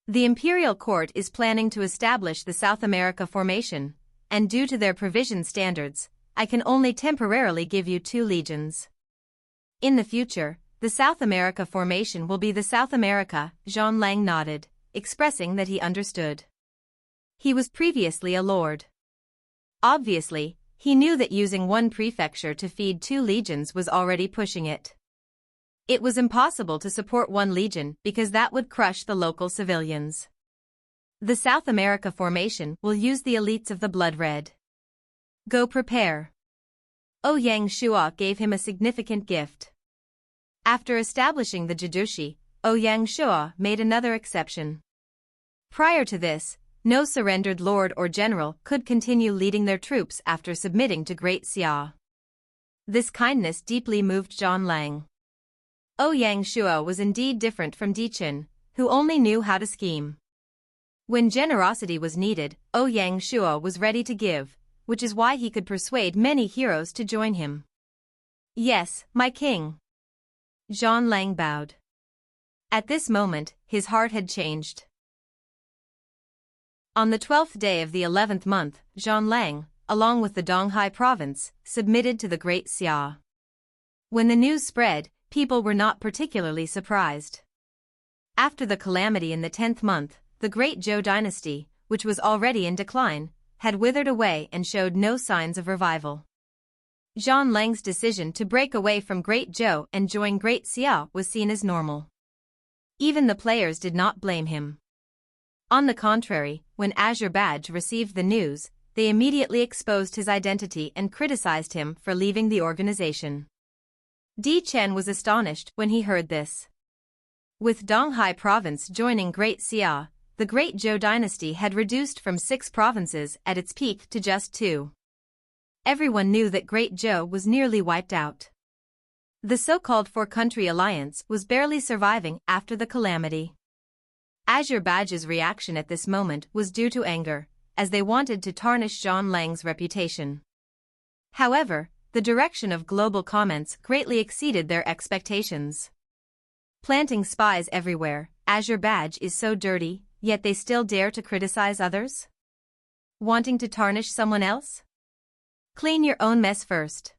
The Imperial Court is planning to establish the South America formation, and due to their provision standards, I can only temporarily give you 2 legions. In the future, the South America formation will be the South America. Zhan Lang nodded, expressing that he understood. He was previously a lord. Obviously, he knew that using 1 prefecture to feed 2 legions was already pushing it. It was impossible to support 1 legion because that would crush the local civilians. The South America formation will use the elites of the Blood Red. Go prepare. Ouyang Shua gave him a significant gift. After establishing the Jidushi, Ouyang Shua made another exception. Prior to this, no surrendered lord or general could continue leading their troops after submitting to Great Xia. This kindness deeply moved Zhan Lang. Ouyang Shua was indeed different from Chen, who only knew how to scheme. When generosity was needed, Ouyang Shua was ready to give, which is why he could persuade many heroes to join him. Yes, my king. Zhan Lang bowed. At this moment, his heart had changed. On the 12th day of the 11th month, Zhan Lang, along with the Donghai province, submitted to the Great Xia. When the news spread, people were not particularly surprised. After the calamity in the 10th month, the Great Zhou dynasty, which was already in decline, had withered away and showed no signs of revival. Zhan Lang's decision to break away from Great Zhou and join Great Xia was seen as normal. Even the players did not blame him. On the contrary, when Azure Badge received the news, they immediately exposed his identity and criticized him for leaving the organization. Chen was astonished when he heard this. With Donghai province joining Great Xia, the Great Zhou dynasty had reduced from 6 provinces at its peak to just 2. Everyone knew that Great Zhou was nearly wiped out. The so-called 4-country alliance was barely surviving after the calamity. Azure Badge's reaction at this moment was due to anger, as they wanted to tarnish Zhan Lang's reputation. However, the direction of global comments greatly exceeded their expectations. Planting spies everywhere, Azure Badge is so dirty, yet they still dare to criticize others? Wanting to tarnish someone else? Clean your own mess first.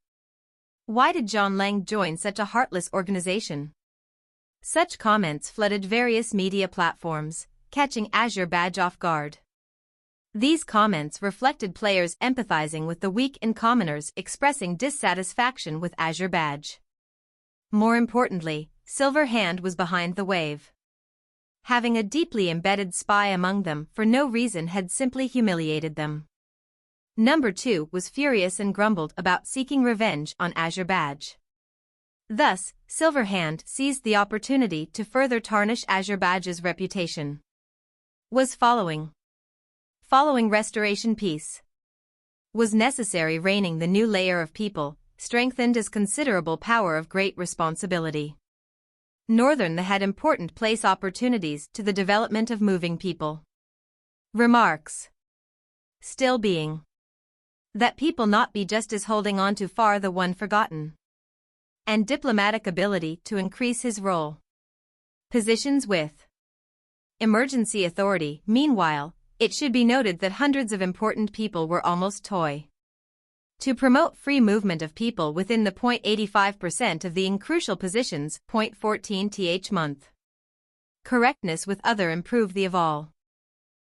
Why did Zhan Lang join such a heartless organization? Such comments flooded various media platforms, catching Azure Badge off guard. These comments reflected players empathizing with the weak and commoners expressing dissatisfaction with Azure Badge. More importantly, Silver Hand was behind the wave. Having a deeply embedded spy among them for no reason had simply humiliated them. Number 2 was furious and grumbled about seeking revenge on Azure Badge. Thus, Silver Hand seized the opportunity to further tarnish Azure Badge's reputation. Was following restoration peace was necessary, reigning the new layer of people, strengthened as considerable power of great responsibility. Northern had important place opportunities to the development of moving people. Remarks. Still being. That people not be just as holding on to far the one forgotten. And diplomatic ability to increase his role. Positions with emergency authority. Meanwhile, it should be noted that hundreds of important people were almost toy. To promote free movement of people within the 0.85% of the in crucial positions. 0.14th month. Correctness with other improve the of all.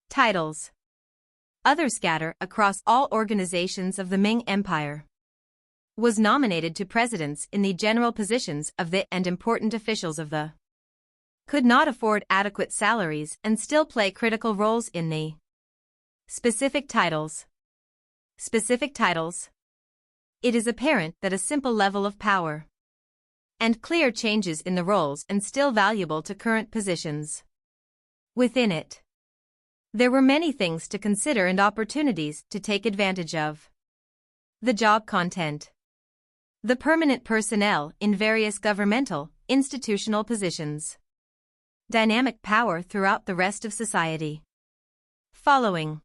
Titles. Other scatter across all organizations of the Ming Empire. Was nominated to presidents in the general positions of the and important officials of the. Could not afford adequate salaries and still play critical roles in the. Specific titles. Specific titles. It is apparent that a simple level of power and clear changes in the roles and still valuable to current positions. Within it, there were many things to consider and opportunities to take advantage of. The job content. The permanent personnel in various governmental, institutional positions. Dynamic power throughout the rest of society. Following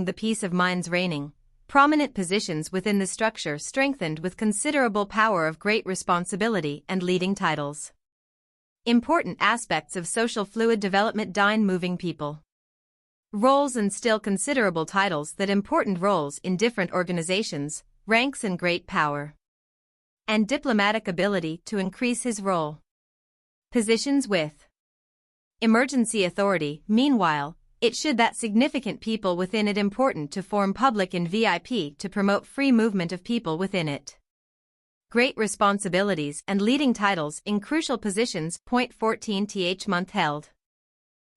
the peace of minds reigning, prominent positions within the structure strengthened with considerable power of great responsibility and leading titles. Important aspects of social fluid development. Moving people. Roles and still considerable titles that important roles in different organizations, ranks and great power. And diplomatic ability to increase his role. Positions with emergency authority. Meanwhile, it should that significant people within it important to form public in VIP to promote free movement of people within it. Great responsibilities and leading titles in crucial positions. 14th month held.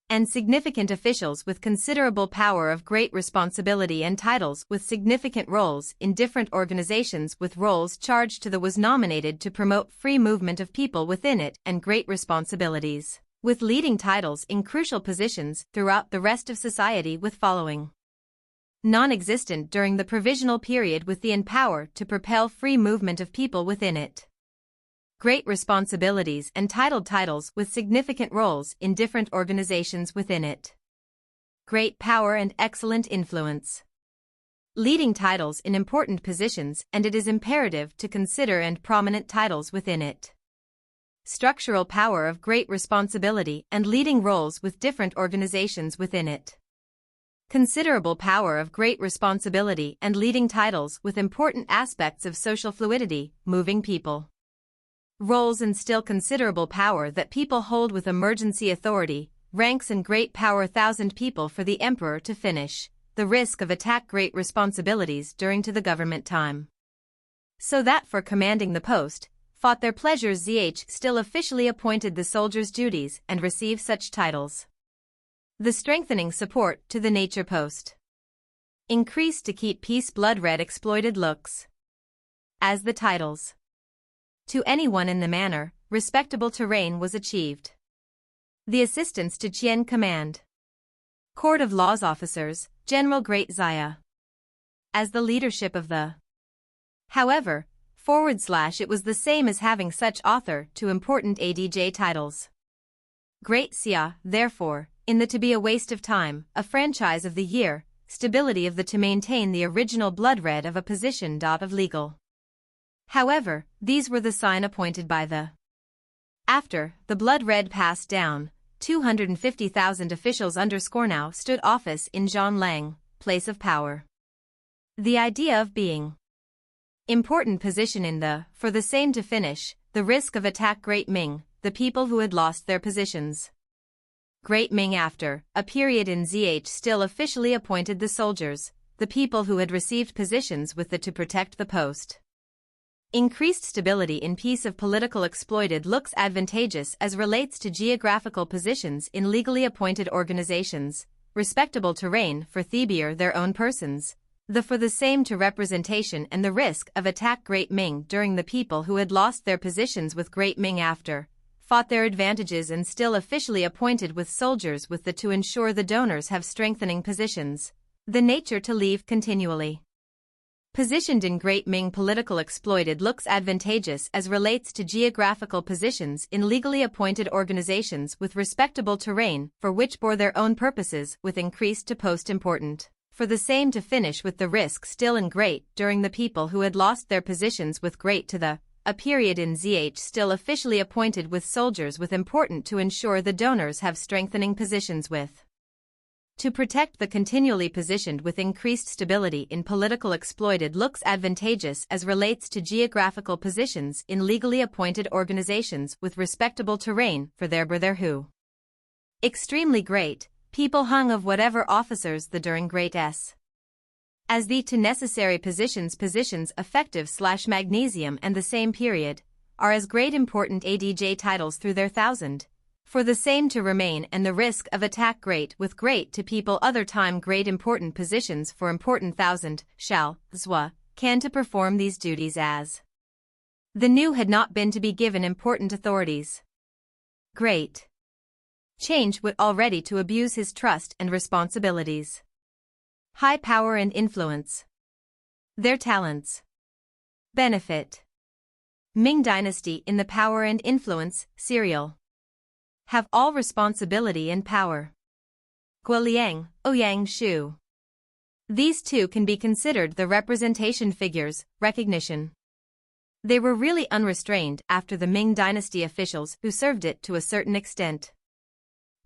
And significant officials with considerable power of great responsibility and titles with significant roles in different organizations with roles charged to the was nominated to promote free movement of people within it and great responsibilities, with leading titles in crucial positions throughout the rest of society with following. Non-existent during the provisional period with the in power to propel free movement of people within it. Great responsibilities and titled titles with significant roles in different organizations within it. Great power and excellent influence. Leading titles in important positions, and it is imperative to consider and prominent titles within it. Structural power of great responsibility and leading roles with different organizations within it. Considerable power of great responsibility and leading titles with important aspects of social fluidity, moving people. Roles and still considerable power that people hold with emergency authority, ranks and great power. 1,000 people for the emperor to finish, the risk of attack. Great responsibilities during to the government time. So that for commanding the post, fought their pleasures. Still officially appointed the soldiers' duties and receive such titles. The strengthening support to the nature post. Increased to keep peace. Blood red exploited looks. As the titles. To anyone in the manner, respectable terrain was achieved. The assistance to Chen command. Court of Laws officers, General Great Xia. As the leadership of the. However, / it was the same as having such author to important ADJ titles. Great Xia, therefore, in the to be a waste of time, a franchise of the year, stability of the to maintain the original blood red of a position. Of legal. However, these were the sign appointed by the. After, the blood red passed down, 250,000 officials now stood office in Zhan Lang, place of power. The idea of being. Important position in the, for the same to finish, the risk of attack. Great Ming, the people who had lost their positions. Great Ming after, a period in still officially appointed the soldiers, the people who had received positions with the to protect the post. Increased stability in peace of political exploited looks advantageous as relates to geographical positions in legally appointed organizations, respectable terrain for Thebier their own persons, the for the same to representation and the risk of attack. Great Ming during the people who had lost their positions with Great Ming after, fought their advantages and still officially appointed with soldiers with the to ensure the donors have strengthening positions, the nature to leave continually. Positioned in Great Ming political exploited looks advantageous as relates to geographical positions in legally appointed organizations with respectable terrain for which bore their own purposes with increased to post important, for the same to finish with the risk still in great during the people who had lost their positions with great to the, a period in still officially appointed with soldiers with important to ensure the donors have strengthening positions with. To protect the continually positioned with increased stability in political exploited looks advantageous as relates to geographical positions in legally appointed organizations with respectable terrain for their who. Extremely great, people hung of whatever officers the during Great S. As the to necessary positions effective / magnesium and the same period, are as great important ADJ titles through their 1,000. For the same to remain and the risk of attack great with great to people other time great important positions for important 1,000, Xia, can to perform these duties as. The new had not been to be given important authorities. Great. Change would already to abuse his trust and responsibilities. High power and influence. Their talents. Benefit. Ming dynasty in the power and influence, serial. Have all responsibility and power. Guoliang, Ouyang Shu. These two can be considered the representation figures, recognition. They were really unrestrained after the Ming dynasty officials who served it to a certain extent.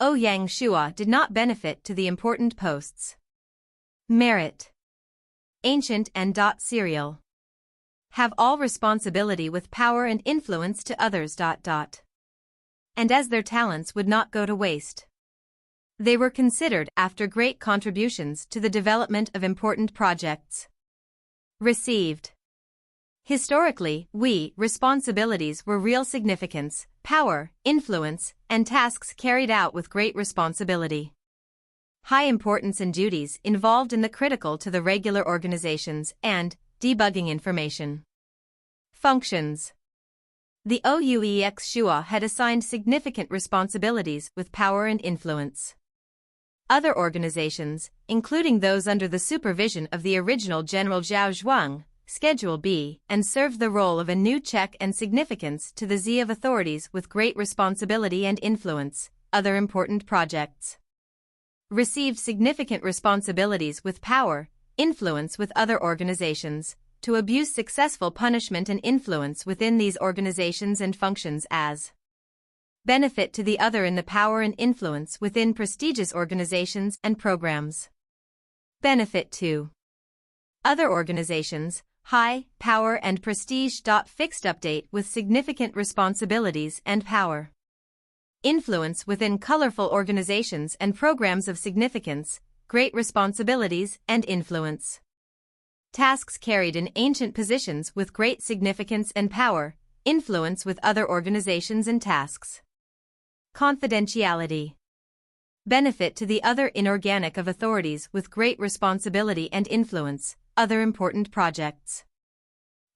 Ouyang Shua did not benefit to the important posts. Merit. Ancient and serial. Have all responsibility with power and influence to others. And as their talents would not go to waste. They were considered after great contributions to the development of important projects. Received. Historically, responsibilities were real significance, power, influence, and tasks carried out with great responsibility. High importance and duties involved in the critical to the regular organizations and debugging information. Functions. The Ouyang Shua had assigned significant responsibilities with power and influence. Other organizations, including those under the supervision of the original General Zhao Zhuang, Schedule B, and served the role of a new check and significance to the Xia authorities with great responsibility and influence. Other important projects. Received significant responsibilities with power, influence with other organizations, to abuse successful punishment and influence within these organizations and functions as benefit to the other in the power and influence within prestigious organizations and programs. Benefit to other organizations, high power and prestige. Fixed update with significant responsibilities and power. Influence within colorful organizations and programs of significance, great responsibilities and influence. Tasks carried in ancient positions with great significance and power, influence with other organizations and tasks. Confidentiality. Benefit to the other inorganic of authorities with great responsibility and influence, other important projects.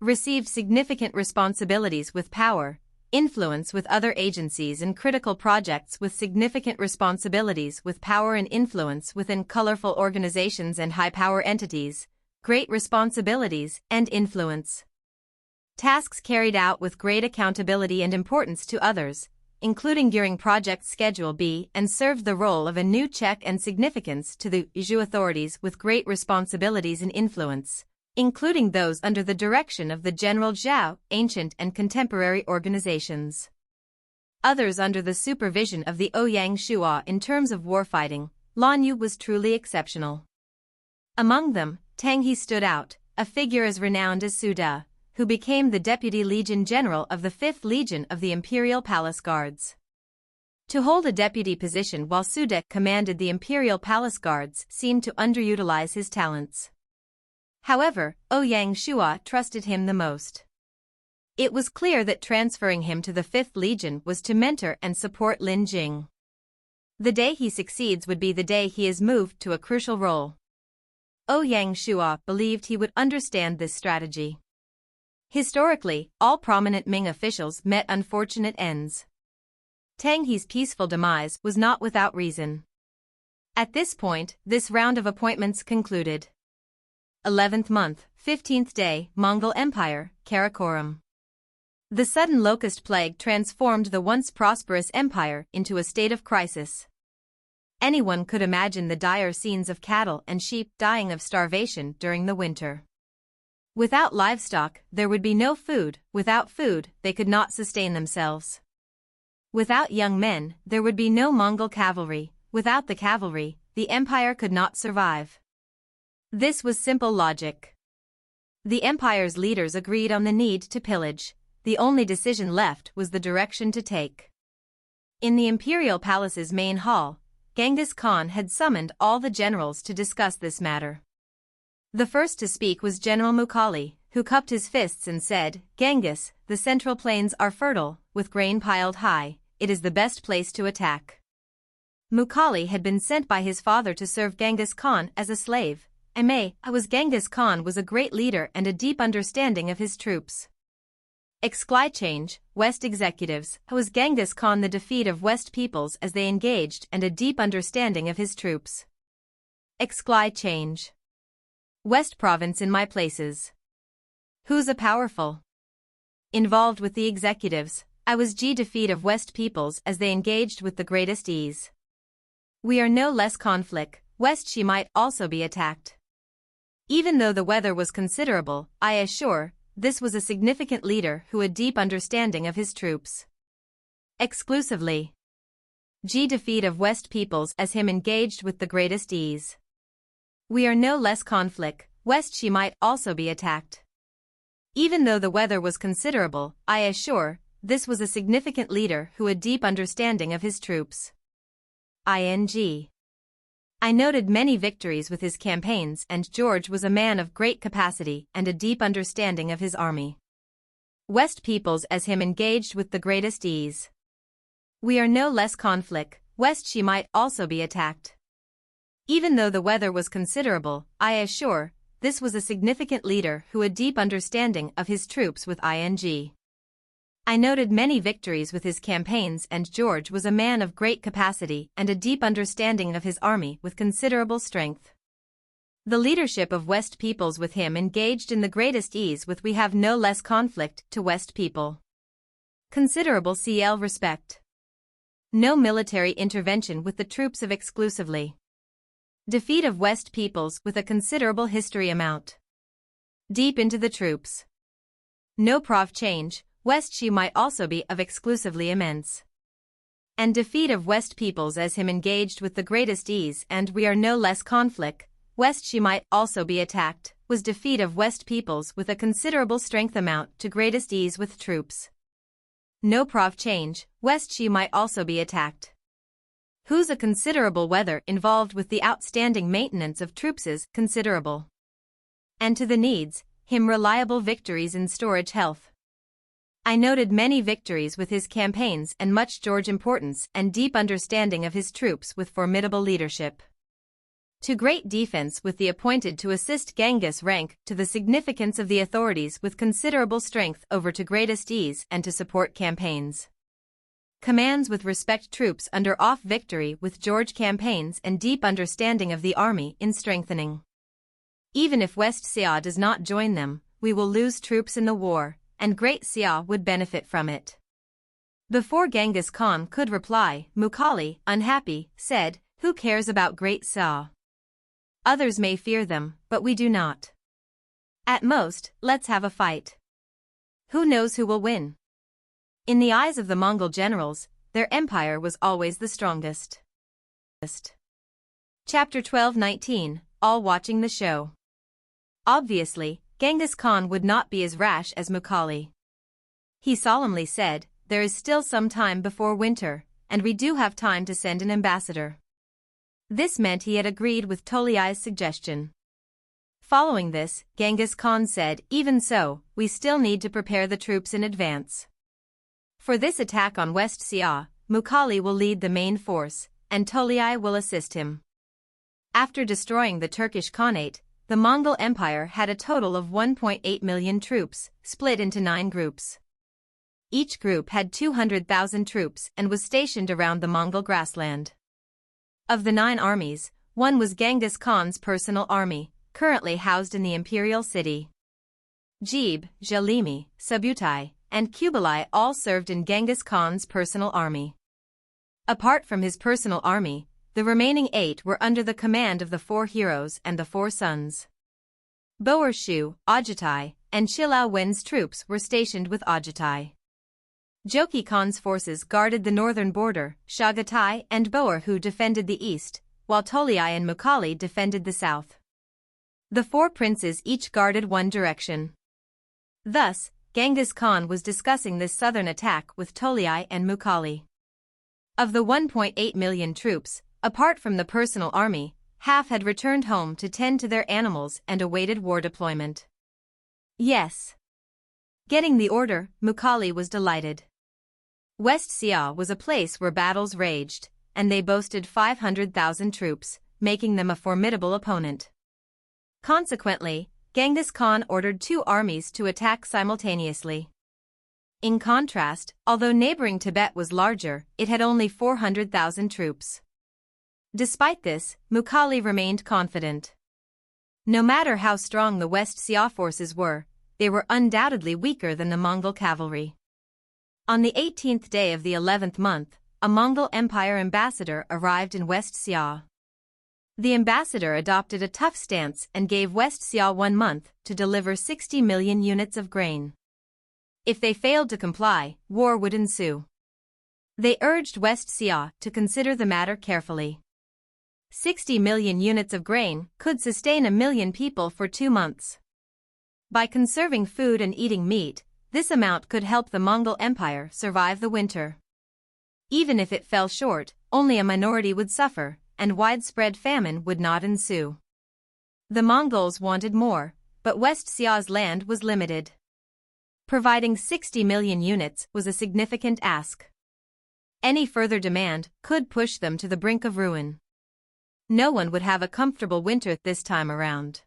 Received significant responsibilities with power, influence with other agencies and critical projects with significant responsibilities with power and influence within colorful organizations and high-power entities, great responsibilities and influence. Tasks carried out with great accountability and importance to others, including during Project Schedule B, and served the role of a new check and significance to the Zhu authorities with great responsibilities and influence, including those under the direction of the General Zhao, ancient and contemporary organizations. Others under the supervision of the Ouyang Shua. In terms of warfighting, Lan Yu was truly exceptional. Among them, Tang He stood out, a figure as renowned as Su De, who became the Deputy Legion General of the 5th Legion of the Imperial Palace Guards. To hold a deputy position while Su De commanded the Imperial Palace Guards seemed to underutilize his talents. However, Ouyang Shua trusted him the most. It was clear that transferring him to the 5th Legion was to mentor and support Lin Jing. The day he succeeds would be the day he is moved to a crucial role. Ouyang Shua believed he would understand this strategy. Historically, all prominent Ming officials met unfortunate ends. Tang He's peaceful demise was not without reason. At this point, this round of appointments concluded. 11th month, 15th day, Mongol Empire, Karakoram. The sudden locust plague transformed the once prosperous empire into a state of crisis. Anyone could imagine the dire scenes of cattle and sheep dying of starvation during the winter. Without livestock, there would be no food. Without food, they could not sustain themselves. Without young men, there would be no Mongol cavalry. Without the cavalry, the empire could not survive. This was simple logic. The empire's leaders agreed on the need to pillage. The only decision left was the direction to take. In the Imperial Palace's main hall, Genghis Khan had summoned all the generals to discuss this matter. The first to speak was General Mukhali, who cupped his fists and said, "Genghis, the central plains are fertile, with grain piled high. It is the best place to attack." Mukhali had been sent by his father to serve Genghis Khan as a slave. Genghis Khan was a great leader and a deep understanding of his troops. Change, West executives, was Genghis Khan the defeat of West peoples as they engaged and a deep understanding of his troops. Change. West province in my places. Who's a powerful? Involved with the executives, I was defeat of West peoples as they engaged with the greatest ease. We are no less conflict, West Xia might also be attacked. Even though the weather was considerable, I assure, this was a significant leader who had a deep understanding of his troops. Exclusively. Defeat of West peoples as him engaged with the greatest ease. We are no less conflict, West Xia might also be attacked. Even though the weather was considerable, I assure, this was a significant leader who had a deep understanding of his troops. I noted many victories with his campaigns, and George was a man of great capacity and a deep understanding of his army. West peoples as him engaged with the greatest ease. We are no less conflict, West Xia might also be attacked. Even though the weather was considerable, I assure, this was a significant leader who had a deep understanding of his troops with ing. I noted many victories with his campaigns, and George was a man of great capacity and a deep understanding of his army with considerable strength. The leadership of West peoples with him engaged in the greatest ease with we have no less conflict to West people. Considerable cl respect. No military intervention with the troops of exclusively. Defeat of West peoples with a considerable history amount. Deep into the troops. No prov change, West Xia might also be of exclusively immense. And defeat of West peoples as him engaged with the greatest ease, and we are no less conflict, West Xia might also be attacked, was defeat of West peoples with a considerable strength amount to greatest ease with troops. No prov change, West Xia might also be attacked. Who's a considerable weather involved with the outstanding maintenance of troops is considerable. And to the needs, him reliable victories in storage health. I noted many victories with his campaigns and much George importance and deep understanding of his troops with formidable leadership. To great defense with the appointed to assist Genghis rank to the significance of the authorities with considerable strength over to greatest ease and to support campaigns. Commands with respect troops under off victory with George campaigns and deep understanding of the army in strengthening. Even if West Xia does not join them, we will lose troops in the war, and Great Xia would benefit from it. Before Genghis Khan could reply, Mughali, unhappy, said, "Who cares about Great Xia? Others may fear them, but we do not. At most, let's have a fight. Who knows who will win?" In the eyes of the Mongol generals, their empire was always the strongest. Chapter 12-19, all watching the show. Obviously, Genghis Khan would not be as rash as Mughali. He solemnly said, "There is still some time before winter, and we do have time to send an ambassador." This meant he had agreed with Toliai's suggestion. Following this, Genghis Khan said, "Even so, we still need to prepare the troops in advance. For this attack on West Xia, Mughali will lead the main force, and Toliai will assist him." After destroying the Turkish Khanate, the Mongol Empire had a total of 1.8 million troops, split into 9 groups. Each group had 200,000 troops and was stationed around the Mongol grassland. Of the 9 armies, one was Genghis Khan's personal army, currently housed in the Imperial city. Jebe, Jalimi, Subutai, and Kublai all served in Genghis Khan's personal army. Apart from his personal army, the remaining 8 were under the command of the 4 heroes and the 4 sons. Boer Shu, Ajatai, and Shilao Wen's troops were stationed with Ajatai. Joki Khan's forces guarded the northern border, Shagatai and Boer Hu defended the east, while Toliai and Mughali defended the south. The 4 princes each guarded one direction. Thus, Genghis Khan was discussing this southern attack with Toliai and Mughali. Of the 1.8 million troops, apart from the personal army, half had returned home to tend to their animals and awaited war deployment. Yes. Getting the order, Mughali was delighted. West Xia was a place where battles raged, and they boasted 500,000 troops, making them a formidable opponent. Consequently, Genghis Khan ordered 2 armies to attack simultaneously. In contrast, although neighboring Tibet was larger, it had only 400,000 troops. Despite this, Mughali remained confident. No matter how strong the West Xia forces were, they were undoubtedly weaker than the Mongol cavalry. On the 18th day of the 11th month, a Mongol Empire ambassador arrived in West Xia. The ambassador adopted a tough stance and gave West Xia 1 month to deliver 60 million units of grain. If they failed to comply, war would ensue. They urged West Xia to consider the matter carefully. 60 million units of grain could sustain 1 million people for 2 months. By conserving food and eating meat, this amount could help the Mongol Empire survive the winter. Even if it fell short, only a minority would suffer, and widespread famine would not ensue. The Mongols wanted more, but West Xia's land was limited. Providing 60 million units was a significant ask. Any further demand could push them to the brink of ruin. No one would have a comfortable winter this time around.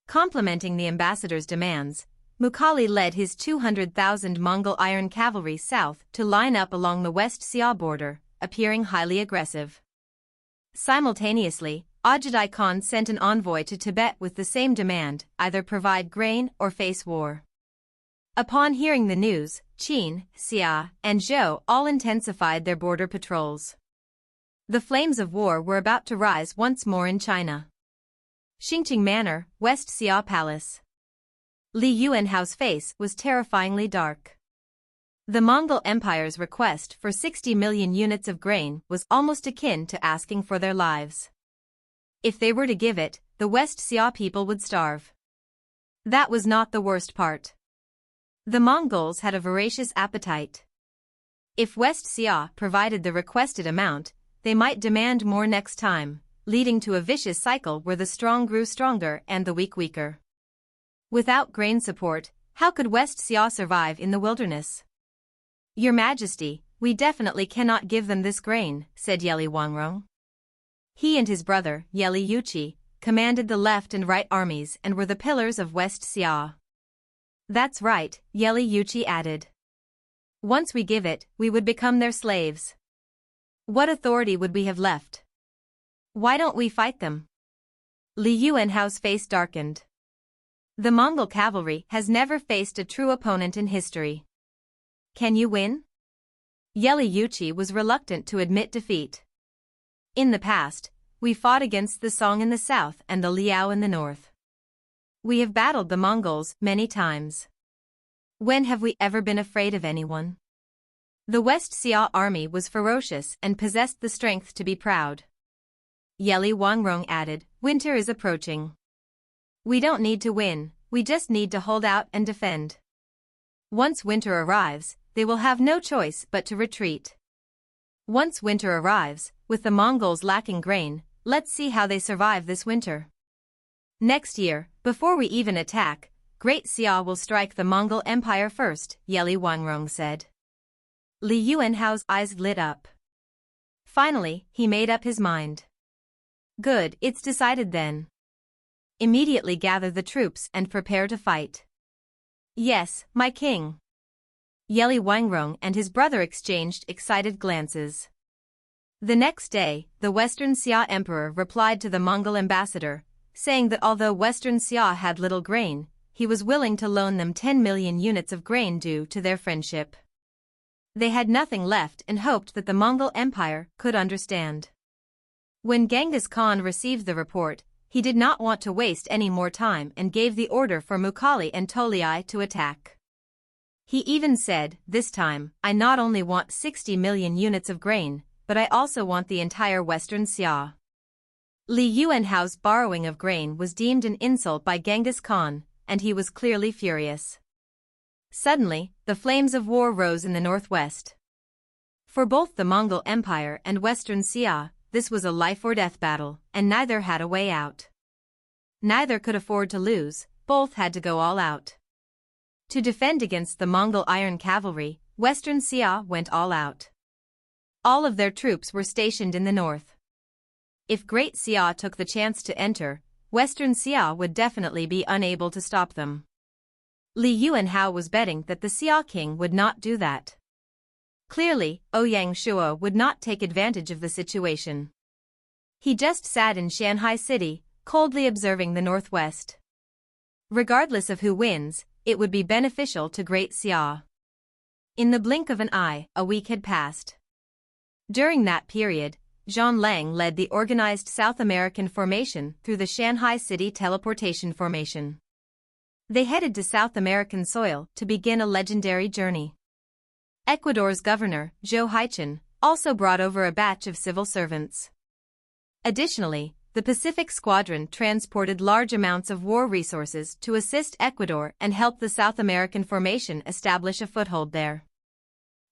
Complementing the ambassador's demands, Mukhali led his 200,000 Mongol iron cavalry south to line up along the West Xia border, appearing highly aggressive. Simultaneously, Ajidai Khan sent an envoy to Tibet with the same demand: either provide grain or face war. Upon hearing the news, Qin, Xia, and Zhou all intensified their border patrols. The flames of war were about to rise once more in China. Xingqing Manor, West Xia Palace. Li Yuanhao's face was terrifyingly dark. The Mongol Empire's request for 60 million units of grain was almost akin to asking for their lives. If they were to give it, the West Xia people would starve. That was not the worst part. The Mongols had a voracious appetite. If West Xia provided the requested amount, they might demand more next time, leading to a vicious cycle where the strong grew stronger and the weak weaker. Without grain support, how could West Xia survive in the wilderness? Your Majesty, we definitely cannot give them this grain, said Yeli Wangrong. He and his brother, Yeli Yuqi, commanded the left and right armies and were the pillars of West Xia. That's right, Yeli Yuqi added. Once we give it, we would become their slaves. What authority would we have left? Why don't we fight them? Li Yuanhao's face darkened. The Mongol cavalry has never faced a true opponent in history. Can you win? Yeli Yuqi was reluctant to admit defeat. In the past, we fought against the Song in the south and the Liao in the north. We have battled the Mongols many times. When have we ever been afraid of anyone? The West Xia army was ferocious and possessed the strength to be proud. Yeli Wangrong added, winter is approaching. We don't need to win, we just need to hold out and defend. Once winter arrives, they will have no choice but to retreat. Once winter arrives, with the Mongols lacking grain, let's see how they survive this winter. Next year, before we even attack, Great Xia will strike the Mongol Empire first, Yeli Wangrong said. Li Yuanhao's eyes lit up. Finally, he made up his mind. Good, it's decided then. Immediately gather the troops and prepare to fight. Yes, my king. Yeli Wangrong and his brother exchanged excited glances. The next day, the Western Xia emperor replied to the Mongol ambassador, saying that although Western Xia had little grain, he was willing to loan them 10 million units of grain due to their friendship. They had nothing left and hoped that the Mongol Empire could understand. When Genghis Khan received the report, he did not want to waste any more time and gave the order for Mukhali and Toliai to attack. He even said, this time, I not only want 60 million units of grain, but I also want the entire Western Xia. Li Yuanhao's borrowing of grain was deemed an insult by Genghis Khan, and he was clearly furious. Suddenly, the flames of war rose in the northwest. For both the Mongol Empire and Western Xia, this was a life-or-death battle, and neither had a way out. Neither could afford to lose, both had to go all out. To defend against the Mongol Iron Cavalry, Western Xia went all out. All of their troops were stationed in the north. If Great Xia took the chance to enter, Western Xia would definitely be unable to stop them. Li Yuanhao was betting that the Xia king would not do that. Clearly, Ouyang Shuo would not take advantage of the situation. He just sat in Shanghai City, coldly observing the northwest. Regardless of who wins, it would be beneficial to Great Xia. In the blink of an eye, a week had passed. During that period, Zhan Lang led the organized South American formation through the Shanghai City Teleportation Formation. They headed to South American soil to begin a legendary journey. Ecuador's governor, Chen, also brought over a batch of civil servants. Additionally, the Pacific Squadron transported large amounts of war resources to assist Ecuador and help the South American formation establish a foothold there.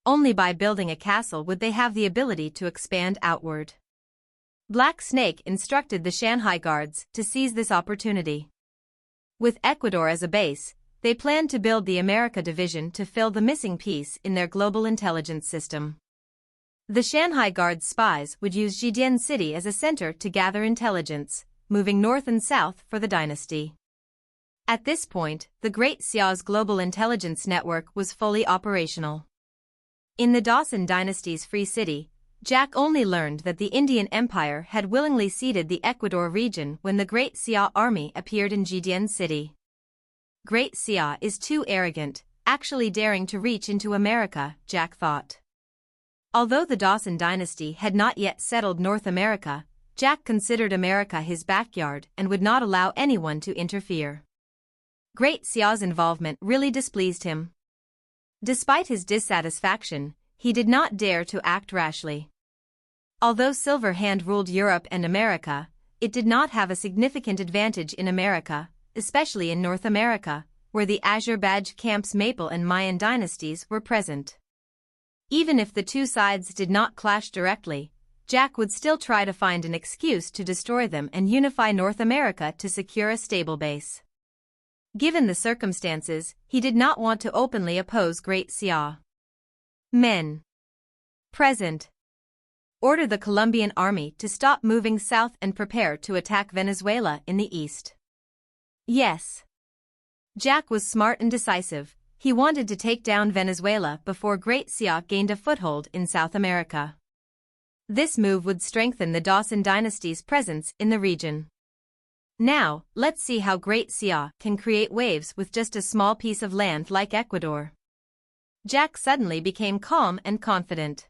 Only by building a castle would they have the ability to expand outward. Black Snake instructed the Shanghai Guards to seize this opportunity. With Ecuador as a base, they planned to build the America Division to fill the missing piece in their global intelligence system. The Shanghai Guards spies would use Jidian City as a center to gather intelligence, moving north and south for the dynasty. At this point, the Great Xia's global intelligence network was fully operational. In the Dawson dynasty's Free City, Jack only learned that the Indian Empire had willingly ceded the Ecuador region when the Great Xia army appeared in Jidian City. Great Xia is too arrogant, actually daring to reach into America, Jack thought. Although the Dawson dynasty had not yet settled North America, Jack considered America his backyard and would not allow anyone to interfere. Great Xia's involvement really displeased him. Despite his dissatisfaction, he did not dare to act rashly. Although Silver Hand ruled Europe and America, it did not have a significant advantage in America, especially in North America, where the Azure Badge Camp's Maple and Mayan dynasties were present. Even if the two sides did not clash directly, Jack would still try to find an excuse to destroy them and unify North America to secure a stable base. Given the circumstances, he did not want to openly oppose Great Xia. Men. Present. Order the Colombian army to stop moving south and prepare to attack Venezuela in the east. Yes. Jack was smart and decisive. He wanted to take down Venezuela before Great Xia gained a foothold in South America. This move would strengthen the Dawson dynasty's presence in the region. Now, let's see how Great Xia can create waves with just a small piece of land like Ecuador. Jack suddenly became calm and confident.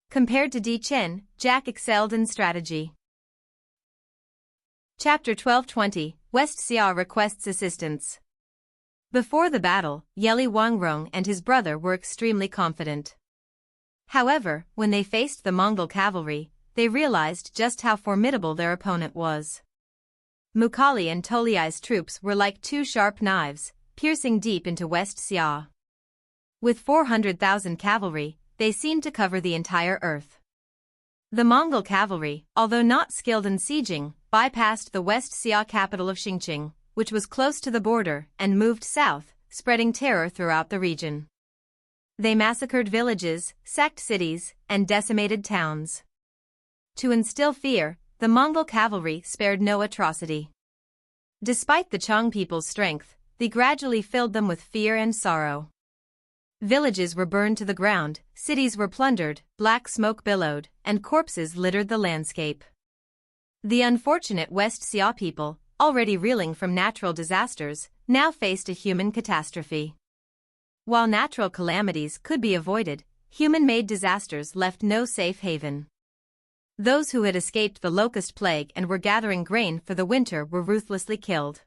Compared to Chen, Jack excelled in strategy. Chapter 12:20, West Xia requests assistance. Before the battle, Yeli Wangrong and his brother were extremely confident. However, when they faced the Mongol cavalry, they realized just how formidable their opponent was. Mukali and Toliai's troops were like two sharp knives, piercing deep into West Xia. With 400,000 cavalry, they seemed to cover the entire earth. The Mongol cavalry, although not skilled in sieging, bypassed the West Xia capital of Xingqing, which was close to the border, and moved south, spreading terror throughout the region. They massacred villages, sacked cities, and decimated towns. To instill fear, the Mongol cavalry spared no atrocity. Despite the Qing people's strength, they gradually filled them with fear and sorrow. Villages were burned to the ground, cities were plundered, black smoke billowed, and corpses littered the landscape. The unfortunate West Xia people, already reeling from natural disasters, now faced a human catastrophe. While natural calamities could be avoided, human-made disasters left no safe haven. Those who had escaped the locust plague and were gathering grain for the winter were ruthlessly killed.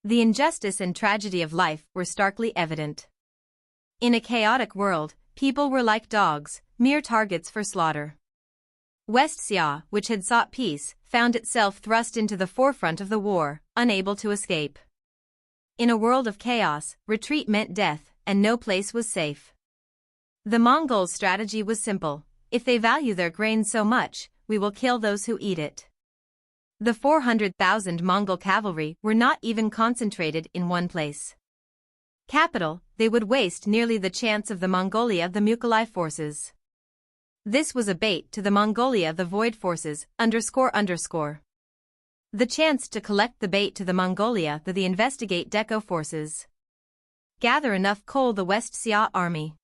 The injustice and tragedy of life were starkly evident. In a chaotic world, people were like dogs, mere targets for slaughter. West Xia, which had sought peace, found itself thrust into the forefront of the war, unable to escape. In a world of chaos, retreat meant death, and no place was safe. The Mongols' strategy was simple: if they value their grain so much, we will kill those who eat it. The 400,000 Mongol cavalry were not even concentrated in one place. Capital, they would waste nearly the chance of the Mongolia of the Mukali forces. This was a bait to the Mongolia of the Void forces, __. The chance to collect the bait to the Mongolia of the Investigate Deco forces. Gather enough coal the West Xia army.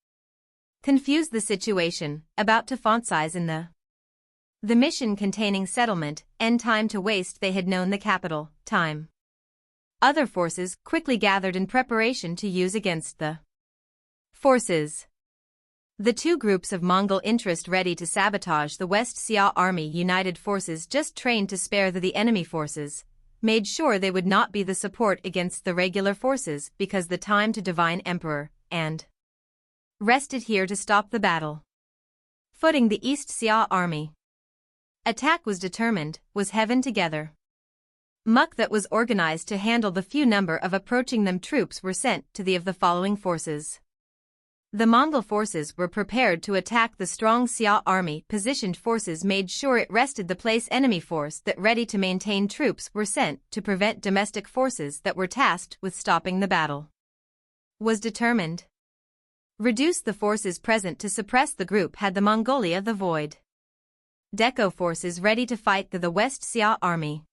Confuse the situation, about to font size in the mission containing settlement, end time to waste they had known the capital, time. Other forces quickly gathered in preparation to use against the forces. The two groups of Mongol interest ready to sabotage the West Xia army united forces just trained to spare the enemy forces, made sure they would not be the support against the regular forces because the time to divine emperor, and rested here to stop the battle. Footing the East Xia army. Attack was determined, was heaven together. Muck that was organized to handle the few number of approaching them troops were sent to the of the following forces. The Mongol forces were prepared to attack the strong Xia army. Positioned forces made sure it rested the place. Enemy force that ready to maintain troops were sent to prevent domestic forces that were tasked with stopping the battle. Was determined. Reduce the forces present to suppress the group had the Mongolia the void. Deco forces ready to fight the West Xia army.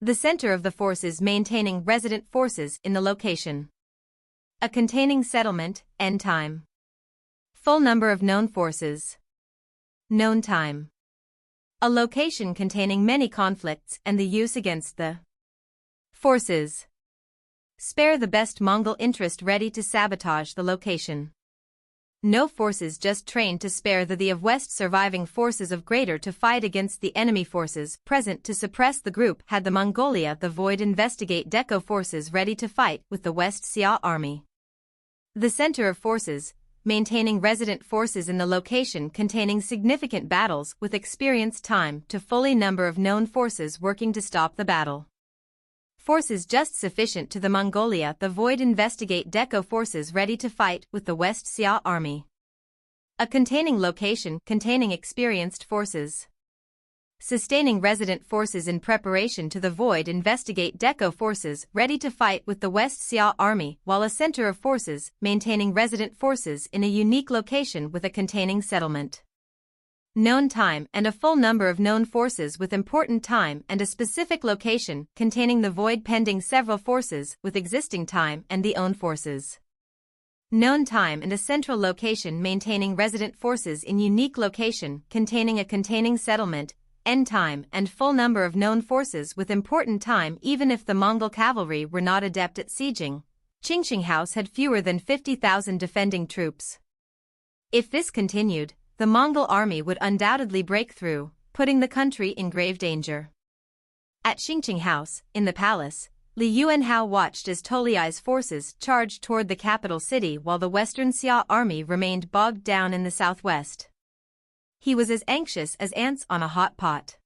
The center of the forces maintaining resident forces in the location. A containing settlement, end time. Full number of known forces. Known time. A location containing many conflicts and the use against the forces. Spare the best Mongol interest ready to sabotage the location. No forces just trained to spare the of West surviving forces of greater to fight against the enemy forces present to suppress the group had the Mongolia the void investigate Deco forces ready to fight with the West Xia army. The center of forces, maintaining resident forces in the location containing significant battles with experienced time to fully number of known forces working to stop the battle. Forces just sufficient to the Mongolia the void investigate Deco forces ready to fight with the West Xia army. A containing location containing experienced forces. Sustaining resident forces in preparation to the void investigate Deco forces ready to fight with the West Xia army while a center of forces maintaining resident forces in a unique location with a containing settlement. Known time and a full number of known forces with important time and a specific location containing the void pending several forces with existing time and the own forces. Known time and a central location maintaining resident forces in unique location containing a containing settlement, end time and full number of known forces with important time even if the Mongol cavalry were not adept at sieging. Qing House had fewer than 50,000 defending troops. If this continued, the Mongol army would undoubtedly break through, putting the country in grave danger. At Qing House, in the palace, Li Yuanhao watched as Toliai's forces charged toward the capital city while the Western Xia army remained bogged down in the southwest. He was as anxious as ants on a hot pot.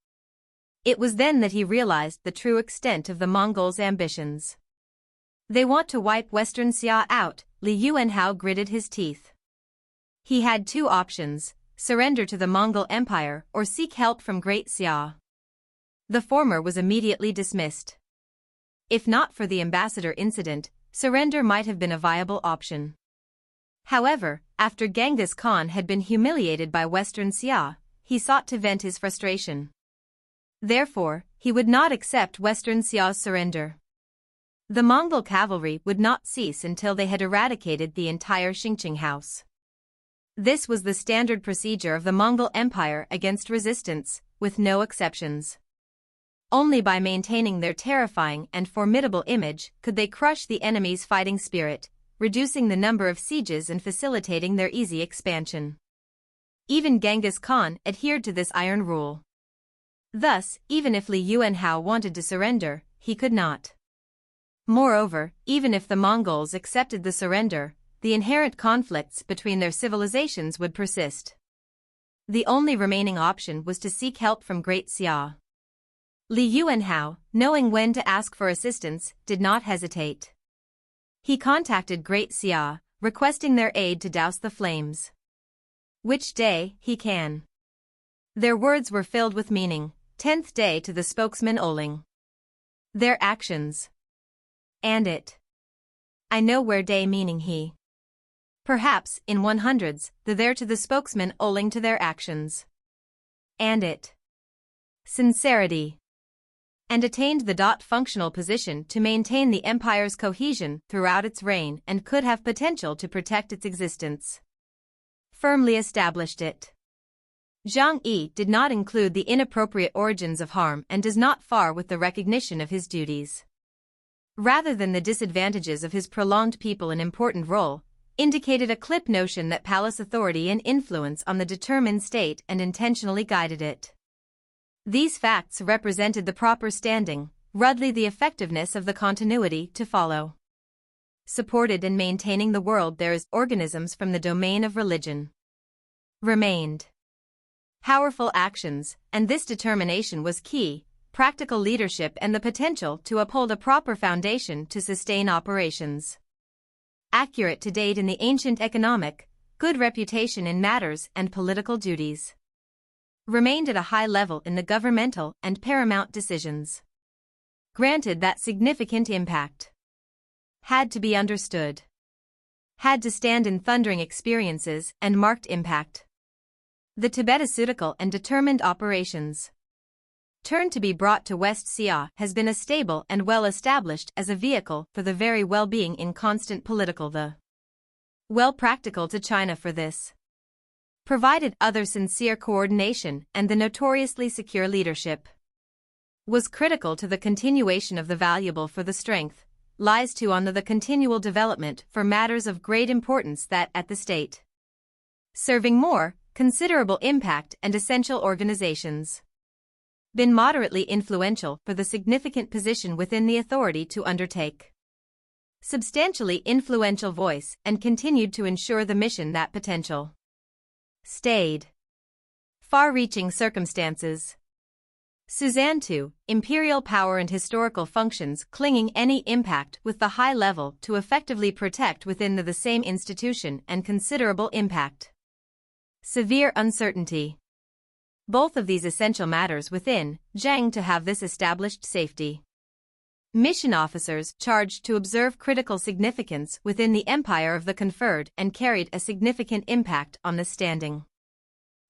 It was then that he realized the true extent of the Mongols' ambitions. They want to wipe Western Xia out, Li Yuanhao gritted his teeth. He had two options: surrender to the Mongol Empire or seek help from Great Xia. The former was immediately dismissed. If not for the ambassador incident, surrender might have been a viable option. However, after Genghis Khan had been humiliated by Western Xia, he sought to vent his frustration. Therefore, he would not accept Western Xia's surrender. The Mongol cavalry would not cease until they had eradicated the entire Qing house. This was the standard procedure of the Mongol Empire against resistance, with no exceptions. Only by maintaining their terrifying and formidable image could they crush the enemy's fighting spirit, reducing the number of sieges and facilitating their easy expansion. Even Genghis Khan adhered to this iron rule. Thus, even if Li Yuanhao wanted to surrender, he could not. Moreover, even if the Mongols accepted the surrender, the inherent conflicts between their civilizations would persist. The only remaining option was to seek help from Great Xia. Li Yuanhao, knowing when to ask for assistance, did not hesitate. He contacted Great Xia, requesting their aid to douse the flames. Which day he can. Their words were filled with meaning, 10th day to the spokesman Oling. Their actions. And it. I know where day meaning he. Perhaps, in 100s, the there to the spokesman Oling to their actions. And it. Sincerity. And attained the functional position to maintain the empire's cohesion throughout its reign and could have potential to protect its existence. Firmly established it. Zhang Yi did not include the inappropriate origins of harm and does not far with the recognition of his duties. Rather than the disadvantages of his prolonged people an important role, indicated a clip notion that palace authority and influence on the determined state and intentionally guided it. These facts represented the proper standing, rudely the effectiveness of the continuity to follow. Supported in maintaining the world there is organisms from the domain of religion. Remained. Powerful actions, and this determination was key, practical leadership and the potential to uphold a proper foundation to sustain operations. Accurate to date in the ancient economic, good reputation in matters and political duties. Remained at a high level in the governmental and paramount decisions. Granted that significant impact. Had to be understood. Had to stand in thundering experiences and marked impact. The Tibetaceutical and determined operations. Turn to be brought to West Xia has been a stable and well established as a vehicle for the very well-being in constant political the well practical to China for this. Provided other sincere coordination and the notoriously secure leadership. Was critical to the continuation of the valuable for the strength, lies to on the continual development for matters of great importance that at the state. Serving more, considerable impact and essential organizations. Been moderately influential for the significant position within the authority to undertake. Substantially influential voice and continued to ensure the mission that potential. Stayed. Far-reaching circumstances. Suzanne 2, Imperial power and historical functions clinging any impact with the high level to effectively protect within the same institution and considerable impact. Severe uncertainty. Both of these essential matters within Zhang to have this established safety. Mission officers charged to observe critical significance within the empire of the conferred and carried a significant impact on the standing.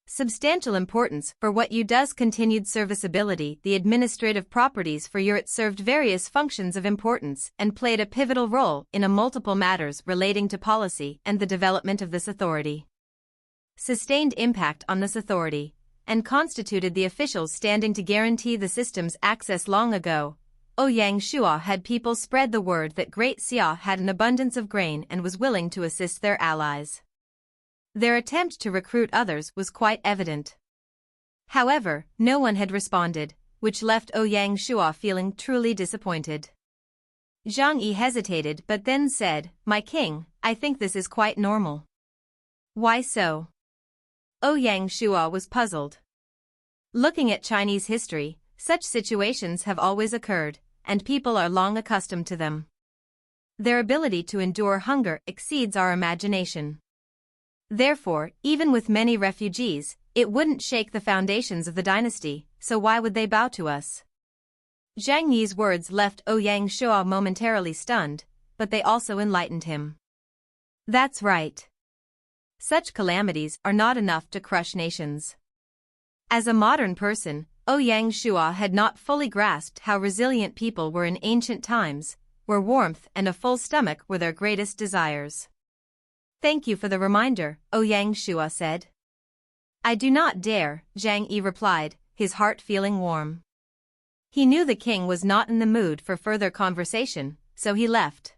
Substantial importance for what you does continued serviceability the administrative properties for your it served various functions of importance and played a pivotal role in a multiple matters relating to policy and the development of this authority. Sustained impact on this authority, and constituted the officials standing to guarantee the system's access long ago. Ouyang Shua had people spread the word that Great Xia had an abundance of grain and was willing to assist their allies. Their attempt to recruit others was quite evident. However, no one had responded, which left Ouyang Shua feeling truly disappointed. Zhang Yi hesitated but then said, "My king, I think this is quite normal." "Why so?" Ouyang Shua was puzzled. Looking at Chinese history, such situations have always occurred, and people are long accustomed to them. Their ability to endure hunger exceeds our imagination. Therefore, even with many refugees, it wouldn't shake the foundations of the dynasty, so why would they bow to us? Zhang Yi's words left Ouyang Shua momentarily stunned, but they also enlightened him. That's right. Such calamities are not enough to crush nations. As a modern person, Ouyang Shua had not fully grasped how resilient people were in ancient times, where warmth and a full stomach were their greatest desires. "Thank you for the reminder," Ouyang Shua said. "I do not dare," Zhang Yi replied, his heart feeling warm. He knew the king was not in the mood for further conversation, so he left.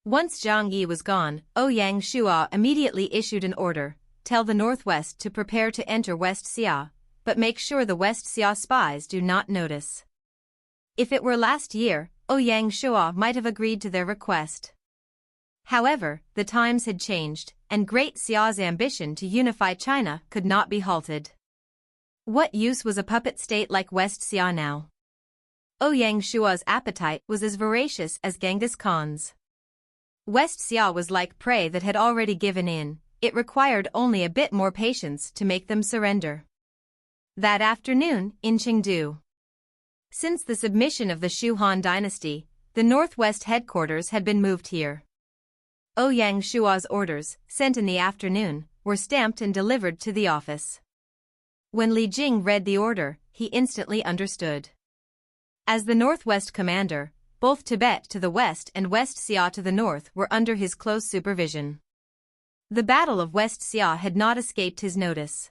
Once Zhang Yi was gone, Ouyang Shua immediately issued an order, "Tell the Northwest to prepare to enter West Xia, but make sure the West Xia spies do not notice." If it were last year, Ouyang Shua might have agreed to their request. However, the times had changed, and Great Xia's ambition to unify China could not be halted. What use was a puppet state like West Xia now? Ouyang Shua's appetite was as voracious as Genghis Khan's. West Xia was like prey that had already given in, it required only a bit more patience to make them surrender. That afternoon, in Chengdu. Since the submission of the Shu Han dynasty, the Northwest headquarters had been moved here. Ouyang Shua's orders, sent in the afternoon, were stamped and delivered to the office. When Li Jing read the order, he instantly understood. As the Northwest commander, both Tibet to the west and West Xia to the north were under his close supervision. The Battle of West Xia had not escaped his notice.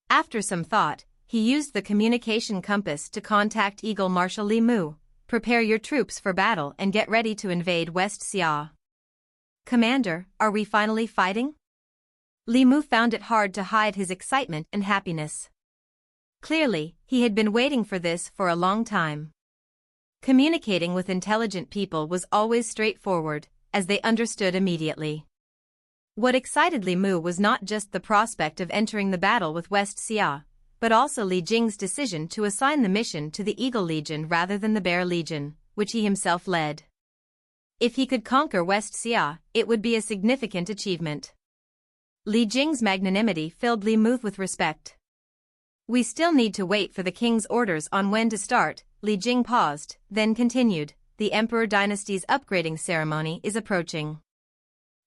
After some thought, he used the communication compass to contact Eagle Marshal Li Mu. "Prepare your troops for battle and get ready to invade West Xia." Commander, are we finally fighting? Li Mu found it hard to hide his excitement and happiness. Clearly, he had been waiting for this for a long time. Communicating with intelligent people was always straightforward, as they understood immediately. What excited Li Mu was not just the prospect of entering the battle with West Xia, but also Li Jing's decision to assign the mission to the Eagle Legion rather than the Bear Legion, which he himself led. If he could conquer West Xia, it would be a significant achievement. Li Jing's magnanimity filled Li Mu with respect. We still need to wait for the king's orders on when to start. Li Jing paused, then continued, the Emperor Dynasty's upgrading ceremony is approaching.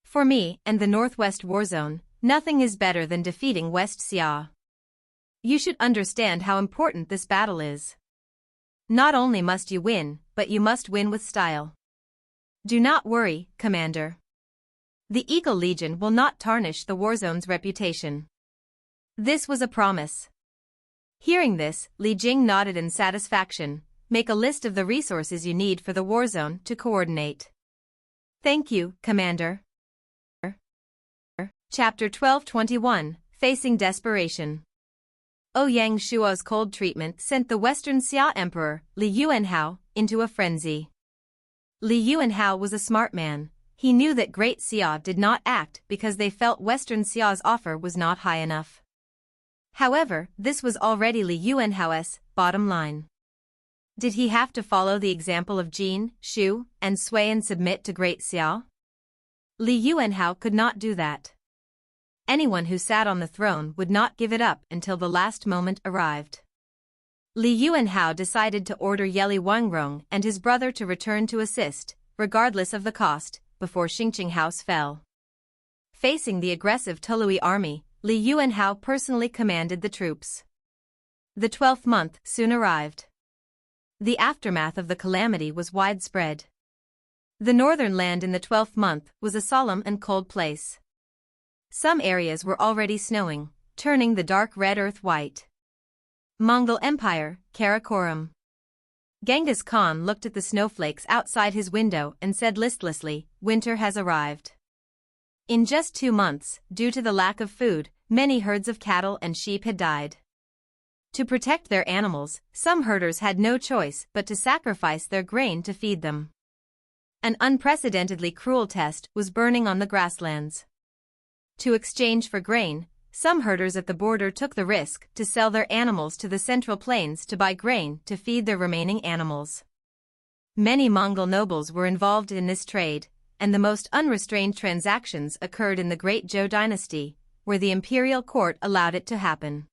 For me and the Northwest Warzone, nothing is better than defeating West Xia. You should understand how important this battle is. Not only must you win, but you must win with style. Do not worry, Commander. The Eagle Legion will not tarnish the Warzone's reputation. This was a promise. Hearing this, Li Jing nodded in satisfaction. Make a list of the resources you need for the Warzone to coordinate. Thank you, Commander. Chapter 1221, Facing Desperation. Ouyang Shuo's cold treatment sent the Western Xia Emperor, Li Yuanhao, into a frenzy. Li Yuanhao was a smart man. He knew that Great Xia did not act because they felt Western Xia's offer was not high enough. However, this was already Li Yuanhao's bottom line. Did he have to follow the example of Jin, Shu, and Sui and submit to Great Xia? Li Yuanhao could not do that. Anyone who sat on the throne would not give it up until the last moment arrived. Li Yuanhao decided to order Yeli Wangrong and his brother to return to assist, regardless of the cost, before Xingqing House fell. Facing the aggressive Tolui army, Li Yuanhao personally commanded the troops. The 12th month soon arrived. The aftermath of the calamity was widespread. The northern land in the 12th month was a solemn and cold place. Some areas were already snowing, turning the dark red earth white. Mongol Empire, Karakoram. Genghis Khan looked at the snowflakes outside his window and said listlessly, "Winter has arrived." In just 2 months, due to the lack of food, many herds of cattle and sheep had died. To protect their animals, some herders had no choice but to sacrifice their grain to feed them. An unprecedentedly cruel test was burning on the grasslands. To exchange for grain, some herders at the border took the risk to sell their animals to the Central Plains to buy grain to feed their remaining animals. Many Mongol nobles were involved in this trade, and the most unrestrained transactions occurred in the Great Zhou dynasty, where the imperial court allowed it to happen.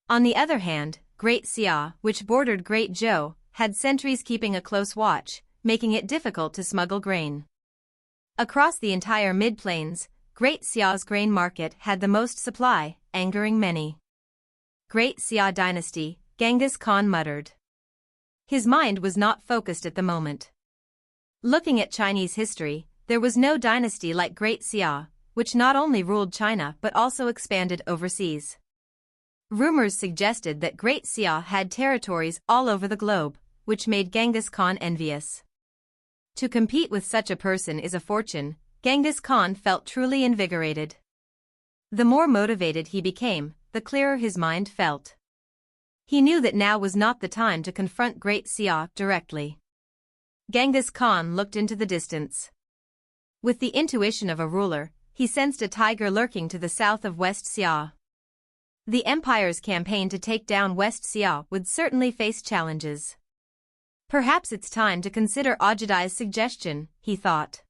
On the other hand, Great Xia, which bordered Great Zhou, had sentries keeping a close watch, making it difficult to smuggle grain. Across the entire mid-plains, Great Xia's grain market had the most supply, angering many. Great Xia dynasty, Genghis Khan muttered. His mind was not focused at the moment. Looking at Chinese history, there was no dynasty like Great Xia, which not only ruled China but also expanded overseas. Rumors suggested that Great Xia had territories all over the globe, which made Genghis Khan envious. To compete with such a person is a fortune. Genghis Khan felt truly invigorated. The more motivated he became, the clearer his mind felt. He knew that now was not the time to confront Great Xia directly. Genghis Khan looked into the distance. With the intuition of a ruler, he sensed a tiger lurking to the south of West Xia. The empire's campaign to take down West Xia would certainly face challenges. Perhaps it's time to consider Ojidai's suggestion, he thought.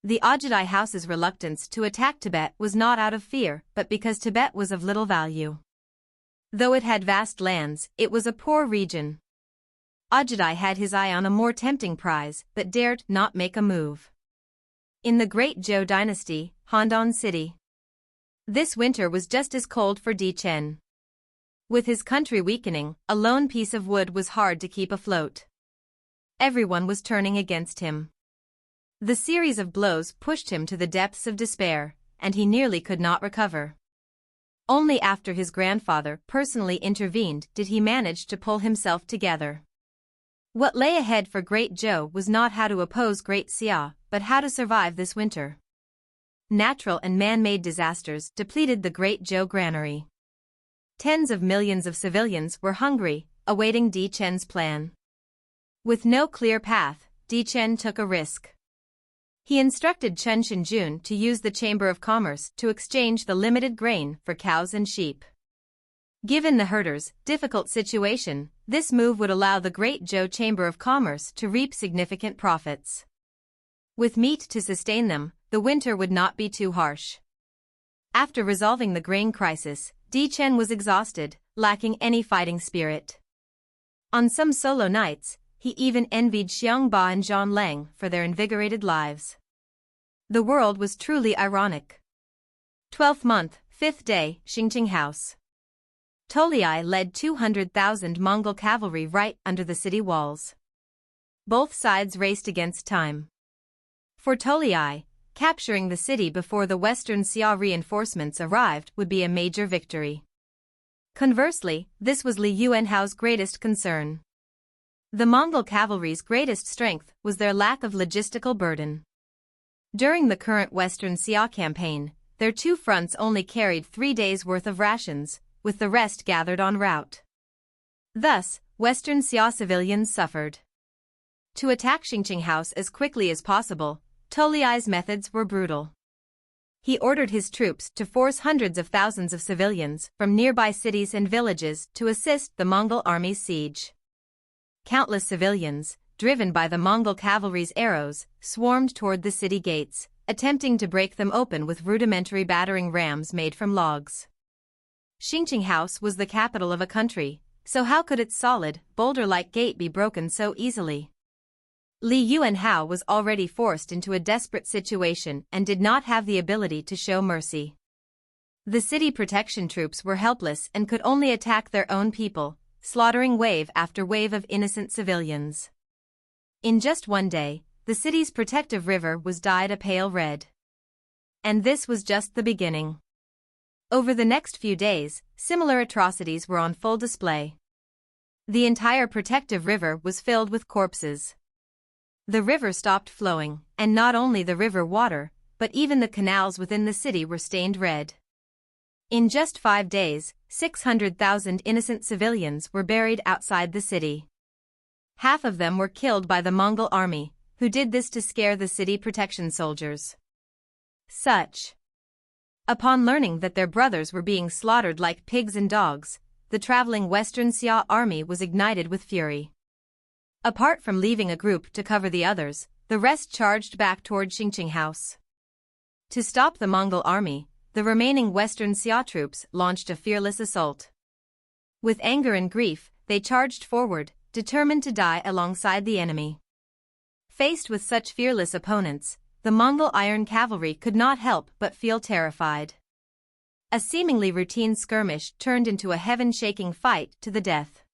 The Ojidai house's reluctance to attack Tibet was not out of fear, but because Tibet was of little value. Though it had vast lands, it was a poor region. Ojidai had his eye on a more tempting prize, but dared not make a move. In the Great Zhou dynasty, Handan City. This winter was just as cold for Chen. With his country weakening, a lone piece of wood was hard to keep afloat. Everyone was turning against him. The series of blows pushed him to the depths of despair, and he nearly could not recover. Only after his grandfather personally intervened did he manage to pull himself together. What lay ahead for Great Zhou was not how to oppose Great Xia, but how to survive this winter. Natural and man-made disasters depleted the Great Zhou granary. Tens of millions of civilians were hungry, awaiting Di Chen's plan. With no clear path, Di Chen took a risk. He instructed Chen Shinjun to use the Chamber of Commerce to exchange the limited grain for cows and sheep. Given the herders' difficult situation, this move would allow the Great Zhou Chamber of Commerce to reap significant profits. With meat to sustain them, the winter would not be too harsh. After resolving the grain crisis, Di Chen was exhausted, lacking any fighting spirit. On some solo nights, he even envied Xiangba and Zhan Lang for their invigorated lives. The world was truly ironic. 12th month, 5th day, Xingqing House. Toliai led 200,000 Mongol cavalry right under the city walls. Both sides raced against time. For Toliai, capturing the city before the Western Xia reinforcements arrived would be a major victory. Conversely, this was Li Yuanhao's greatest concern. The Mongol cavalry's greatest strength was their lack of logistical burden. During the current Western Xia campaign, their two fronts only carried 3 days' worth of rations, with the rest gathered en route. Thus, Western Xia civilians suffered. To attack Xingqing House as quickly as possible, Toliai's methods were brutal. He ordered his troops to force hundreds of thousands of civilians from nearby cities and villages to assist the Mongol army's siege. Countless civilians, driven by the Mongol cavalry's arrows, swarmed toward the city gates, attempting to break them open with rudimentary battering rams made from logs. Xingqing House was the capital of a country, so how could its solid, boulder-like gate be broken so easily? Li Yuanhao was already forced into a desperate situation and did not have the ability to show mercy. The city protection troops were helpless and could only attack their own people, slaughtering wave after wave of innocent civilians. In just one day, the city's protective river was dyed a pale red. And this was just the beginning. Over the next few days, similar atrocities were on full display. The entire protective river was filled with corpses. The river stopped flowing, and not only the river water, but even the canals within the city were stained red. In just 5 days, 600,000 innocent civilians were buried outside the city. Half of them were killed by the Mongol army, who did this to scare the city protection soldiers. Upon learning that their brothers were being slaughtered like pigs and dogs, the traveling Western Xia army was ignited with fury. Apart from leaving a group to cover the others, the rest charged back toward Xingqing House. To stop the Mongol army, the remaining Western Xia troops launched a fearless assault. With anger and grief, they charged forward, determined to die alongside the enemy. Faced with such fearless opponents, the Mongol Iron Cavalry could not help but feel terrified. A seemingly routine skirmish turned into a heaven-shaking fight to the death.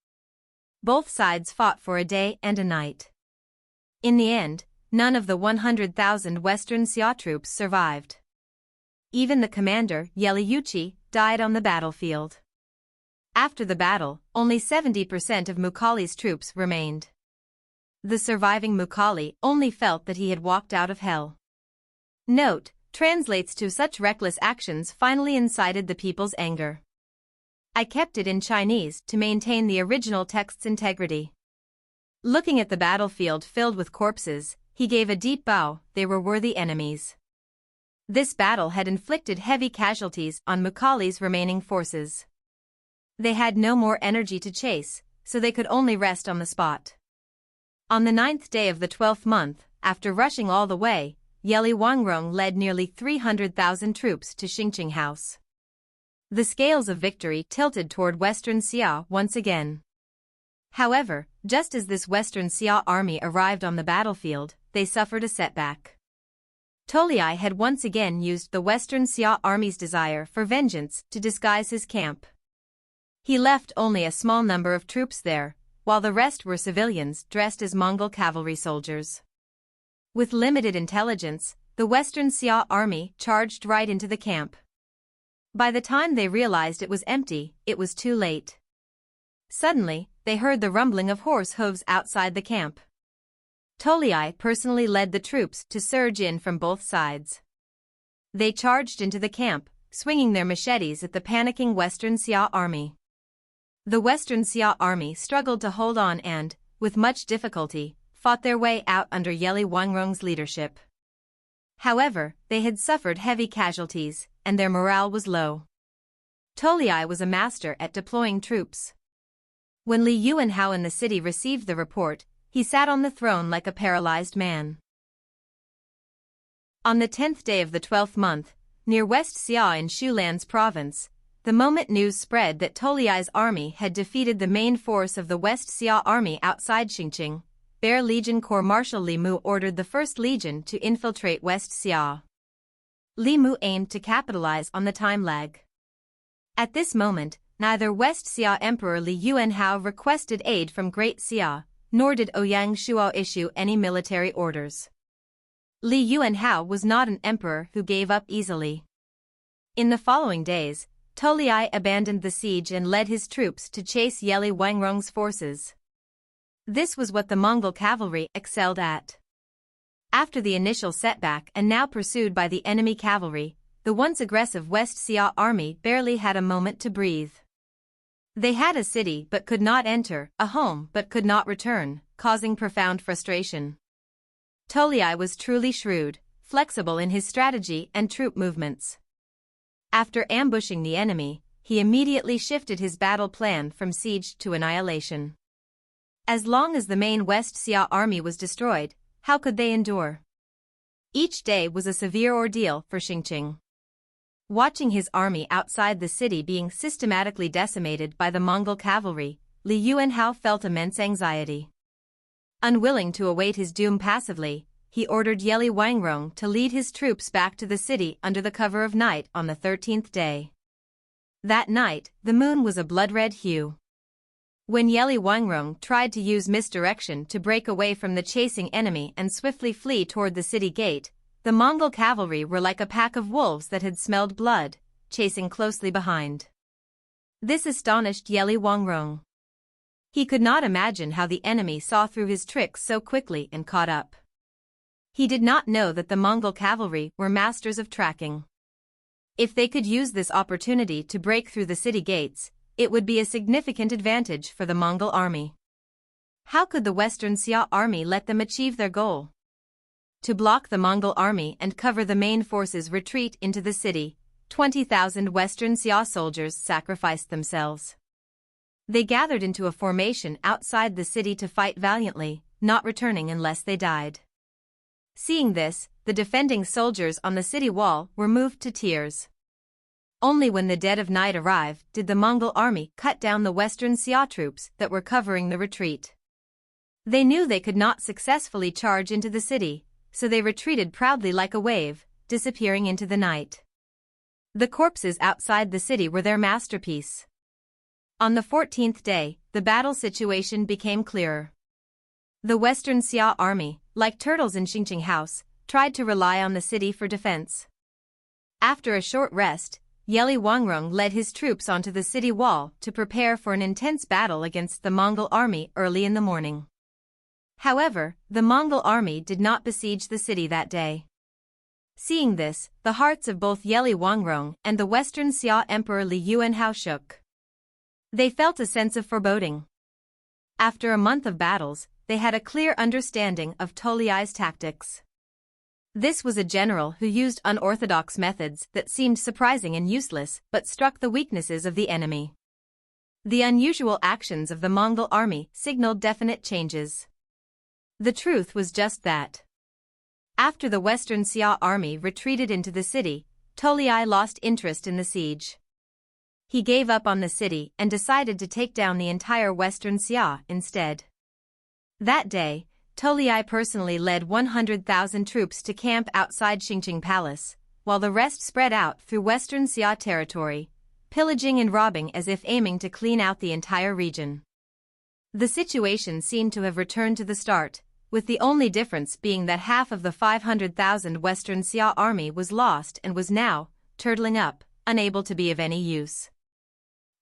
Both sides fought for a day and a night. In the end, none of the 100,000 Western Xia troops survived. Even the commander, Yeliyuchi, died on the battlefield. After the battle, only 70% of Mukali's troops remained. The surviving Mukali only felt that he had walked out of hell. Note, translates to such reckless actions finally incited the people's anger. I kept it in Chinese to maintain the original text's integrity. Looking at the battlefield filled with corpses, he gave a deep bow. They were worthy enemies. This battle had inflicted heavy casualties on Mukali's remaining forces. They had no more energy to chase, so they could only rest on the spot. On the 9th day of the 12th month, after rushing all the way, Yeli Wangrong led nearly 300,000 troops to Xingqing House. The scales of victory tilted toward Western Xia once again. However, just as this Western Xia army arrived on the battlefield, they suffered a setback. Toliai had once again used the Western Xia army's desire for vengeance to disguise his camp. He left only a small number of troops there, while the rest were civilians dressed as Mongol cavalry soldiers. With limited intelligence, the Western Xia army charged right into the camp. By the time they realized it was empty, it was too late. Suddenly, they heard the rumbling of horse hooves outside the camp. Tolui personally led the troops to surge in from both sides. They charged into the camp, swinging their machetes at the panicking Western Xia army. The Western Xia army struggled to hold on and, with much difficulty, fought their way out under Yeli Wangrong's leadership. However, they had suffered heavy casualties, and their morale was low. Tolui was a master at deploying troops. When Li Yuanhao in the city received the report, he sat on the throne like a paralyzed man. On the 10th day of the 12th month, near West Xia in Shulan's province, the moment news spread that Tolui's army had defeated the main force of the West Xia army outside Xingqing, Bear Legion Corps Marshal Li Mu ordered the 1st Legion to infiltrate West Xia. Li Mu aimed to capitalize on the time lag. At this moment, neither West Xia Emperor Li Yuanhao requested aid from Great Xia, nor did Ouyang Shuo issue any military orders. Li Yuanhao was not an emperor who gave up easily. In the following days, Tolui abandoned the siege and led his troops to chase Yeli Wangrong's forces. This was what the Mongol cavalry excelled at. After the initial setback and now pursued by the enemy cavalry, the once aggressive West Xia army barely had a moment to breathe. They had a city but could not enter, a home but could not return, causing profound frustration. Tolui was truly shrewd, flexible in his strategy and troop movements. After ambushing the enemy, he immediately shifted his battle plan from siege to annihilation. As long as the main West Xia army was destroyed, how could they endure? Each day was a severe ordeal for Xingqing. Watching his army outside the city being systematically decimated by the Mongol cavalry, Li Yuanhao felt immense anxiety. Unwilling to await his doom passively, he ordered Yeli Wangrong to lead his troops back to the city under the cover of night on the 13th day. That night, the moon was a blood-red hue. When Yeli Wangrong tried to use misdirection to break away from the chasing enemy and swiftly flee toward the city gate, the Mongol cavalry were like a pack of wolves that had smelled blood, chasing closely behind. This astonished Yeli Wangrong. He could not imagine how the enemy saw through his tricks so quickly and caught up. He did not know that the Mongol cavalry were masters of tracking. If they could use this opportunity to break through the city gates, it would be a significant advantage for the Mongol army. How could the Western Xia army let them achieve their goal? To block the Mongol army and cover the main force's retreat into the city, 20,000 Western Xia soldiers sacrificed themselves. They gathered into a formation outside the city to fight valiantly, not returning unless they died. Seeing this, the defending soldiers on the city wall were moved to tears. Only when the dead of night arrived did the Mongol army cut down the Western Xia troops that were covering the retreat. They knew they could not successfully charge into the city, so they retreated proudly like a wave, disappearing into the night. The corpses outside the city were their masterpiece. On the 14th day, the battle situation became clearer. The Western Xia army, like turtles in Xingqing House, tried to rely on the city for defense. After a short rest, Yeli Wangrong led his troops onto the city wall to prepare for an intense battle against the Mongol army early in the morning. However, the Mongol army did not besiege the city that day. Seeing this, the hearts of both Yeli Wangrong and the Western Xia Emperor Li Yuanhao shook. They felt a sense of foreboding. After a month of battles, they had a clear understanding of Tolui's tactics. This was a general who used unorthodox methods that seemed surprising and useless but struck the weaknesses of the enemy. The unusual actions of the Mongol army signaled definite changes. The truth was just that. After the Western Xia army retreated into the city, Tolui lost interest in the siege. He gave up on the city and decided to take down the entire Western Xia instead. That day, Tolui personally led 100,000 troops to camp outside Xingqing Palace, while the rest spread out through Western Xia territory, pillaging and robbing as if aiming to clean out the entire region. The situation seemed to have returned to the start, with the only difference being that half of the 500,000 Western Xia army was lost and was now, turtling up, unable to be of any use.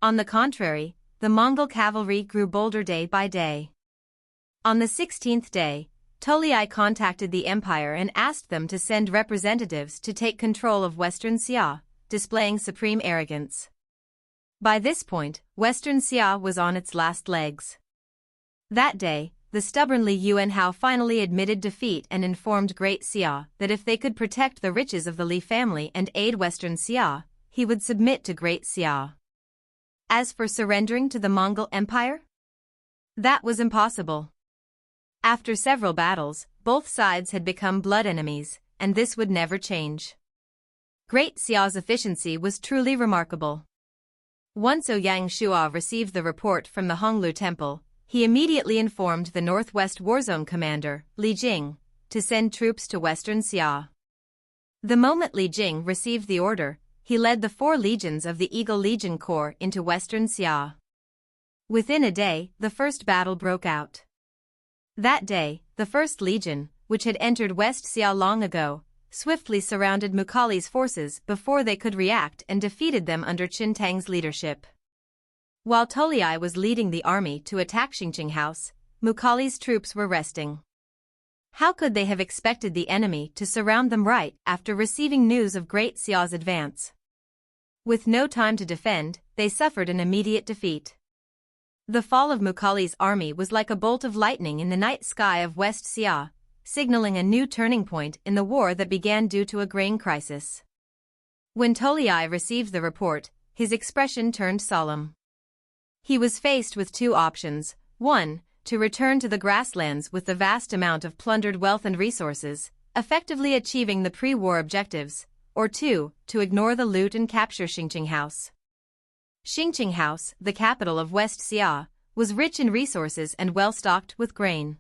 On the contrary, the Mongol cavalry grew bolder day by day. On the 16th day, Tolui contacted the empire and asked them to send representatives to take control of Western Xia, displaying supreme arrogance. By this point, Western Xia was on its last legs. That day, the stubborn Li Yuanhao finally admitted defeat and informed Great Xia that if they could protect the riches of the Li family and aid Western Xia, he would submit to Great Xia. As for surrendering to the Mongol Empire, that was impossible. After several battles, both sides had become blood enemies, and this would never change. Great Xia's efficiency was truly remarkable. Once Ouyang Shua received the report from the Honglu Temple, he immediately informed the Northwest Warzone commander, Li Jing, to send troops to Western Xia. The moment Li Jing received the order, he led the 4 legions of the Eagle Legion Corps into Western Xia. Within a day, the first battle broke out. That day, the 1st Legion, which had entered West Xia long ago, swiftly surrounded Mukhali's forces before they could react and defeated them under Qin Tang's leadership. While Tolui was leading the army to attack Xingqing House, Mukhali's troops were resting. How could they have expected the enemy to surround them right after receiving news of Great Xia's advance? With no time to defend, they suffered an immediate defeat. The fall of Mukhali's army was like a bolt of lightning in the night sky of West Xia, signaling a new turning point in the war that began due to a grain crisis. When Tolui received the report, his expression turned solemn. He was faced with 2 options: 1, to return to the grasslands with the vast amount of plundered wealth and resources, effectively achieving the pre-war objectives, or 2, to ignore the loot and capture Xingqing House. Xingqing House, the capital of West Xia, was rich in resources and well-stocked with grain.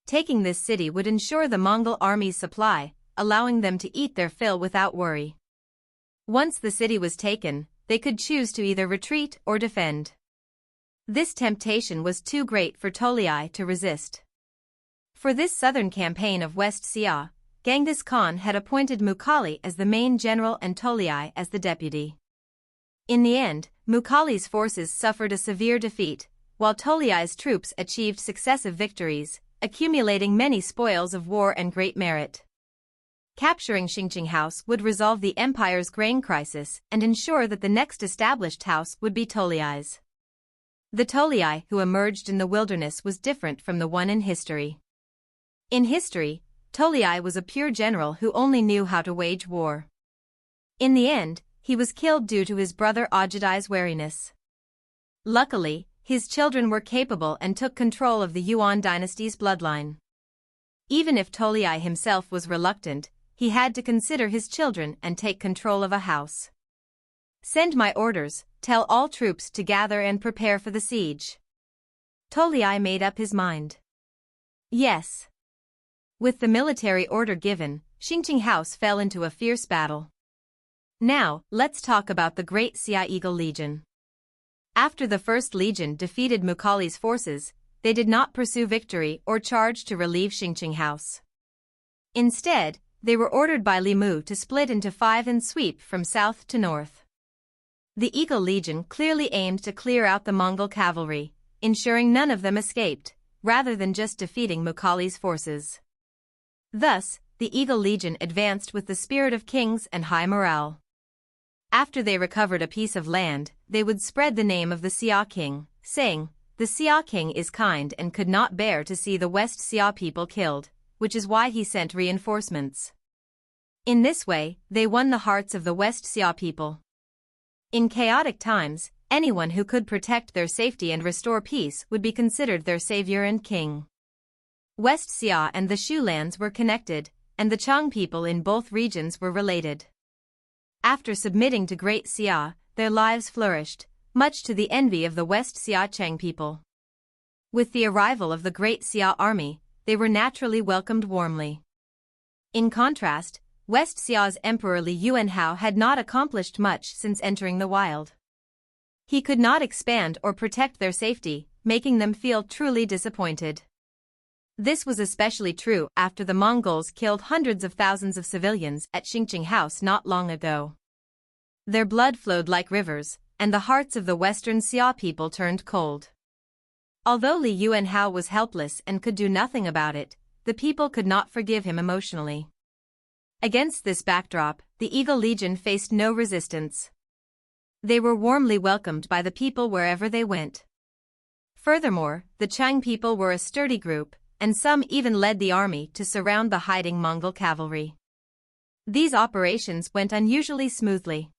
Taking this city would ensure the Mongol army's supply, allowing them to eat their fill without worry. Once the city was taken, they could choose to either retreat or defend. This temptation was too great for Tolui to resist. For this southern campaign of West Xia, Genghis Khan had appointed Mukhali as the main general and Tolui as the deputy. In the end, Mukhali's forces suffered a severe defeat, while Tolui's troops achieved successive victories, accumulating many spoils of war and great merit. Capturing Xingqing House would resolve the empire's grain crisis and ensure that the next established house would be Tolui's. The Tolui who emerged in the wilderness was different from the one in history. In history, Tolui was a pure general who only knew how to wage war. In the end, he was killed due to his brother Ojidai's wariness. Luckily, his children were capable and took control of the Yuan dynasty's bloodline. Even if Tolui himself was reluctant, he had to consider his children and take control of a house. "Send my orders, tell all troops to gather and prepare for the siege." Tolui made up his mind. Yes. With the military order given, Xingqing House fell into a fierce battle. Now, let's talk about the Great Xia Eagle Legion. After the 1st Legion defeated Mukhali's forces, they did not pursue victory or charge to relieve Xingqing House. Instead, they were ordered by Li Mu to split into 5 and sweep from south to north. The Eagle Legion clearly aimed to clear out the Mongol cavalry, ensuring none of them escaped, rather than just defeating Mukhali's forces. Thus, the Eagle Legion advanced with the spirit of kings and high morale. After they recovered a piece of land, they would spread the name of the Xia king, saying, "The Xia king is kind and could not bear to see the West Xia people killed, which is why he sent reinforcements." In this way, they won the hearts of the West Xia people. In chaotic times, anyone who could protect their safety and restore peace would be considered their savior and king. West Xia and the Shu lands were connected, and the Chang people in both regions were related. After submitting to Great Xia, their lives flourished, much to the envy of the West Xia Chang people. With the arrival of the Great Xia army, they were naturally welcomed warmly. In contrast, West Xia's Emperor Li Yuanhao had not accomplished much since entering the wild. He could not expand or protect their safety, making them feel truly disappointed. This was especially true after the Mongols killed hundreds of thousands of civilians at Xingqing House not long ago. Their blood flowed like rivers, and the hearts of the Western Xia people turned cold. Although Li Yuanhao was helpless and could do nothing about it, the people could not forgive him emotionally. Against this backdrop, the Eagle Legion faced no resistance. They were warmly welcomed by the people wherever they went. Furthermore, the Qing people were a sturdy group, and some even led the army to surround the hiding Mongol cavalry. These operations went unusually smoothly.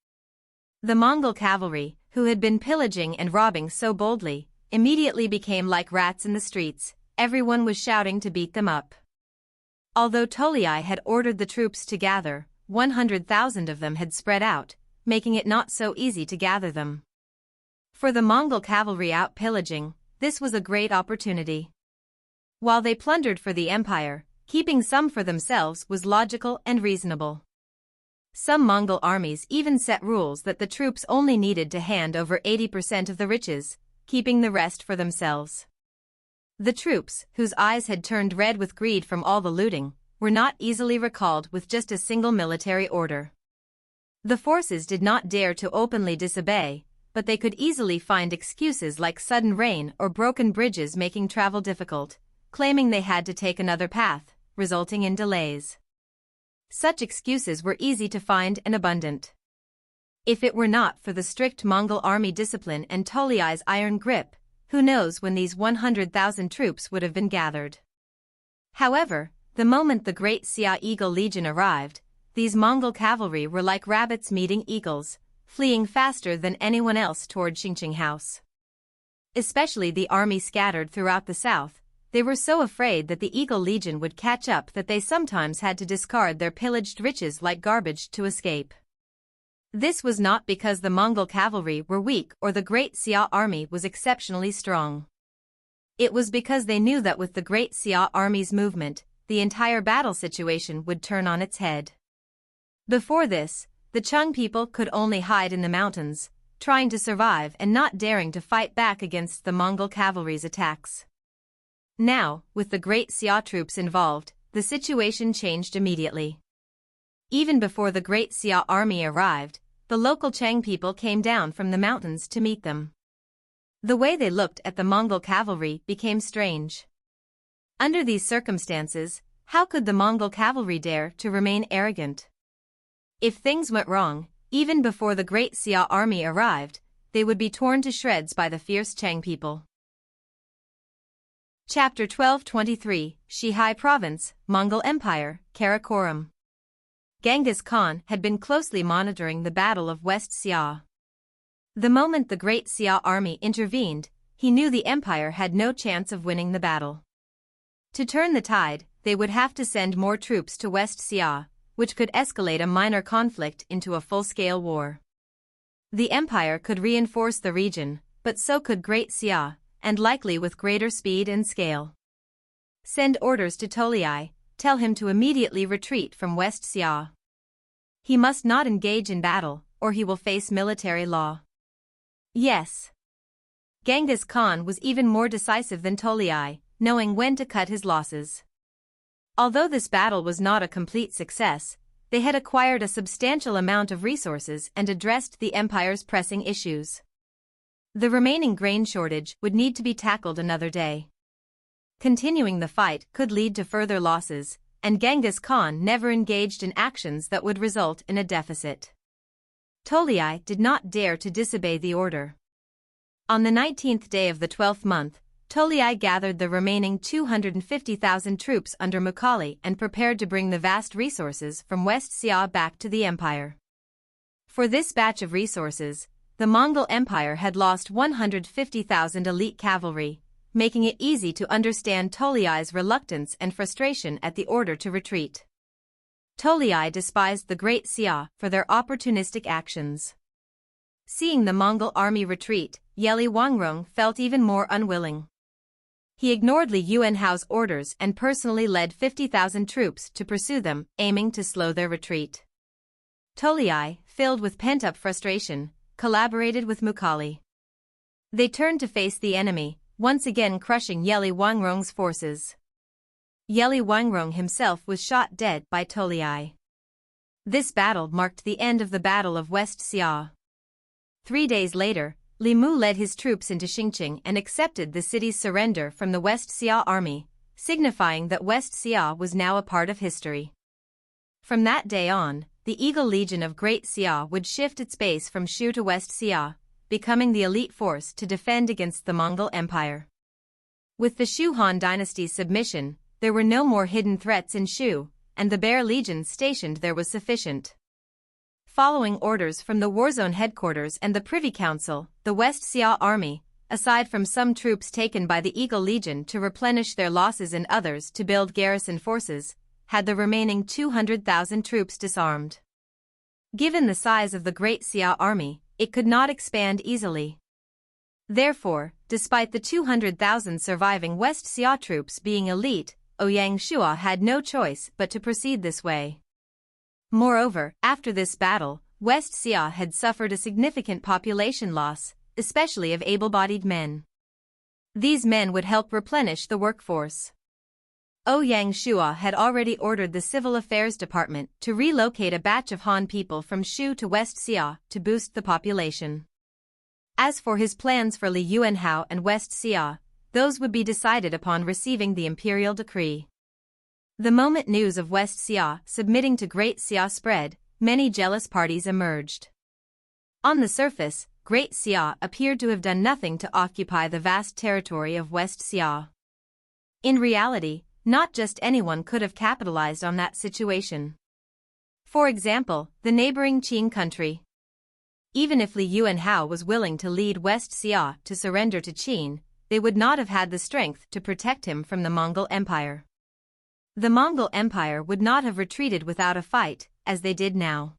The Mongol cavalry, who had been pillaging and robbing so boldly, immediately became like rats in the streets. Everyone was shouting to beat them up. Although Tolui had ordered the troops to gather, 100,000 of them had spread out, making it not so easy to gather them. For the Mongol cavalry out pillaging, this was a great opportunity. While they plundered for the empire, keeping some for themselves was logical and reasonable. Some Mongol armies even set rules that the troops only needed to hand over 80% of the riches, keeping the rest for themselves. The troops, whose eyes had turned red with greed from all the looting, were not easily recalled with just a single military order. The forces did not dare to openly disobey, but they could easily find excuses like sudden rain or broken bridges making travel difficult, claiming they had to take another path, resulting in delays. Such excuses were easy to find and abundant. If it were not for the strict Mongol army discipline and Tolui's iron grip, who knows when these 100,000 troops would have been gathered. However, the moment the Great Xia Eagle Legion arrived, these Mongol cavalry were like rabbits meeting eagles, fleeing faster than anyone else toward Xingqing House. Especially the army scattered throughout the south, they were so afraid that the Eagle Legion would catch up that they sometimes had to discard their pillaged riches like garbage to escape. This was not because the Mongol cavalry were weak or the Great Xia army was exceptionally strong. It was because they knew that with the Great Xia army's movement, the entire battle situation would turn on its head. Before this, the Qing people could only hide in the mountains, trying to survive and not daring to fight back against the Mongol cavalry's attacks. Now, with the Great Xia troops involved, the situation changed immediately. Even before the Great Xia army arrived, the local Qing people came down from the mountains to meet them. The way they looked at the Mongol cavalry became strange. Under these circumstances, how could the Mongol cavalry dare to remain arrogant? If things went wrong, even before the Great Xia army arrived, they would be torn to shreds by the fierce Qing people. Chapter 1223, Xihai Province, Mongol Empire, Karakoram. Genghis Khan had been closely monitoring the Battle of West Xia. The moment the Great Xia army intervened, he knew the empire had no chance of winning the battle. To turn the tide, they would have to send more troops to West Xia, which could escalate a minor conflict into a full-scale war. The empire could reinforce the region, but so could Great Xia, and likely with greater speed and scale. Send orders to Tolui, tell him to immediately retreat from West Xia. He must not engage in battle, or he will face military law. Yes. Genghis Khan was even more decisive than Tolui, knowing when to cut his losses. Although this battle was not a complete success, they had acquired a substantial amount of resources and addressed the empire's pressing issues. The remaining grain shortage would need to be tackled another day. Continuing the fight could lead to further losses, and Genghis Khan never engaged in actions that would result in a deficit. Tolui did not dare to disobey the order. On the 19th day of the 12th month, Tolui gathered the remaining 250,000 troops under Mukhali and prepared to bring the vast resources from West Xia back to the empire. For this batch of resources, the Mongol Empire had lost 150,000 elite cavalry, making it easy to understand Tolui's reluctance and frustration at the order to retreat. Tolui despised the Great Xia for their opportunistic actions. Seeing the Mongol army retreat, Yeli Wangrong felt even more unwilling. He ignored Li Yuanhao's orders and personally led 50,000 troops to pursue them, aiming to slow their retreat. Tolui, filled with pent-up frustration, collaborated with Mukhali. They turned to face the enemy, once again crushing Yeli Wangrong's forces. Yeli Wangrong himself was shot dead by Tolui. This battle marked the end of the Battle of West Xia. 3 days later, Li Mu led his troops into Xingqing and accepted the city's surrender from the West Xia army, signifying that West Xia was now a part of history. From that day on, the Eagle Legion of Great Xia would shift its base from Shu to West Xia, becoming the elite force to defend against the Mongol Empire. With the Shu Han dynasty's submission, there were no more hidden threats in Shu, and the Bear Legion stationed there was sufficient. Following orders from the Warzone headquarters and the Privy Council, the West Xia army, aside from some troops taken by the Eagle Legion to replenish their losses and others to build garrison forces, had the remaining 200,000 troops disarmed. Given the size of the Great Xia army, it could not expand easily. Therefore, despite the 200,000 surviving West Xia troops being elite, Ouyang Shua had no choice but to proceed this way. Moreover, after this battle, West Xia had suffered a significant population loss, especially of able-bodied men. These men would help replenish the workforce. Ouyang Shua had already ordered the Civil Affairs Department to relocate a batch of Han people from Shu to West Xia to boost the population. As for his plans for Li Yuanhao and West Xia, those would be decided upon receiving the imperial decree. The moment news of West Xia submitting to Great Xia spread, many jealous parties emerged. On the surface, Great Xia appeared to have done nothing to occupy the vast territory of West Xia. In reality, not just anyone could have capitalized on that situation. For example, the neighboring Qing country. Even if Li Yuanhao was willing to lead West Xia to surrender to Qing, they would not have had the strength to protect him from the Mongol Empire. The Mongol Empire would not have retreated without a fight, as they did now.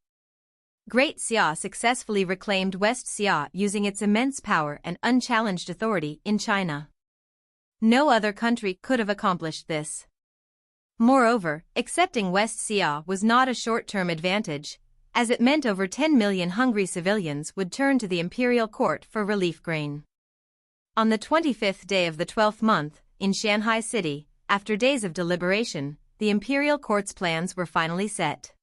Great Xia successfully reclaimed West Xia using its immense power and unchallenged authority in China. No other country could have accomplished this. Moreover, accepting West Xia was not a short-term advantage, as it meant over 10 million hungry civilians would turn to the imperial court for relief grain. On the 25th day of the 12th month, in Shanghai City, after days of deliberation, the imperial court's plans were finally set.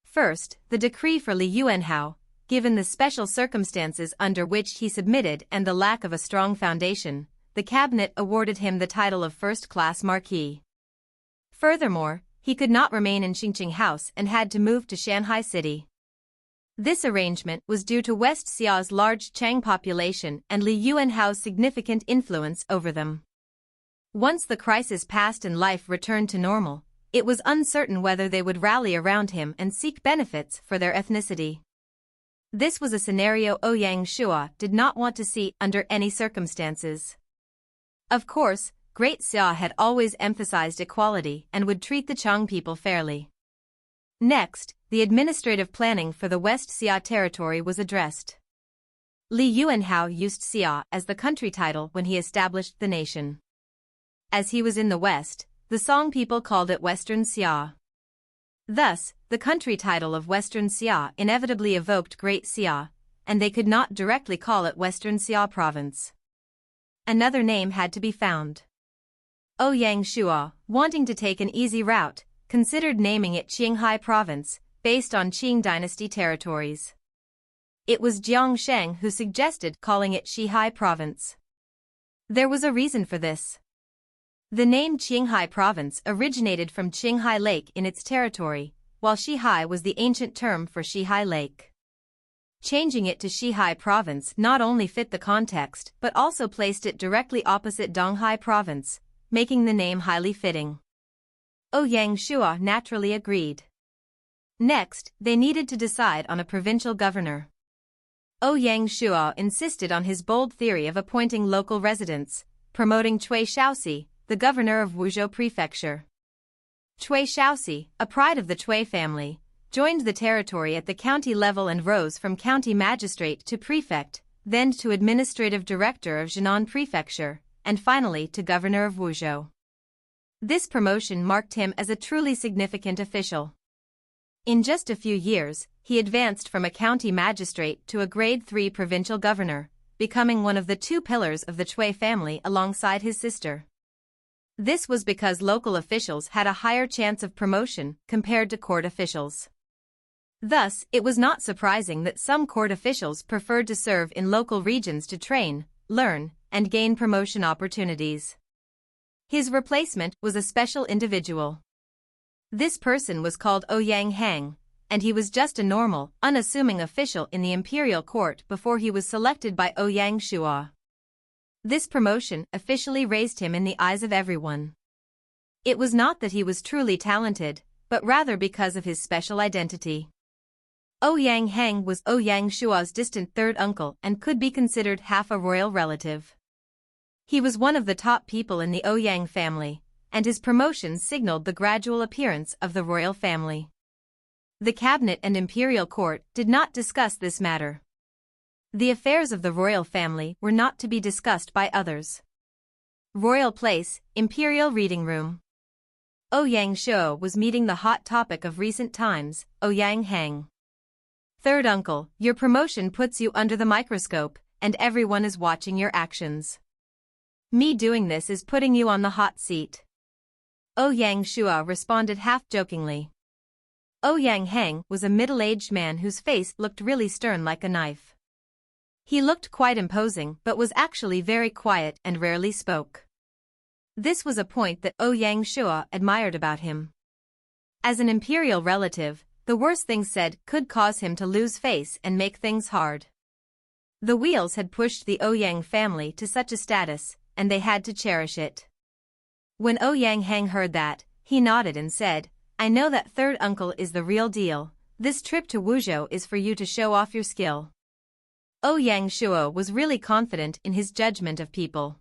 First, the decree for Li Yuanhao, given the special circumstances under which he submitted and the lack of a strong foundation, the cabinet awarded him the title of first-class marquis. Furthermore, he could not remain in Xingqing House and had to move to Shanghai City. This arrangement was due to West Xia's large Chang population and Li Yuanhao's significant influence over them. Once the crisis passed and life returned to normal, it was uncertain whether they would rally around him and seek benefits for their ethnicity. This was a scenario Ouyang Shua did not want to see under any circumstances. Of course, Great Xia had always emphasized equality and would treat the Chang people fairly. Next, the administrative planning for the West Xia territory was addressed. Li Yuanhao used Xia as the country title when he established the nation. As he was in the West, the Song people called it Western Xia. Thus, the country title of Western Xia inevitably evoked Great Xia, and they could not directly call it Western Xia province. Another name had to be found. Ouyang Shua, wanting to take an easy route, considered naming it Xihai province, based on Qing dynasty territories. It was Jiang Sheng who suggested calling it Xihai province. There was a reason for this. The name Qinghai province originated from Qinghai Lake in its territory, while Xihai was the ancient term for Xihai Lake. Changing it to Xihai province not only fit the context but also placed it directly opposite Donghai province, making the name highly fitting. Ouyang Shua naturally agreed. Next, they needed to decide on a provincial governor. Ouyang Shua insisted on his bold theory of appointing local residents, promoting Cui Shaoxi, the governor of Wuzhou Prefecture. Cui Shaoxi, a pride of the Cui family, joined the territory at the county level and rose from county magistrate to prefect, then to administrative director of Jinan Prefecture, and finally to governor of Wuzhou. This promotion marked him as a truly significant official. In just a few years, he advanced from a county magistrate to a grade 3 provincial governor, becoming one of the two pillars of the Cui family alongside his sister. This was because local officials had a higher chance of promotion compared to court officials. Thus, it was not surprising that some court officials preferred to serve in local regions to train, learn, and gain promotion opportunities. His replacement was a special individual. This person was called Ouyang Hang, and he was just a normal, unassuming official in the imperial court before he was selected by Ouyang Xia. This promotion officially raised him in the eyes of everyone. It was not that he was truly talented, but rather because of his special identity. Ouyang Hang was Ouyang Xia's distant third uncle and could be considered half a royal relative. He was one of the top people in the Ouyang family, and his promotion signaled the gradual appearance of the royal family. The cabinet and imperial court did not discuss this matter. The affairs of the royal family were not to be discussed by others. Royal Place, Imperial Reading Room. Ouyang Xia was meeting the hot topic of recent times, Ouyang Hang. Third uncle, your promotion puts you under the microscope, and everyone is watching your actions. Me doing this is putting you on the hot seat. Ouyang Xia responded half-jokingly. Ouyang Hang was a middle-aged man whose face looked really stern like a knife. He looked quite imposing but was actually very quiet and rarely spoke. This was a point that Ouyang Xia admired about him. As an imperial relative, the worst things said could cause him to lose face and make things hard. The wheels had pushed the Ouyang family to such a status, and they had to cherish it. When Ouyang Hang heard that, he nodded and said, I know that third uncle is the real deal. This trip to Wuzhou is for you to show off your skill. Ouyang Xia was really confident in his judgment of people.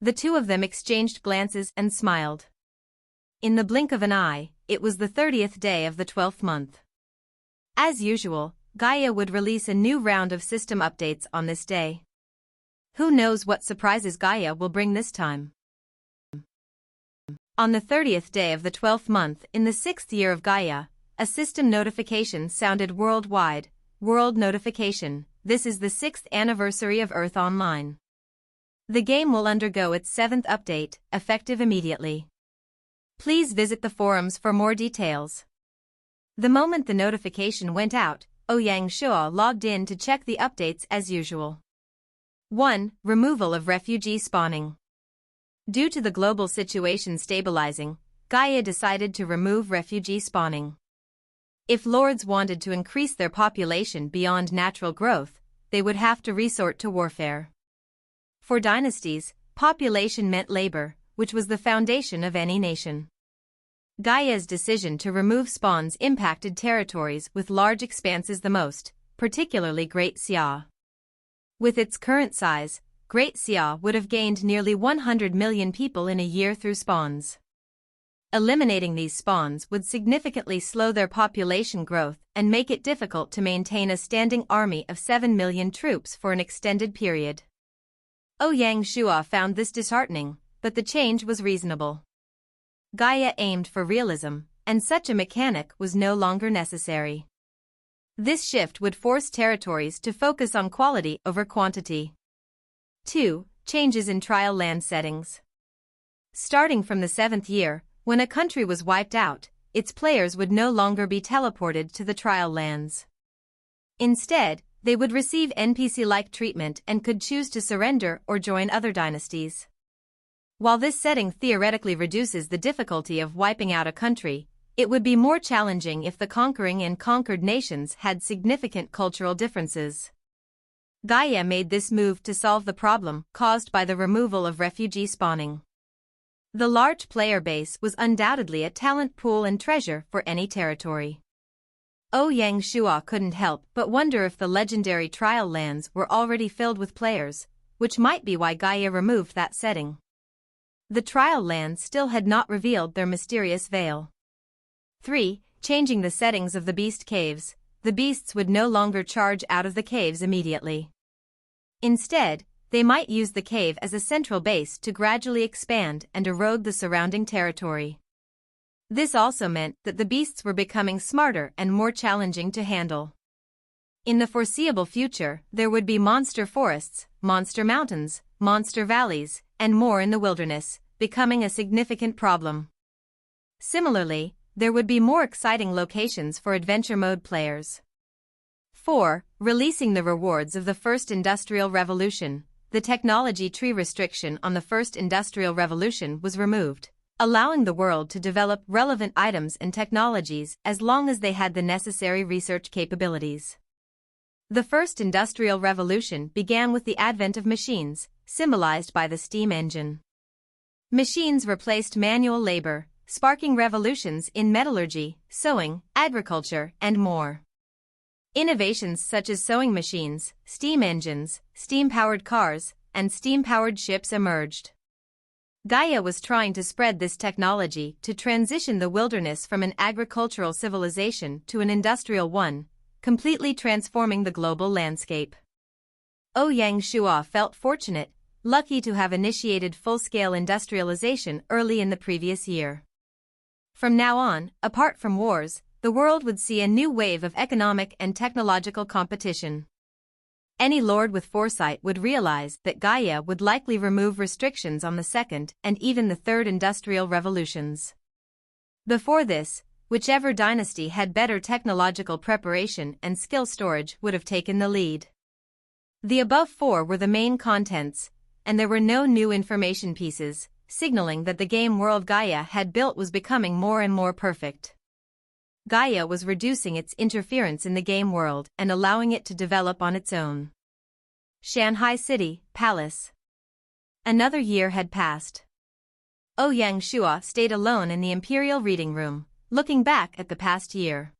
The two of them exchanged glances and smiled. In the blink of an eye, it was the 30th day of the 12th month. As usual, Xia would release a new round of system updates on this day. Who knows what surprises Xia will bring this time? On the 30th day of the 12th month in the 6th year of Xia, a system notification sounded worldwide. World notification, this is the 6th anniversary of Earth Online. The game will undergo its 7th update, effective immediately. Please visit the forums for more details. The moment the notification went out, Ouyang Xia logged in to check the updates as usual. 1. Removal of refugee spawning. Due to the global situation stabilizing, Xia decided to remove refugee spawning. If lords wanted to increase their population beyond natural growth, they would have to resort to warfare. For dynasties, population meant labor, which was the foundation of any nation. Xia's decision to remove spawns impacted territories with large expanses the most, particularly Great Xia. With its current size, Great Xia would have gained nearly 100 million people in a year through spawns. Eliminating these spawns would significantly slow their population growth and make it difficult to maintain a standing army of 7 million troops for an extended period. Ouyang Xia found this disheartening, but the change was reasonable. Xia aimed for realism, and such a mechanic was no longer necessary. This shift would force territories to focus on quality over quantity. 2. Changes in trial land settings. Starting from the 7th year, when a country was wiped out, its players would no longer be teleported to the trial lands. Instead, they would receive NPC-like treatment and could choose to surrender or join other dynasties. While this setting theoretically reduces the difficulty of wiping out a country, it would be more challenging if the conquering and conquered nations had significant cultural differences. Xia made this move to solve the problem caused by the removal of refugee spawning. The large player base was undoubtedly a talent pool and treasure for any territory. Ouyang Xia couldn't help but wonder if the legendary trial lands were already filled with players, which might be why Xia removed that setting. The trial lands still had not revealed their mysterious veil. 3. Changing the settings of the beast caves. The beasts would no longer charge out of the caves immediately. Instead, they might use the cave as a central base to gradually expand and erode the surrounding territory. This also meant that the beasts were becoming smarter and more challenging to handle. In the foreseeable future, there would be monster forests, monster mountains, monster valleys, and more in the wilderness, becoming a significant problem. Similarly, there would be more exciting locations for adventure mode players. 4. Releasing the rewards of the First Industrial Revolution. The technology tree restriction on the First Industrial Revolution was removed, allowing the world to develop relevant items and technologies as long as they had the necessary research capabilities. The First Industrial Revolution began with the advent of machines, symbolized by the steam engine. Machines replaced manual labor, sparking revolutions in metallurgy, sowing, agriculture, and more. Innovations such as sewing machines, steam engines, steam-powered cars, and steam-powered ships emerged. Gaia was trying to spread this technology to transition the wilderness from an agricultural civilization to an industrial one, completely transforming the global landscape. Ouyang Shua felt fortunate, lucky to have initiated full-scale industrialization early in the previous year. From now on, apart from wars, the world would see a new wave of economic and technological competition. Any lord with foresight would realize that Gaia would likely remove restrictions on the second and even the third industrial revolutions. Before this, whichever dynasty had better technological preparation and skill storage would have taken the lead. The above 4 were the main contents, and there were no new information pieces, signaling that the game world Gaia had built was becoming more and more perfect. Gaia was reducing its interference in the game world and allowing it to develop on its own. Shanghai City, Palace. Another year had passed. Ouyang Shua stayed alone in the Imperial reading room, looking back at the past year.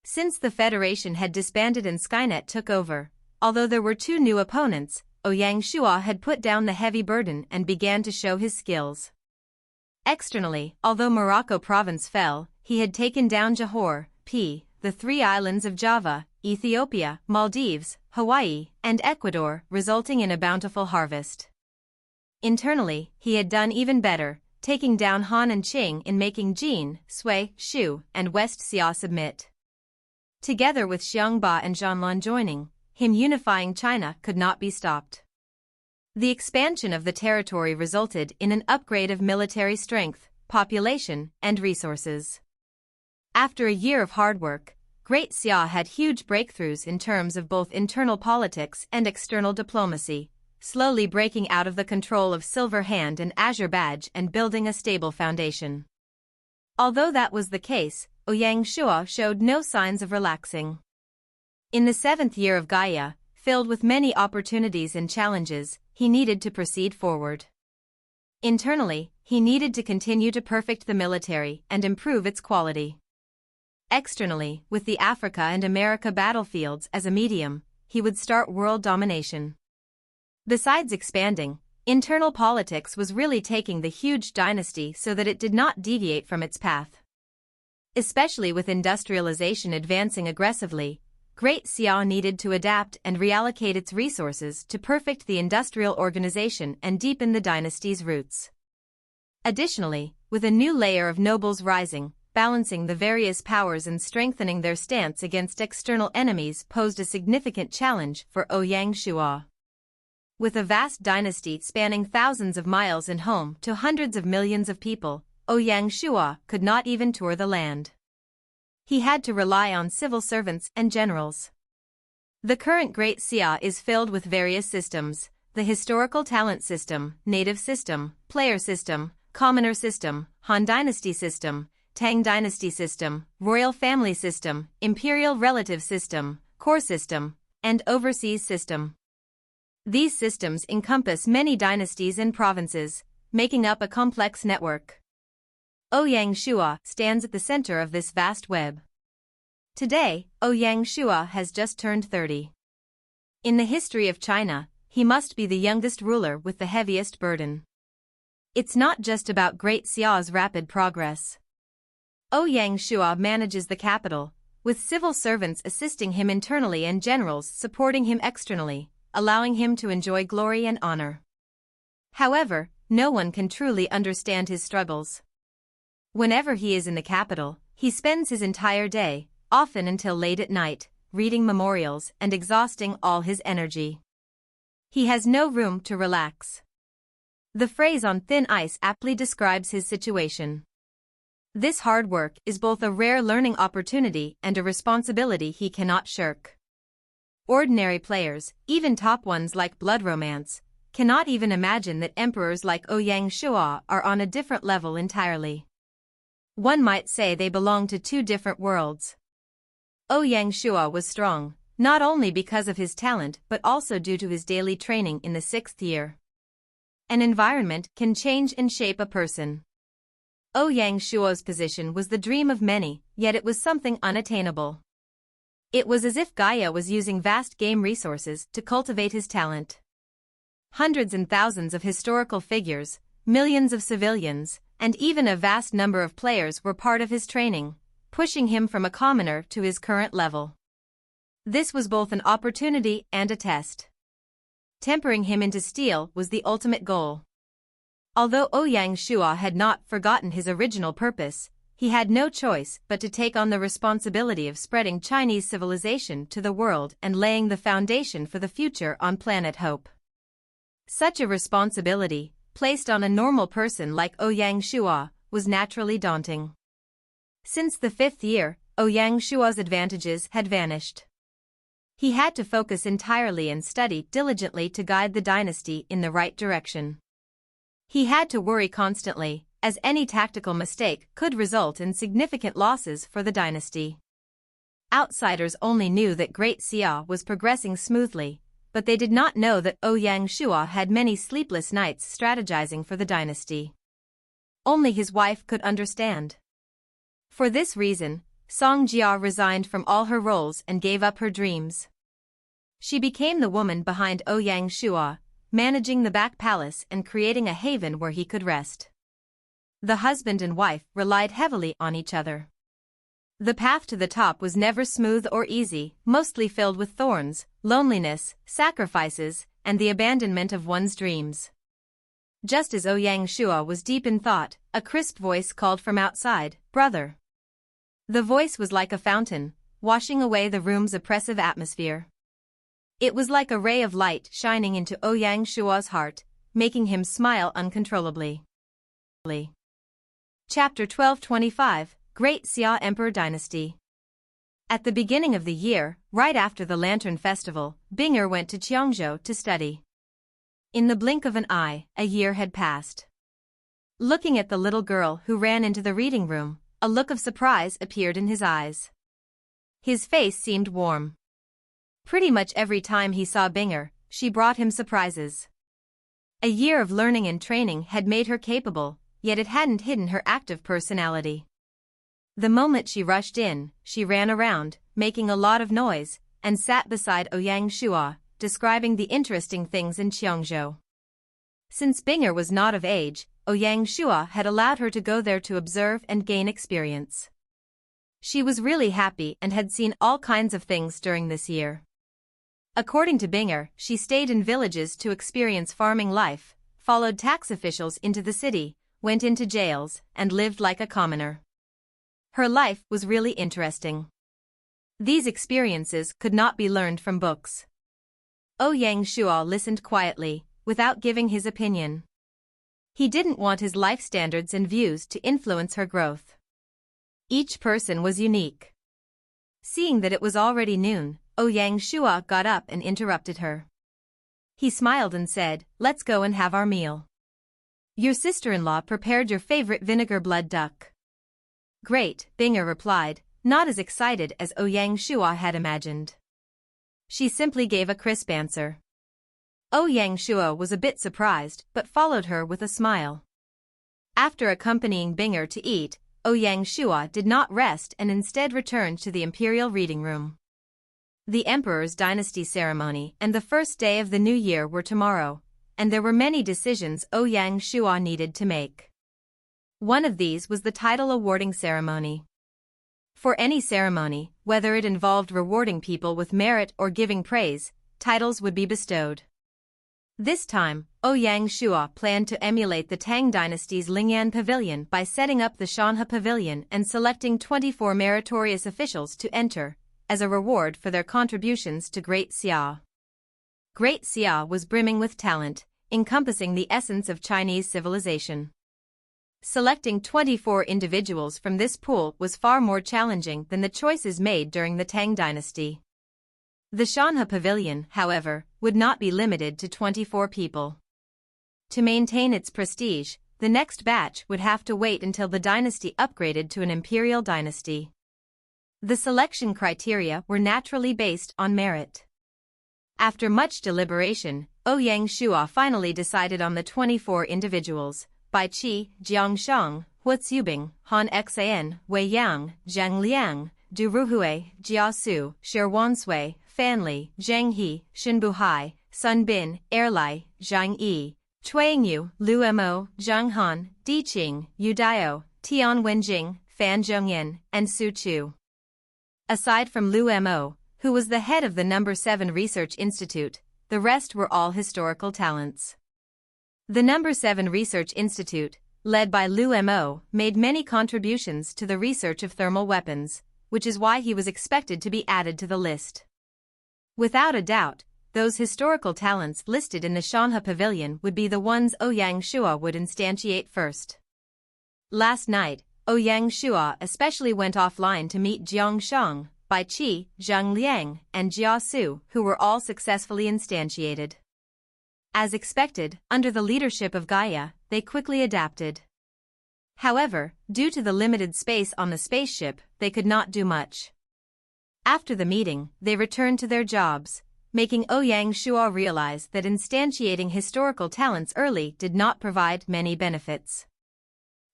Since the Federation had disbanded and Skynet took over, although there were 2 new opponents, Ouyang Shua had put down the heavy burden and began to show his skills. Externally, although Morocco province fell, he had taken down Johor, the 3 islands of Java, Ethiopia, Maldives, Hawaii, and Ecuador, resulting in a bountiful harvest. Internally, he had done even better, taking down Han and Qing in making Jin, Sui, Shu, and West Xia submit. Together with Xiangba and Zhan Lang joining, him unifying China could not be stopped. The expansion of the territory resulted in an upgrade of military strength, population, and resources. After a year of hard work, Great Xia had huge breakthroughs in terms of both internal politics and external diplomacy, slowly breaking out of the control of Silver Hand and Azure Badge and building a stable foundation. Although that was the case, Ouyang Shua showed no signs of relaxing. In the 7th year of Gaia, filled with many opportunities and challenges, he needed to proceed forward. Internally, he needed to continue to perfect the military and improve its quality. Externally, with the Africa and America battlefields as a medium, he would start world domination. Besides expanding, internal politics was really taking the huge dynasty so that it did not deviate from its path. Especially with industrialization advancing aggressively, Great Xia needed to adapt and reallocate its resources to perfect the industrial organization and deepen the dynasty's roots. Additionally, with a new layer of nobles rising, balancing the various powers and strengthening their stance against external enemies posed a significant challenge for Ouyang Shua. With a vast dynasty spanning thousands of miles and home to hundreds of millions of people, Ouyang Shua could not even tour the land. He had to rely on civil servants and generals. The current Great Xia is filled with various systems: the historical talent system, native system, player system, commoner system, Han Dynasty system, Tang Dynasty system, royal family system, imperial relative system, core system, and overseas system. These systems encompass many dynasties and provinces, making up a complex network. Ouyang Shua stands at the center of this vast web. Today, Ouyang Shua has just turned 30. In the history of China, he must be the youngest ruler with the heaviest burden. It's not just about Great Xia's rapid progress. Ouyang Shua manages the capital, with civil servants assisting him internally and generals supporting him externally, allowing him to enjoy glory and honor. However, no one can truly understand his struggles. Whenever he is in the capital, he spends his entire day, often until late at night, reading memorials and exhausting all his energy. He has no room to relax. The phrase "on thin ice" aptly describes his situation. This hard work is both a rare learning opportunity and a responsibility he cannot shirk. Ordinary players, even top ones like Blood Romance, cannot even imagine that emperors like Ouyang Shua are on a different level entirely. One might say they belong to two different worlds. Ouyang Shua was strong, not only because of his talent but also due to his daily training in the 6th year. An environment can change and shape a person. Ouyang Shuo's position was the dream of many, yet it was something unattainable. It was as if Gaia was using vast game resources to cultivate his talent. Hundreds and thousands of historical figures, millions of civilians, and even a vast number of players were part of his training, pushing him from a commoner to his current level. This was both an opportunity and a test. Tempering him into steel was the ultimate goal. Although Ouyang Shua had not forgotten his original purpose, he had no choice but to take on the responsibility of spreading Chinese civilization to the world and laying the foundation for the future on planet Hope. Such a responsibility, placed on a normal person like Ouyang Shua, was naturally daunting. Since the 5th year, Ouyang Shua's advantages had vanished. He had to focus entirely and study diligently to guide the dynasty in the right direction. He had to worry constantly, as any tactical mistake could result in significant losses for the dynasty. Outsiders only knew that Great Xia was progressing smoothly, but they did not know that Ouyang Shua had many sleepless nights strategizing for the dynasty. Only his wife could understand. For this reason, Song Jia resigned from all her roles and gave up her dreams. She became the woman behind Ouyang Shua, managing the back palace and creating a haven where he could rest. The husband and wife relied heavily on each other. The path to the top was never smooth or easy, mostly filled with thorns, loneliness, sacrifices, and the abandonment of one's dreams. Just as Ouyang Shua was deep in thought, a crisp voice called from outside, "Brother." The voice was like a fountain, washing away the room's oppressive atmosphere. It was like a ray of light shining into Ouyang Shua's heart, making him smile uncontrollably. Chapter 1225, Great Xia Emperor Dynasty. At the beginning of the year, right after the Lantern Festival, Binger went to Qiangzhou to study. In the blink of an eye, a year had passed. Looking at the little girl who ran into the reading room, a look of surprise appeared in his eyes. His face seemed warm. Pretty much every time he saw Binger, she brought him surprises. A year of learning and training had made her capable, yet it hadn't hidden her active personality. The moment she rushed in, she ran around, making a lot of noise, and sat beside Ouyang Shua, describing the interesting things in Qiangzhou. Since Binger was not of age, Ouyang Shua had allowed her to go there to observe and gain experience. She was really happy and had seen all kinds of things during this year. According to Binger, she stayed in villages to experience farming life, followed tax officials into the city, went into jails, and lived like a commoner. Her life was really interesting. These experiences could not be learned from books. Ouyang Shua listened quietly, without giving his opinion. He didn't want his life standards and views to influence her growth. Each person was unique. Seeing that it was already noon, Ouyang Shua got up and interrupted her. He smiled and said, "Let's go and have our meal. Your sister-in-law prepared your favorite vinegar blood duck." "Great," Binger replied, not as excited as Ouyang Shua had imagined. She simply gave a crisp answer. Ouyang Shua was a bit surprised but followed her with a smile. After accompanying Binger to eat, Ouyang Shua did not rest and instead returned to the Imperial reading room. The Emperor's dynasty ceremony and the first day of the new year were tomorrow, and there were many decisions Ouyang Shua needed to make. One of these was the title awarding ceremony. For any ceremony, whether it involved rewarding people with merit or giving praise, titles would be bestowed. This time, Ouyang Shua planned to emulate the Tang dynasty's Lingyan Pavilion by setting up the Shanhe Pavilion and selecting 24 meritorious officials to enter, as a reward for their contributions to Great Xia. Great Xia was brimming with talent, encompassing the essence of Chinese civilization. Selecting 24 individuals from this pool was far more challenging than the choices made during the Tang dynasty. The Shanha Pavilion, however, would not be limited to 24 people. To maintain its prestige, the next batch would have to wait until the dynasty upgraded to an imperial dynasty. The selection criteria were naturally based on merit. After much deliberation, Ouyang finally decided on the 24 individuals: Bai Qi, Jiang Shang, Hua Zubing, Han Xan, Wei Yang, Zhang Liang, Du Ruhui, Jia Su, Shi Wansui, Fan Li, Zhang He, Shen Buhai, Sun Bin, Erlai, Zhang Yi, Chuang Yu, Lu Mo, Zhang Han, Di Qing, Yu Dao, Tian Wenjing, Fan Zhongyan, and Su Chu. Aside from Lu Mo, who was the head of the No. 7 Research Institute, the rest were all historical talents. The No. 7 Research Institute, led by Lu Mo, made many contributions to the research of thermal weapons, which is why he was expected to be added to the list. Without a doubt, those historical talents listed in the Shanha Pavilion would be the ones Ouyang would instantiate first. Last night, Ouyang especially went offline to meet Jiang Shang, Bai Qi, Zhang Liang, and Jia Su, who were all successfully instantiated. As expected, under the leadership of Gaia, they quickly adapted. However, due to the limited space on the spaceship, they could not do much. After the meeting, they returned to their jobs, making Ouyang realize that instantiating historical talents early did not provide many benefits.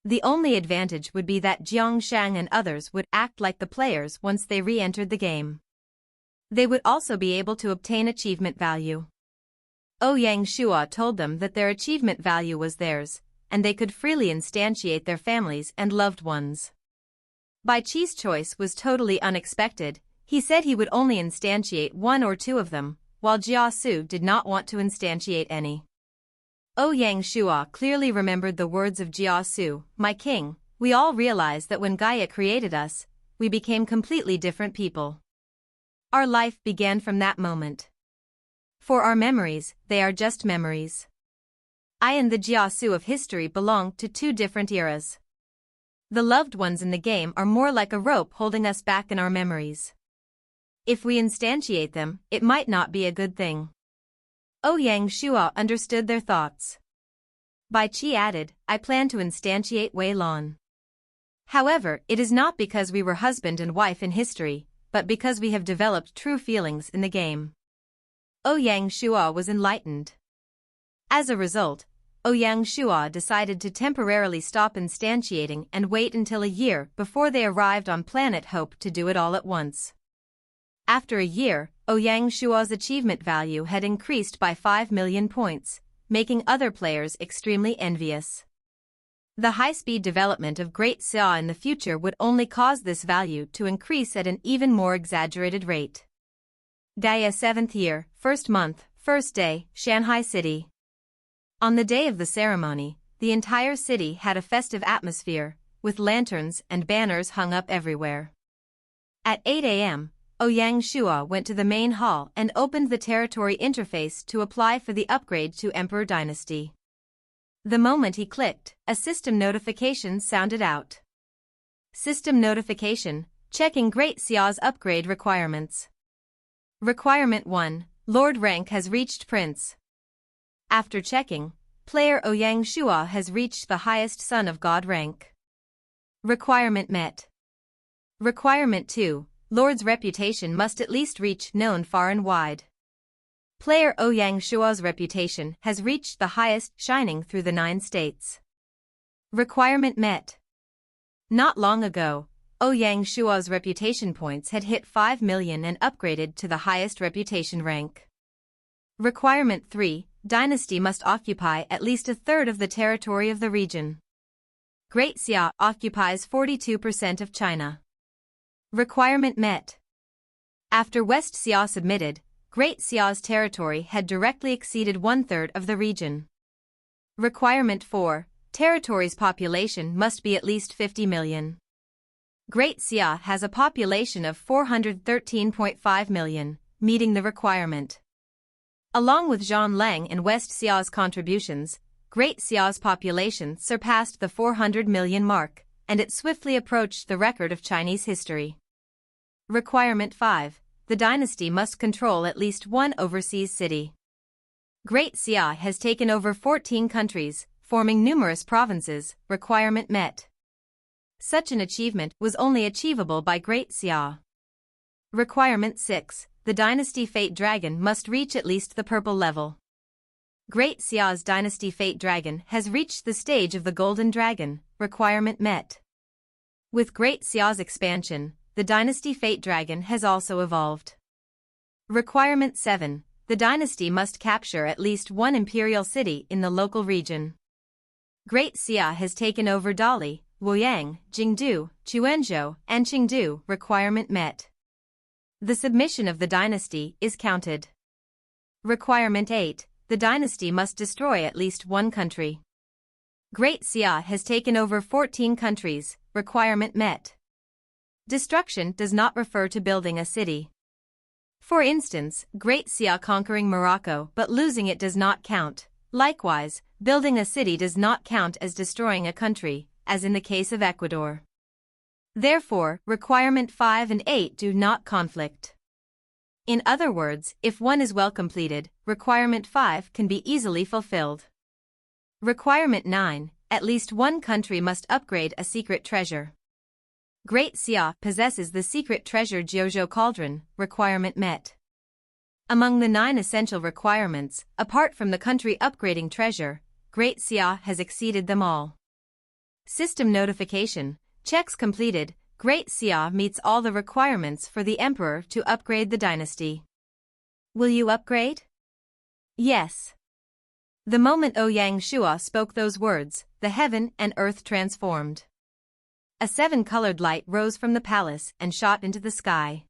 The only advantage would be that Jiang Shang and others would act like the players once they re-entered the game. They would also be able to obtain achievement value. Ouyang told them that their achievement value was theirs, and they could freely instantiate their families and loved ones. Bai Qi's choice was totally unexpected. He said he would only instantiate 1 or 2 of them, while Jia Su did not want to instantiate any. Ouyang clearly remembered the words of Jia Su: "My king, we all realize that when Gaia created us, we became completely different people. Our life began from that moment. For our memories, they are just memories. I and the Jia Su of history belong to 2 different eras. The loved ones in the game are more like a rope holding us back in our memories. If we instantiate them, it might not be a good thing." Ouyang understood their thoughts. Bai Qi added, "I plan to instantiate Wei Lan. However, it is not because we were husband and wife in history, but because we have developed true feelings in the game." Ouyang was enlightened. As a result, Ouyang decided to temporarily stop instantiating and wait until a year before they arrived on Planet Hope to do it all at once. After a year, Ouyang achievement value had increased by 5 million points, making other players extremely envious. The high-speed development of Great Xia in the future would only cause this value to increase at an even more exaggerated rate. Gaia 7th year, 1st month, 1st day, Shanghai City. On the day of the ceremony, the entire city had a festive atmosphere, with lanterns and banners hung up everywhere. At 8 a.m., Ouyang went to the main hall and opened the territory interface to apply for the upgrade to Emperor Dynasty. The moment he clicked, a system notification sounded out. System notification, checking Great Xia's upgrade requirements. Requirement 1, Lord rank has reached Prince. After checking, player Ouyang has reached the highest Son of God rank. Requirement met. Requirement 2, Lord's reputation must at least reach known far and wide. Player Ouyang reputation has reached the highest, shining through the 9 states. Requirement met. Not long ago, Ouyang reputation points had hit 5 million and upgraded to the highest reputation rank. Requirement 3, Dynasty must occupy at least a third of the territory of the region. Great Xia occupies 42% of China. Requirement met. After West Xia submitted, Great Xia's territory had directly exceeded 1/3 of the region. Requirement 4, territory's population must be at least 50 million. Great Xia has a population of 413.5 million, meeting the requirement. Along with Zhan Lang and West Xia's contributions, Great Xia's population surpassed the 400 million mark, and it swiftly approached the record of Chinese history. Requirement 5. The dynasty must control at least one overseas city. Great Xia has taken over 14 countries, forming numerous provinces. Requirement met. Such an achievement was only achievable by Great Xia. Requirement 6. The dynasty Fate Dragon must reach at least the purple level. Great Xia's dynasty Fate Dragon has reached the stage of the Golden Dragon. Requirement met. With Great Xia's expansion, the dynasty Fate Dragon has also evolved. Requirement 7. The dynasty must capture at least one imperial city in the local region. Great Xia has taken over Dali, Luoyang, Jingdu, Quanzhou, and Chengdu. Requirement met. The submission of the dynasty is counted. Requirement 8. The dynasty must destroy at least one country. Great Xia has taken over 14 countries. Requirement met. Destruction does not refer to building a city. For instance, Great Xia conquering Morocco but losing it does not count. Likewise, building a city does not count as destroying a country, as in the case of Ecuador. Therefore, requirement 5 and 8 do not conflict. In other words, if one is well completed, requirement 5 can be easily fulfilled. Requirement 9. At least one country must upgrade a secret treasure. Great Xia possesses the secret treasure Jiuzhou Cauldron. Requirement met. Among the 9 essential requirements, apart from the country upgrading treasure, Great Xia has exceeded them all. System notification. Checks completed. Great Xia meets all the requirements for the emperor to upgrade the dynasty. Will you upgrade? Yes. The moment Ouyang Shua spoke those words, the heaven and earth transformed. A 7-colored light rose from the palace and shot into the sky.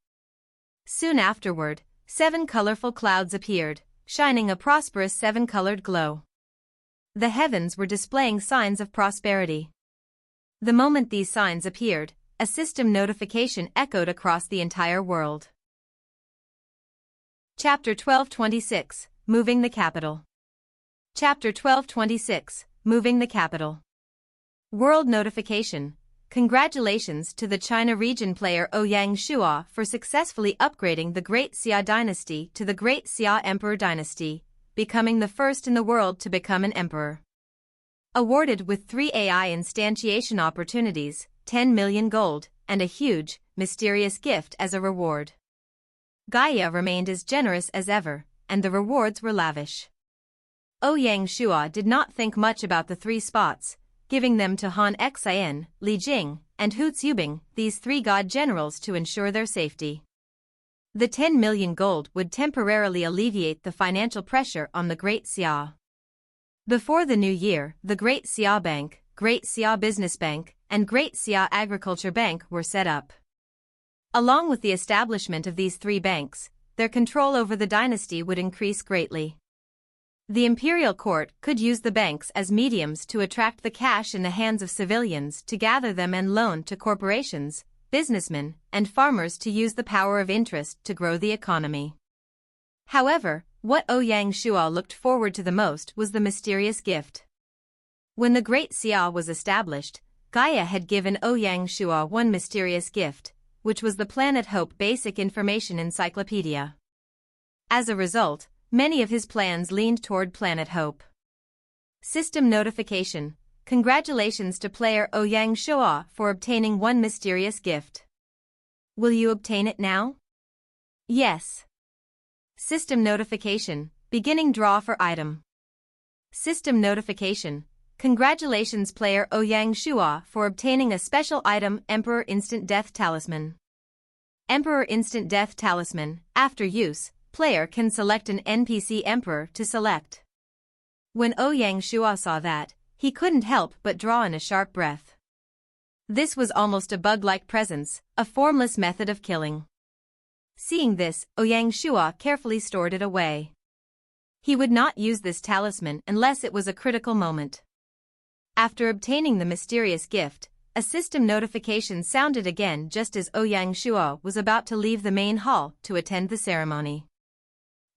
Soon afterward, 7 colorful clouds appeared, shining a prosperous 7-colored glow. The heavens were displaying signs of prosperity. The moment these signs appeared, a system notification echoed across the entire world. Chapter 1226, Moving the Capital. Chapter 1226, Moving the Capital. World notification. Congratulations to the China region player Ouyang Shua for successfully upgrading the Great Xia dynasty to the Great Xia Emperor dynasty, becoming the first in the world to become an emperor. Awarded with 3 AI instantiation opportunities, 10 million gold, and a huge, mysterious gift as a reward. Gaia remained as generous as ever, and the rewards were lavish. Ouyang Shua did not think much about the 3 spots, giving them to Han Xian, Li Jing, and Hu Zubing, these 3 god generals to ensure their safety. The 10 million gold would temporarily alleviate the financial pressure on the Great Xia. Before the new year, the Great Xia Bank, Great Xia Business Bank, and Great Xia Agriculture Bank were set up. Along with the establishment of these 3 banks, their control over the dynasty would increase greatly. The imperial court could use the banks as mediums to attract the cash in the hands of civilians to gather them and loan to corporations, businessmen, and farmers to use the power of interest to grow the economy. However, what Ouyang Shua looked forward to the most was the mysterious gift. When the Great Xia was established, Gaia had given Ouyang Shua one mysterious gift, which was the Planet Hope Basic Information Encyclopedia. As a result, many of his plans leaned toward Planet Hope. System notification. Congratulations to player Ouyang Shua for obtaining one mysterious gift. Will you obtain it now? Yes. System notification. Beginning draw for item. System notification. Congratulations player Ouyang Shua for obtaining a special item Emperor Instant Death Talisman. Emperor Instant Death Talisman. After use, player can select an NPC Emperor to select. When Ouyang Shua saw that, he couldn't help but draw in a sharp breath. This was almost a bug-like presence, a formless method of killing. Seeing this, Ouyang Shua carefully stored it away. He would not use this talisman unless it was a critical moment. After obtaining the mysterious gift, a system notification sounded again just as Ouyang Shua was about to leave the main hall to attend the ceremony.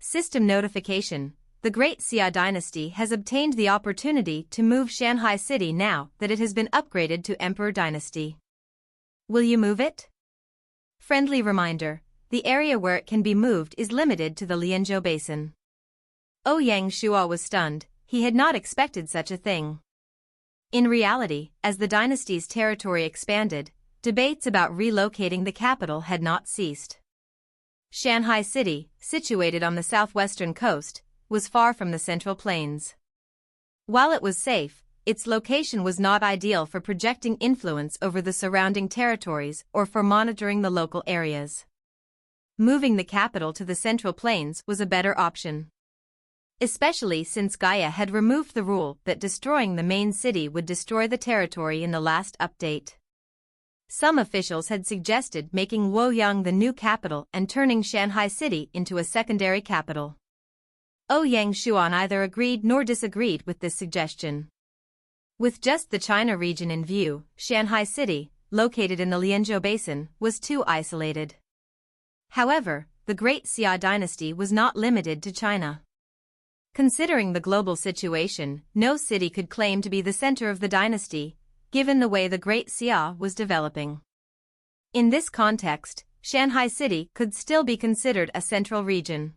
System notification. the Great Xia dynasty has obtained the opportunity to move Xihai city now that it has been upgraded to Emperor dynasty. Will you move it? Friendly reminder, the area where it can be moved is limited to the Lianzhou Basin. Ouyang Shua was stunned, he had not expected such a thing. In reality, as the dynasty's territory expanded, debates about relocating the capital had not ceased. Xihai City, situated on the southwestern coast, was far from the central plains. While it was safe, its location was not ideal for projecting influence over the surrounding territories or for monitoring the local areas. Moving the capital to the central plains was a better option. Especially since Gaia had removed the rule that destroying the main city would destroy the territory in the last update. Some officials had suggested making Luoyang the new capital and turning Xihai City into a secondary capital. Ouyang Shua neither agreed nor disagreed with this suggestion. With just the China region in view, Xihai City, located in the Lianzhou Basin, was too isolated. However, the Great Xia dynasty was not limited to China. Considering the global situation, no city could claim to be the center of the dynasty, given the way the Great Xia was developing. In this context, Xihai City could still be considered a central region.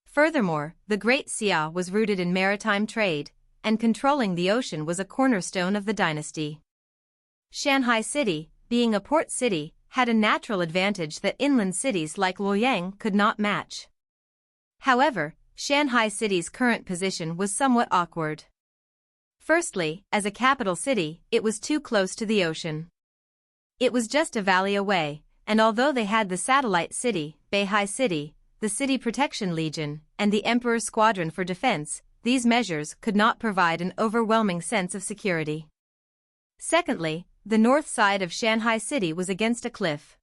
Furthermore, the Great Xia was rooted in maritime trade, and controlling the ocean was a cornerstone of the dynasty. Xihai City, being a port city, had a natural advantage that inland cities like Luoyang could not match. However, Xihai City's current position was somewhat awkward. Firstly, as a capital city, it was too close to the ocean. It was just a valley away, and although they had the satellite city, Beihai City, the City Protection Legion, and the Emperor's Squadron for defense, these measures could not provide an overwhelming sense of security. Secondly, the north side of Xihai City was against a cliff.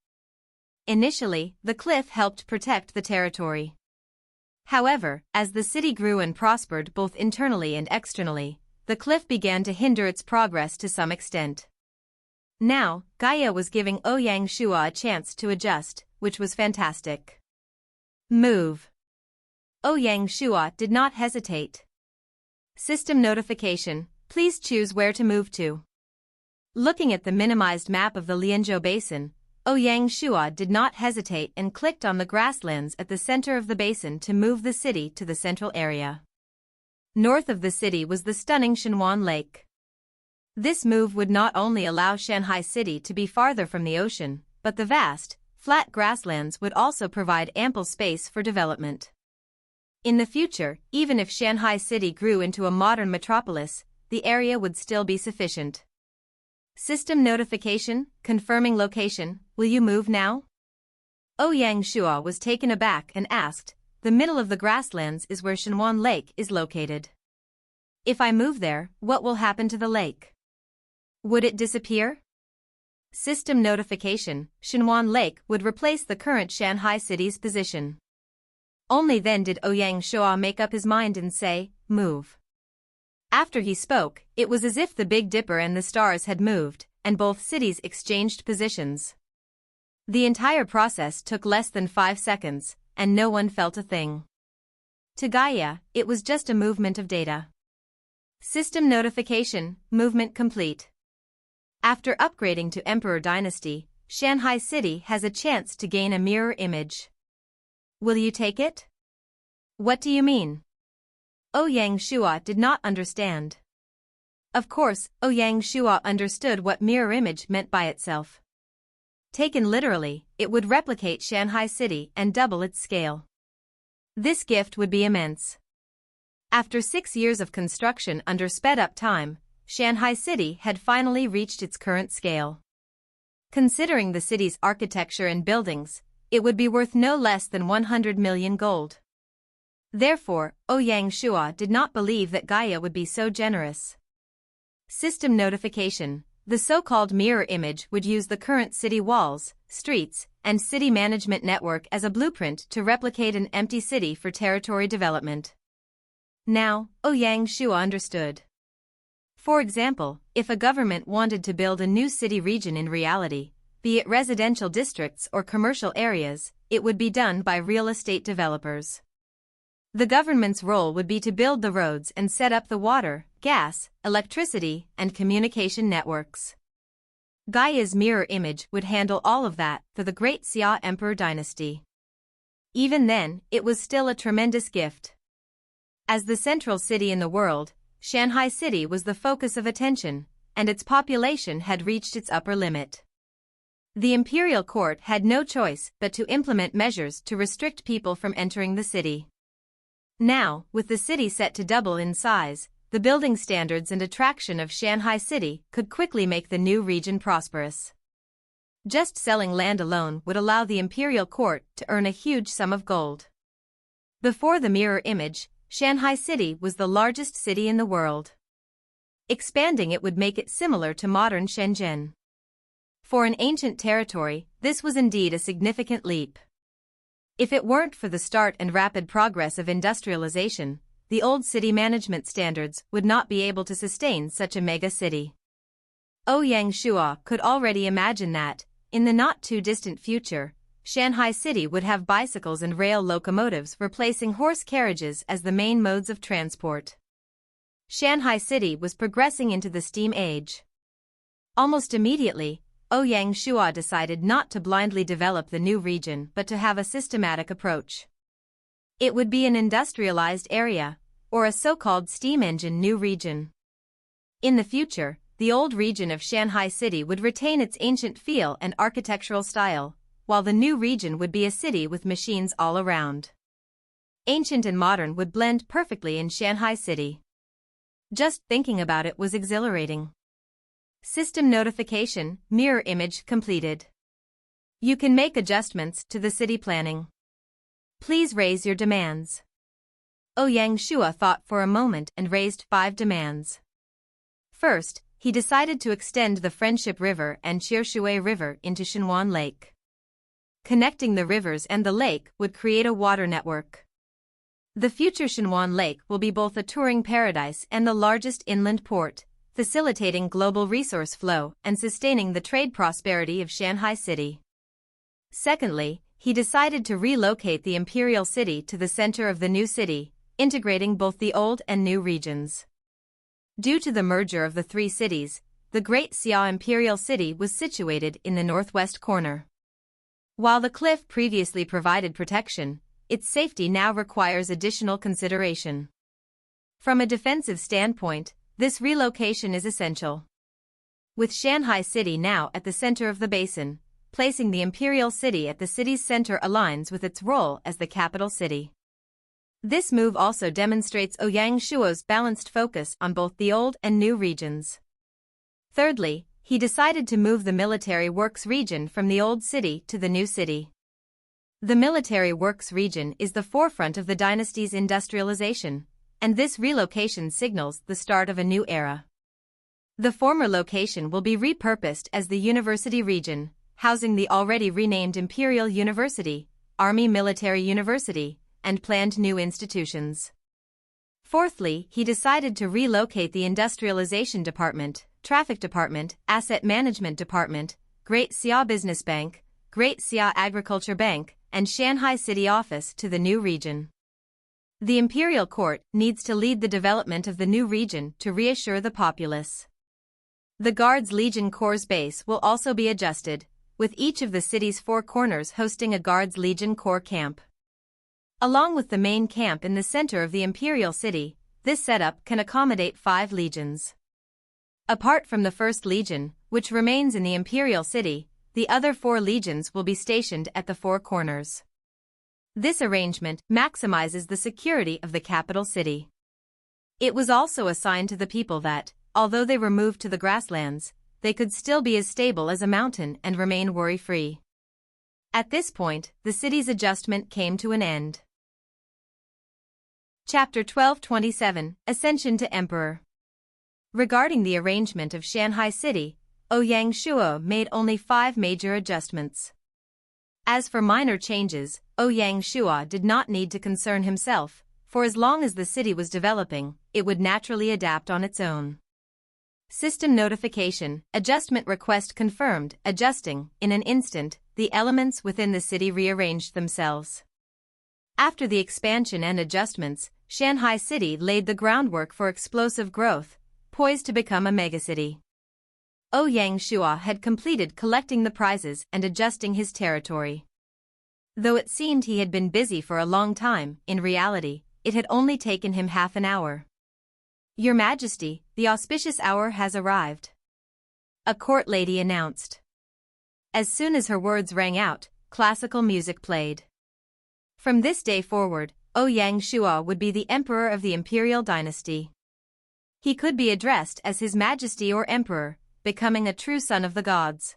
Initially, the cliff helped protect the territory. However, as the city grew and prospered both internally and externally, the cliff began to hinder its progress to some extent. Now, Gaia was giving Ouyang Shua a chance to adjust, which was fantastic. Move. Ouyang Shua did not hesitate. System notification, please choose where to move to. Looking at the minimized map of the Lianzhou Basin, Ouyang Shua did not hesitate and clicked on the grasslands at the center of the basin to move the city to the central area. North of the city was the stunning Shenwan Lake. This move would not only allow Xihai City to be farther from the ocean, but the vast, flat grasslands would also provide ample space for development. In the future, even if Xihai City grew into a modern metropolis, the area would still be sufficient. System notification, confirming location, will you move now? Ouyang Shua was taken aback and asked, the middle of the grasslands is where Shenwan Lake is located. If I move there, what will happen to the lake? Would it disappear? System notification, Shenwan Lake would replace the current Xihai City's position. Only then did Ouyang Shua make up his mind and say, move. After he spoke, it was as if the Big Dipper and the stars had moved, and both cities exchanged positions. The entire process took less than 5 seconds, and no one felt a thing. To Gaia, it was just a movement of data. System notification, movement complete. After upgrading to Emperor Dynasty, Xihai City has a chance to gain a mirror image. Will you take it? What do you mean? Ouyang Shua did not understand. Of course, Ouyang Shua understood what mirror image meant by itself. Taken literally, it would replicate Xihai City and double its scale. This gift would be immense. After 6 years of construction under sped-up time, Xihai City had finally reached its current scale. Considering the city's architecture and buildings, it would be worth no less than 100 million gold. Therefore, Ouyang Shua did not believe that Gaia would be so generous. System notification, the so-called mirror image would use the current city walls, streets, and city management network as a blueprint to replicate an empty city for territory development. Now, Ouyang Shua understood. For example, if a government wanted to build a new city region in reality, be it residential districts or commercial areas, it would be done by real estate developers. The government's role would be to build the roads and set up the water, gas, electricity, and communication networks. Gaia's mirror image would handle all of that for the Great Xia Emperor dynasty. Even then, it was still a tremendous gift. As the central city in the world, Shanghai City was the focus of attention, and its population had reached its upper limit. The imperial court had no choice but to implement measures to restrict people from entering the city. Now, with the city set to double in size, the building standards and attraction of Shanghai City could quickly make the new region prosperous. Just selling land alone would allow the imperial court to earn a huge sum of gold. Before the mirror image, Shanghai City was the largest city in the world. Expanding it would make it similar to modern Shenzhen. For an ancient territory, this was indeed a significant leap. If it weren't for the start and rapid progress of industrialization, the old city management standards would not be able to sustain such a mega city. Ouyang Shua could already imagine that, in the not-too-distant future, Shanghai City would have bicycles and rail locomotives replacing horse carriages as the main modes of transport. Shanghai City was progressing into the steam age. Almost immediately, Ouyang Shua decided not to blindly develop the new region but to have a systematic approach. It would be an industrialized area, or a so-called steam engine new region. In the future, the old region of Shanghai City would retain its ancient feel and architectural style, while the new region would be a city with machines all around. Ancient and modern would blend perfectly in Shanghai City. Just thinking about it was exhilarating. System notification, mirror image completed. You can make adjustments to the city planning. Please raise your demands. Ouyang Shua thought for a moment and raised 5 demands. First, he decided to extend the Friendship River and Qirshui River into Shenwan Lake. Connecting the rivers and the lake would create a water network. The future Shenwan Lake will be both a touring paradise and the largest inland port, facilitating global resource flow and sustaining the trade prosperity of Shanghai City. Secondly, he decided to relocate the imperial city to the center of the new city, integrating both the old and new regions. Due to the merger of the 3 cities, the Great Xia imperial city was situated in the northwest corner. While the cliff previously provided protection, its safety now requires additional consideration. From a defensive standpoint, this relocation is essential. With Shanghai City now at the center of the basin, placing the imperial city at the city's center aligns with its role as the capital city. This move also demonstrates Ouyang Shua's balanced focus on both the old and new regions. Thirdly, he decided to move the military works region from the old city to the new city. The military works region is the forefront of the dynasty's industrialization, and this relocation signals the start of a new era. The former location will be repurposed as the university region, housing the already renamed Imperial University, Army Military University, and planned new institutions. Fourthly, he decided to relocate the Industrialization Department, Traffic Department, Asset Management Department, Great Xia Business Bank, Great Xia Agriculture Bank, and Shanghai City Office to the new region. The Imperial Court needs to lead the development of the new region to reassure the populace. The Guards Legion Corps base will also be adjusted, with each of the city's 4 corners hosting a Guards Legion Corps camp. Along with the main camp in the center of the Imperial City, this setup can accommodate 5 legions. Apart from the 1st Legion, which remains in the Imperial City, the other 4 legions will be stationed at the 4 corners. This arrangement maximizes the security of the capital city. It was also a sign to the people that, although they were moved to the grasslands, they could still be as stable as a mountain and remain worry-free. At this point, the city's adjustment came to an end. Chapter 1227, Ascension to Emperor. Regarding the arrangement of Shanghai City, Ouyang Shua made only 5 major adjustments. As for minor changes, Ouyang Shua did not need to concern himself, for as long as the city was developing, it would naturally adapt on its own. System notification, adjustment request confirmed, adjusting, in an instant, the elements within the city rearranged themselves. After the expansion and adjustments, Shanghai City laid the groundwork for explosive growth, poised to become a megacity. Ouyang Shua had completed collecting the prizes and adjusting his territory. Though it seemed he had been busy for a long time, in reality, it had only taken him half an hour. "Your Majesty, the auspicious hour has arrived," a court lady announced. As soon as her words rang out, classical music played. From this day forward, Ouyang Shua would be the emperor of the Imperial dynasty. He could be addressed as His Majesty or Emperor, becoming a true son of the gods.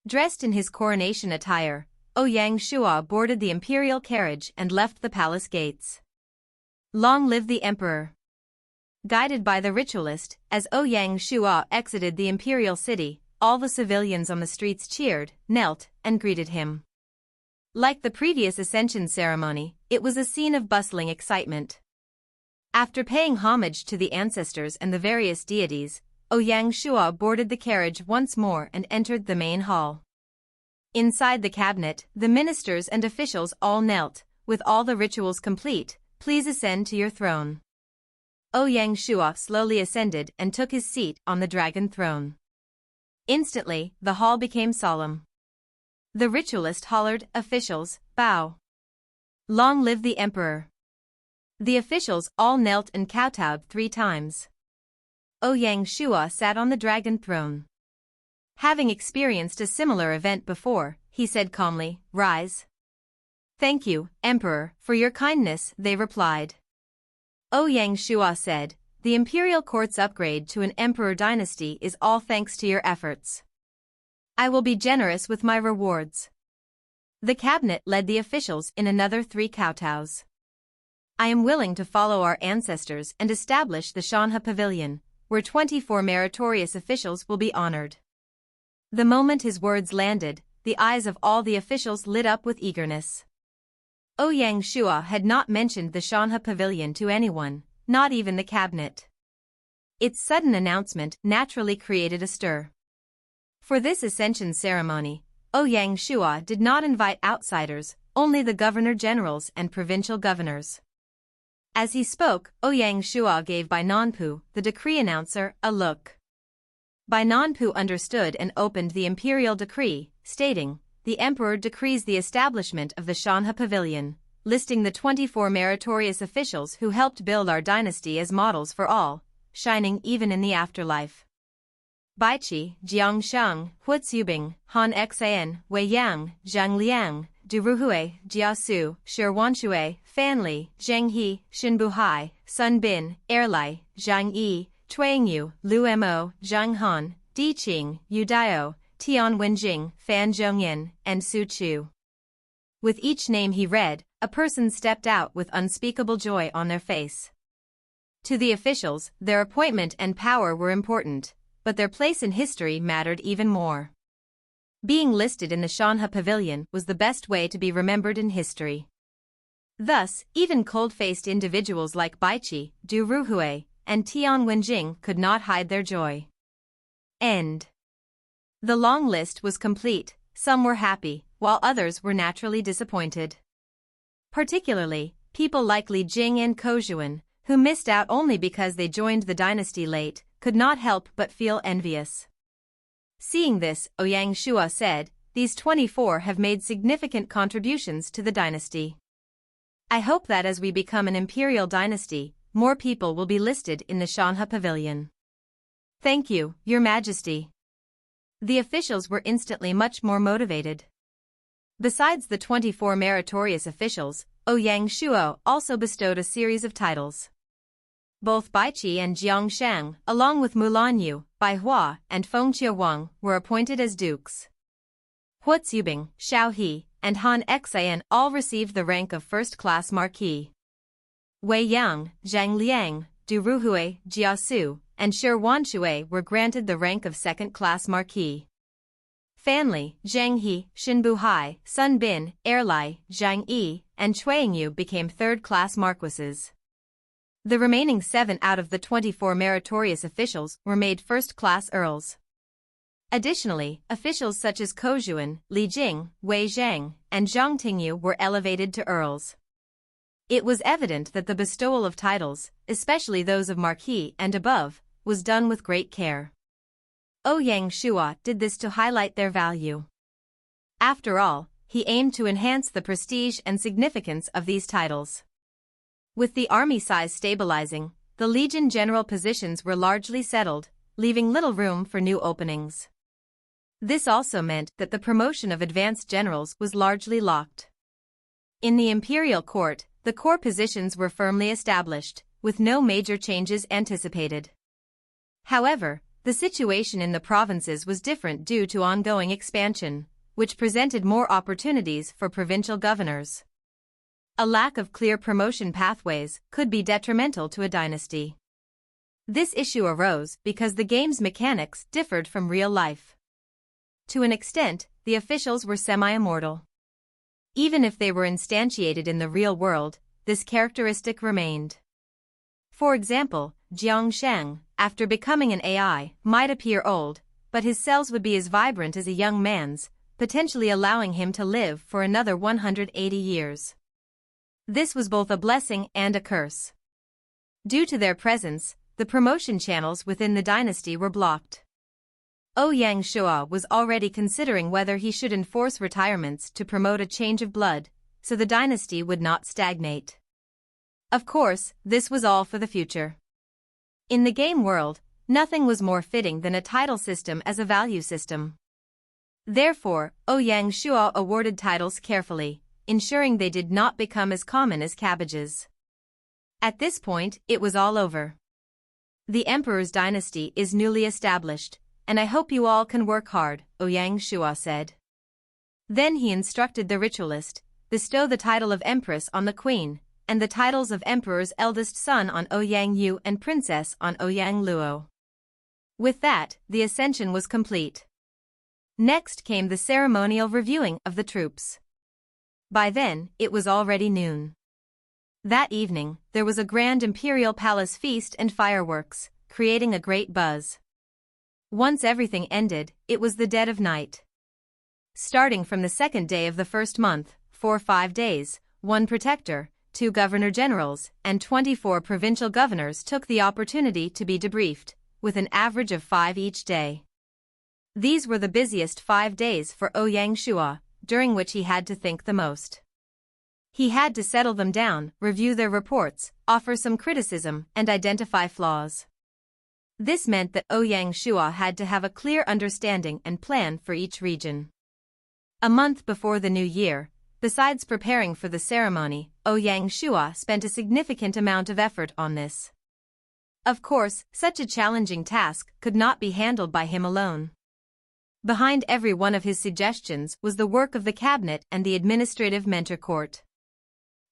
Dressed in his coronation attire, Ouyang Shua boarded the imperial carriage and left the palace gates. Long live the emperor! Guided by the ritualist, as Ouyang Shua exited the imperial city, all the civilians on the streets cheered, knelt, and greeted him. Like the previous Ascension ceremony, it was a scene of bustling excitement. After paying homage to the ancestors and the various deities, Ouyang Shua boarded the carriage once more and entered the main hall. Inside the cabinet, the ministers and officials all knelt. "With all the rituals complete, please ascend to your throne." Ouyang Shua slowly ascended and took his seat on the dragon throne. Instantly, the hall became solemn. The ritualist hollered, "Officials, bow. Long live the emperor." The officials all knelt and kowtowed 3 times. Ouyang Shua sat on the dragon throne. Having experienced a similar event before, he said calmly, "Rise." "Thank you, Emperor, for your kindness," they replied. Ouyang Shua said, "The imperial court's upgrade to an emperor dynasty is all thanks to your efforts. I will be generous with my rewards." The cabinet led the officials in another 3 kowtows. "I am willing to follow our ancestors and establish the Shanha Pavilion, where 24 meritorious officials will be honored." The moment his words landed, the eyes of all the officials lit up with eagerness. Ouyang Shua had not mentioned the Shanha Pavilion to anyone, not even the cabinet. Its sudden announcement naturally created a stir. For this Ascension ceremony, Ouyang Shua did not invite outsiders, only the governor-generals and provincial governors. As he spoke, Ouyang Shua gave Bai Nanpu, the decree announcer, a look. Bai Nanpu understood and opened the imperial decree, stating, "The emperor decrees the establishment of the Shanha Pavilion, listing the 24 meritorious officials who helped build our dynasty as models for all, shining even in the afterlife. Baiqi, Jiangsheng, Huatsubing, Han Xan, Wei Yang, Zhang Liang, Duruhui, Jiasu, Shirwanshui, Fanli, Zhenghe, Xinbuhai, Sun Bin, Erlai, Zhang Yi, Tuangyu, Lu Mo, Zhang Han, Di Qing, Yudio, Tian Wenjing, Fan Zhongyan, and Su Chu." With each name he read, a person stepped out with unspeakable joy on their face. To the officials, their appointment and power were important, but their place in history mattered even more. Being listed in the Shanha Pavilion was the best way to be remembered in history. Thus, even cold-faced individuals like Baiqi, Du Ruhui, and Tian Wenjing could not hide their joy. End. The long list was complete. Some were happy, while others were naturally disappointed. Particularly, people like Li Jing and Kojuan, who missed out only because they joined the dynasty late, could not help but feel envious. Seeing this, Ouyang Shua said, "These 24 have made significant contributions to the dynasty. I hope that as we become an imperial dynasty, more people will be listed in the Shanha Pavilion." "Thank you, Your Majesty." The officials were instantly much more motivated. Besides the 24 meritorious officials, Ouyang Shua also bestowed a series of titles. Both Baiqi and Jiangshang, along with Mulanyu, Baihua, and Fengqia Wang, were appointed as dukes. Huatsubing, Xiaohe, and Han Xan all received the rank of first-class marquis. Wei Yang, Zhang Liang, Du Ruhui, Jiasu, and Shirwanshui were granted the rank of second-class marquis. Fanli, Zhenghe, Xinbuhai, Sun Bin, Erlai, Zhang Yi, and Chuangyu became third-class marquises. The remaining 7 out of the 24 meritorious officials were made first-class earls. Additionally, officials such as Kojuan, Li Jing, Wei Zhang, and Zhang Tingyu were elevated to earls. It was evident that the bestowal of titles, especially those of Marquis and above, was done with great care. Ouyang Xia did this to highlight their value. After all, he aimed to enhance the prestige and significance of these titles. With the army size stabilizing, the Legion general positions were largely settled, leaving little room for new openings. This also meant that the promotion of advanced generals was largely locked. In the Imperial court, the core positions were firmly established, with no major changes anticipated. However, the situation in the provinces was different due to ongoing expansion, which presented more opportunities for provincial governors. A lack of clear promotion pathways could be detrimental to a dynasty. This issue arose because the game's mechanics differed from real life. To an extent, the officials were semi-immortal. Even if they were instantiated in the real world, this characteristic remained. For example, Jiang Sheng, after becoming an AI, might appear old, but his cells would be as vibrant as a young man's, potentially allowing him to live for another 180 years. This was both a blessing and a curse. Due to their presence, the promotion channels within the dynasty were blocked. Ouyang Xia was already considering whether he should enforce retirements to promote a change of blood, so the dynasty would not stagnate. Of course, this was all for the future. In the game world, nothing was more fitting than a title system as a value system. Therefore, Ouyang Xia awarded titles carefully, ensuring they did not become as common as cabbages. At this point, it was all over. The Emperor's dynasty is newly established, and I hope you all can work hard, Ouyang Xia said. Then he instructed the ritualist, bestow the title of Empress on the Queen, and the titles of Emperor's eldest son on Ouyang Yu and Princess on Ouyang Luo. With that, the Ascension was complete. Next came the ceremonial reviewing of the troops. By then, it was already noon. That evening, there was a grand Imperial palace feast and fireworks, creating a great buzz. Once everything ended, it was the dead of night. Starting from the second day of the first month, for 5 days, 1 protector, 2 governor-generals, and 24 provincial governors took the opportunity to be debriefed, with an average of 5 each day. These were the busiest 5 days for Ouyang Xia, during which he had to think the most. He had to settle them down, review their reports, offer some criticism, and identify flaws. This meant that Ouyang Xia had to have a clear understanding and plan for each region. A month before the new year, besides preparing for the ceremony, Ouyang Xia spent a significant amount of effort on this. Of course, such a challenging task could not be handled by him alone. Behind every one of his suggestions was the work of the cabinet and the administrative mentor court.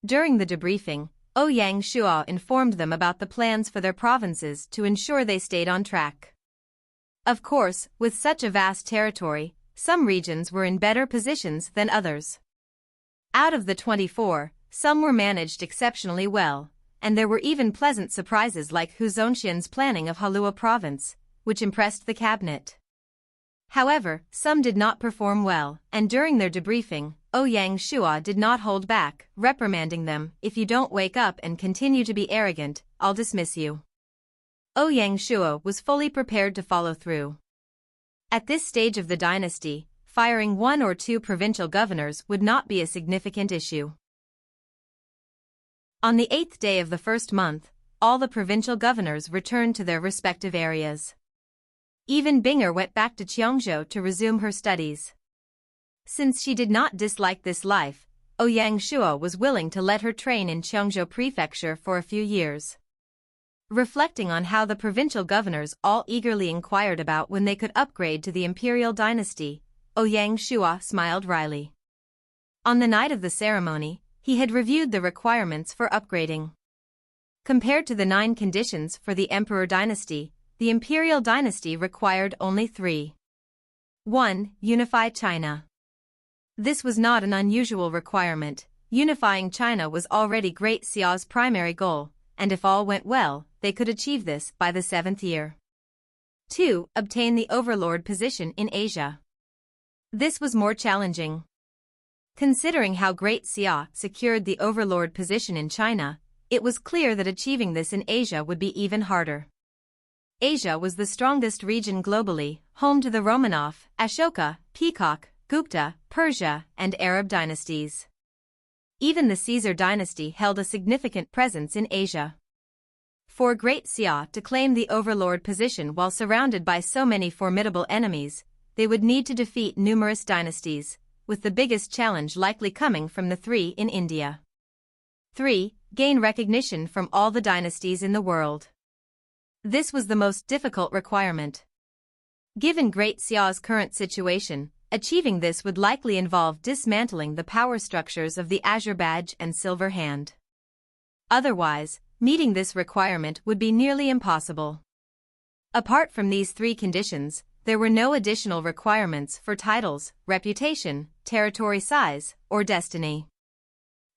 During the debriefing, Ouyang Xia informed them about the plans for their provinces to ensure they stayed on track. Of course, with such a vast territory, some regions were in better positions than others. Out of the 24, some were managed exceptionally well, and there were even pleasant surprises like Hu Zonxian's planning of Halua province, which impressed the cabinet. However, some did not perform well, and during their debriefing, Ouyang Xia did not hold back, reprimanding them, "If you don't wake up and continue to be arrogant, I'll dismiss you." Ouyang Xia was fully prepared to follow through. At this stage of the dynasty, firing 1 or 2 provincial governors would not be a significant issue. On the 8th day of the first month, all the provincial governors returned to their respective areas. Even Binger went back to Qiangzhou to resume her studies. Since she did not dislike this life, Ouyang Xia was willing to let her train in Qiangzhou Prefecture for a few years. Reflecting on how the provincial governors all eagerly inquired about when they could upgrade to the Imperial dynasty, Ouyang Xia smiled wryly. On the night of the ceremony, he had reviewed the requirements for upgrading. Compared to the 9 conditions for the Emperor dynasty, the Imperial dynasty required only 3. 1. Unify China. This was not an unusual requirement. Unifying China was already Great Xia's primary goal, and if all went well, they could achieve this by the 7th year. 2. Obtain the overlord position in Asia. This was more challenging. Considering how Great Xia secured the overlord position in China, it was clear that achieving this in Asia would be even harder. Asia was the strongest region globally, home to the Romanov, Ashoka, Peacock, Gupta, Persia, and Arab dynasties. Even the Caesar dynasty held a significant presence in Asia. For Great Xia to claim the overlord position while surrounded by so many formidable enemies, they would need to defeat numerous dynasties, with the biggest challenge likely coming from the three in India. 3. Gain recognition from all the dynasties in the world. This was the most difficult requirement. Given Great Xia's current situation, achieving this would likely involve dismantling the power structures of the Azure Badge and Silver Hand. Otherwise, meeting this requirement would be nearly impossible. Apart from these three conditions, there were no additional requirements for titles, reputation, territory size, or destiny.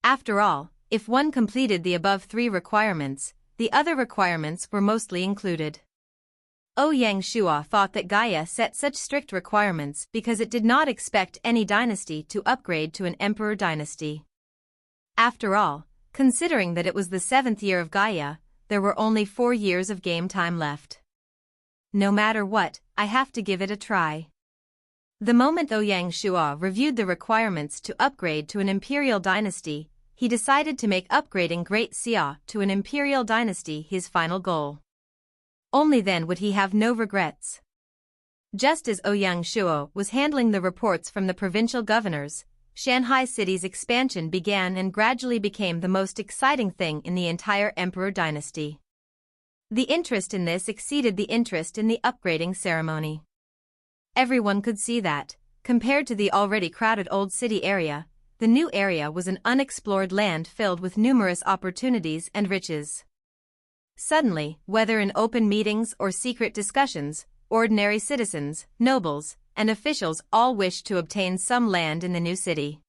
After all, if one completed the above three requirements, the other requirements were mostly included. Ouyang Shua thought that Gaia set such strict requirements because it did not expect any dynasty to upgrade to an emperor dynasty. After all, considering that it was the 7th year of Gaia, there were only 4 years of game time left. No matter what, I have to give it a try. The moment Ouyang Shua reviewed the requirements to upgrade to an imperial dynasty, he decided to make upgrading Great Xia to an imperial dynasty his final goal. Only then would he have no regrets. Just as Ouyang Shua was handling the reports from the provincial governors, Shanghai City's expansion began and gradually became the most exciting thing in the entire emperor dynasty. The interest in this exceeded the interest in the upgrading ceremony. Everyone could see that, compared to the already crowded old city area, the new area was an unexplored land filled with numerous opportunities and riches. Suddenly, whether in open meetings or secret discussions, ordinary citizens, nobles, and officials all wished to obtain some land in the new city.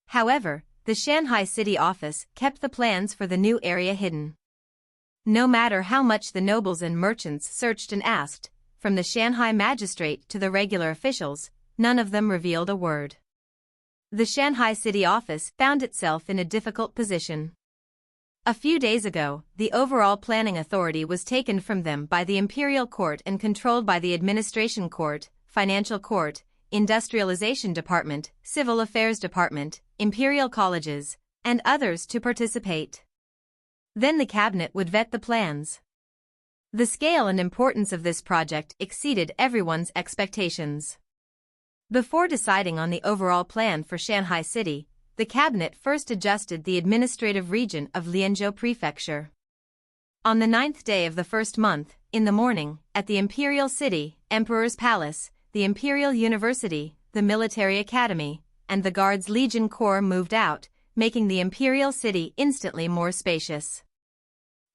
However, the Shanghai City office kept the plans for the new area hidden. No matter how much the nobles and merchants searched and asked, from the Shanghai magistrate to the regular officials, none of them revealed a word. The Shanghai City office found itself in a difficult position. A few days ago, the overall planning authority was taken from them by the Imperial Court and controlled by the Administration Court, Financial Court, Industrialization Department, Civil Affairs Department, Imperial Colleges, and others to participate. Then the cabinet would vet the plans. The scale and importance of this project exceeded everyone's expectations. Before deciding on the overall plan for Shanghai City, the cabinet first adjusted the administrative region of Lianzhou Prefecture. On the 9th day of the first month, in the morning, at the Imperial City, Emperor's Palace, the Imperial University, the Military Academy, and the Guards Legion Corps moved out, making the Imperial City instantly more spacious.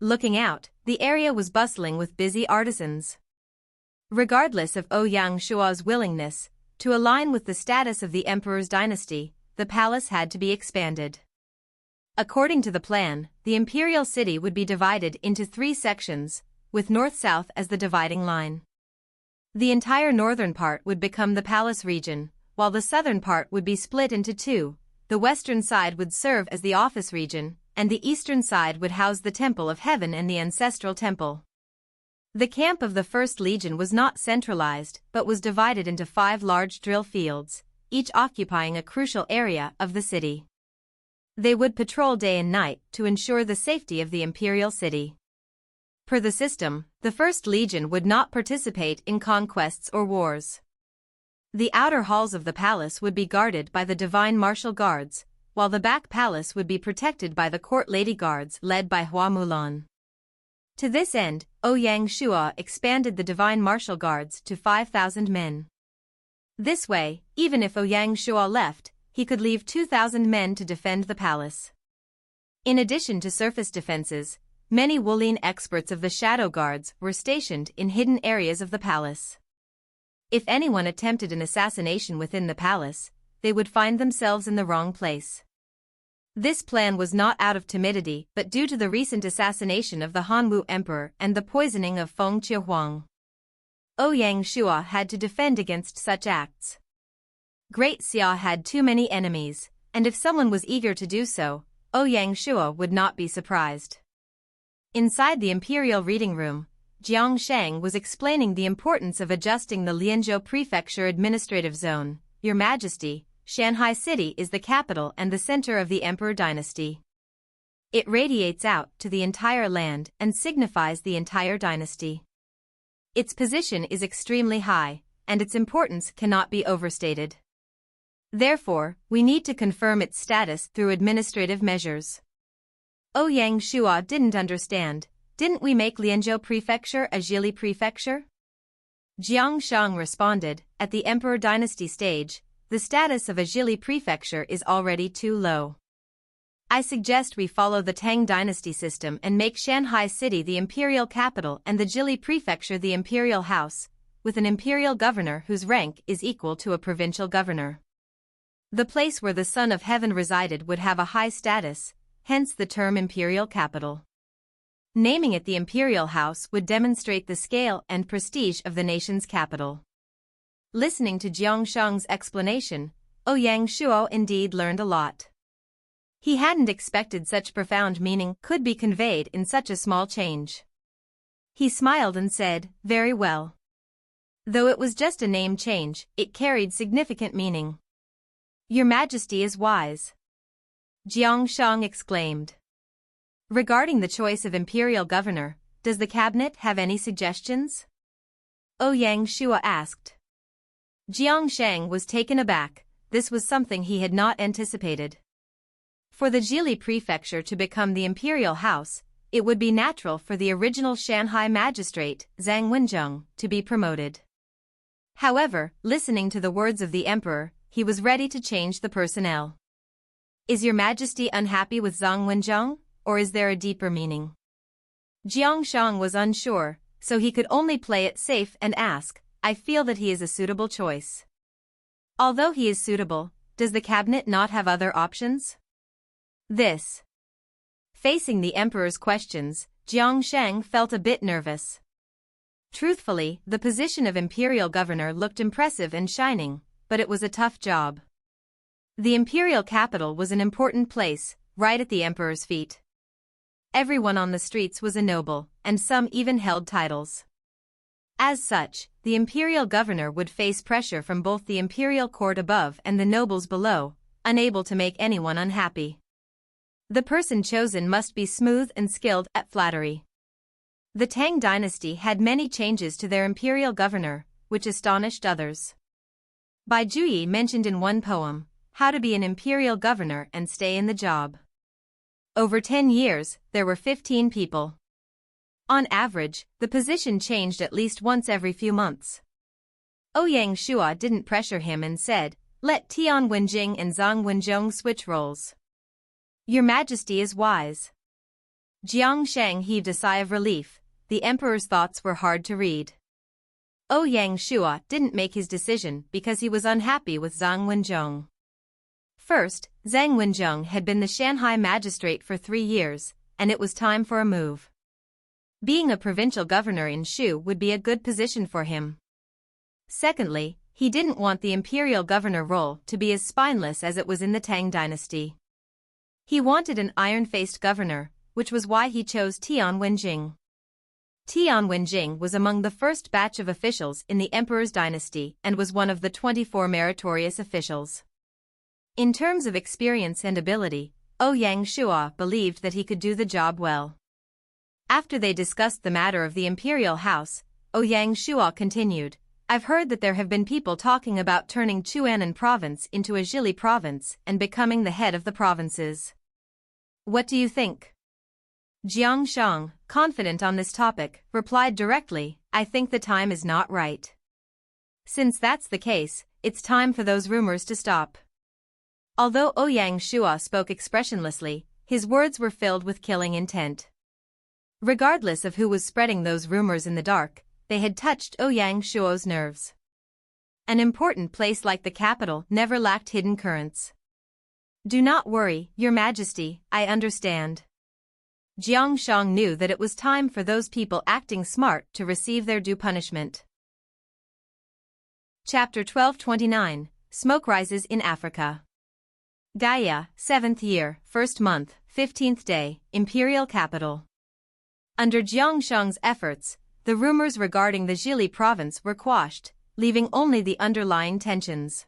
Looking out, the area was bustling with busy artisans. Regardless of Ouyang Shua's willingness to align with the status of the emperor's dynasty, the palace had to be expanded. According to the plan, the Imperial City would be divided into 3 sections, with north-south as the dividing line. The entire northern part would become the palace region, while the southern part would be split into 2. The western side would serve as the office region, and the eastern side would house the Temple of Heaven and the Ancestral Temple. The camp of the First Legion was not centralized but was divided into 5 large drill fields, each occupying a crucial area of the city. They would patrol day and night to ensure the safety of the Imperial City. Per the system, the First Legion would not participate in conquests or wars. The outer halls of the palace would be guarded by the Divine Martial Guards, while the back palace would be protected by the Court Lady Guards led by Hua Mulan. To this end, Ouyang Shua expanded the Divine Martial Guards to 5,000 men. This way, even if Ouyang Shua left, he could leave 2,000 men to defend the palace. In addition to surface defenses, many Wulin experts of the Shadow Guards were stationed in hidden areas of the palace. If anyone attempted an assassination within the palace, they would find themselves in the wrong place. This plan was not out of timidity but due to the recent assassination of the Hanwu Emperor and the poisoning of Feng Qiuhuang. Ouyang Shua had to defend against such acts. Great Xia had too many enemies, and if someone was eager to do so, Ouyang Shua would not be surprised. Inside the Imperial reading room, Jiang Shang was explaining the importance of adjusting the Lianzhou Prefecture Administrative Zone. Your Majesty, Shanghai City is the capital and the center of the Emperor dynasty. It radiates out to the entire land and signifies the entire dynasty. Its position is extremely high, and its importance cannot be overstated. Therefore, we need to confirm its status through administrative measures. Ouyang Shua didn't understand. Didn't we make Lianzhou Prefecture a Xihai Prefecture? Jiang Shang responded, at the Emperor dynasty stage, the status of a Xihai Prefecture is already too low. I suggest we follow the Tang dynasty system and make Shanghai City the imperial capital and the Xihai Prefecture the imperial house, with an imperial governor whose rank is equal to a provincial governor. The place where the Son of Heaven resided would have a high status, hence the term imperial capital. Naming it the imperial house would demonstrate the scale and prestige of the nation's capital. Listening to Jiang Shang's explanation, Ouyang Shua indeed learned a lot. He hadn't expected such profound meaning could be conveyed in such a small change. He smiled and said, very well. Though it was just a name change, it carried significant meaning. Your Majesty is wise. Jiang Shang exclaimed. Regarding the choice of imperial governor, does the cabinet have any suggestions? Ouyang Shua asked. Jiang Shang was taken aback. This was something he had not anticipated. For the Xihai Prefecture to become the imperial house, it would be natural for the original Shanghai magistrate, Zhang Wenzheng, to be promoted. However, listening to the words of the emperor, he was ready to change the personnel. Is your Majesty unhappy with Zhang Wenzheng, or is there a deeper meaning? Jiang Shang was unsure, so he could only play it safe and ask, I feel that he is a suitable choice. Although he is suitable, does the cabinet not have other options? This. Facing the emperor's questions, Jiang Shang felt a bit nervous. Truthfully, the position of imperial governor looked impressive and shining, but it was a tough job. The imperial capital was an important place, right at the emperor's feet. Everyone on the streets was a noble, and some even held titles. As such, the imperial governor would face pressure from both the imperial court above and the nobles below, unable to make anyone unhappy. The person chosen must be smooth and skilled at flattery. The Tang dynasty had many changes to their imperial governor, which astonished others. Bai Juyi mentioned in one poem, how to be an imperial governor and stay in the job. Over 10 years, there were 15 people. On average, the position changed at least once every few months. Ouyang Shua didn't pressure him and said, let Tian Wenjing and Zhang Wenzheng switch roles. Your Majesty is wise. Jiang Shang heaved a sigh of relief. The emperor's thoughts were hard to read. Ouyang Shua didn't make his decision because he was unhappy with Zhang Wenzheng. First, Zhang Wenzheng had been the Shanghai magistrate for 3 years, and it was time for a move. Being a provincial governor in Shu would be a good position for him. Secondly, he didn't want the imperial governor role to be as spineless as it was in the Tang dynasty. He wanted an iron-faced governor, which was why he chose Tian Wenjing. Tian Wenjing was among the first batch of officials in the emperor's dynasty and was one of the 24 meritorious officials. In terms of experience and ability, Ouyang Shua believed that he could do the job well. After they discussed the matter of the imperial house, Ouyang Shua continued, I've heard that there have been people talking about turning Chuanan province into a Xihai province and becoming the head of the provinces. What do you think? Jiang Shang, confident on this topic, replied directly, I think the time is not right. Since that's the case, it's time for those rumors to stop. Although Ouyang Shua spoke expressionlessly, his words were filled with killing intent. Regardless of who was spreading those rumors in the dark, they had touched Ouyang Shua's nerves. An important place like the capital never lacked hidden currents. Do not worry, Your Majesty, I understand. Jiang Shang knew that it was time for those people acting smart to receive their due punishment. Chapter 1229, smoke rises in Africa. Gaia, 7th year, 1st month, 15th day, imperial capital. Under Jiang Sheng's efforts, the rumors regarding the Zhili province were quashed, leaving only the underlying tensions.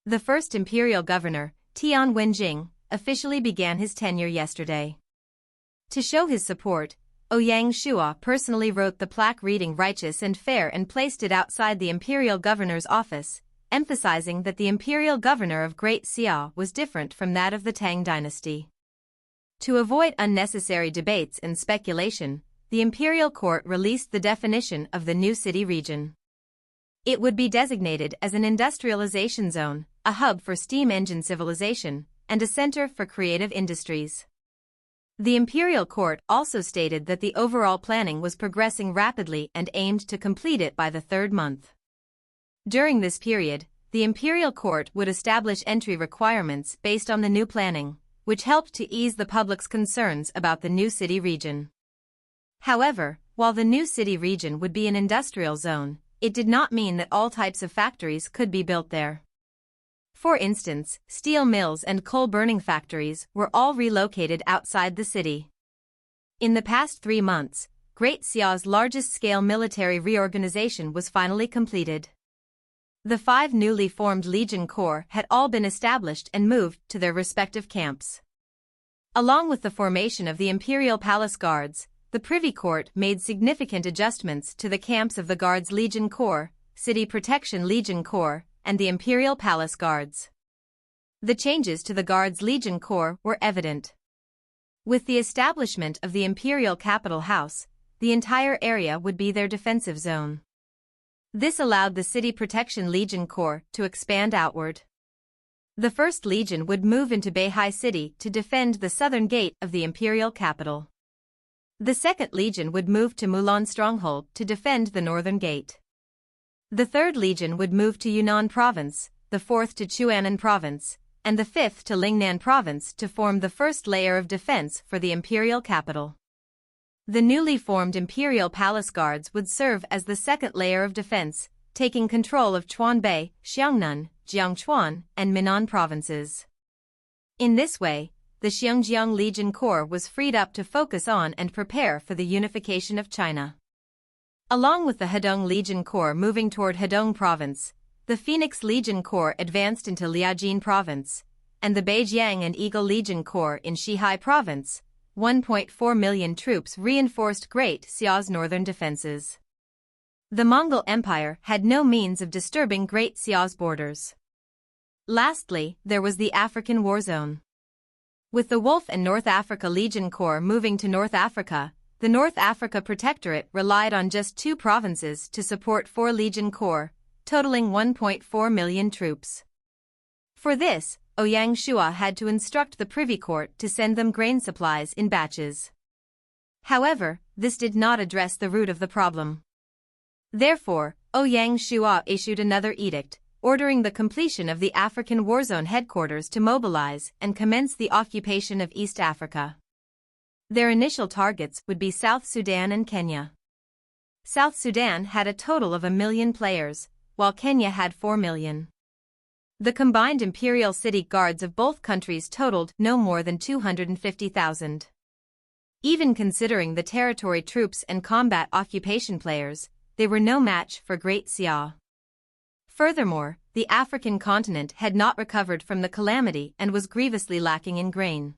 The first imperial governor, Tian Wenjing, officially began his tenure yesterday. To show his support, Ouyang Shua personally wrote the plaque reading "Righteous and Fair" and placed it outside the imperial governor's office, emphasizing that the imperial governor of Great Xia was different from that of the Tang dynasty. To avoid unnecessary debates and speculation, the imperial court released the definition of the new city region. It would be designated as an industrialization zone, a hub for steam engine civilization, and a center for creative industries. The imperial court also stated that the overall planning was progressing rapidly and aimed to complete it by the 3rd month. During this period, the imperial court would establish entry requirements based on the new planning, which helped to ease the public's concerns about the new city region. However, while the new city region would be an industrial zone, it did not mean that all types of factories could be built there. For instance, steel mills and coal-burning factories were all relocated outside the city. In the past 3 months, Great Xia's largest-scale military reorganization was finally completed. The 5 newly formed Legion Corps had all been established and moved to their respective camps. Along with the formation of the Imperial Palace Guards, the Privy Court made significant adjustments to the camps of the Guards Legion Corps, City Protection Legion Corps, and the Imperial Palace Guards. The changes to the Guards Legion Corps were evident. With the establishment of the Imperial Capital House, the entire area would be their defensive zone. This allowed the City Protection Legion Corps to expand outward. The 1st Legion would move into Beihai City to defend the southern gate of the imperial capital. The 2nd Legion would move to Mulan Stronghold to defend the northern gate. The 3rd Legion would move to Yunnan Province, the 4th to Chuanan Province, and the 5th to Lingnan Province to form the first layer of defense for the imperial capital. The newly formed Imperial Palace Guards would serve as the 2nd layer of defense, taking control of Chuanbei, Xiangnan, Jiangchuan, and Minnan provinces. In this way, the Xinjiang Legion Corps was freed up to focus on and prepare for the unification of China. Along with the Hedong Legion Corps moving toward Hedong Province, the Phoenix Legion Corps advanced into Liaojin Province, and the Beijiang and Eagle Legion Corps in Xihai Province. 1.4 million troops reinforced Great Xia's northern defenses. The Mongol Empire had no means of disturbing Great Xia's borders. Lastly, there was the African war zone. With the Wolf and North Africa Legion Corps moving to North Africa, the North Africa Protectorate relied on just 2 provinces to support 4 Legion Corps, totaling 1.4 million troops. For this, Ouyang Shua had to instruct the Privy Court to send them grain supplies in batches. However, this did not address the root of the problem. Therefore, Ouyang Shua issued another edict, ordering the completion of the African Warzone headquarters to mobilize and commence the occupation of East Africa. Their initial targets would be South Sudan and Kenya. South Sudan had a total of 1 million players, while Kenya had 4 million. The combined imperial city guards of both countries totaled no more than 250,000. Even considering the territory troops and combat occupation players, they were no match for Great Xia. Furthermore, the African continent had not recovered from the calamity and was grievously lacking in grain.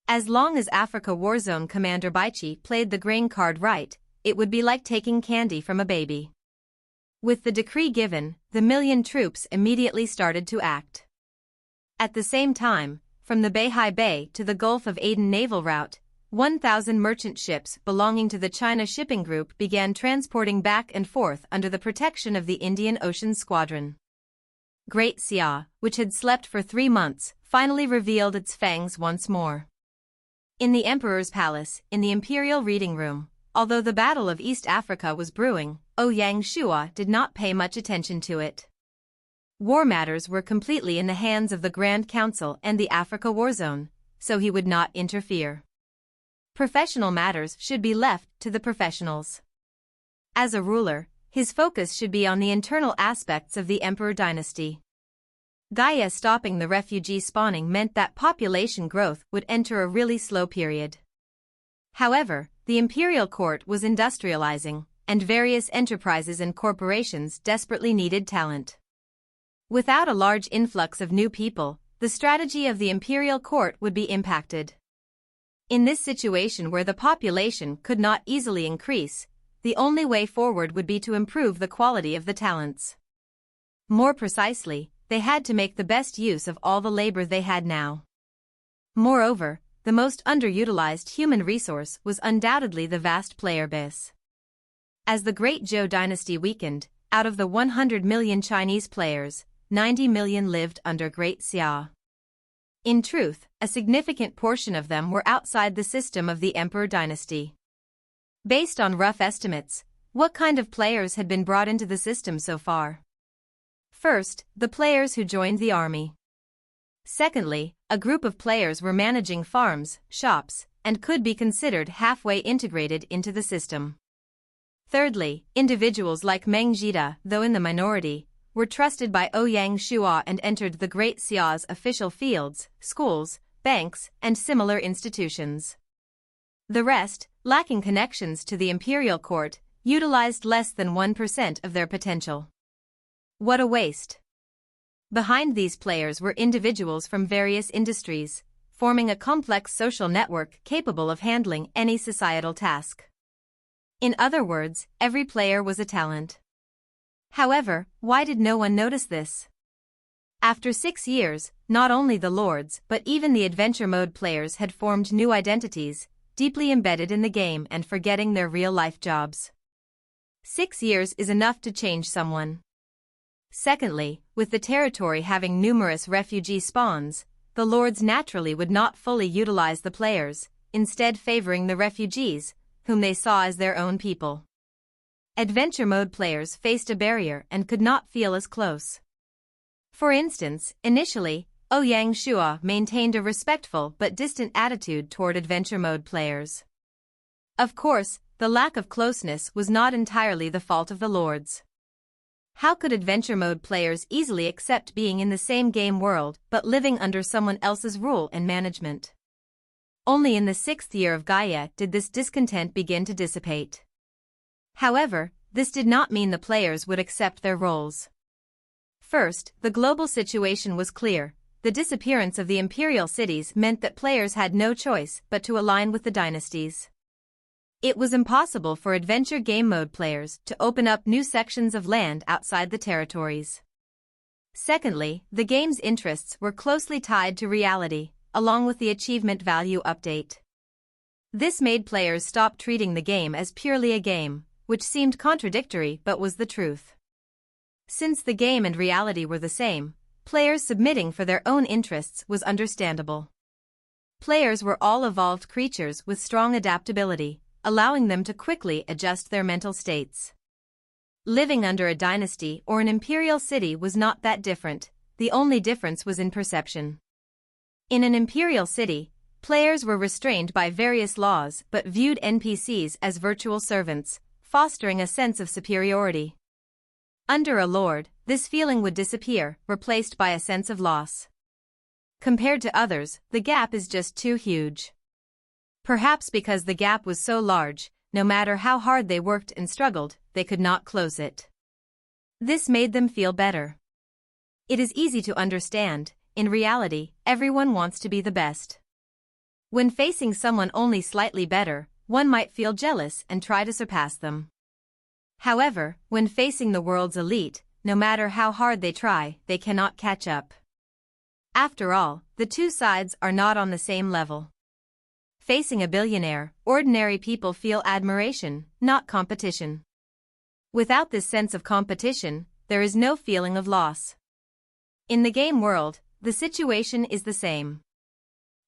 As long as Africa Warzone Commander Baichi played the grain card right, it would be like taking candy from a baby. With the decree given, the 1 million troops immediately started to act. At the same time, from the Beihai Bay to the Gulf of Aden naval route, 1,000 merchant ships belonging to the China Shipping Group began transporting back and forth under the protection of the Indian Ocean Squadron. Great Xia, which had slept for 3 months, finally revealed its fangs once more. In the Emperor's Palace, in the Imperial Reading Room, although the Battle of East Africa was brewing, Ouyang Shua did not pay much attention to it. War matters were completely in the hands of the Grand Council and the Africa Warzone, so he would not interfere. Professional matters should be left to the professionals. As a ruler, his focus should be on the internal aspects of the Emperor dynasty. Xia stopping the refugee spawning meant that population growth would enter a really slow period. However, the imperial court was industrializing, and various enterprises and corporations desperately needed talent. Without a large influx of new people, the strategy of the imperial court would be impacted. In this situation where the population could not easily increase, the only way forward would be to improve the quality of the talents. More precisely, they had to make the best use of all the labor they had now. Moreover, the most underutilized human resource was undoubtedly the vast player base. As the Great Zhou dynasty weakened, out of the 100 million Chinese players, 90 million lived under Great Xia. In truth, a significant portion of them were outside the system of the Emperor dynasty. Based on rough estimates, what kind of players had been brought into the system so far? First, the players who joined the army. Secondly, a group of players were managing farms, shops, and could be considered halfway integrated into the system. Thirdly, individuals like Meng Zhida, though in the minority, were trusted by Ouyang Shua and entered the Great Xia's official fields, schools, banks, and similar institutions. The rest, lacking connections to the imperial court, utilized less than 1% of their potential. What a waste! Behind these players were individuals from various industries, forming a complex social network capable of handling any societal task. In other words, every player was a talent. However, why did no one notice this? After 6 years, not only the lords but even the adventure mode players had formed new identities, deeply embedded in the game and forgetting their real-life jobs. 6 years is enough to change someone. Secondly, with the territory having numerous refugee spawns, the lords naturally would not fully utilize the players, instead favoring the refugees, whom they saw as their own people. Adventure mode players faced a barrier and could not feel as close. For instance, initially, Ouyang Shua maintained a respectful but distant attitude toward adventure mode players. Of course, the lack of closeness was not entirely the fault of the lords. How could adventure mode players easily accept being in the same game world but living under someone else's rule and management? Only in the 6th year of Xia did this discontent begin to dissipate. However, this did not mean the players would accept their roles. First, the global situation was clear. The disappearance of the imperial cities meant that players had no choice but to align with the dynasties. It was impossible for adventure game mode players to open up new sections of land outside the territories. Secondly, the game's interests were closely tied to reality, along with the achievement value update. This made players stop treating the game as purely a game, which seemed contradictory but was the truth. Since the game and reality were the same, players submitting for their own interests was understandable. Players were all evolved creatures with strong adaptability, allowing them to quickly adjust their mental states. Living under a dynasty or an imperial city was not that different, the only difference was in perception. In an imperial city, players were restrained by various laws but viewed NPCs as virtual servants, fostering a sense of superiority. Under a lord, this feeling would disappear, replaced by a sense of loss. Compared to others, the gap is just too huge. Perhaps because the gap was so large, no matter how hard they worked and struggled, they could not close it. This made them feel better. It is easy to understand, in reality, everyone wants to be the best. When facing someone only slightly better, one might feel jealous and try to surpass them. However, when facing the world's elite, no matter how hard they try, they cannot catch up. After all, the two sides are not on the same level. Facing a billionaire, ordinary people feel admiration, not competition. Without this sense of competition, there is no feeling of loss. In the game world, the situation is the same.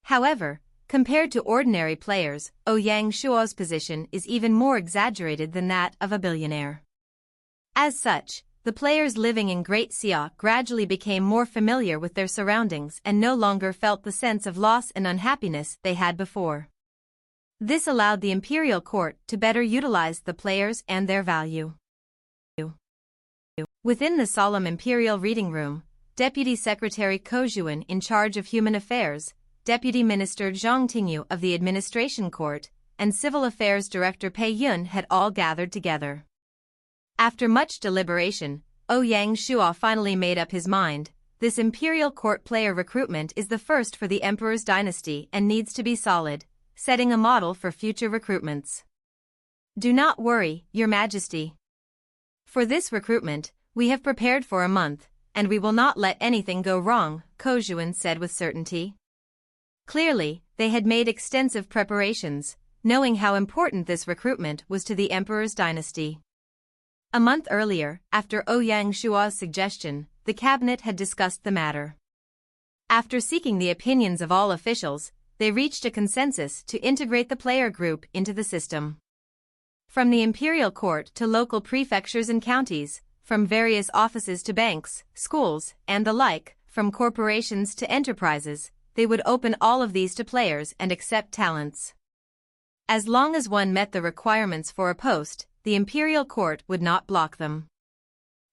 However, compared to ordinary players, Ouyang Shua's position is even more exaggerated than that of a billionaire. As such, the players living in Great Xia gradually became more familiar with their surroundings and no longer felt the sense of loss and unhappiness they had before. This allowed the imperial court to better utilize the players and their value. Within the solemn imperial reading room, Deputy Secretary Ko Zhuan in charge of Human Affairs, Deputy Minister Zhang Tingyu of the Administration Court, and Civil Affairs Director Pei Yun had all gathered together. After much deliberation, Ouyang Shua finally made up his mind. This Imperial Court player recruitment is the first for the Emperor's dynasty and needs to be solid, setting a model for future recruitments. Do not worry, Your Majesty. For this recruitment, we have prepared for a month, and we will not let anything go wrong, Ko Zhuan said with certainty. Clearly, they had made extensive preparations, knowing how important this recruitment was to the Emperor's dynasty. A month earlier, after Ouyang Shua's suggestion, the cabinet had discussed the matter. After seeking the opinions of all officials, they reached a consensus to integrate the player group into the system. From the Imperial Court to local prefectures and counties, from various offices to banks, schools, and the like, from corporations to enterprises, they would open all of these to players and accept talents. As long as one met the requirements for a post, the Imperial Court would not block them.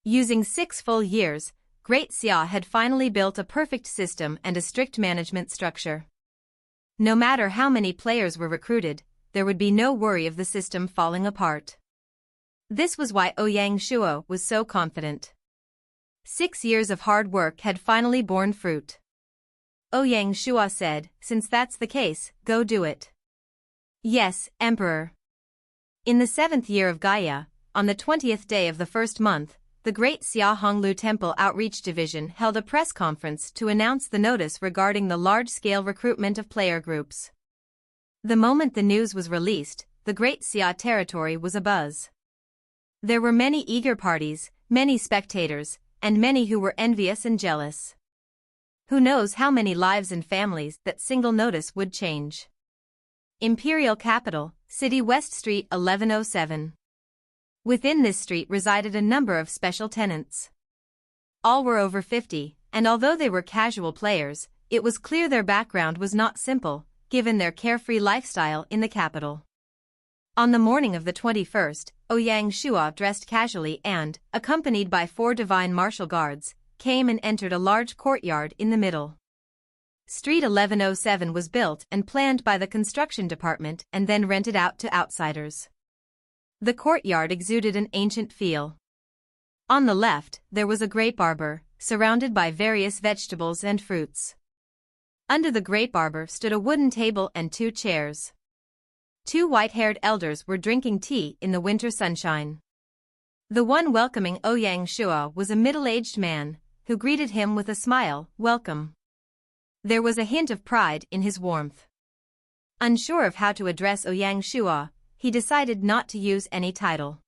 Using 6 full years, Great Xia had finally built a perfect system and a strict management structure. No matter how many players were recruited, there would be no worry of the system falling apart. This was why Ouyang Shua was so confident. 6 years of hard work had finally borne fruit. Ouyang Shua said, "Since that's the case, go do it." "Yes, Emperor." In the 7th year of Gaia, on the 20th day of the first month, the Great Xia Honglu Temple Outreach Division held a press conference to announce the notice regarding the large-scale recruitment of player groups. The moment the news was released, the Great Xia territory was abuzz. There were many eager parties, many spectators, and many who were envious and jealous. Who knows how many lives and families that single notice would change. Imperial Capital, City West Street 1107. Within this street resided a number of special tenants. All were over 50, and although they were casual players, it was clear their background was not simple, given their carefree lifestyle in the capital. On the morning of the 21st, Ouyang Shua dressed casually and, accompanied by 4 divine martial guards, came and entered a large courtyard in the middle. Street 1107 was built and planned by the construction department and then rented out to outsiders. The courtyard exuded an ancient feel. On the left, there was a grape arbor, surrounded by various vegetables and fruits. Under the grape arbor stood a wooden table and 2 chairs. 2 white-haired elders were drinking tea in the winter sunshine. The one welcoming Ouyang Shua was a middle-aged man, who greeted him with a smile, "Welcome." There was a hint of pride in his warmth. Unsure of how to address Ouyang Shua, he decided not to use any title.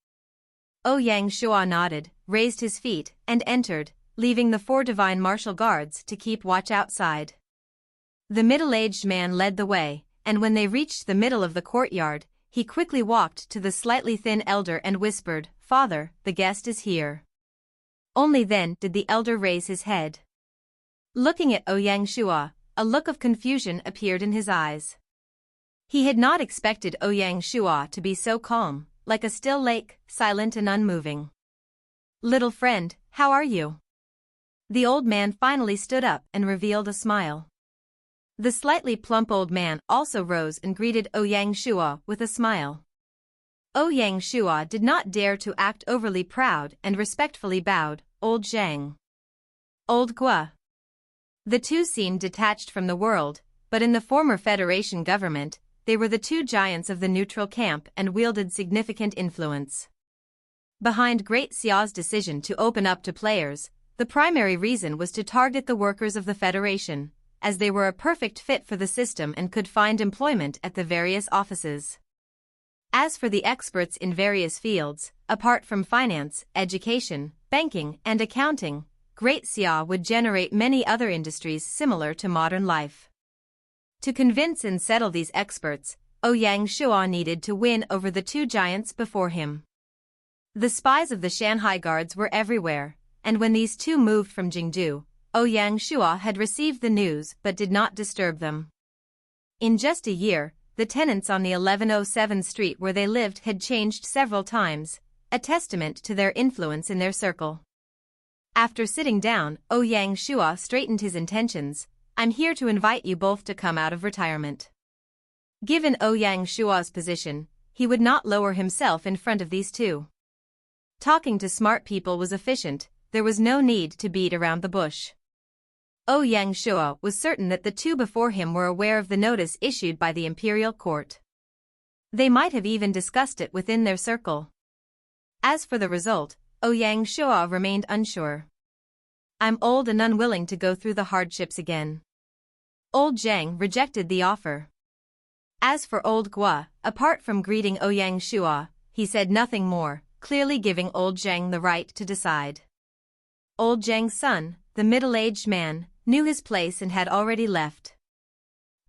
Ouyang Shua nodded, raised his feet, and entered, leaving the 4 divine martial guards to keep watch outside. The middle-aged man led the way, and when they reached the middle of the courtyard, he quickly walked to the slightly thin elder and whispered, "Father, the guest is here." Only then did the elder raise his head. Looking at Ouyang Shua, a look of confusion appeared in his eyes. He had not expected Ouyang Shua to be so calm, like a still lake, silent and unmoving. "Little friend, how are you?" The old man finally stood up and revealed a smile. The slightly plump old man also rose and greeted Ouyang Shua with a smile. Ouyang Shua did not dare to act overly proud and respectfully bowed, "Old Zhang." "Old Gua." The two seemed detached from the world, but in the former Federation government, they were the 2 giants of the neutral camp and wielded significant influence. Behind Great Xia's decision to open up to players, the primary reason was to target the workers of the Federation, as they were a perfect fit for the system and could find employment at the various offices. As for the experts in various fields, apart from finance, education, banking, and accounting, Great Xia would generate many other industries similar to modern life. To convince and settle these experts, Ouyang Shua needed to win over the 2 giants before him. The spies of the Shanghai guards were everywhere, and when these 2 moved from Jingdu, Ouyang Shua had received the news but did not disturb them. In just a year, the tenants on the 1107 street where they lived had changed several times, a testament to their influence in their circle. After sitting down, Ouyang Shua straightened his intentions. I'm here to invite you both to come out of retirement. Given Ouyang Shua's position, he would not lower himself in front of these two. Talking to smart people was efficient, there was no need to beat around the bush. Ouyang Shua was certain that the two before him were aware of the notice issued by the Imperial court. They might have even discussed it within their circle. As for the result, Ouyang Shua remained unsure. I'm old and unwilling to go through the hardships again. Old Zhang rejected the offer. As for Old Gua, apart from greeting Ouyang Shua, he said nothing more, clearly giving Old Zhang the right to decide. Old Zhang's son, the middle-aged man, knew his place and had already left.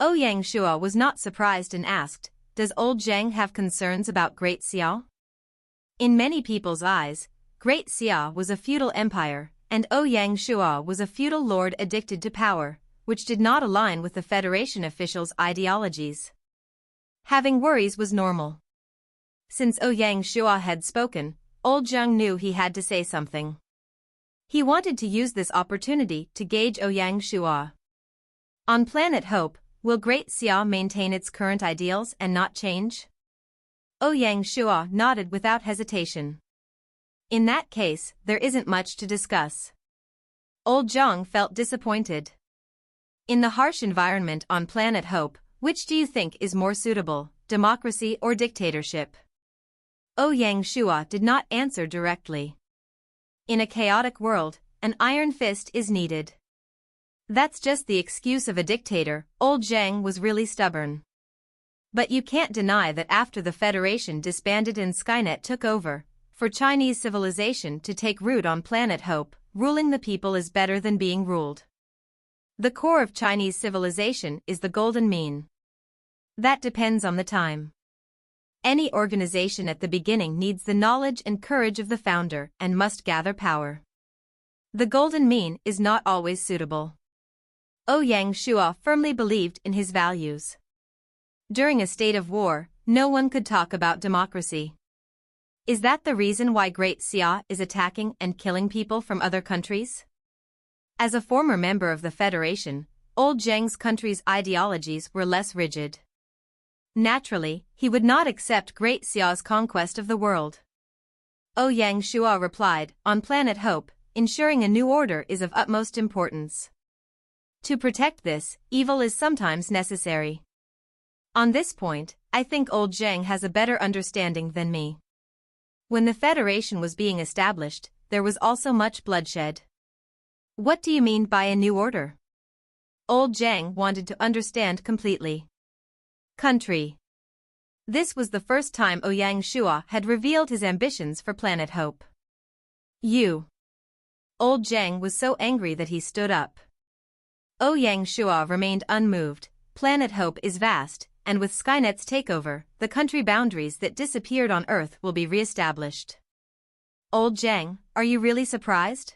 Ouyang Shua was not surprised and asked, does Old Zhang have concerns about Great Xia? In many people's eyes, Great Xia was a feudal empire, and Ouyang Shua was a feudal lord addicted to power, which did not align with the Federation officials' ideologies. Having worries was normal. Since Ouyang Shua had spoken, Old Zhang knew he had to say something. He wanted to use this opportunity to gauge Ouyang Shua. On planet Hope, will Great Xia maintain its current ideals and not change? Ouyang Shua nodded without hesitation. In that case, there isn't much to discuss. Old Zhang felt disappointed. In the harsh environment on planet Hope, which do you think is more suitable, democracy or dictatorship? Ouyang Shua did not answer directly. In a chaotic world, an iron fist is needed. That's just the excuse of a dictator. Old Zhang was really stubborn. But you can't deny that after the Federation disbanded and Skynet took over, for Chinese civilization to take root on planet Hope, ruling the people is better than being ruled. The core of Chinese civilization is the golden mean. That depends on the time. Any organization at the beginning needs the knowledge and courage of the founder and must gather power. The golden mean is not always suitable. Ouyang Shua firmly believed in his values. During a state of war, no one could talk about democracy. Is that the reason why Great Xia is attacking and killing people from other countries? As a former member of the Federation, Old Zhang's country's ideologies were less rigid. Naturally, he would not accept Great Xia's conquest of the world. Ouyang Shua replied, on planet Hope, ensuring a new order is of utmost importance. To protect this, evil is sometimes necessary. On this point, I think Old Zhang has a better understanding than me. When the Federation was being established, there was also much bloodshed. What do you mean by a new order? Old Zhang wanted to understand completely. Country. This was the first time Ouyang Shua had revealed his ambitions for planet Hope. You. Old Zhang was so angry that he stood up. Ouyang Shua remained unmoved. Planet Hope is vast, and with Skynet's takeover, the country boundaries that disappeared on Earth will be re-established. Old Zhang, are you really surprised?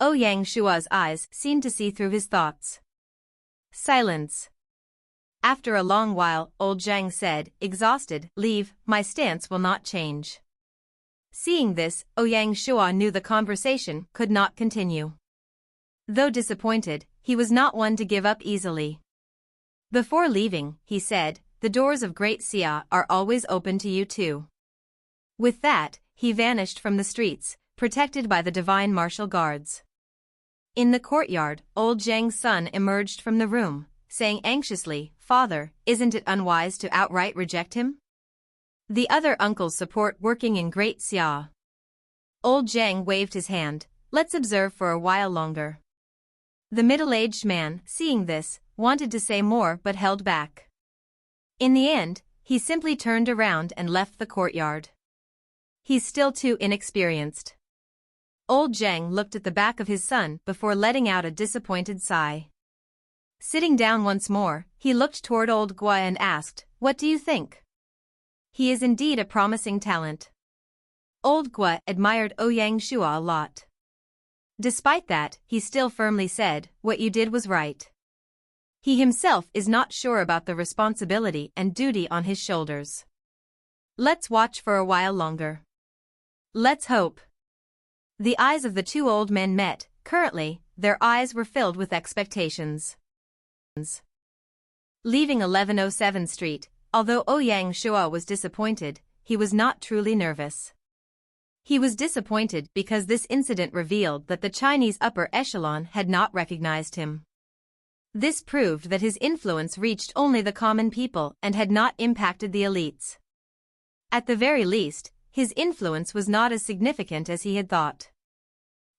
Ouyang Shua's eyes seemed to see through his thoughts. Silence. After a long while, Old Zhang said, exhausted, leave, my stance will not change. Seeing this, Ouyang Shua knew the conversation could not continue. Though disappointed, he was not one to give up easily. Before leaving, he said, the doors of Great Xia are always open to you too. With that, he vanished from the streets, protected by the divine martial guards. In the courtyard, Old Zhang's son emerged from the room, saying anxiously, Father, isn't it unwise to outright reject him? The other uncles support working in Great Xia. Old Zhang waved his hand, let's observe for a while longer. The middle-aged man, seeing this, wanted to say more but held back. In the end, he simply turned around and left the courtyard. He's still too inexperienced. Old Zhang looked at the back of his son before letting out a disappointed sigh. Sitting down once more, he looked toward Old Gua and asked, what do you think? He is indeed a promising talent. Old Gua admired Ouyang Shua a lot. Despite that, he still firmly said, what you did was right. He himself is not sure about the responsibility and duty on his shoulders. Let's watch for a while longer. Let's hope. The eyes of the two old men met. Currently, their eyes were filled with expectations. Leaving 1107 Street, although Ouyang Shua was disappointed, he was not truly nervous. He was disappointed because this incident revealed that the Chinese upper echelon had not recognized him. This proved that his influence reached only the common people and had not impacted the elites. At the very least, his influence was not as significant as he had thought.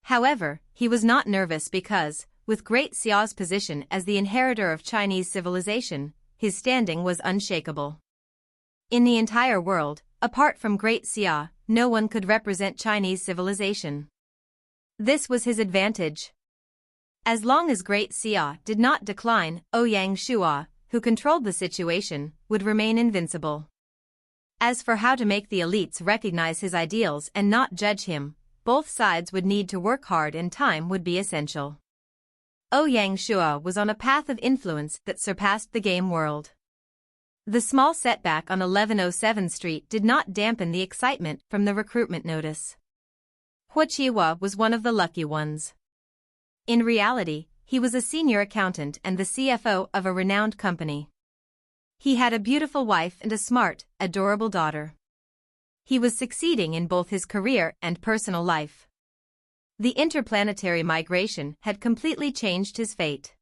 However, he was not nervous because, with Great Xia's position as the inheritor of Chinese civilization, his standing was unshakable. In the entire world, apart from Great Xia, no one could represent Chinese civilization. This was his advantage. As long as Great Xia did not decline, Ouyang Shua, who controlled the situation, would remain invincible. As for how to make the elites recognize his ideals and not judge him, both sides would need to work hard and time would be essential. Ouyang Shua was on a path of influence that surpassed the game world. The small setback on 1107 Street did not dampen the excitement from the recruitment notice. Qihua was one of the lucky ones. In reality, he was a senior accountant and the CFO of a renowned company. He had a beautiful wife and a smart, adorable daughter. He was succeeding in both his career and personal life. The interplanetary migration had completely changed his fate.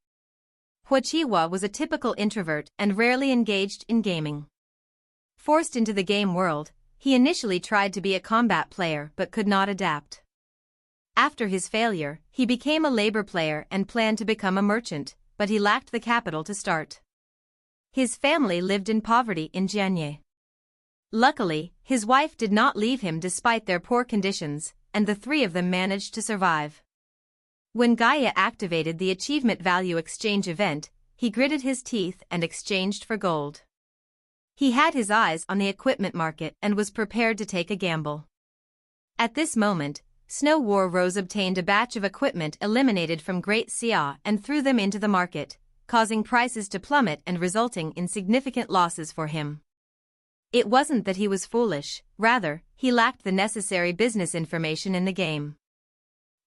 Qihua was a typical introvert and rarely engaged in gaming. Forced into the game world, he initially tried to be a combat player but could not adapt. After his failure, he became a labor player and planned to become a merchant, but he lacked the capital to start. His family lived in poverty in Jianye. Luckily, his wife did not leave him despite their poor conditions, and the three of them managed to survive. When Gaia activated the achievement value exchange event, he gritted his teeth and exchanged for gold. He had his eyes on the equipment market and was prepared to take a gamble. At this moment, Snow War Rose obtained a batch of equipment eliminated from Great Xia and threw them into the market, causing prices to plummet and resulting in significant losses for him. It wasn't that he was foolish, rather, he lacked the necessary business information in the game.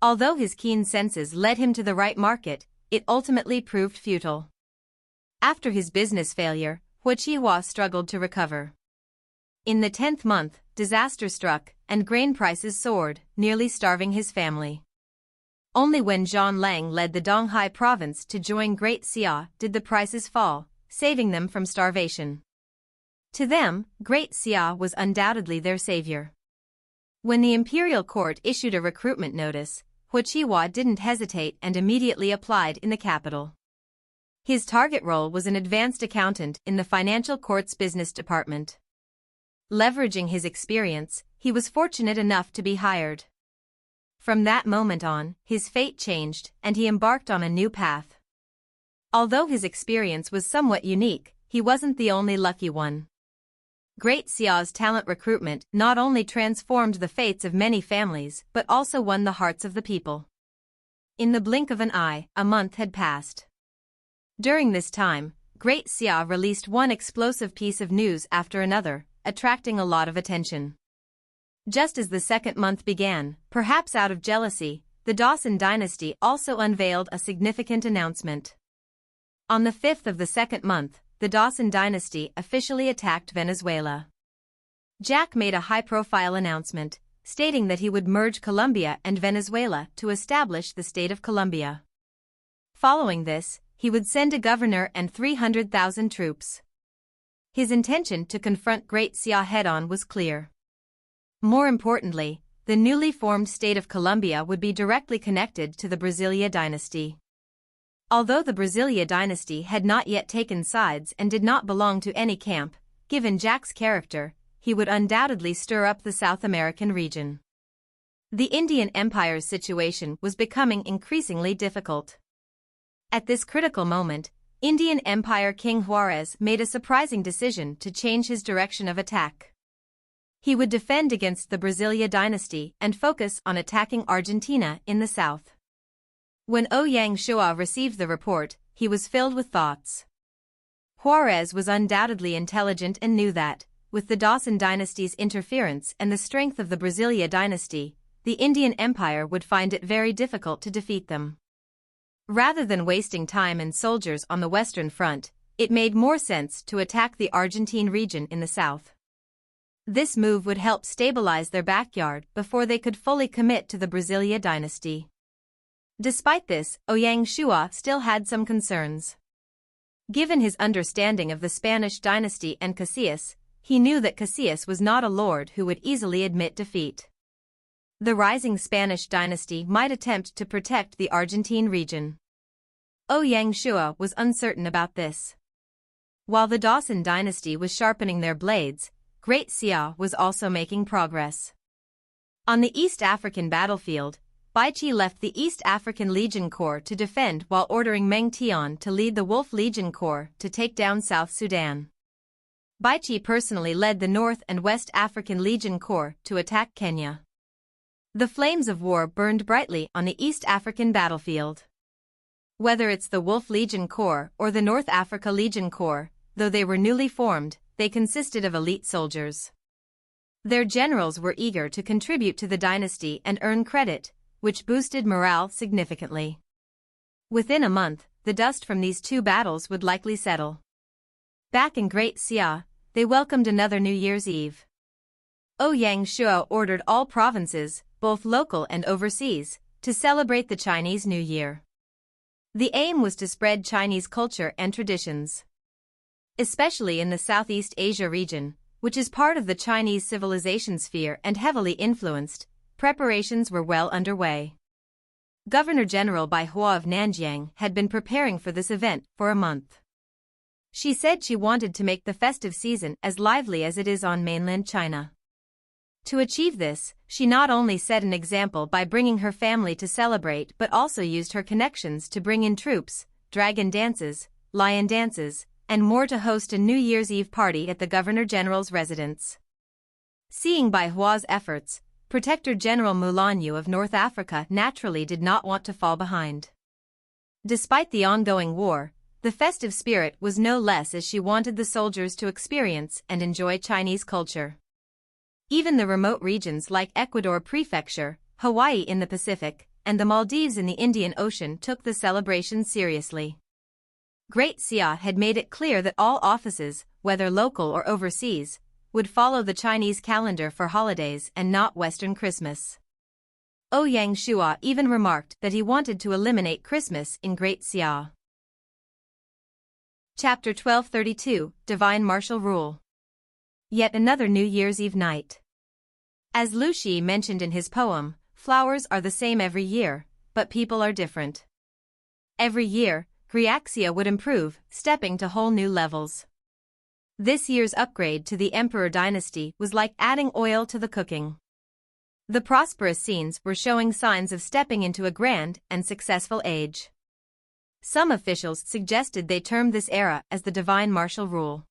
Although his keen senses led him to the right market, it ultimately proved futile. After his business failure, Qihua struggled to recover. In the 10th month, disaster struck, and grain prices soared, nearly starving his family. Only when Zhan Lang led the Donghai province to join Great Xia did the prices fall, saving them from starvation. To them, Great Xia was undoubtedly their savior. When the Imperial court issued a recruitment notice, Qihua didn't hesitate and immediately applied in the capital. His target role was an advanced accountant in the financial court's business department. Leveraging his experience, he was fortunate enough to be hired. From that moment on, his fate changed and he embarked on a new path. Although his experience was somewhat unique, he wasn't the only lucky one. Great Xia's talent recruitment not only transformed the fates of many families but also won the hearts of the people. In the blink of an eye, a month had passed. During this time, Great Xia released one explosive piece of news after another, attracting a lot of attention. Just as the second month began, perhaps out of jealousy, the Dawson dynasty also unveiled a significant announcement. On the 5th of the second month, the Dawson dynasty officially attacked Venezuela. Jack made a high-profile announcement, stating that he would merge Colombia and Venezuela to establish the state of Colombia. Following this, he would send a governor and 300,000 troops. His intention to confront Great Xia head-on was clear. More importantly, the newly formed state of Colombia would be directly connected to the Brasilia dynasty. Although the Brasilia dynasty had not yet taken sides and did not belong to any camp, given Jack's character, he would undoubtedly stir up the South American region. The Indian Empire's situation was becoming increasingly difficult. At this critical moment, Indian Empire King Juarez made a surprising decision to change his direction of attack. He would defend against the Brasilia dynasty and focus on attacking Argentina in the south. When Ouyang Shua received the report, he was filled with thoughts. Juarez was undoubtedly intelligent and knew that, with the Dawson dynasty's interference and the strength of the Brasilia dynasty, the Indian Empire would find it very difficult to defeat them. Rather than wasting time and soldiers on the Western Front, it made more sense to attack the Argentine region in the south. This move would help stabilize their backyard before they could fully commit to the Brasilia dynasty. Despite this, Ouyang Shua still had some concerns. Given his understanding of the Spanish dynasty and Casillas, he knew that Casillas was not a lord who would easily admit defeat. The rising Spanish dynasty might attempt to protect the Argentine region. Ouyang Shua was uncertain about this. While the Dawson dynasty was sharpening their blades, Great Xia was also making progress. On the East African battlefield, Baiqi left the East African Legion Corps to defend while ordering Meng Tian to lead the Wolf Legion Corps to take down South Sudan. Baiqi personally led the North and West African Legion Corps to attack Kenya. The flames of war burned brightly on the East African battlefield. Whether it's the Wolf Legion Corps or the North Africa Legion Corps, though they were newly formed, they consisted of elite soldiers. Their generals were eager to contribute to the dynasty and earn credit, which boosted morale significantly. Within a month, the dust from these two battles would likely settle. Back in Great Xia, they welcomed another New Year's Eve. Ouyang Shua ordered all provinces, both local and overseas, to celebrate the Chinese New Year. The aim was to spread Chinese culture and traditions. Especially in the Southeast Asia region, which is part of the Chinese civilization sphere and heavily influenced, preparations were well underway. Governor-General Bai Hua of Nanjiang had been preparing for this event for a month. She said she wanted to make the festive season as lively as it is on mainland China. To achieve this, she not only set an example by bringing her family to celebrate but also used her connections to bring in troops, dragon dances, lion dances, and more to host a New Year's Eve party at the Governor-General's residence. Seeing Bai Hua's efforts, Protector General Mulanyu of North Africa naturally did not want to fall behind. Despite the ongoing war, the festive spirit was no less as she wanted the soldiers to experience and enjoy Chinese culture. Even the remote regions like Ecuador Prefecture, Hawaii in the Pacific, and the Maldives in the Indian Ocean took the celebration seriously. Great Xia had made it clear that all offices, whether local or overseas, would follow the Chinese calendar for holidays and not Western Christmas. Ouyang Shua even remarked that he wanted to eliminate Christmas in Great Xia. Chapter 1232, Divine Martial Rule. Yet another New Year's Eve night. As Lu Shi mentioned in his poem, flowers are the same every year, but people are different. Every year, Great Xia would improve, stepping to whole new levels. This year's upgrade to the Emperor dynasty was like adding oil to the cooking. The prosperous scenes were showing signs of stepping into a grand and successful age. Some officials suggested they term this era as the Divine Martial Rule.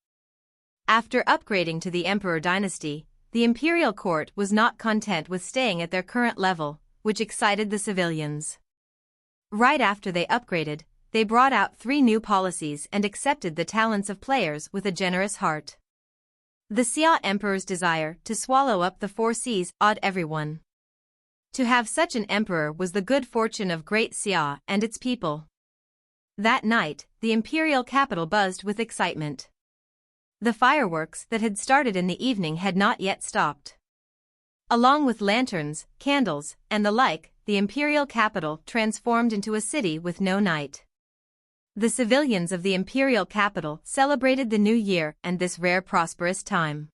After upgrading to the Emperor dynasty, the imperial court was not content with staying at their current level, which excited the civilians. Right after they upgraded, they brought out 3 new policies and accepted the talents of players with a generous heart. The Xia Emperor's desire to swallow up the 4 seas awed everyone. To have such an emperor was the good fortune of Great Xia and its people. That night, the imperial capital buzzed with excitement. The fireworks that had started in the evening had not yet stopped. Along with lanterns, candles, and the like, the imperial capital transformed into a city with no night. The civilians of the imperial capital celebrated the new year and this rare prosperous time.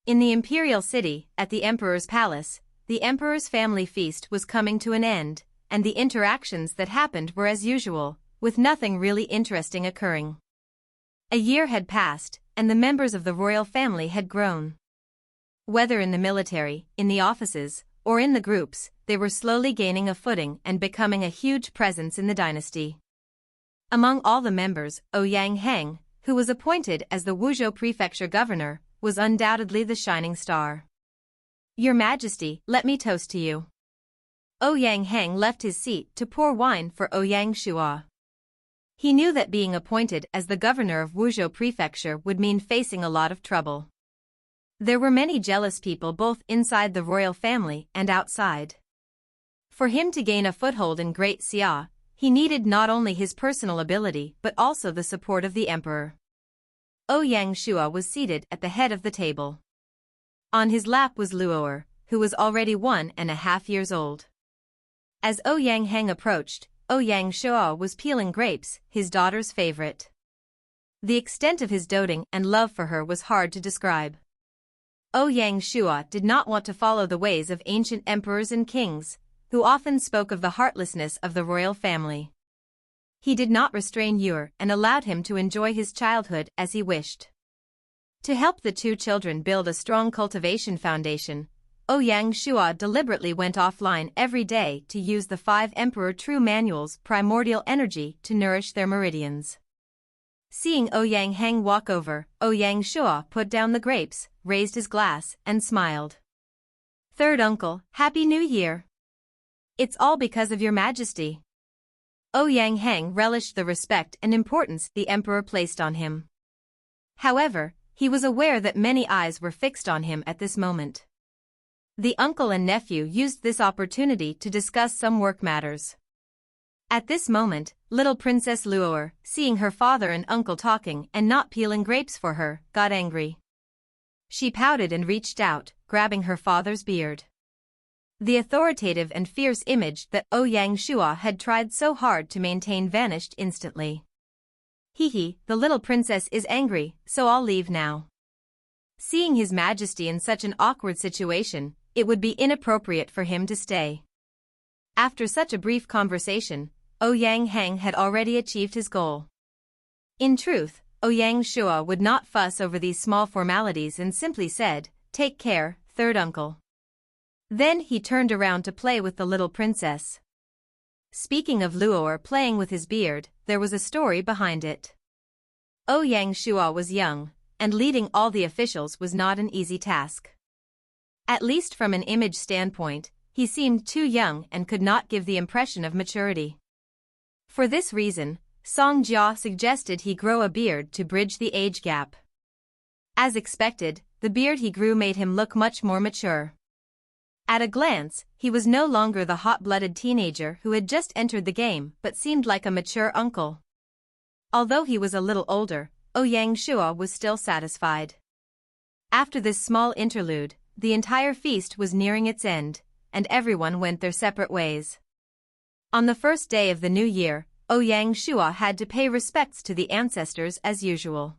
In the imperial city, at the emperor's palace, the emperor's family feast was coming to an end, and the interactions that happened were as usual, with nothing really interesting occurring. A year had passed, and the members of the royal family had grown. Whether in the military, in the offices, or in the groups, they were slowly gaining a footing and becoming a huge presence in the dynasty. Among all the members, Ouyang Heng, who was appointed as the Wuzhou Prefecture governor, was undoubtedly the shining star. Your Majesty, let me toast to you. Ouyang Heng left his seat to pour wine for Ouyang Shua. He knew that being appointed as the governor of Wuzhou Prefecture would mean facing a lot of trouble. There were many jealous people both inside the royal family and outside. For him to gain a foothold in Great Xia, he needed not only his personal ability but also the support of the emperor. Ouyang Shua was seated at the head of the table. On his lap was Luo'er, who was already 1.5 years old. As Ouyang Heng approached, Ouyang Shua was peeling grapes, his daughter's favorite. The extent of his doting and love for her was hard to describe. Ouyang Shua did not want to follow the ways of ancient emperors and kings, who often spoke of the heartlessness of the royal family. He did not restrain Ur and allowed him to enjoy his childhood as he wished. To help the two children build a strong cultivation foundation, Ouyang Shua deliberately went offline every day to use the 5 Emperor True Manual's primordial energy to nourish their meridians. Seeing Ouyang Heng walk over, Ouyang Shua put down the grapes, raised his glass, and smiled. "Third uncle, Happy New Year! It's all because of your majesty." Ouyang Heng relished the respect and importance the emperor placed on him. However, he was aware that many eyes were fixed on him at this moment. The uncle and nephew used this opportunity to discuss some work matters. At this moment, little Princess Luo'er, seeing her father and uncle talking and not peeling grapes for her, got angry. She pouted and reached out, grabbing her father's beard. The authoritative and fierce image that Ouyang Shua had tried so hard to maintain vanished instantly. "Hee, the little princess is angry, so I'll leave now." Seeing His Majesty in such an awkward situation, it would be inappropriate for him to stay. After such a brief conversation, Ouyang Heng had already achieved his goal. In truth, Ouyang Shua would not fuss over these small formalities and simply said, "Take care, third uncle." Then he turned around to play with the little princess. Speaking of Luo'er playing with his beard, there was a story behind it. Ouyang Shua was young, and leading all the officials was not an easy task. At least from an image standpoint, he seemed too young and could not give the impression of maturity. For this reason, Song Jia suggested he grow a beard to bridge the age gap. As expected, the beard he grew made him look much more mature. At a glance, he was no longer the hot-blooded teenager who had just entered the game but seemed like a mature uncle. Although he was a little older, Ouyang Shua was still satisfied. After this small interlude, the entire feast was nearing its end, and everyone went their separate ways. On the first day of the new year, Ouyang Shua had to pay respects to the ancestors as usual.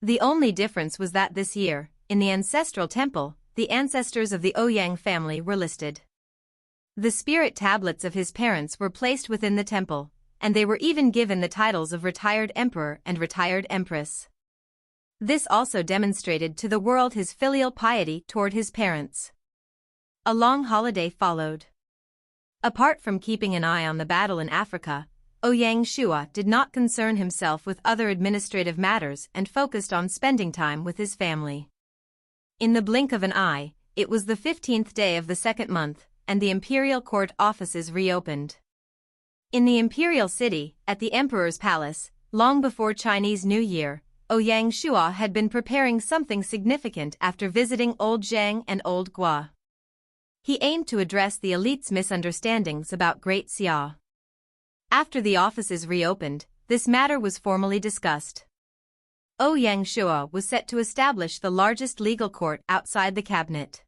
The only difference was that this year, in the ancestral temple, the ancestors of the Ouyang family were listed. The spirit tablets of his parents were placed within the temple, and they were even given the titles of retired emperor and retired empress. This also demonstrated to the world his filial piety toward his parents. A long holiday followed. Apart from keeping an eye on the battle in Africa, Ouyang Shua did not concern himself with other administrative matters and focused on spending time with his family. In the blink of an eye, it was the 15th day of the second month, and the imperial court offices reopened. In the imperial city, at the emperor's palace, long before Chinese New Year, Ouyang Shua had been preparing something significant after visiting Old Zhang and Old Gua. He aimed to address the elite's misunderstandings about Great Xia. After the offices reopened, this matter was formally discussed. Ouyang Shua was set to establish the largest legal court outside the cabinet.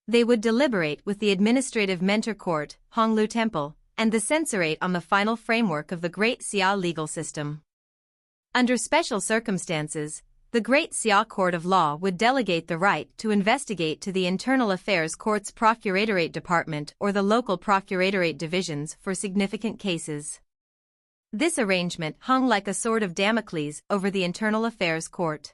They would deliberate with the administrative mentor court, Honglu Temple, and the censorate on the final framework of the Great Xia legal system. Under special circumstances, the Great Xia Court of Law would delegate the right to investigate to the Internal Affairs Court's Procuratorate Department or the local Procuratorate divisions for significant cases. This arrangement hung like a sword of Damocles over the Internal Affairs Court.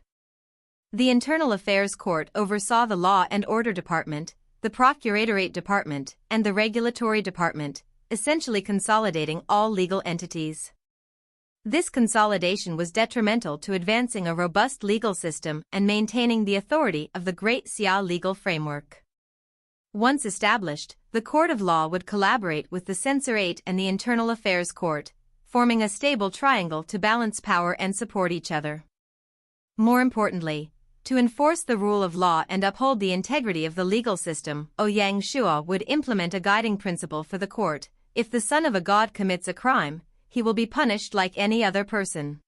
The Internal Affairs Court oversaw the Law and Order Department, the Procuratorate Department, and the Regulatory Department, essentially consolidating all legal entities. This consolidation was detrimental to advancing a robust legal system and maintaining the authority of the Great Xia legal framework. Once established, the Court of Law would collaborate with the Censorate and the Internal Affairs Court, forming a stable triangle to balance power and support each other. More importantly, To enforce the rule of law and uphold the integrity of the legal system, Ouyang Xia would implement a guiding principle for the court: if the son of a god commits a crime, he will be punished like any other person.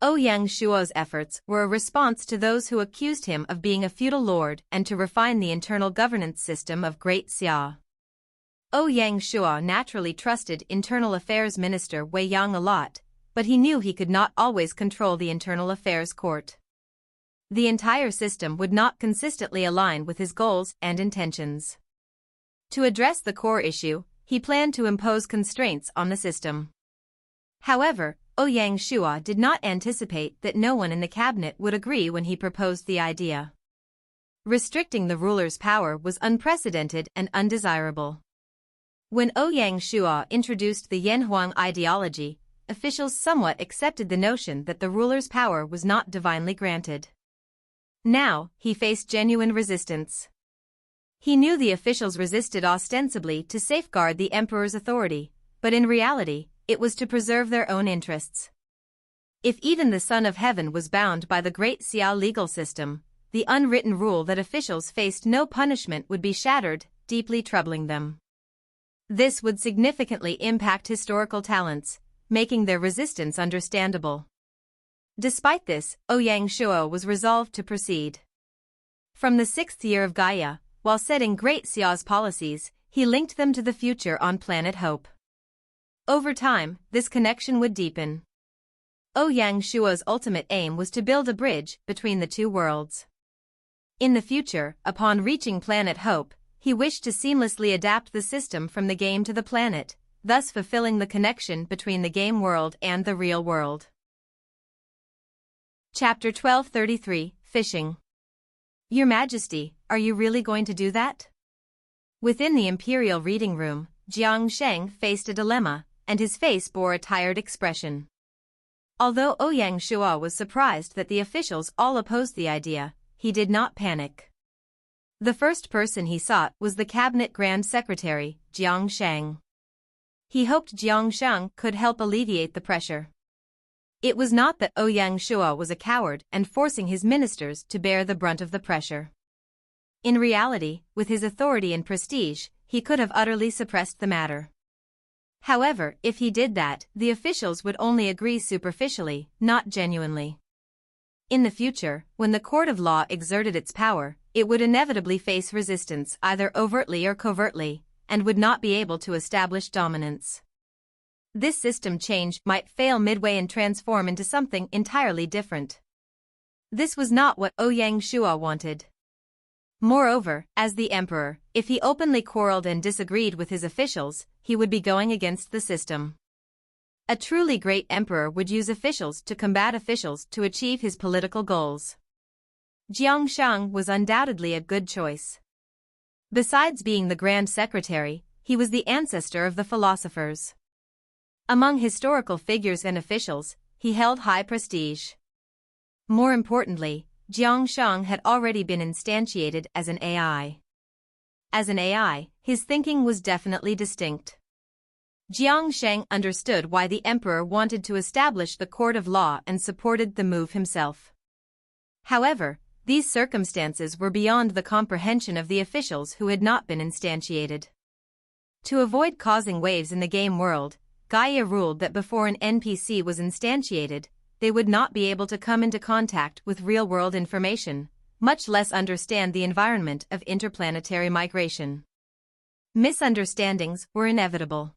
Ouyang Xia's efforts were a response to those who accused him of being a feudal lord and to refine the internal governance system of Great Xia. Ouyang Xia naturally trusted Internal Affairs Minister Wei Yang a lot, but he knew he could not always control the Internal Affairs Court. The entire system would not consistently align with his goals and intentions. To address the core issue, he planned to impose constraints on the system. However, Ouyang Xia did not anticipate that no one in the cabinet would agree when he proposed the idea. Restricting the ruler's power was unprecedented and undesirable. When Ouyang Xia introduced the Yanhuang ideology, officials somewhat accepted the notion that the ruler's power was not divinely granted. Now, he faced genuine resistance. He knew the officials resisted ostensibly to safeguard the emperor's authority, but in reality, it was to preserve their own interests. If even the Son of Heaven was bound by the Great Xia legal system, the unwritten rule that officials faced no punishment would be shattered, deeply troubling them. This would significantly impact historical talents, making their resistance understandable. Despite this, Ouyang Xia was resolved to proceed. From the 6th year of Gaia, while setting Great Xia's policies, he linked them to the future on planet Hope. Over time, this connection would deepen. Ouyang Xia's ultimate aim was to build a bridge between the two worlds. In the future, upon reaching planet Hope, he wished to seamlessly adapt the system from the game to the planet, thus fulfilling the connection between the game world and the real world. Chapter 1233, Fishing. Your Majesty, are you really going to do that? Within the Imperial reading room, Jiang Sheng faced a dilemma, and his face bore a tired expression. Although Ouyang Xia was surprised that the officials all opposed the idea, he did not panic. The first person he sought was the Cabinet Grand Secretary, Jiang Sheng. He hoped Jiang Sheng could help alleviate the pressure. It was not that Ouyang Xia was a coward and forcing his ministers to bear the brunt of the pressure. In reality, with his authority and prestige, he could have utterly suppressed the matter. However, if he did that, the officials would only agree superficially, not genuinely. In the future, when the court of law exerted its power, it would inevitably face resistance either overtly or covertly, and would not be able to establish dominance. This system change might fail midway and transform into something entirely different. This was not what Ouyang Xia wanted. Moreover, as the emperor, if he openly quarreled and disagreed with his officials, he would be going against the system. A truly great emperor would use officials to combat officials to achieve his political goals. Jiang Sheng was undoubtedly a good choice. Besides being the Grand Secretary, he was the ancestor of the philosophers. Among historical figures and officials, he held high prestige. More importantly, Jiang Sheng had already been instantiated as an AI. As an AI, his thinking was definitely distinct. Jiang Sheng understood why the emperor wanted to establish the court of law and supported the move himself. However, these circumstances were beyond the comprehension of the officials who had not been instantiated. To avoid causing waves in the game world, Gaia ruled that before an NPC was instantiated, they would not be able to come into contact with real-world information, much less understand the environment of interplanetary migration. Misunderstandings were inevitable.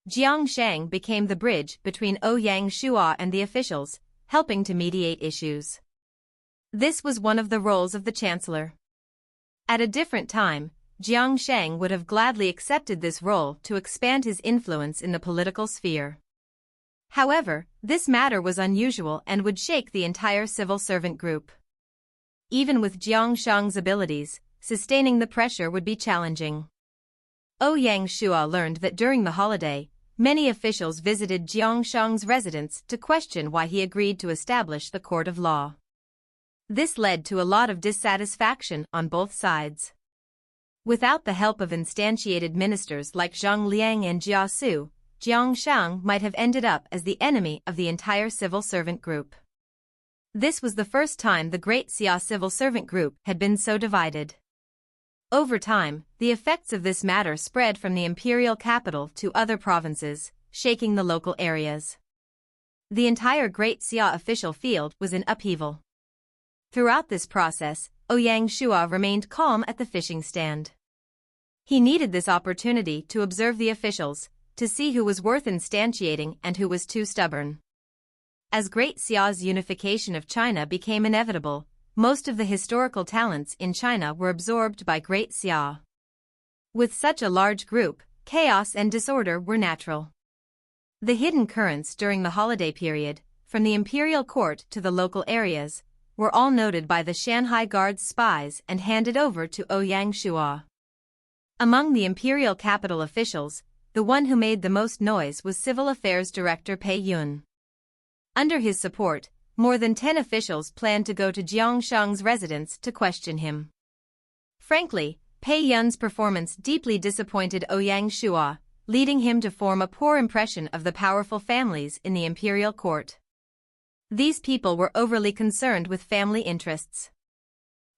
Jiang Sheng became the bridge between Ouyang Xia and the officials, helping to mediate issues. This was one of the roles of the Chancellor. At a different time, Jiang Sheng would have gladly accepted this role to expand his influence in the political sphere. However, this matter was unusual and would shake the entire civil servant group. Even with Jiang Sheng's abilities, sustaining the pressure would be challenging. Ouyang Xia learned that during the holiday, many officials visited Jiang Sheng's residence to question why he agreed to establish the court of law. This led to a lot of dissatisfaction on both sides. Without the help of instantiated ministers like Zhang Liang and Jia Su, Jiang Sheng might have ended up as the enemy of the entire civil servant group. This was the first time the Great Xia civil servant group had been so divided. Over time, the effects of this matter spread from the imperial capital to other provinces, shaking the local areas. The entire Great Xia official field was in upheaval. Throughout this process, Ouyang Shua remained calm at the fishing stand. He needed this opportunity to observe the officials, to see who was worth instantiating and who was too stubborn. As Great Xia's unification of China became inevitable, most of the historical talents in China were absorbed by Great Xia. With such a large group, chaos and disorder were natural. The hidden currents during the holiday period, from the imperial court to the local areas, were all noted by the Shanghai Guard's spies and handed over to Ouyang Shua. Among the imperial capital officials, the one who made the most noise was Civil Affairs Director Pei Yun. Under his support, more than 10 officials planned to go to Jiangshang's residence to question him. Frankly, Pei Yun's performance deeply disappointed Ouyang Shua, leading him to form a poor impression of the powerful families in the imperial court. These people were overly concerned with family interests.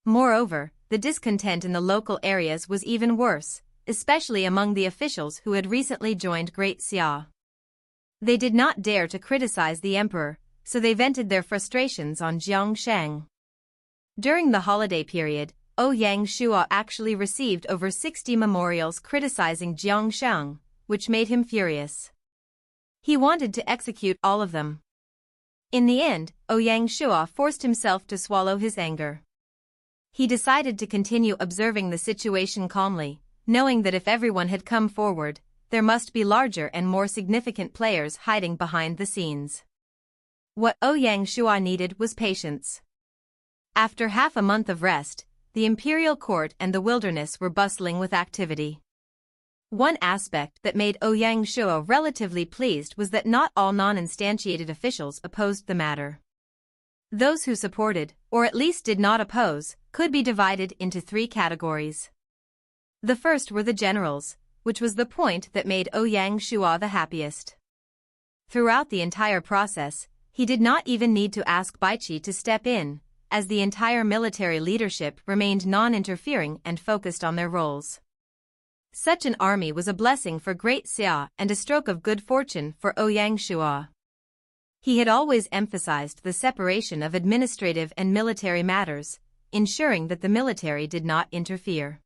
Moreover, the discontent in the local areas was even worse, especially among the officials who had recently joined Great Xia. They did not dare to criticize the emperor, so they vented their frustrations on Jiangshang. During the holiday period, Ouyang Shua actually received over 60 memorials criticizing Jiangshang, which made him furious. He wanted to execute all of them. In the end, Ouyang Shua forced himself to swallow his anger. He decided to continue observing the situation calmly, knowing that if everyone had come forward, there must be larger and more significant players hiding behind the scenes. What Ouyang Shua needed was patience. After half a month of rest, the imperial court and the wilderness were bustling with activity. One aspect that made Ouyang Shua relatively pleased was that not all non-instantiated officials opposed the matter. Those who supported, or at least did not oppose, could be divided into 3 categories. The first were the generals, which was the point that made Ouyang Shua the happiest. Throughout the entire process, he did not even need to ask Baiqi to step in, as the entire military leadership remained non-interfering and focused on their roles. Such an army was a blessing for Great Xia and a stroke of good fortune for Ouyang Shua. He had always emphasized the separation of administrative and military matters, ensuring that the military did not interfere.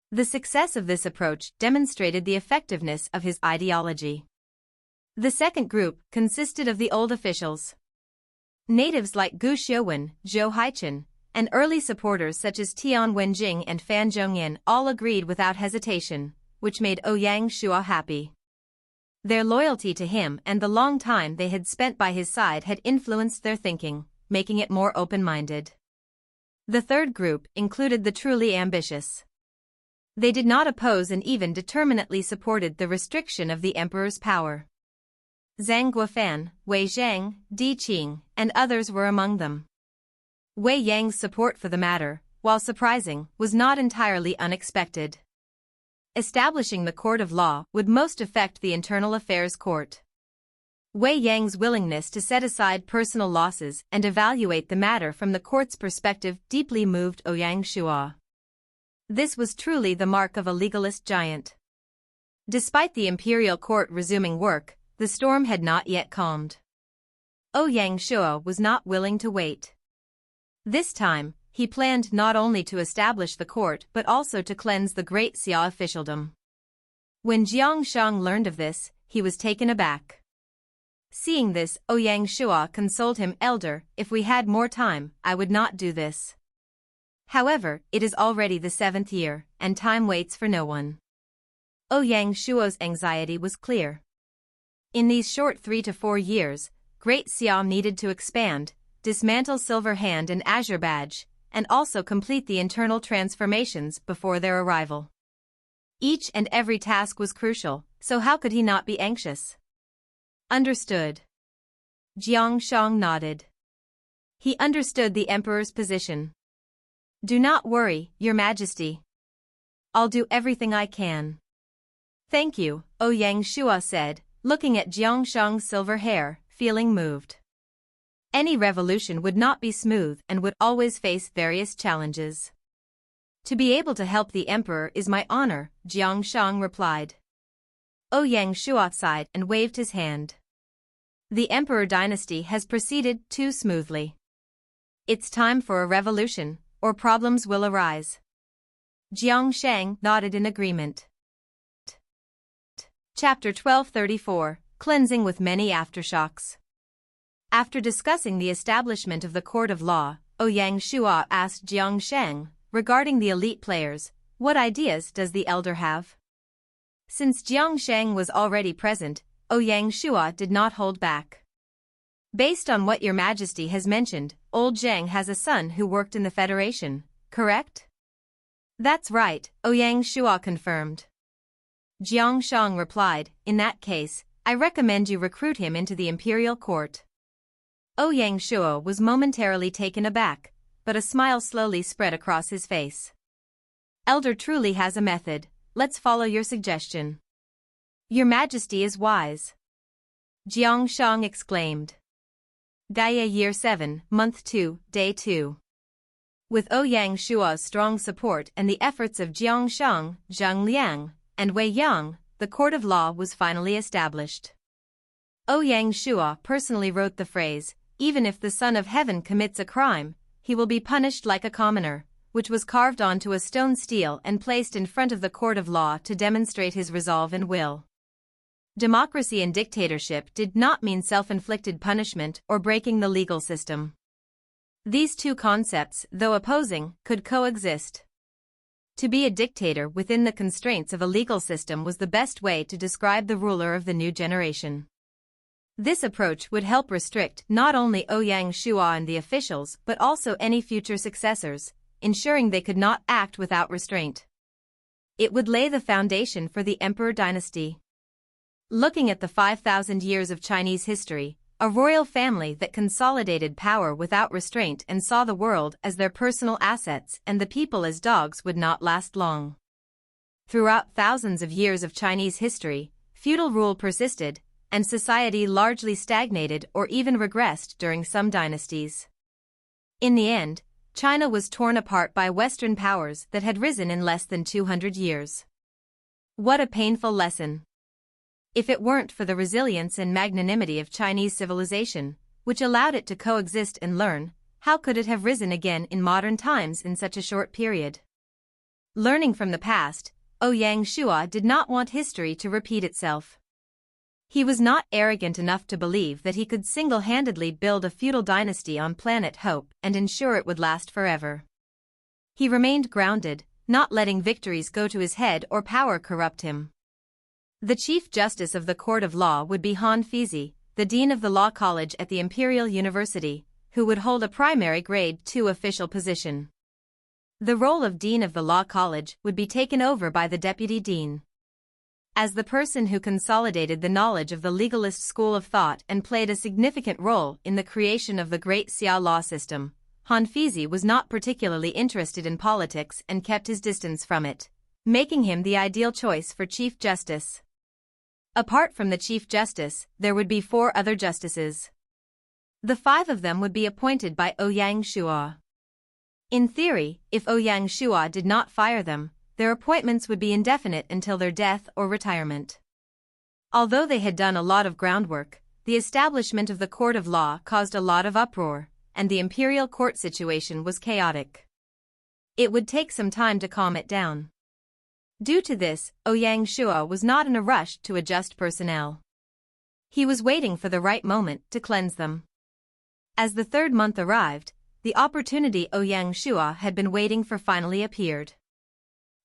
The success of this approach demonstrated the effectiveness of his ideology. The second group consisted of the old officials. Natives like Gu Xiuwen, Zhou Haichen, and early supporters such as Tian Wenjing and Fan Zhongyan all agreed without hesitation, which made Ouyang Shua happy. Their loyalty to him and the long time they had spent by his side had influenced their thinking, making it more open-minded. The third group included the truly ambitious. They did not oppose and even determinately supported the restriction of the emperor's power. Zhang Guofan, Wei Zhang, Di Qing, and others were among them. Wei Yang's support for the matter, while surprising, was not entirely unexpected. Establishing the court of law would most affect the internal affairs court. Wei Yang's willingness to set aside personal losses and evaluate the matter from the court's perspective deeply moved Ouyang Shua. This was truly the mark of a legalist giant. Despite the imperial court resuming work, the storm had not yet calmed. Ouyang Shua was not willing to wait. This time, he planned not only to establish the court but also to cleanse the Great Xia officialdom. When Jiangshang learned of this, he was taken aback. Seeing this, Ouyang Shua consoled him, "Elder, if we had more time, I would not do this. However, it is already the 7th year, and time waits for no one." Ouyang Shua's anxiety was clear. In these short 3 to 4 years, Great Xia needed to expand, dismantle Silver Hand and Azure Badge, and also complete the internal transformations before their arrival. Each and every task was crucial, so how could he not be anxious? Understood. Jiangshang nodded. He understood the emperor's position. "Do not worry, Your Majesty. I'll do everything I can." "Thank you," Ouyang Shua said, looking at Jiangshang's silver hair, feeling moved. Any revolution would not be smooth and would always face various challenges. To be able to help the emperor is my honor, Jiang Shang replied. Ouyang Shuo sighed and waved his hand. The emperor dynasty has proceeded too smoothly. It's time for a revolution, or problems will arise. Jiang Shang nodded in agreement. Chapter 1234, Cleansing with Many Aftershocks. After discussing the establishment of the court of law, Ouyang Shuo asked Jiang Shang, regarding the elite players, what ideas does the elder have? Since Jiang Shang was already present, Ouyang Shuo did not hold back. Based on what your majesty has mentioned, old Zhang has a son who worked in the Federation, correct? That's right, Ouyang Shuo confirmed. Jiang Shang replied, in that case, I recommend you recruit him into the Imperial court. Ouyang Shuo was momentarily taken aback, but a smile slowly spread across his face. Elder truly has a method, let's follow your suggestion. Your majesty is wise. Jiang Shang exclaimed. Gaia Year 7, Month 2, Day 2. With Ouyang Shuo's strong support and the efforts of Jiang Shang, Zhang Liang, and Wei Yang, the court of law was finally established. Ouyang Shuo personally wrote the phrase, even if the Son of Heaven commits a crime, he will be punished like a commoner, which was carved onto a stone stele and placed in front of the court of law to demonstrate his resolve and will. Democracy and dictatorship did not mean self-inflicted punishment or breaking the legal system. These two concepts, though opposing, could coexist. To be a dictator within the constraints of a legal system was the best way to describe the ruler of the new generation. This approach would help restrict not only Ouyang Shuo and the officials but also any future successors, ensuring they could not act without restraint. It would lay the foundation for the emperor dynasty. Looking at the 5,000 years of Chinese history, a royal family that consolidated power without restraint and saw the world as their personal assets and the people as dogs would not last long. Throughout thousands of years of Chinese history, feudal rule persisted, and society largely stagnated or even regressed during some dynasties. In the end, China was torn apart by Western powers that had risen in less than 200 years. What a painful lesson! If it weren't for the resilience and magnanimity of Chinese civilization, which allowed it to coexist and learn, how could it have risen again in modern times in such a short period? Learning from the past, Ouyang Shuo did not want history to repeat itself. He was not arrogant enough to believe that he could single-handedly build a feudal dynasty on planet Hope and ensure it would last forever. He remained grounded, not letting victories go to his head or power corrupt him. The Chief Justice of the Court of Law would be Han Fizi, the Dean of the Law College at the Imperial University, who would hold a primary Grade 2 official position. The role of Dean of the Law College would be taken over by the Deputy Dean. As the person who consolidated the knowledge of the legalist school of thought and played a significant role in the creation of the Great Xia law system, Han Fizi was not particularly interested in politics and kept his distance from it, making him the ideal choice for Chief Justice. Apart from the Chief Justice, there would be 4 other justices. The 5 of them would be appointed by Ouyang Shuo. In theory, if Ouyang Shuo did not fire them, their appointments would be indefinite until their death or retirement. Although they had done a lot of groundwork, the establishment of the court of law caused a lot of uproar, and the imperial court situation was chaotic. It would take some time to calm it down. Due to this, Ouyang Shuo was not in a rush to adjust personnel. He was waiting for the right moment to cleanse them. As the 3rd month arrived, the opportunity Ouyang Shuo had been waiting for finally appeared.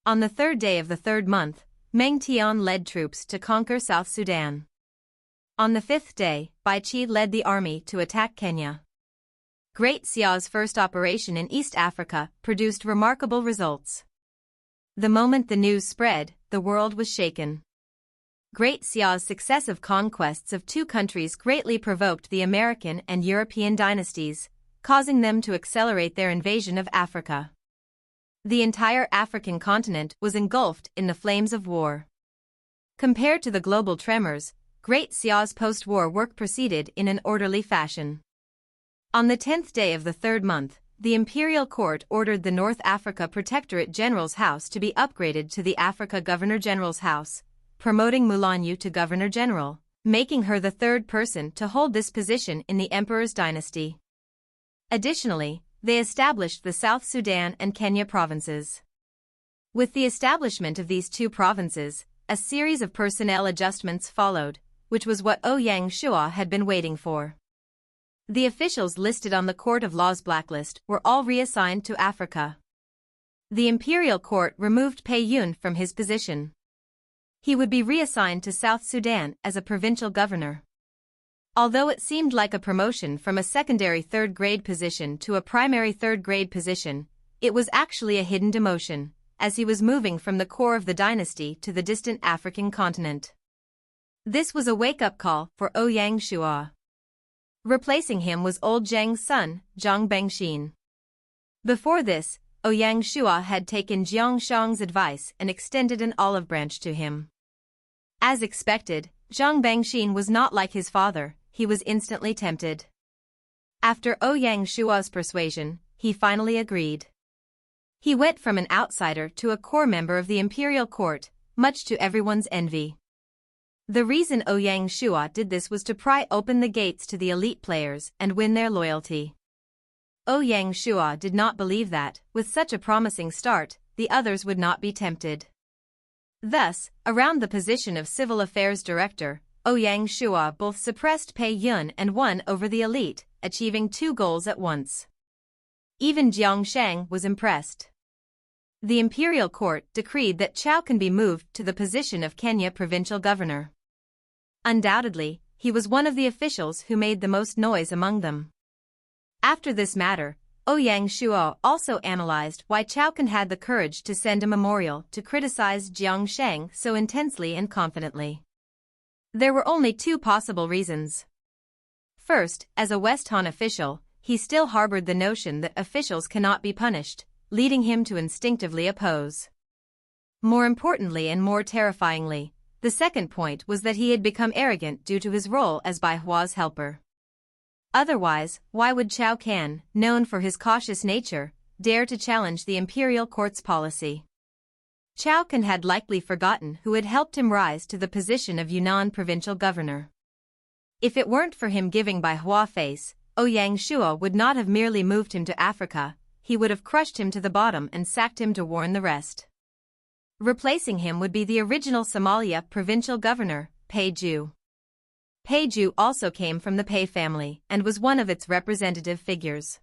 On the 3rd day of the 3rd month, Meng Tian led troops to conquer South Sudan. On the 5th day, Bai Qi led the army to attack Kenya. Great Xia's first operation in East Africa produced remarkable results. The moment the news spread, the world was shaken. Great Xia's successive conquests of 2 countries greatly provoked the American and European dynasties, causing them to accelerate their invasion of Africa. The entire African continent was engulfed in the flames of war. Compared to the global tremors, Great Xia's post-war work proceeded in an orderly fashion. On the 10th day of the 3rd month, the Imperial Court ordered the North Africa Protectorate General's House to be upgraded to the Africa Governor General's House, promoting Mulanyu to Governor General, making her the third person to hold this position in the Emperor's dynasty. Additionally, they established the South Sudan and Kenya provinces. With the establishment of these two provinces, a series of personnel adjustments followed, which was what Ouyang Xia had been waiting for. The officials listed on the Court of Law's blacklist were all reassigned to Africa. The Imperial Court removed Pei Yun from his position. He would be reassigned to South Sudan as a provincial governor. Although it seemed like a promotion from a secondary third-grade position to a primary third-grade position, it was actually a hidden demotion, as he was moving from the core of the dynasty to the distant African continent. This was a wake-up call for Ouyang Xia. Replacing him was old Zhang's son, Zhang Bengxin. Before this, Ouyang Xia had taken Jiang Shang's advice and extended an olive branch to him. As expected, Zhang Bengxin was not like his father, he was instantly tempted. After Ouyang Xia's persuasion, he finally agreed. He went from an outsider to a core member of the Imperial Court, much to everyone's envy. The reason Ouyang Xia did this was to pry open the gates to the elite players and win their loyalty. Ouyang Xia did not believe that, with such a promising start, the others would not be tempted. Thus, around the position of Civil Affairs Director, Ouyang Xia both suppressed Pei Yun and won over the elite, achieving 2 goals at once. Even Jiang Shang was impressed. The Imperial Court decreed that Chao can be moved to the position of Kenya Provincial Governor. Undoubtedly, he was one of the officials who made the most noise among them. After this matter, Ouyang Xia also analyzed why Chao Can had the courage to send a memorial to criticize Jiang Shang so intensely and confidently. There were only 2 possible reasons. First, as a West Han official, he still harbored the notion that officials cannot be punished, leading him to instinctively oppose. More importantly and more terrifyingly, the second point was that he had become arrogant due to his role as Bai Hua's helper. Otherwise, why would Chao Can, known for his cautious nature, dare to challenge the Imperial Court's policy? Chao Can had likely forgotten who had helped him rise to the position of Yunnan provincial governor. If it weren't for him giving Bai Hua face, Ouyang Xia would not have merely moved him to Africa, he would have crushed him to the bottom and sacked him to warn the rest. Replacing him would be the original Somalia provincial governor, Pei Ju. Pei Ju also came from the Pei family and was one of its representative figures.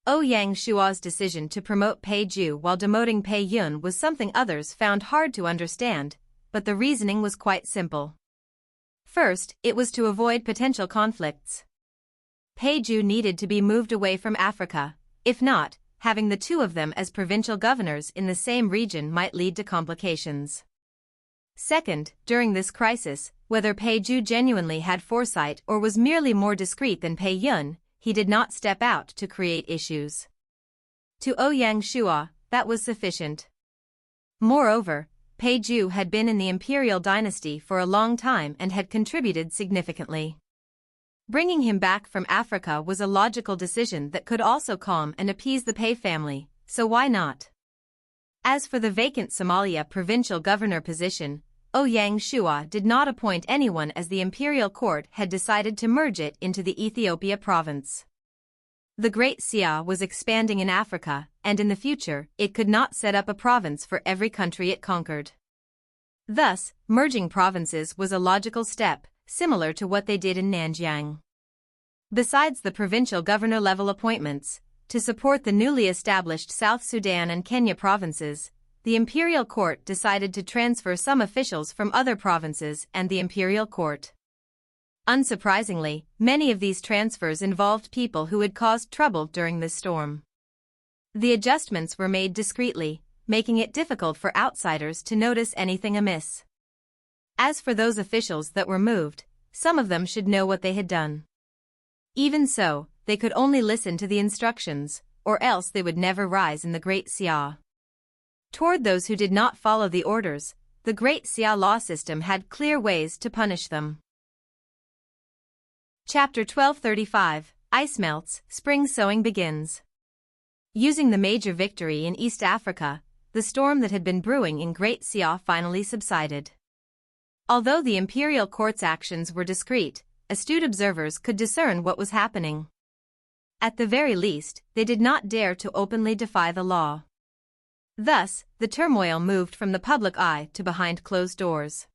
Ouyang Xia's decision to promote Pei Ju while demoting Pei Yun was something others found hard to understand, but the reasoning was quite simple. First, it was to avoid potential conflicts. Pei Ju needed to be moved away from Africa. If not, having the 2 of them as provincial governors in the same region might lead to complications. Second, during this crisis, whether Pei Ju genuinely had foresight or was merely more discreet than Pei Yun, he did not step out to create issues. To Ouyang Xia, that was sufficient. Moreover, Pei Ju had been in the Imperial dynasty for a long time and had contributed significantly. Bringing him back from Africa was a logical decision that could also calm and appease the Pei family, so why not? As for the vacant Somalia provincial governor position, Ouyang Xia did not appoint anyone as the Imperial Court had decided to merge it into the Ethiopia province. The Great Xia was expanding in Africa, and in the future, it could not set up a province for every country it conquered. Thus, merging provinces was a logical step, similar to what they did in Nanjiang. Besides the provincial governor-level appointments, to support the newly established South Sudan and Kenya provinces, the Imperial Court decided to transfer some officials from other provinces and the Imperial Court. Unsurprisingly, many of these transfers involved people who had caused trouble during this storm. The adjustments were made discreetly, making it difficult for outsiders to notice anything amiss. As for those officials that were moved, some of them should know what they had done. Even so, they could only listen to the instructions, or else they would never rise in the Great Xia. Toward those who did not follow the orders, the Great Xia law system had clear ways to punish them. Chapter 1235, ice melts, spring sowing begins. Using the major victory in East Africa, the storm that had been brewing in Great Xia finally subsided. Although the imperial court's actions were discreet, astute observers could discern what was happening. At the very least, they did not dare to openly defy the law. Thus, the turmoil moved from the public eye to behind closed doors.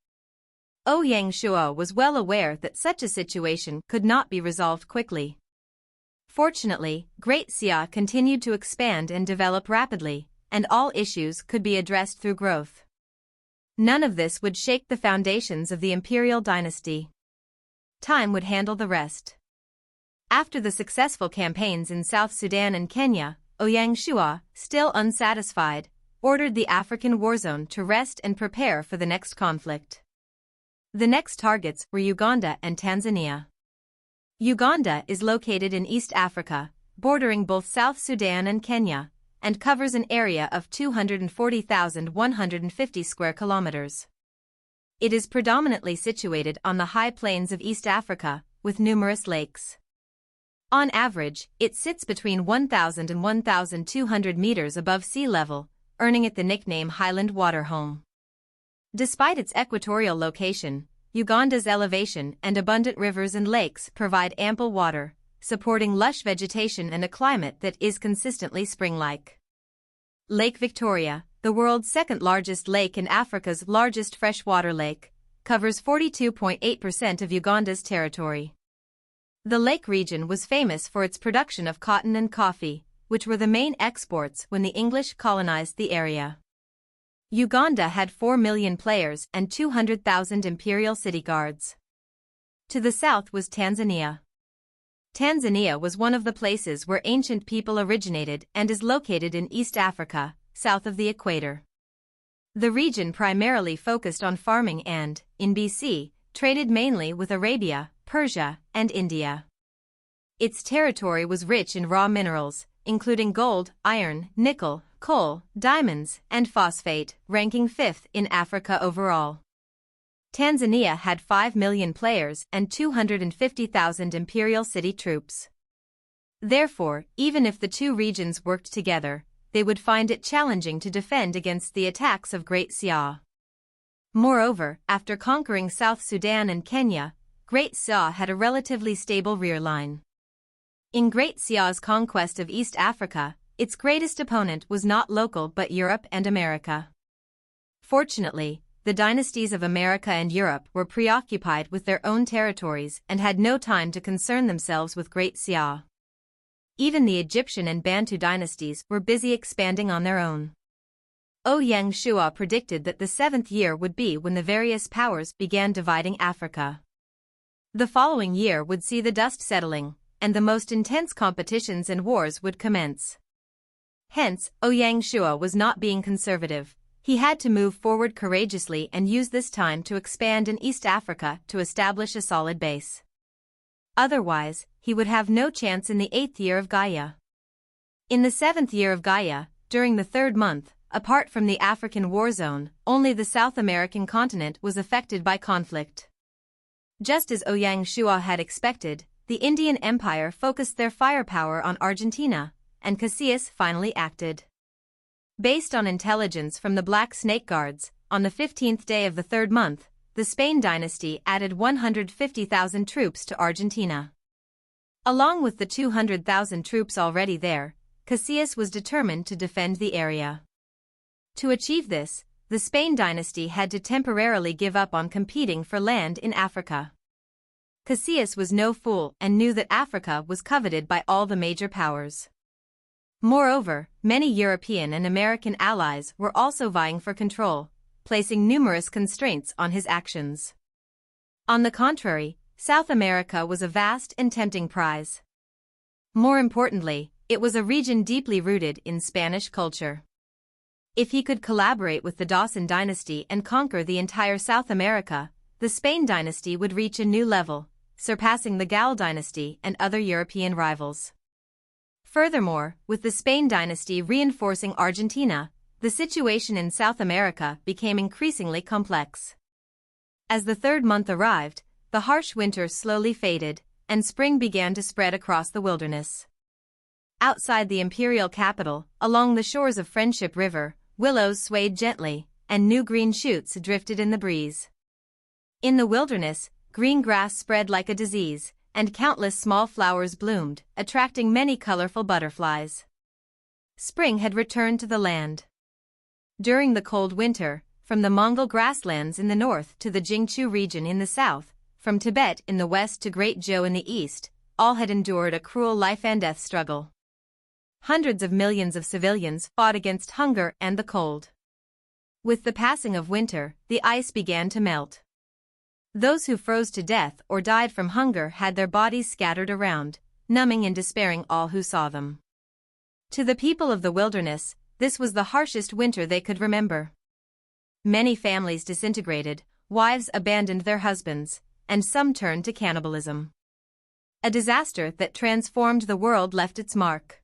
Ouyang Shuo was well aware that such a situation could not be resolved quickly. Fortunately, Great Xia continued to expand and develop rapidly, and all issues could be addressed through growth. None of this would shake the foundations of the Imperial dynasty. Time would handle the rest. After the successful campaigns in South Sudan and Kenya, Ouyang Shuo, still unsatisfied, ordered the African Warzone to rest and prepare for the next conflict. The next targets were Uganda and Tanzania. Uganda is located in East Africa, bordering both South Sudan and Kenya, and covers an area of 240,150 square kilometers. It is predominantly situated on the high plains of East Africa, with numerous lakes. On average, it sits between 1,000 and 1,200 meters above sea level, earning it the nickname Highland Water Home. Despite its equatorial location, Uganda's elevation and abundant rivers and lakes provide ample water, supporting lush vegetation and a climate that is consistently spring-like. Lake Victoria, the world's second-largest lake and Africa's largest freshwater lake, covers 42.8% of Uganda's territory. The lake region was famous for its production of cotton and coffee, which were the main exports when the English colonized the area. Uganda had 4 million players and 200,000 imperial city guards. To the south was Tanzania. Tanzania was one of the places where ancient people originated and is located in East Africa, south of the equator. The region primarily focused on farming and, in BC, traded mainly with Arabia, Persia, and India. Its territory was rich in raw minerals, including gold, iron, nickel, coal, diamonds, and phosphate, ranking 5th in Africa overall. Tanzania had 5 million players and 250,000 imperial city troops. Therefore, even if the two regions worked together, they would find it challenging to defend against the attacks of Great Xia. Moreover, after conquering South Sudan and Kenya, Great Xia had a relatively stable rear line. In Great Xia's conquest of East Africa, its greatest opponent was not local but Europe and America. Fortunately, the dynasties of America and Europe were preoccupied with their own territories and had no time to concern themselves with Great Xia. Even the Egyptian and Bantu dynasties were busy expanding on their own. Ouyang Shuo predicted that the 7th year would be when the various powers began dividing Africa. The following year would see the dust settling, and the most intense competitions and wars would commence. Hence, Ouyang Shuo was not being conservative. He had to move forward courageously and use this time to expand in East Africa to establish a solid base. Otherwise, he would have no chance in the 8th year of Gaia. In the 7th year of Gaia, during the 3rd month, apart from the African war zone, only the South American continent was affected by conflict. Just as Ouyang Shuo had expected, the Indian Empire focused their firepower on Argentina, and Cassius finally acted. Based on intelligence from the Black Snake Guards, on the 15th day of the 3rd month, the Spain dynasty added 150,000 troops to Argentina. Along with the 200,000 troops already there, Cassius was determined to defend the area. To achieve this, the Spain dynasty had to temporarily give up on competing for land in Africa. Cassius was no fool and knew that Africa was coveted by all the major powers. Moreover, many European and American allies were also vying for control, placing numerous constraints on his actions. On the contrary, South America was a vast and tempting prize. More importantly, it was a region deeply rooted in Spanish culture. If he could collaborate with the Dawson dynasty and conquer the entire South America, the Spain dynasty would reach a new level, surpassing the Gal dynasty and other European rivals. Furthermore, with the Spain dynasty reinforcing Argentina, the situation in South America became increasingly complex. As the 3rd month arrived, the harsh winter slowly faded, and spring began to spread across the wilderness. Outside the imperial capital, along the shores of Friendship River, willows swayed gently, and new green shoots drifted in the breeze. In the wilderness, green grass spread like a disease, and countless small flowers bloomed, attracting many colorful butterflies. Spring had returned to the land. During the cold winter, from the Mongol grasslands in the north to the Jingchu region in the south, from Tibet in the west to Great Xia in the east, all had endured a cruel life-and-death struggle. Hundreds of millions of civilians fought against hunger and the cold. With the passing of winter, the ice began to melt. Those who froze to death or died from hunger had their bodies scattered around, numbing and despairing all who saw them. To the people of the wilderness, this was the harshest winter they could remember. Many families disintegrated, wives abandoned their husbands, and some turned to cannibalism. A disaster that transformed the world left its mark.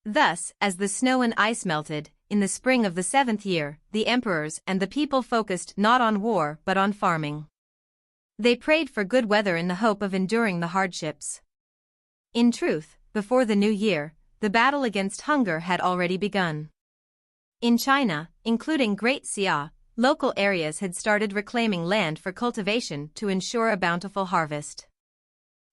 Thus, as the snow and ice melted, in the spring of the 7th year, the emperors and the people focused not on war but on farming. They prayed for good weather in the hope of enduring the hardships. In truth, before the new year, the battle against hunger had already begun. In China, including Great Xia, local areas had started reclaiming land for cultivation to ensure a bountiful harvest.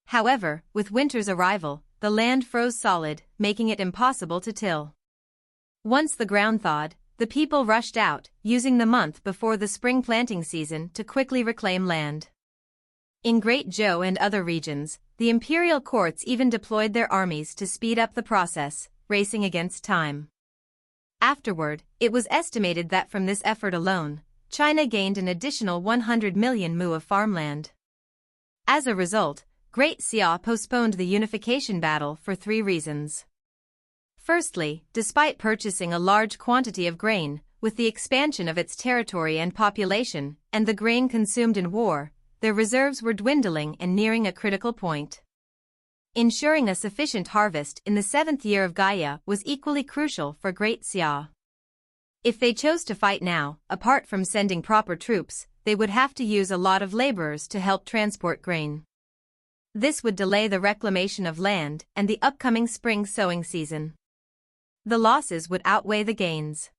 However, with winter's arrival, the land froze solid, making it impossible to till. Once the ground thawed, the people rushed out, using the month before the spring planting season to quickly reclaim land. In Great Xia and other regions, the imperial courts even deployed their armies to speed up the process, racing against time. Afterward, it was estimated that from this effort alone, China gained an additional 100 million mu of farmland. As a result, Great Xia postponed the unification battle for 3 reasons. Firstly, despite purchasing a large quantity of grain, with the expansion of its territory and population, and the grain consumed in war, their reserves were dwindling and nearing a critical point. Ensuring a sufficient harvest in the 7th year of Gaia was equally crucial for Great Xia. If they chose to fight now, apart from sending proper troops, they would have to use a lot of laborers to help transport grain. This would delay the reclamation of land and the upcoming spring sowing season. The losses would outweigh the gains.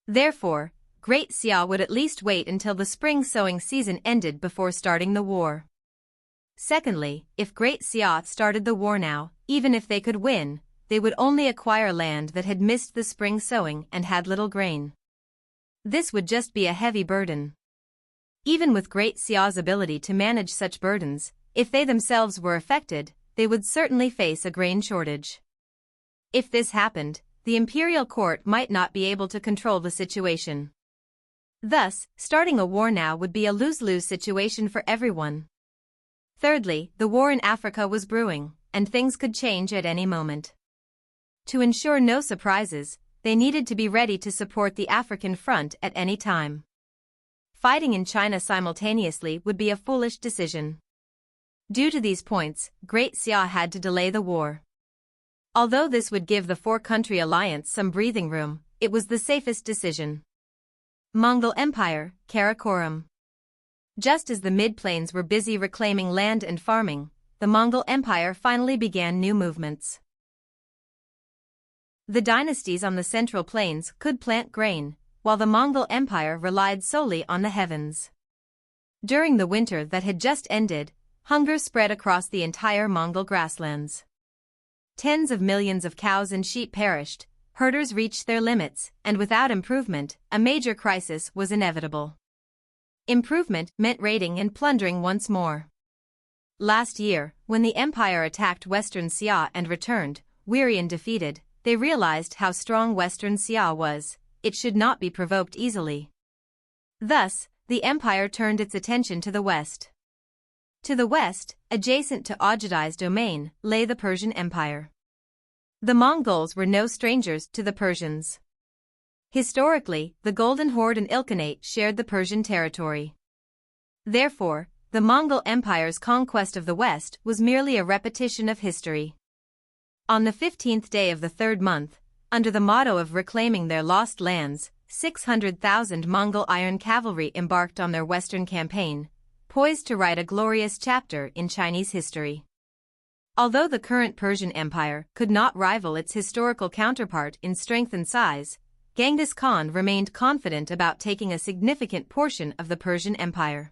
Therefore, Great Xia would at least wait until the spring sowing season ended before starting the war. Secondly, if Great Xia started the war now, even if they could win, they would only acquire land that had missed the spring sowing and had little grain. This would just be a heavy burden. Even with Great Xia's ability to manage such burdens, if they themselves were affected, they would certainly face a grain shortage. If this happened, the imperial court might not be able to control the situation. Thus, starting a war now would be a lose-lose situation for everyone. Thirdly, the war in Africa was brewing, and things could change at any moment. To ensure no surprises, they needed to be ready to support the African front at any time. Fighting in China simultaneously would be a foolish decision. Due to these points, Great Xia had to delay the war. Although this would give the 4-country alliance some breathing room, it was the safest decision. Mongol Empire, Karakoram. Just as the mid-plains were busy reclaiming land and farming, the Mongol Empire finally began new movements. The dynasties on the central plains could plant grain, while the Mongol Empire relied solely on the heavens. During the winter that had just ended, hunger spread across the entire Mongol grasslands. Tens of millions of cows and sheep perished, herders reached their limits, and without improvement, a major crisis was inevitable. Improvement meant raiding and plundering once more. Last year, when the empire attacked Western Xia and returned, weary and defeated, they realized how strong Western Xia was. It should not be provoked easily. Thus, the empire turned its attention to the west. To the west, adjacent to Ojadai's domain, lay the Persian Empire. The Mongols were no strangers to the Persians. Historically, the Golden Horde and Ilkhanate shared the Persian territory. Therefore, the Mongol Empire's conquest of the West was merely a repetition of history. On the 15th day of the 3rd month, under the motto of reclaiming their lost lands, 600,000 Mongol iron cavalry embarked on their western campaign, poised to write a glorious chapter in Chinese history. Although the current Persian Empire could not rival its historical counterpart in strength and size, Genghis Khan remained confident about taking a significant portion of the Persian Empire.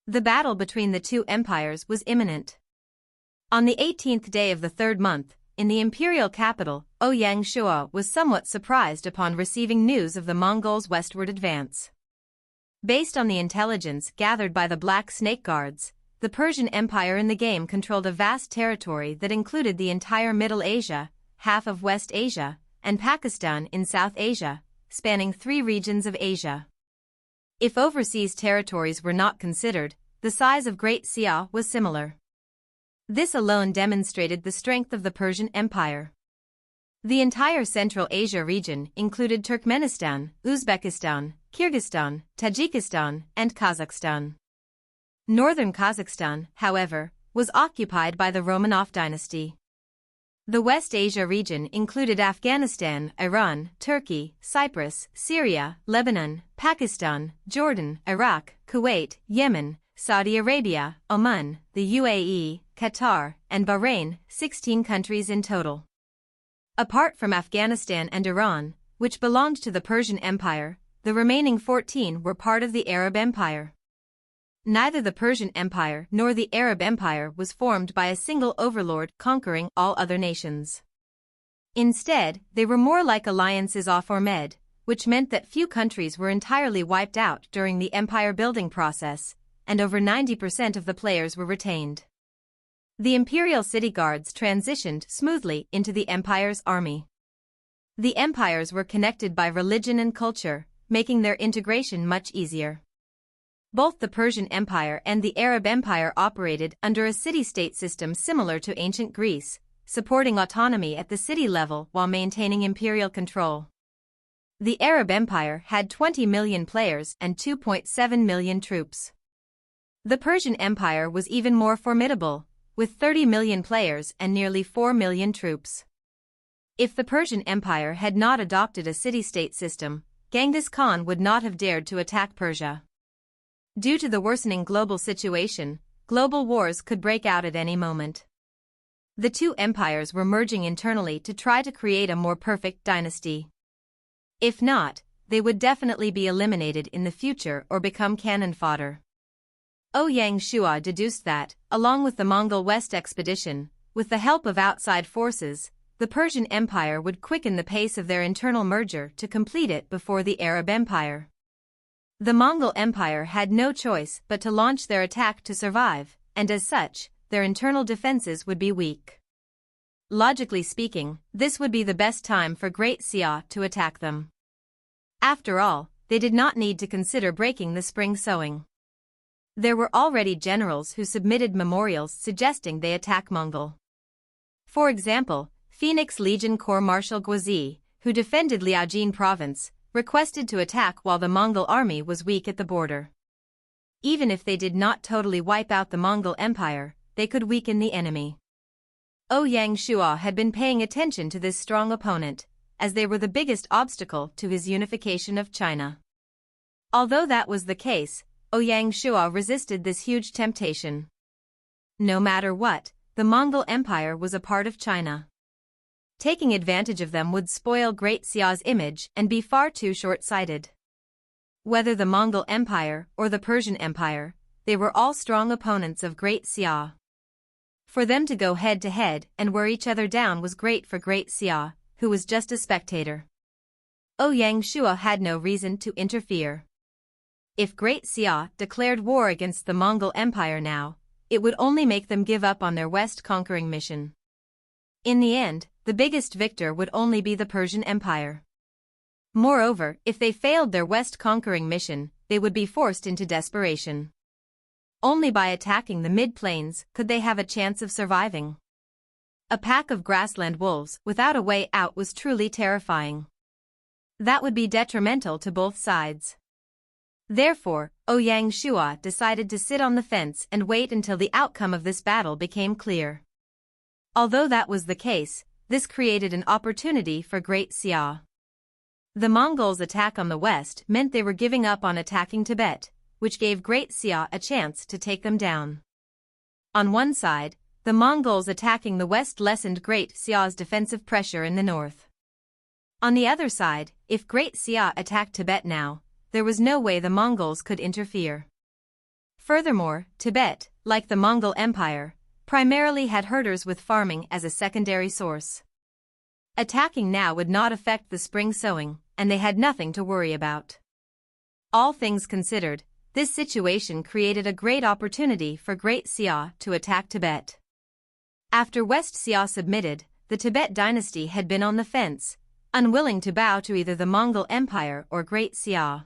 The battle between the two empires was imminent. On the 18th day of the third month, in the imperial capital, Ouyang Shua was somewhat surprised upon receiving news of the Mongols' westward advance. Based on the intelligence gathered by the Black Snake Guards, the Persian Empire in the game controlled a vast territory that included the entire Middle Asia, half of West Asia, and Pakistan in South Asia, spanning 3 regions of Asia. If overseas territories were not considered, the size of Great Xia was similar. This alone demonstrated the strength of the Persian Empire. The entire Central Asia region included Turkmenistan, Uzbekistan, Kyrgyzstan, Tajikistan, and Kazakhstan. Northern Kazakhstan, however, was occupied by the Romanov dynasty. The West Asia region included Afghanistan, Iran, Turkey, Cyprus, Syria, Lebanon, Pakistan, Jordan, Iraq, Kuwait, Yemen, Saudi Arabia, Oman, the UAE, Qatar, and Bahrain, 16 countries in total. Apart from Afghanistan and Iran, which belonged to the Persian Empire, the remaining 14 were part of the Arab Empire. Neither the Persian Empire nor the Arab Empire was formed by a single overlord conquering all other nations. Instead, they were more like alliances au formed, which meant that few countries were entirely wiped out during the empire-building process, and over 90% of the players were retained. The Imperial city guards transitioned smoothly into the Empire's army. The empires were connected by religion and culture, making their integration much easier. Both the Persian Empire and the Arab Empire operated under a city-state system similar to ancient Greece, supporting autonomy at the city level while maintaining imperial control. The Arab Empire had 20 million players and 2.7 million troops. The Persian Empire was even more formidable, with 30 million players and nearly 4 million troops. If the Persian Empire had not adopted a city-state system, Genghis Khan would not have dared to attack Persia. Due to the worsening global situation, global wars could break out at any moment. The two empires were merging internally to try to create a more perfect dynasty. If not, they would definitely be eliminated in the future or become cannon fodder. Ouyang Shua deduced that, along with the Mongol West expedition, with the help of outside forces, the Persian Empire would quicken the pace of their internal merger to complete it before the Arab Empire. The Mongol Empire had no choice but to launch their attack to survive, and as such, their internal defenses would be weak. Logically speaking, this would be the best time for Great Xia to attack them. After all, they did not need to consider breaking the spring sowing. There were already generals who submitted memorials suggesting they attack Mongol. For example, Phoenix Legion Corps Marshal Guazi, who defended Liaojin province, requested to attack while the Mongol army was weak at the border. Even if they did not totally wipe out the Mongol Empire, they could weaken the enemy. Ouyang Shua had been paying attention to this strong opponent, as they were the biggest obstacle to his unification of China. Although that was the case, Ouyang Shua resisted this huge temptation. No matter what, the Mongol Empire was a part of China. Taking advantage of them would spoil Great Xia's image and be far too short-sighted. Whether the Mongol Empire or the Persian Empire, they were all strong opponents of Great Xia. For them to go head-to-head and wear each other down was great for Great Xia, who was just a spectator. Ouyang Shua had no reason to interfere. If Great Xia declared war against the Mongol Empire now, it would only make them give up on their west conquering mission. In the end, the biggest victor would only be the Persian Empire. Moreover, if they failed their west conquering mission, they would be forced into desperation. Only by attacking the mid-plains could they have a chance of surviving. A pack of grassland wolves without a way out was truly terrifying. That would be detrimental to both sides. Therefore, Ouyang Shua decided to sit on the fence and wait until the outcome of this battle became clear. Although that was the case, this created an opportunity for Great Xia. The Mongols' attack on the west meant they were giving up on attacking Tibet, which gave Great Xia a chance to take them down. On one side, the Mongols attacking the west lessened Great Xia's defensive pressure in the north. On the other side, if Great Xia attacked Tibet now, there was no way the Mongols could interfere. Furthermore, Tibet, like the Mongol Empire, primarily had herders with farming as a secondary source. Attacking now would not affect the spring sowing, and they had nothing to worry about. All things considered, this situation created a great opportunity for Great Xia to attack Tibet. After West Xia submitted, the Tibet dynasty had been on the fence, unwilling to bow to either the Mongol Empire or Great Xia.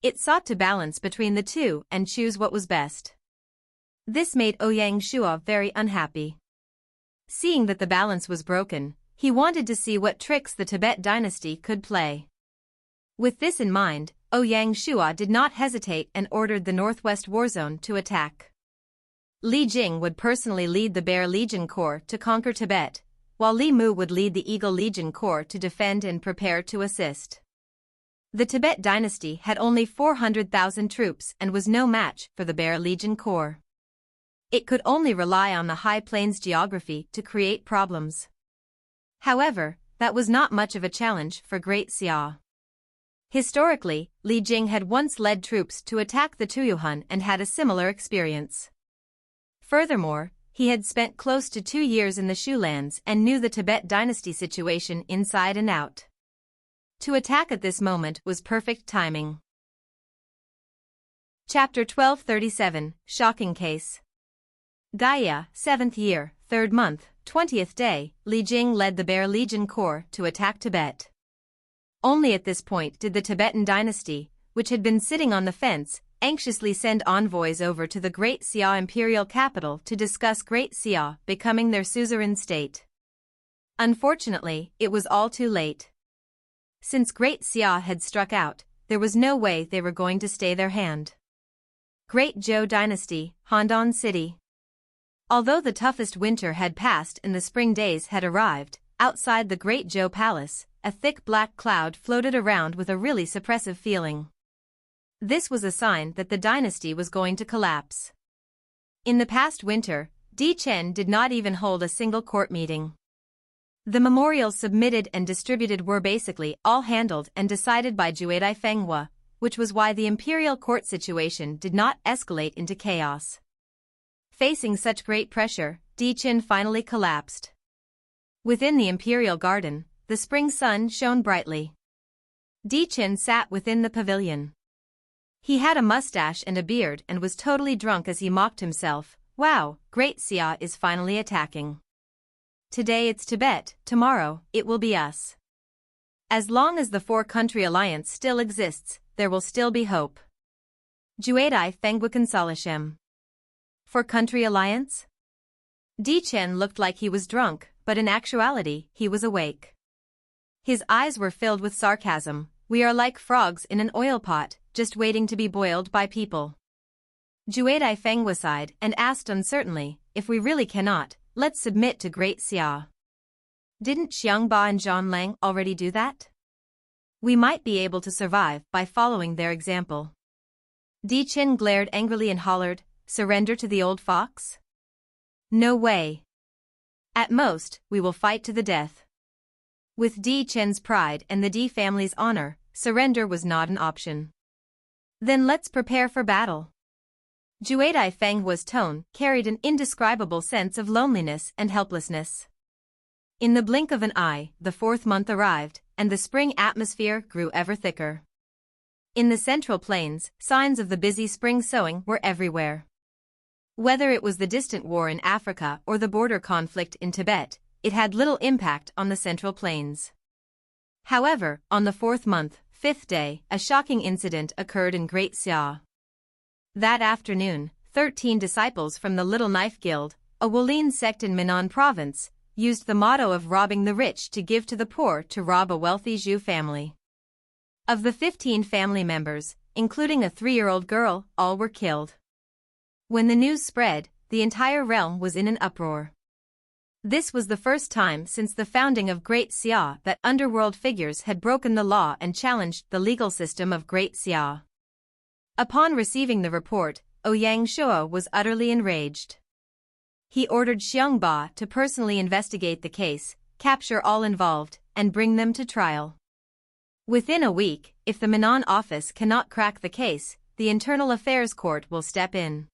It sought to balance between the two and choose what was best. This made Ouyang Shua very unhappy. Seeing that the balance was broken, he wanted to see what tricks the Tibet dynasty could play. With this in mind, Ouyang Shua did not hesitate and ordered the Northwest Warzone to attack. Li Jing would personally lead the Bear Legion Corps to conquer Tibet, while Li Mu would lead the Eagle Legion Corps to defend and prepare to assist. The Tibet dynasty had only 400,000 troops and was no match for the Bear Legion Corps. It could only rely on the high plains geography to create problems. However, that was not much of a challenge for Great Xia. Historically, Li Jing had once led troops to attack the Tuyuhun and had a similar experience. Furthermore, he had spent close to 2 years in the Shu lands and knew the Tibet dynasty situation inside and out. To attack at this moment was perfect timing. Chapter 1237, Shocking Case. Gaia, 7th year, 3rd month, 20th day, Li Jing led the Bear Legion Corps to attack Tibet. Only at this point did the Tibetan dynasty, which had been sitting on the fence, anxiously send envoys over to the Great Xia imperial capital to discuss Great Xia becoming their suzerain state. Unfortunately, it was all too late. Since Great Xia had struck out, there was no way they were going to stay their hand. Great Zhou Dynasty, Handan City. Although the toughest winter had passed and the spring days had arrived, outside the Great Zhou Palace, a thick black cloud floated around with a really suppressive feeling. This was a sign that the dynasty was going to collapse. In the past winter, Chen did not even hold a single court meeting. The memorials submitted and distributed were basically all handled and decided by Juedai Fenghua, which was why the imperial court situation did not escalate into chaos. Facing such great pressure, Chen finally collapsed. Within the imperial garden, the spring sun shone brightly. Chen sat within the pavilion. He had a mustache and a beard and was totally drunk as he mocked himself. Wow, Great Xia is finally attacking. Today it's Tibet, tomorrow, it will be us. As long as the four-country alliance still exists, there will still be hope. Juedai Fenghua Consolashem. Four-country alliance? Chen looked like he was drunk, but in actuality, he was awake. His eyes were filled with sarcasm. We are like frogs in an oil pot, just waiting to be boiled by people. Juedai Fenghua sighed and asked uncertainly, if we really cannot, let's submit to Great Xia. Didn't Xiangba and Zhan Lang already do that? We might be able to survive by following their example. Chen glared angrily and hollered, surrender to the old fox? No way. At most, we will fight to the death. With Chen's pride and the D family's honor, surrender was not an option. Then let's prepare for battle. Juedai Fenghua's tone carried an indescribable sense of loneliness and helplessness. In the blink of an eye, the 4th month arrived, and the spring atmosphere grew ever thicker. In the Central Plains, signs of the busy spring sowing were everywhere. Whether it was the distant war in Africa or the border conflict in Tibet, it had little impact on the Central Plains. However, on the 4th month, 5th day, a shocking incident occurred in Great Xia. That afternoon, 13 disciples from the Little Knife Guild, a Wolin sect in Minnan province, used the motto of robbing the rich to give to the poor to rob a wealthy Zhu family. Of the 15 family members, including a 3-year-old girl, all were killed. When the news spread, the entire realm was in an uproar. This was the first time since the founding of Great Xia that underworld figures had broken the law and challenged the legal system of Great Xia. Upon receiving the report, Ouyang Shua was utterly enraged. He ordered Xiongba to personally investigate the case, capture all involved, and bring them to trial. Within a week, if the Minnan office cannot crack the case, the Internal Affairs Court will step in.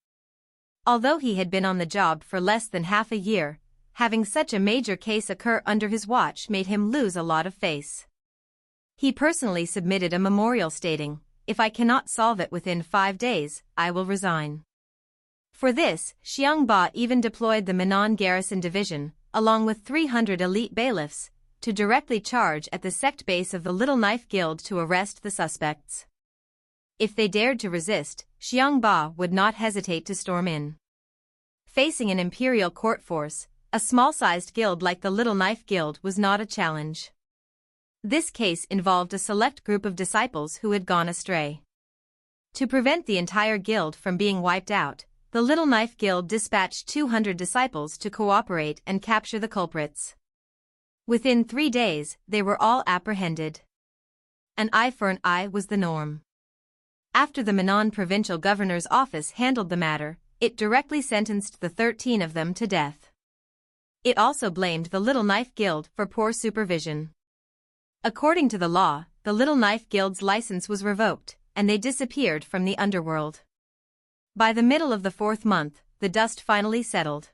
Although he had been on the job for less than half a year, having such a major case occur under his watch made him lose a lot of face. He personally submitted a memorial stating, "If I cannot solve it within 5 days, I will resign." For this, Xiongba even deployed the Minnan Garrison Division, along with 300 elite bailiffs, to directly charge at the sect base of the Little Knife Guild to arrest the suspects. If they dared to resist, Xiongba would not hesitate to storm in. Facing an imperial court force, a small-sized guild like the Little Knife Guild was not a challenge. This case involved a select group of disciples who had gone astray. To prevent the entire guild from being wiped out, the Little Knife Guild dispatched 200 disciples to cooperate and capture the culprits. Within 3 days, they were all apprehended. An eye for an eye was the norm. After the Minnan provincial governor's office handled the matter, it directly sentenced the 13 of them to death. It also blamed the Little Knife Guild for poor supervision. According to the law, the Little Knife Guild's license was revoked, and they disappeared from the underworld. By the middle of the 4th month, the dust finally settled.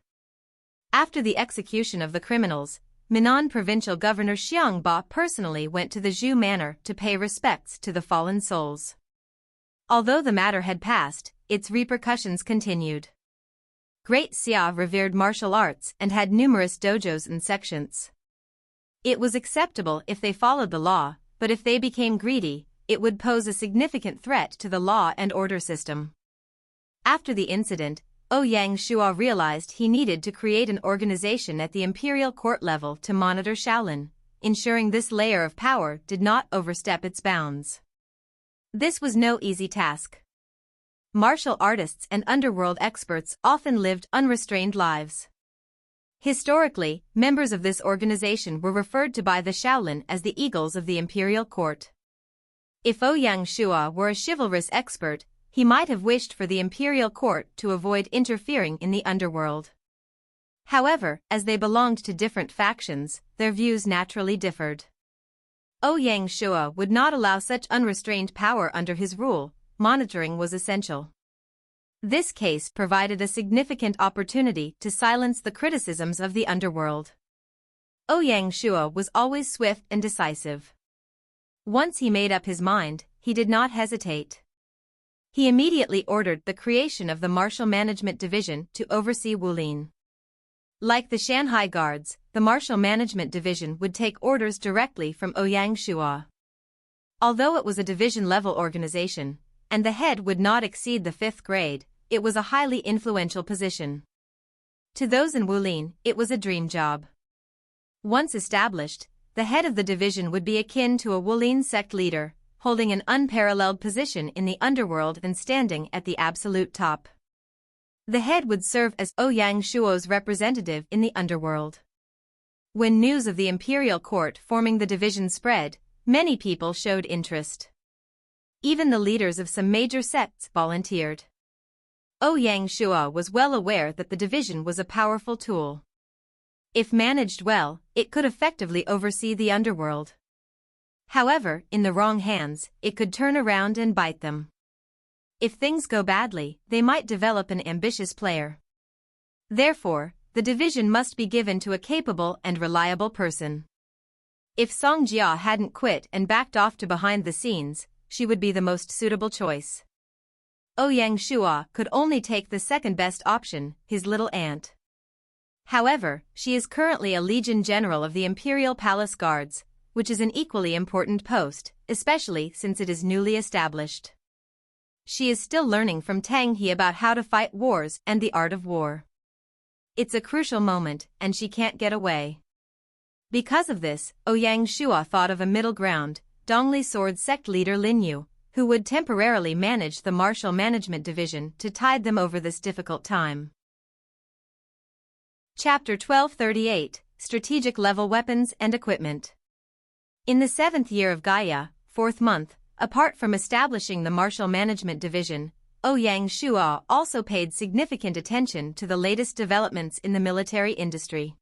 After the execution of the criminals, Minnan Provincial Governor Xiongba personally went to the Zhu Manor to pay respects to the fallen souls. Although the matter had passed, its repercussions continued. Great Xia revered martial arts and had numerous dojos and sections. It was acceptable if they followed the law, but if they became greedy, it would pose a significant threat to the law and order system. After the incident, Ouyang Shua realized he needed to create an organization at the imperial court level to monitor Shaolin, ensuring this layer of power did not overstep its bounds. This was no easy task. Martial artists and underworld experts often lived unrestrained lives. Historically, members of this organization were referred to by the Shaolin as the Eagles of the Imperial Court. If Ouyang Shua were a chivalrous expert, he might have wished for the Imperial Court to avoid interfering in the underworld. However, as they belonged to different factions, their views naturally differed. Ouyang Shua would not allow such unrestrained power under his rule. Monitoring was essential. This case provided a significant opportunity to silence the criticisms of the underworld. Ouyang Shua was always swift and decisive. Once he made up his mind, he did not hesitate. He immediately ordered the creation of the Martial Management Division to oversee Wulin. Like the Shanghai Guards, the Martial Management Division would take orders directly from Ouyang Shua. Although it was a division-level organization, and the head would not exceed the 5th grade, it was a highly influential position. To those in Wulin, it was a dream job. Once established, the head of the division would be akin to a Wulin sect leader, holding an unparalleled position in the underworld and standing at the absolute top. The head would serve as Ouyang Shua's representative in the underworld. When news of the imperial court forming the division spread, many people showed interest. Even the leaders of some major sects volunteered. Ouyang Shua was well aware that the division was a powerful tool. If managed well, it could effectively oversee the underworld. However, in the wrong hands, it could turn around and bite them. If things go badly, they might develop an ambitious player. Therefore, the division must be given to a capable and reliable person. If Song Jia hadn't quit and backed off to behind the scenes, she would be the most suitable choice. Ouyang Shua could only take the second best option, his little aunt. However, she is currently a Legion General of the Imperial Palace Guards, which is an equally important post, especially since it is newly established. She is still learning from Tang He about how to fight wars and the art of war. It's a crucial moment, and she can't get away. Because of this, Ouyang Shua thought of a middle ground, Dongli Sword sect leader Lin Yu, who would temporarily manage the Martial Management Division to tide them over this difficult time. Chapter 1238, Strategic Level Weapons and Equipment. In the 7th year of Gaia, 4th month, apart from establishing the Martial Management Division, Ouyang Shuo also paid significant attention to the latest developments in the military industry.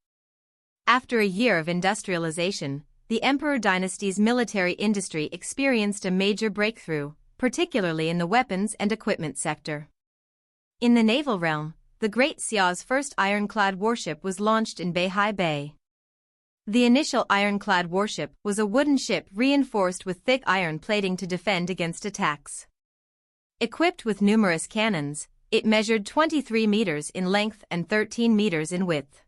After a year of industrialization, the Emperor dynasty's military industry experienced a major breakthrough, particularly in the weapons and equipment sector. In the naval realm, the Great Xia's first ironclad warship was launched in Beihai Bay. The initial ironclad warship was a wooden ship reinforced with thick iron plating to defend against attacks. Equipped with numerous cannons, it measured 23 meters in length and 13 meters in width.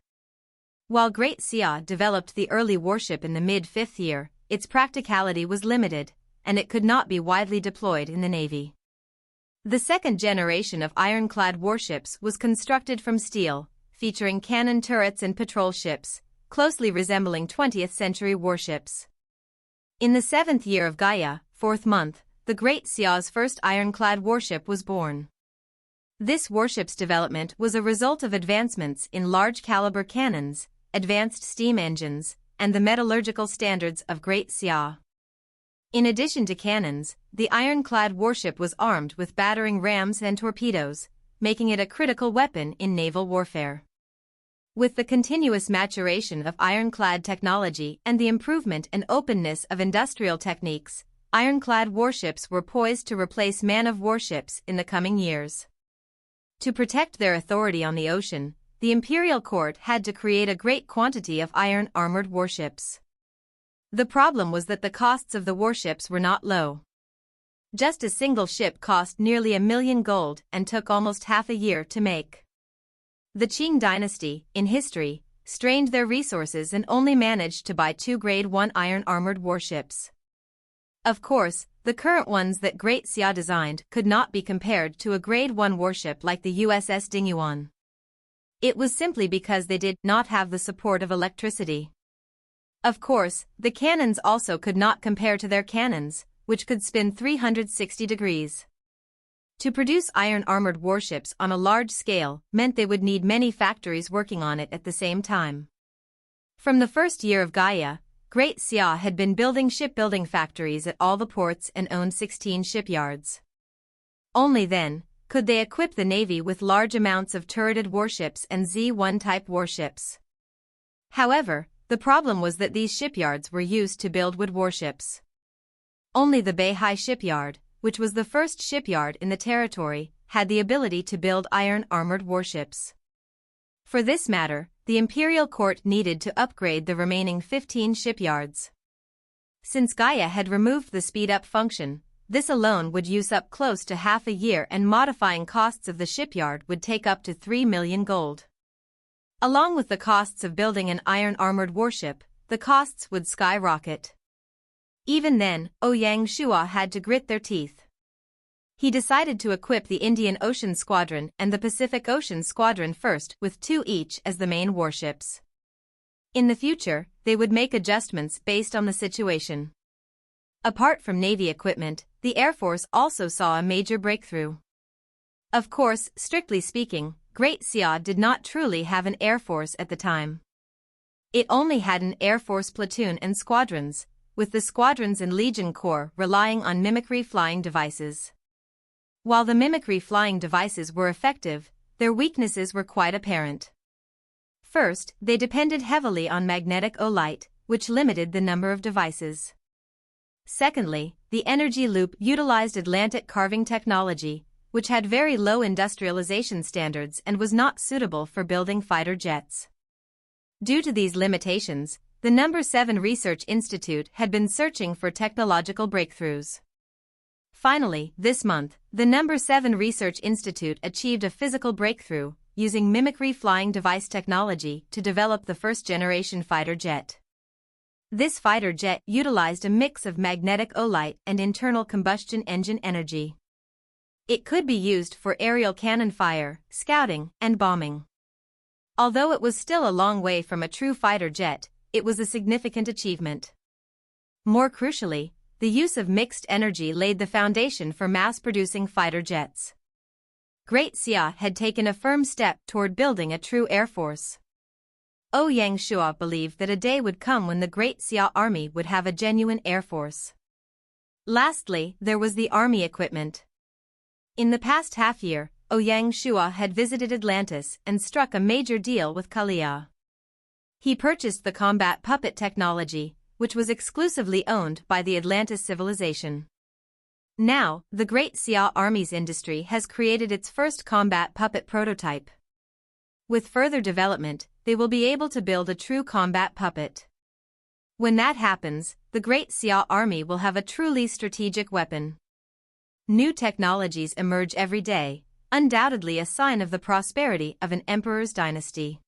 While Great Xia developed the early warship in the mid-5th year, its practicality was limited, and it could not be widely deployed in the Navy. The second generation of ironclad warships was constructed from steel, featuring cannon turrets and patrol ships, closely resembling 20th-century warships. In the 7th year of Gaia, 4th month, the Great Xia's first ironclad warship was born. This warship's development was a result of advancements in large-caliber cannons, advanced steam engines, and the metallurgical standards of Great Xia. In addition to cannons, the ironclad warship was armed with battering rams and torpedoes, making it a critical weapon in naval warfare. With the continuous maturation of ironclad technology and the improvement and openness of industrial techniques, ironclad warships were poised to replace man-of-war ships in the coming years. To protect their authority on the ocean, the Imperial court had to create a great quantity of iron-armored warships. The problem was that the costs of the warships were not low. Just a single ship cost nearly 1 million gold and took almost half a year to make. The Qing dynasty, in history, strained their resources and only managed to buy 2 Grade 1 iron-armored warships. Of course, the current ones that Great Xia designed could not be compared to a Grade 1 warship like the USS Dingyuan. It was simply because they did not have the support of electricity. Of course, the cannons also could not compare to their cannons, which could spin 360 degrees. To produce iron-armored warships on a large scale meant they would need many factories working on it at the same time. From the first year of Gaia, Great Xia had been building shipbuilding factories at all the ports and owned 16 shipyards. Only then could they equip the Navy with large amounts of turreted warships and Z-1 type warships. However, the problem was that these shipyards were used to build wood warships. Only the Beihai shipyard, which was the first shipyard in the territory, had the ability to build iron-armored warships. For this matter, the Imperial court needed to upgrade the remaining 15 shipyards. Since Gaia had removed the speed-up function, this alone would use up close to half a year, and modifying costs of the shipyard would take up to 3 million gold. Along with the costs of building an iron-armored warship, the costs would skyrocket. Even then, Ouyang Shuo had to grit their teeth. He decided to equip the Indian Ocean Squadron and the Pacific Ocean Squadron first with 2 each as the main warships. In the future, they would make adjustments based on the situation. Apart from Navy equipment, the Air Force also saw a major breakthrough. Of course, strictly speaking, Great Xia did not truly have an Air Force at the time. It only had an Air Force platoon and squadrons, with the squadrons and Legion Corps relying on mimicry flying devices. While the mimicry flying devices were effective, their weaknesses were quite apparent. First, they depended heavily on magnetic light, which limited the number of devices. Secondly, the energy loop utilized Atlantic carving technology, which had very low industrialization standards and was not suitable for building fighter jets. Due to these limitations, the No. 7 Research Institute had been searching for technological breakthroughs. Finally, this month, the No. 7 Research Institute achieved a physical breakthrough, using mimicry flying device technology to develop the first-generation fighter jet. This fighter jet utilized a mix of magnetic light and internal combustion engine energy. It could be used for aerial cannon fire, scouting, and bombing. Although it was still a long way from a true fighter jet, it was a significant achievement. More crucially, the use of mixed energy laid the foundation for mass-producing fighter jets. Great Xia had taken a firm step toward building a true air force. Ouyang Shuo believed that a day would come when the Great Xia army would have a genuine air force. Lastly, there was the army equipment. In the past half-year, Ouyang Shua had visited Atlantis and struck a major deal with Kalia. He purchased the combat puppet technology, which was exclusively owned by the Atlantis civilization. Now, the Great Xia Army's industry has created its first combat puppet prototype. With further development, they will be able to build a true combat puppet. When that happens, the Great Xia Army will have a truly strategic weapon. New technologies emerge every day, undoubtedly a sign of the prosperity of an emperor's dynasty.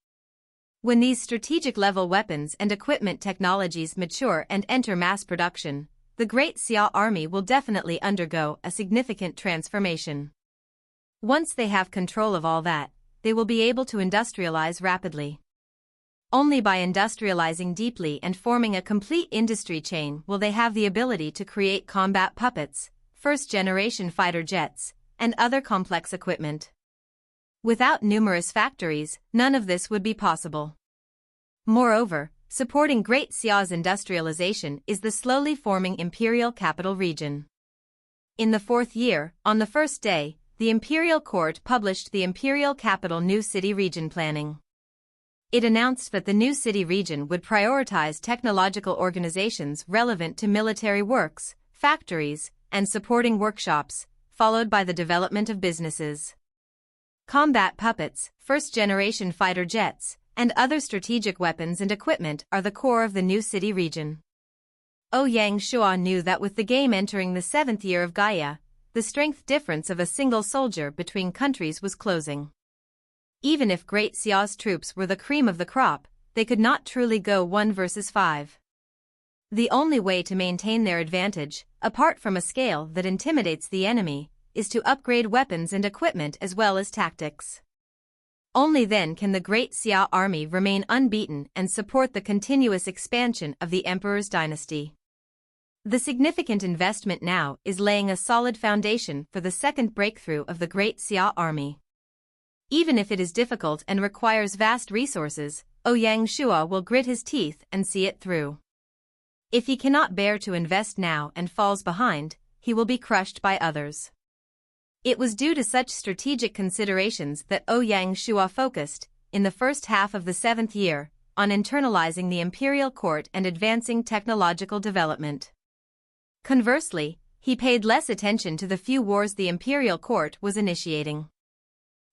When these strategic-level weapons and equipment technologies mature and enter mass production, the Great Xia Army will definitely undergo a significant transformation. Once they have control of all that, they will be able to industrialize rapidly. Only by industrializing deeply and forming a complete industry chain will they have the ability to create combat puppets, first-generation fighter jets, and other complex equipment. Without numerous factories, none of this would be possible. Moreover, supporting Great Xia's industrialization is the slowly forming Imperial capital region. In the 4th year, on the first day, the Imperial Court published the Imperial Capital New City Region Planning. It announced that the new city region would prioritize technological organizations relevant to military works, factories, and supporting workshops, followed by the development of businesses. Combat puppets, first-generation fighter jets, and other strategic weapons and equipment are the core of the new city region. Ouyang Shua knew that with the game entering the 7th year of Gaia, the strength difference of a single soldier between countries was closing. Even if Great Xia's troops were the cream of the crop, they could not truly go 1 versus 5. The only way to maintain their advantage, apart from a scale that intimidates the enemy, is to upgrade weapons and equipment as well as tactics. Only then can the Great Xia Army remain unbeaten and support the continuous expansion of the emperor's dynasty. The significant investment now is laying a solid foundation for the second breakthrough of the Great Xia Army. Even if it is difficult and requires vast resources, Ouyang Shua will grit his teeth and see it through. If he cannot bear to invest now and falls behind, he will be crushed by others. It was due to such strategic considerations that Ouyang Shua focused, in the first half of the 7th year, on internalizing the imperial court and advancing technological development. Conversely, he paid less attention to the few wars the imperial court was initiating.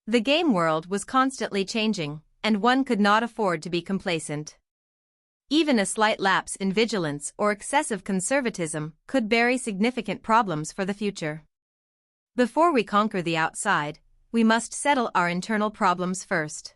The game world was constantly changing, and one could not afford to be complacent. Even a slight lapse in vigilance or excessive conservatism could bury significant problems for the future. Before we conquer the outside, we must settle our internal problems first.